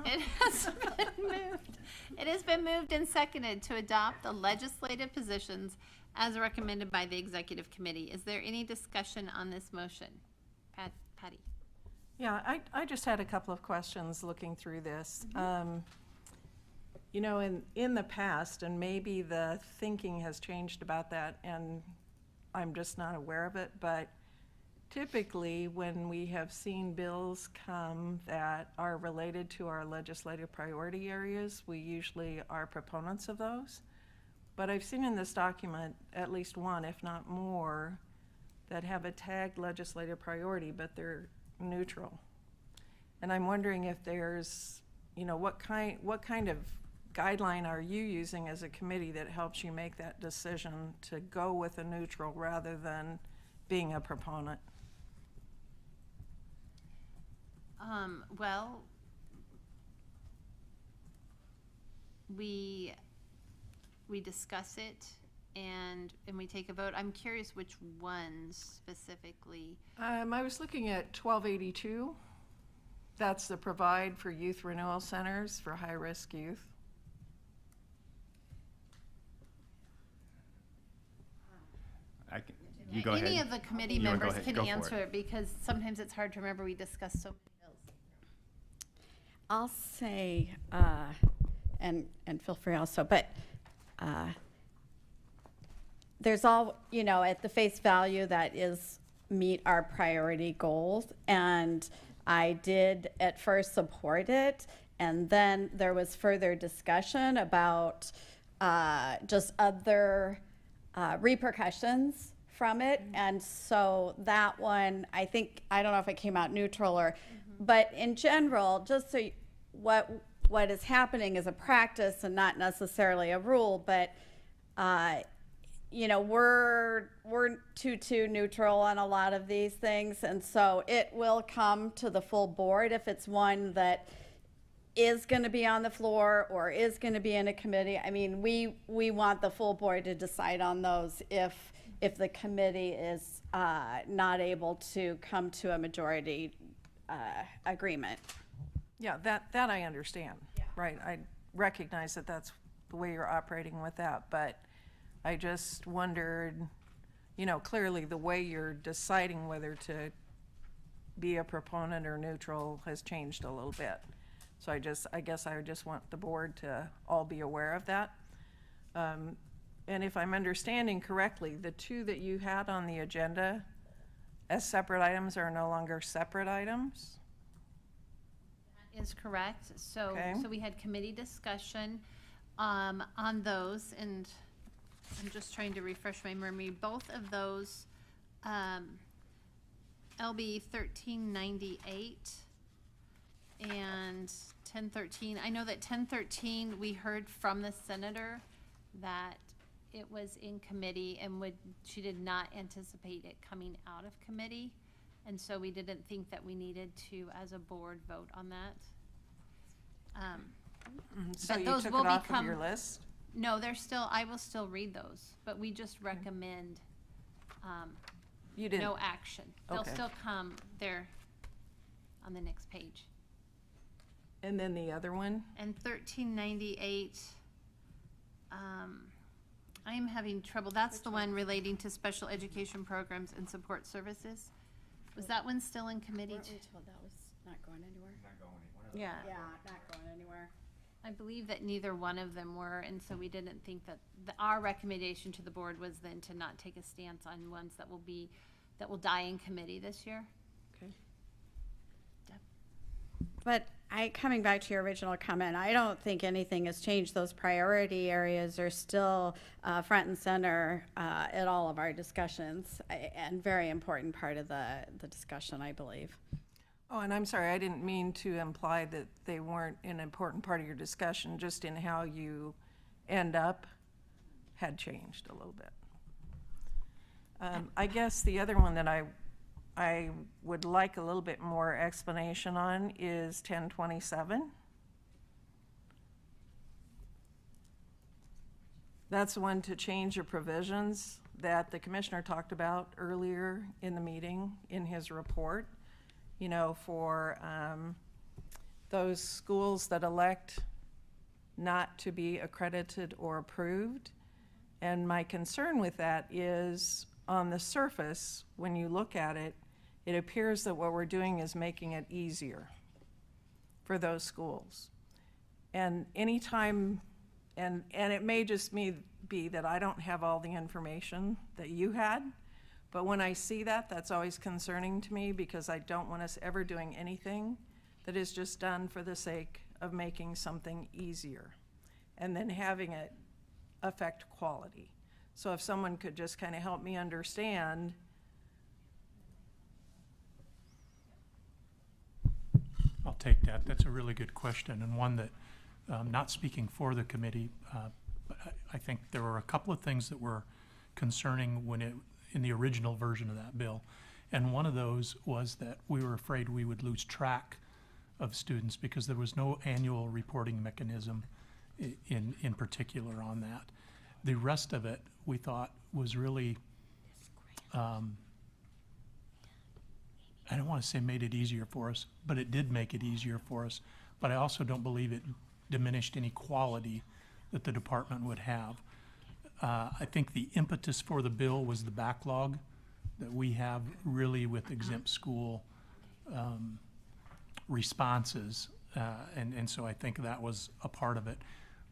It has been moved. It has been moved and seconded to adopt the legislative positions as recommended by the Executive Committee. Is there any discussion on this motion? Patty? Yeah, I just had a couple of questions looking through this. You know, in the past, and maybe the thinking has changed about that, and I'm just not aware of it, but typically, when we have seen bills come that are related to our legislative priority areas, we usually are proponents of those. But I've seen in this document at least one, if not more, that have a tagged legislative priority, but they're neutral. And I'm wondering if there's, you know, what kind of guideline are you using as a committee that helps you make that decision to go with a neutral rather than being a proponent? Well, we discuss it and we take a vote. I'm curious which ones specifically. I was looking at 1282. That's the provide for youth renewal centers for high-risk youth. You go Any ahead. of the committee You wanna go members ahead. can Go for answer it. it because sometimes it's hard to remember. We discussed so many bills. I'll say, and feel free also, but there's all, you know, at the face value that is meet our priority goals. And I did at first support it. And then there was further discussion about just other repercussions from it. And so that one, I think, I don't know if it came out neutral or, but in general, just so what is happening is a practice and not necessarily a rule, but you know, we're 2-2 neutral on a lot of these things, and so it will come to the full board if it's one that is going to be on the floor or is going to be in a committee. I mean, we want the full board to decide on those if the committee is not able to come to a majority agreement. Yeah, that I understand. Yeah. Right. I recognize that that's the way you're operating with that, but I just wondered, you know, clearly the way you're deciding whether to be a proponent or neutral has changed a little bit. So I guess I just want the board to all be aware of that. And if I'm understanding correctly, the two that you had on the agenda as separate items are no longer separate items? That is correct. So, Okay. so we had committee discussion on those, and I'm just trying to refresh my memory. Both of those, LB 1398 and 1013. I know that 1013, we heard from the senator that it was in committee and she did not anticipate it coming out of committee. And so we didn't think that we needed to, as a board, vote on that. So but you those took will it off become- of your list? No, I will still read those, but we just recommend You didn't? no action. They'll Okay. still come there on the next page. And then the other one? And 1398, I am having trouble. That's the one relating to special education programs and support services. Was that one still in committee? Weren't we told that was not going anywhere? Not going anywhere. Yeah. Yeah, not going anywhere. I believe that neither one of them were, and so we didn't think that, our recommendation to the board was then to not take a stance on ones that will die in committee this year. Okay. But coming back to your original comment, I don't think anything has changed. Those priority areas are still front and center at all of our discussions, and very important part of the discussion, I believe. Oh, and I'm sorry, I didn't mean to imply that they weren't an important part of your discussion, just in how you end up had changed a little bit. I guess the other one that I would like a little bit more explanation on is 1027. That's the one to change the provisions that the commissioner talked about earlier in the meeting in his report. You know, for those schools that elect not to be accredited or approved. And my concern with that is, on the surface, when you look at it, it appears that what we're doing is making it easier for those schools. And anytime, and it may just be that I don't have all the information that you had, But when I see that, that's always concerning to me because I don't want us ever doing anything that is just done for the sake of making something easier and then having it affect quality. So if someone could just kind of help me understand. I'll take that. That's a really good question, and one that, not speaking for the committee, but I think there were a couple of things that were concerning in the original version of that bill. And one of those was that we were afraid we would lose track of students because there was no annual reporting mechanism in particular on that. The rest of it, we thought, was really, I don't want to say made it easier for us, but it did make it easier for us. But I also don't believe it diminished any quality that the department would have. I think the impetus for the bill was the backlog that we have really with exempt school responses. And so I think that was a part of it.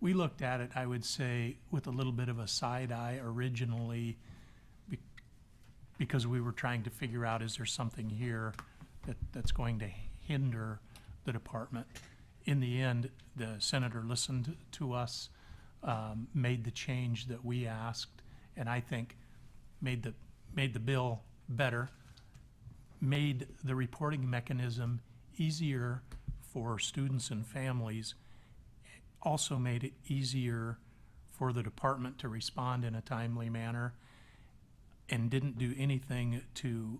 We looked at it, I would say, with a little bit of a side eye originally because we were trying to figure out, is there something here that's going to hinder the department? In the end, the senator listened to us, made the change that we asked, and I think made the bill better, made the reporting mechanism easier for students and families, also made it easier for the department to respond in a timely manner, and didn't do anything to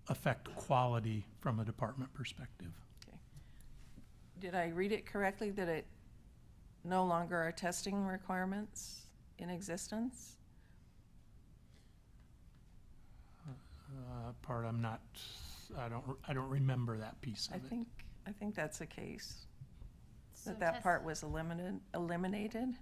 affect quality from a department perspective. Okay. Did I read it correctly that it no longer are testing requirements in existence? Part I'm not, I don't remember that piece of it. I think that's the case. So That part was eliminated.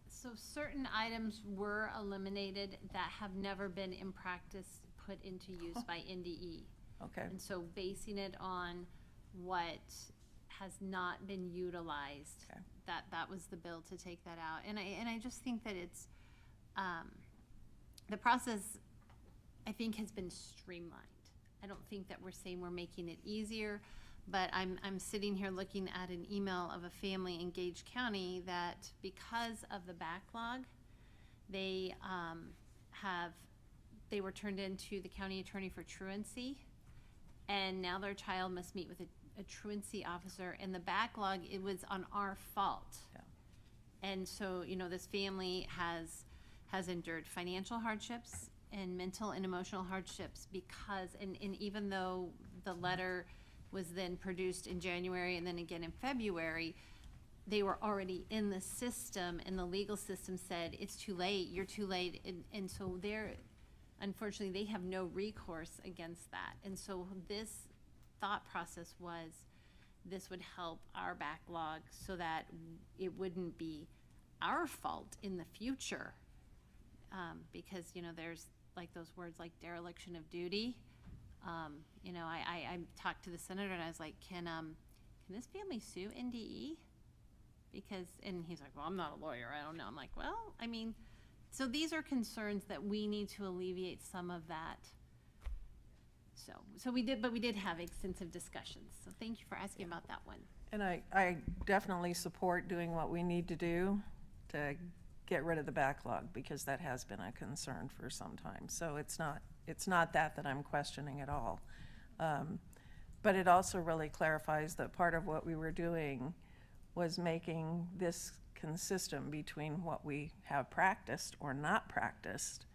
So certain items were eliminated that have never been in practice put into use by NDE. Okay. And so basing it on what has not been utilized, that was the bill to take that out. And I just think that it's, the process, I think, has been streamlined. I don't think that we're saying we're making it easier, but I'm sitting here looking at an email of a family in Gage County that because of the backlog, they were turned into the county attorney for truancy, and now their child must meet with a truancy officer, and the backlog, it was on our fault. Yeah. And so, this family has endured financial hardships and mental and emotional hardships because, and even though the letter was then produced in January and then again in February, they were already in the system, and the legal system said, it's too late, you're too late. And so unfortunately, they have no recourse against that. And so this thought process was, this would help our backlog so that it wouldn't be our fault in the future. Because, there's like those words like dereliction of duty. I talked to the senator and I was like, can this family sue NDE? And he's like, well, I'm not a lawyer, I don't know. I'm like, well, so these are concerns that we need to alleviate some of that. So we did have extensive discussions. So thank you for asking about that one. And I definitely support doing what we need to do to get rid of the backlog, because that has been a concern for some time. So it's not that I'm questioning at all. But it also really clarifies that part of what we were doing was making this consistent between what we have practiced or not practiced.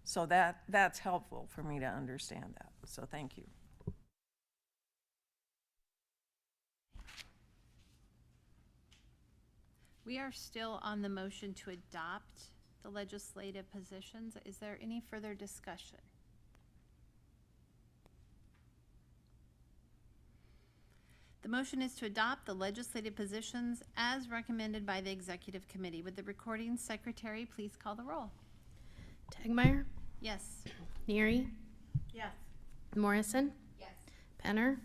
So that's helpful for me to understand that. So thank you. We are still on the motion to adopt the legislative positions. Is there any further discussion? The motion is to adopt the legislative positions as recommended by the Executive Committee. Would the recording secretary please call the roll? Tegmeyer, Yes. Neary, Yes. Morrison, Yes. Penner,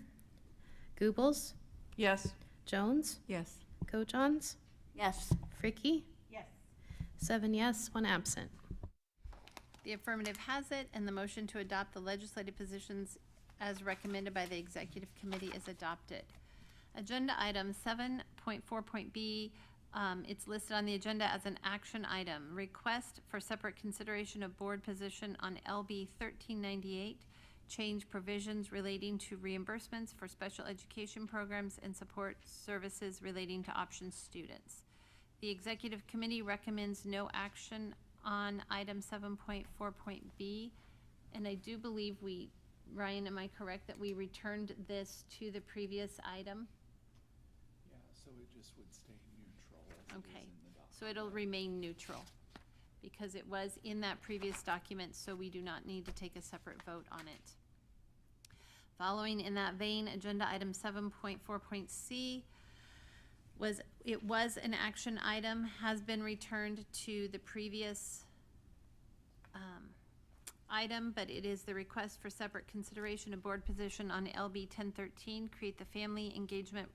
Goebbels, Yes. Jones, Yes. Cochons, Yes. Fricky, Yes. 7 yes, 1 absent. The affirmative has it, and the motion to adopt the legislative positions as recommended by the Executive Committee is adopted. Agenda item 7.4.b, it's listed on the agenda as an action item. Request for separate consideration of board position on LB 1398, change provisions relating to reimbursements for special education programs and support services relating to option students. The Executive Committee recommends no action on item 7.4.b, and I do believe Ryan, am I correct that we returned this to the previous item? Yeah, so it just would stay neutral as it Okay, is in the document. so it'll remain neutral because it was in that previous document, so we do not need to take a separate vote on it. Following in that vein, agenda item 7.4.c was an action item, has been returned to the previous item, but it is the request for separate consideration of board position on LB 1013, create the family engagement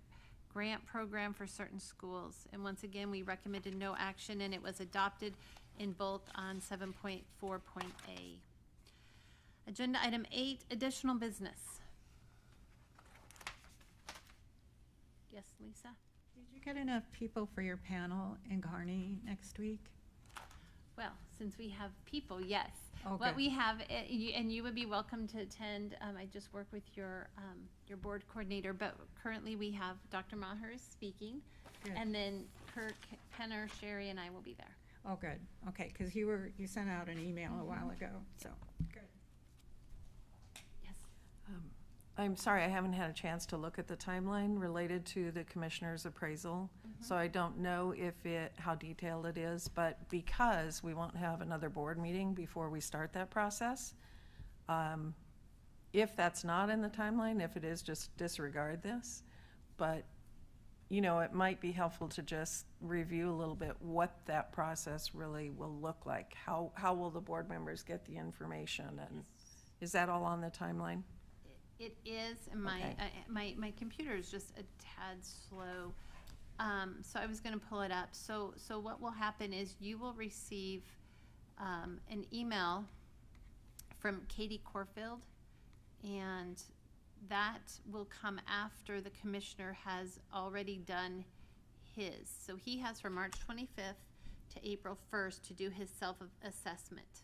grant program for certain schools. And once again, we recommended no action, and it was adopted in bulk on 7.4.a. Agenda item 8, additional business. Yes, Lisa? Did you get enough people for your panel in Kearney next week? Well, since we have people, yes. Okay. What we have, and you would be welcome to attend, I just work with your board coordinator, but currently we have Dr. Maher is speaking, Good. and then Kirk, Penner, Sherry, and I will be there. Oh, good. Okay, because you sent out an email a while ago, so, good. Yes. I'm sorry, I haven't had a chance to look at the timeline related to the commissioner's appraisal. So I don't know how detailed it is, but because we won't have another board meeting before we start that process, if that's not in the timeline, if it is, just disregard this. But, you know, it might be helpful to just review a little bit what that process really will look like. How will the board members get the information? And is that all on the timeline? It is, and my computer is just a tad slow. So I was gonna pull it up. So what will happen is you will receive an email from Katie Corfield, and that will come after the commissioner has already done his. So he has from March 25th to April 1st to do his self-assessment.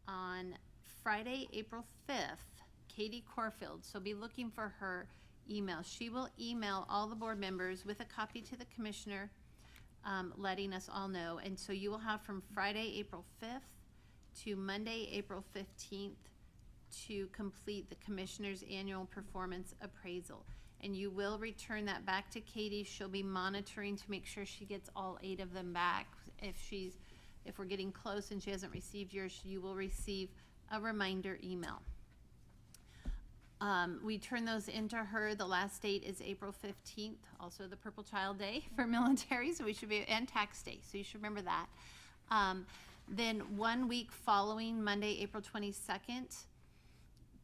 On Friday, April 5th, Katie Corfield, so be looking for her email. She will email all the board members with a copy to the commissioner, letting us all know. And so you will have from Friday, April 5th to Monday, April 15th to complete the commissioner's annual performance appraisal. And you will return that back to Katie. She'll be monitoring to make sure she gets all 8 of them back. If we're getting close and she hasn't received yours, you will receive a reminder email. We turn those into her. The last date is April 15th, also the Purple Child Day for military, so we should be, and tax day, so you should remember that. Then 1 week following Monday, April 22nd,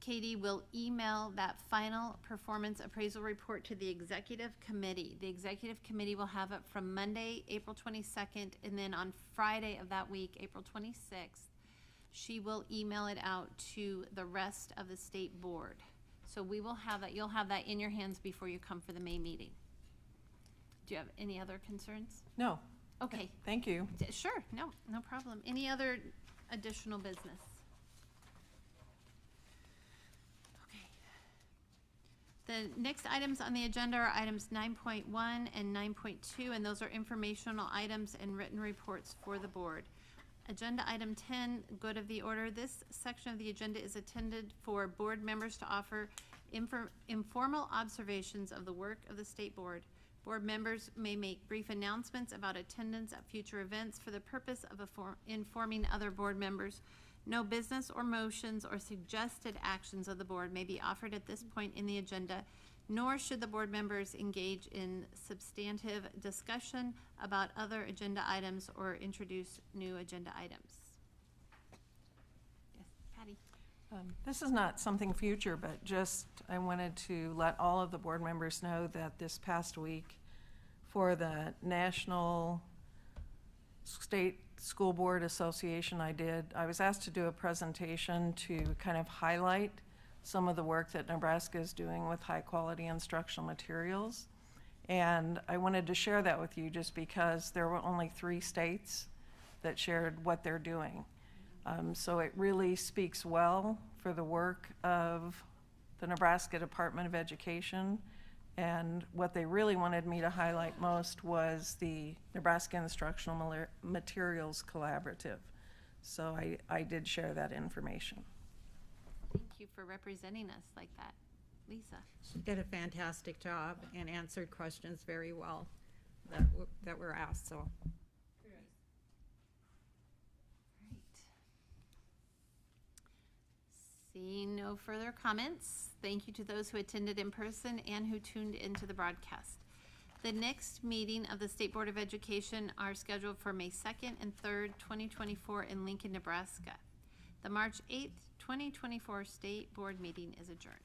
Katie will email that final performance appraisal report to the Executive Committee. The Executive Committee will have it from Monday, April 22nd, and then on Friday of that week, April 26th, she will email it out to the rest of the state board. So we will have that, you'll have that in your hands before you come for the May meeting. Do you have any other concerns? No. Okay. Thank you. Sure, no problem. Any other additional business? Okay. The next items on the agenda are items 9.1 and 9.2, and those are informational items and written reports for the board. Agenda item 10, good of the order. This section of the agenda is intended for board members to offer informal observations of the work of the state board. Board members may make brief announcements about attendance at future events for the purpose of informing other board members. No business or motions or suggested actions of the board may be offered at this point in the agenda, nor should the board members engage in substantive discussion about other agenda items or introduce new agenda items. Yes, Patty. This is not something future, but just I wanted to let all of the board members know that this past week for the National State school board association I was asked to do a presentation to kind of highlight some of the work that Nebraska is doing with high quality instructional materials. And I wanted to share that with you just because there were only 3 states that shared what they're doing. So it really speaks well for the work of the Nebraska Department of Education. And what they really wanted me to highlight most was the Nebraska Instructional Materials Collaborative. So I did share that information. Thank you for representing us like that. Lisa? She did a fantastic job and answered questions very well that were asked, so. Great. Seeing no further comments, thank you to those who attended in person and who tuned into the broadcast. The next meeting of the State Board of Education are scheduled for May 2nd and 3rd, 2024 in Lincoln, Nebraska. The March 8th, 2024 State Board meeting is adjourned.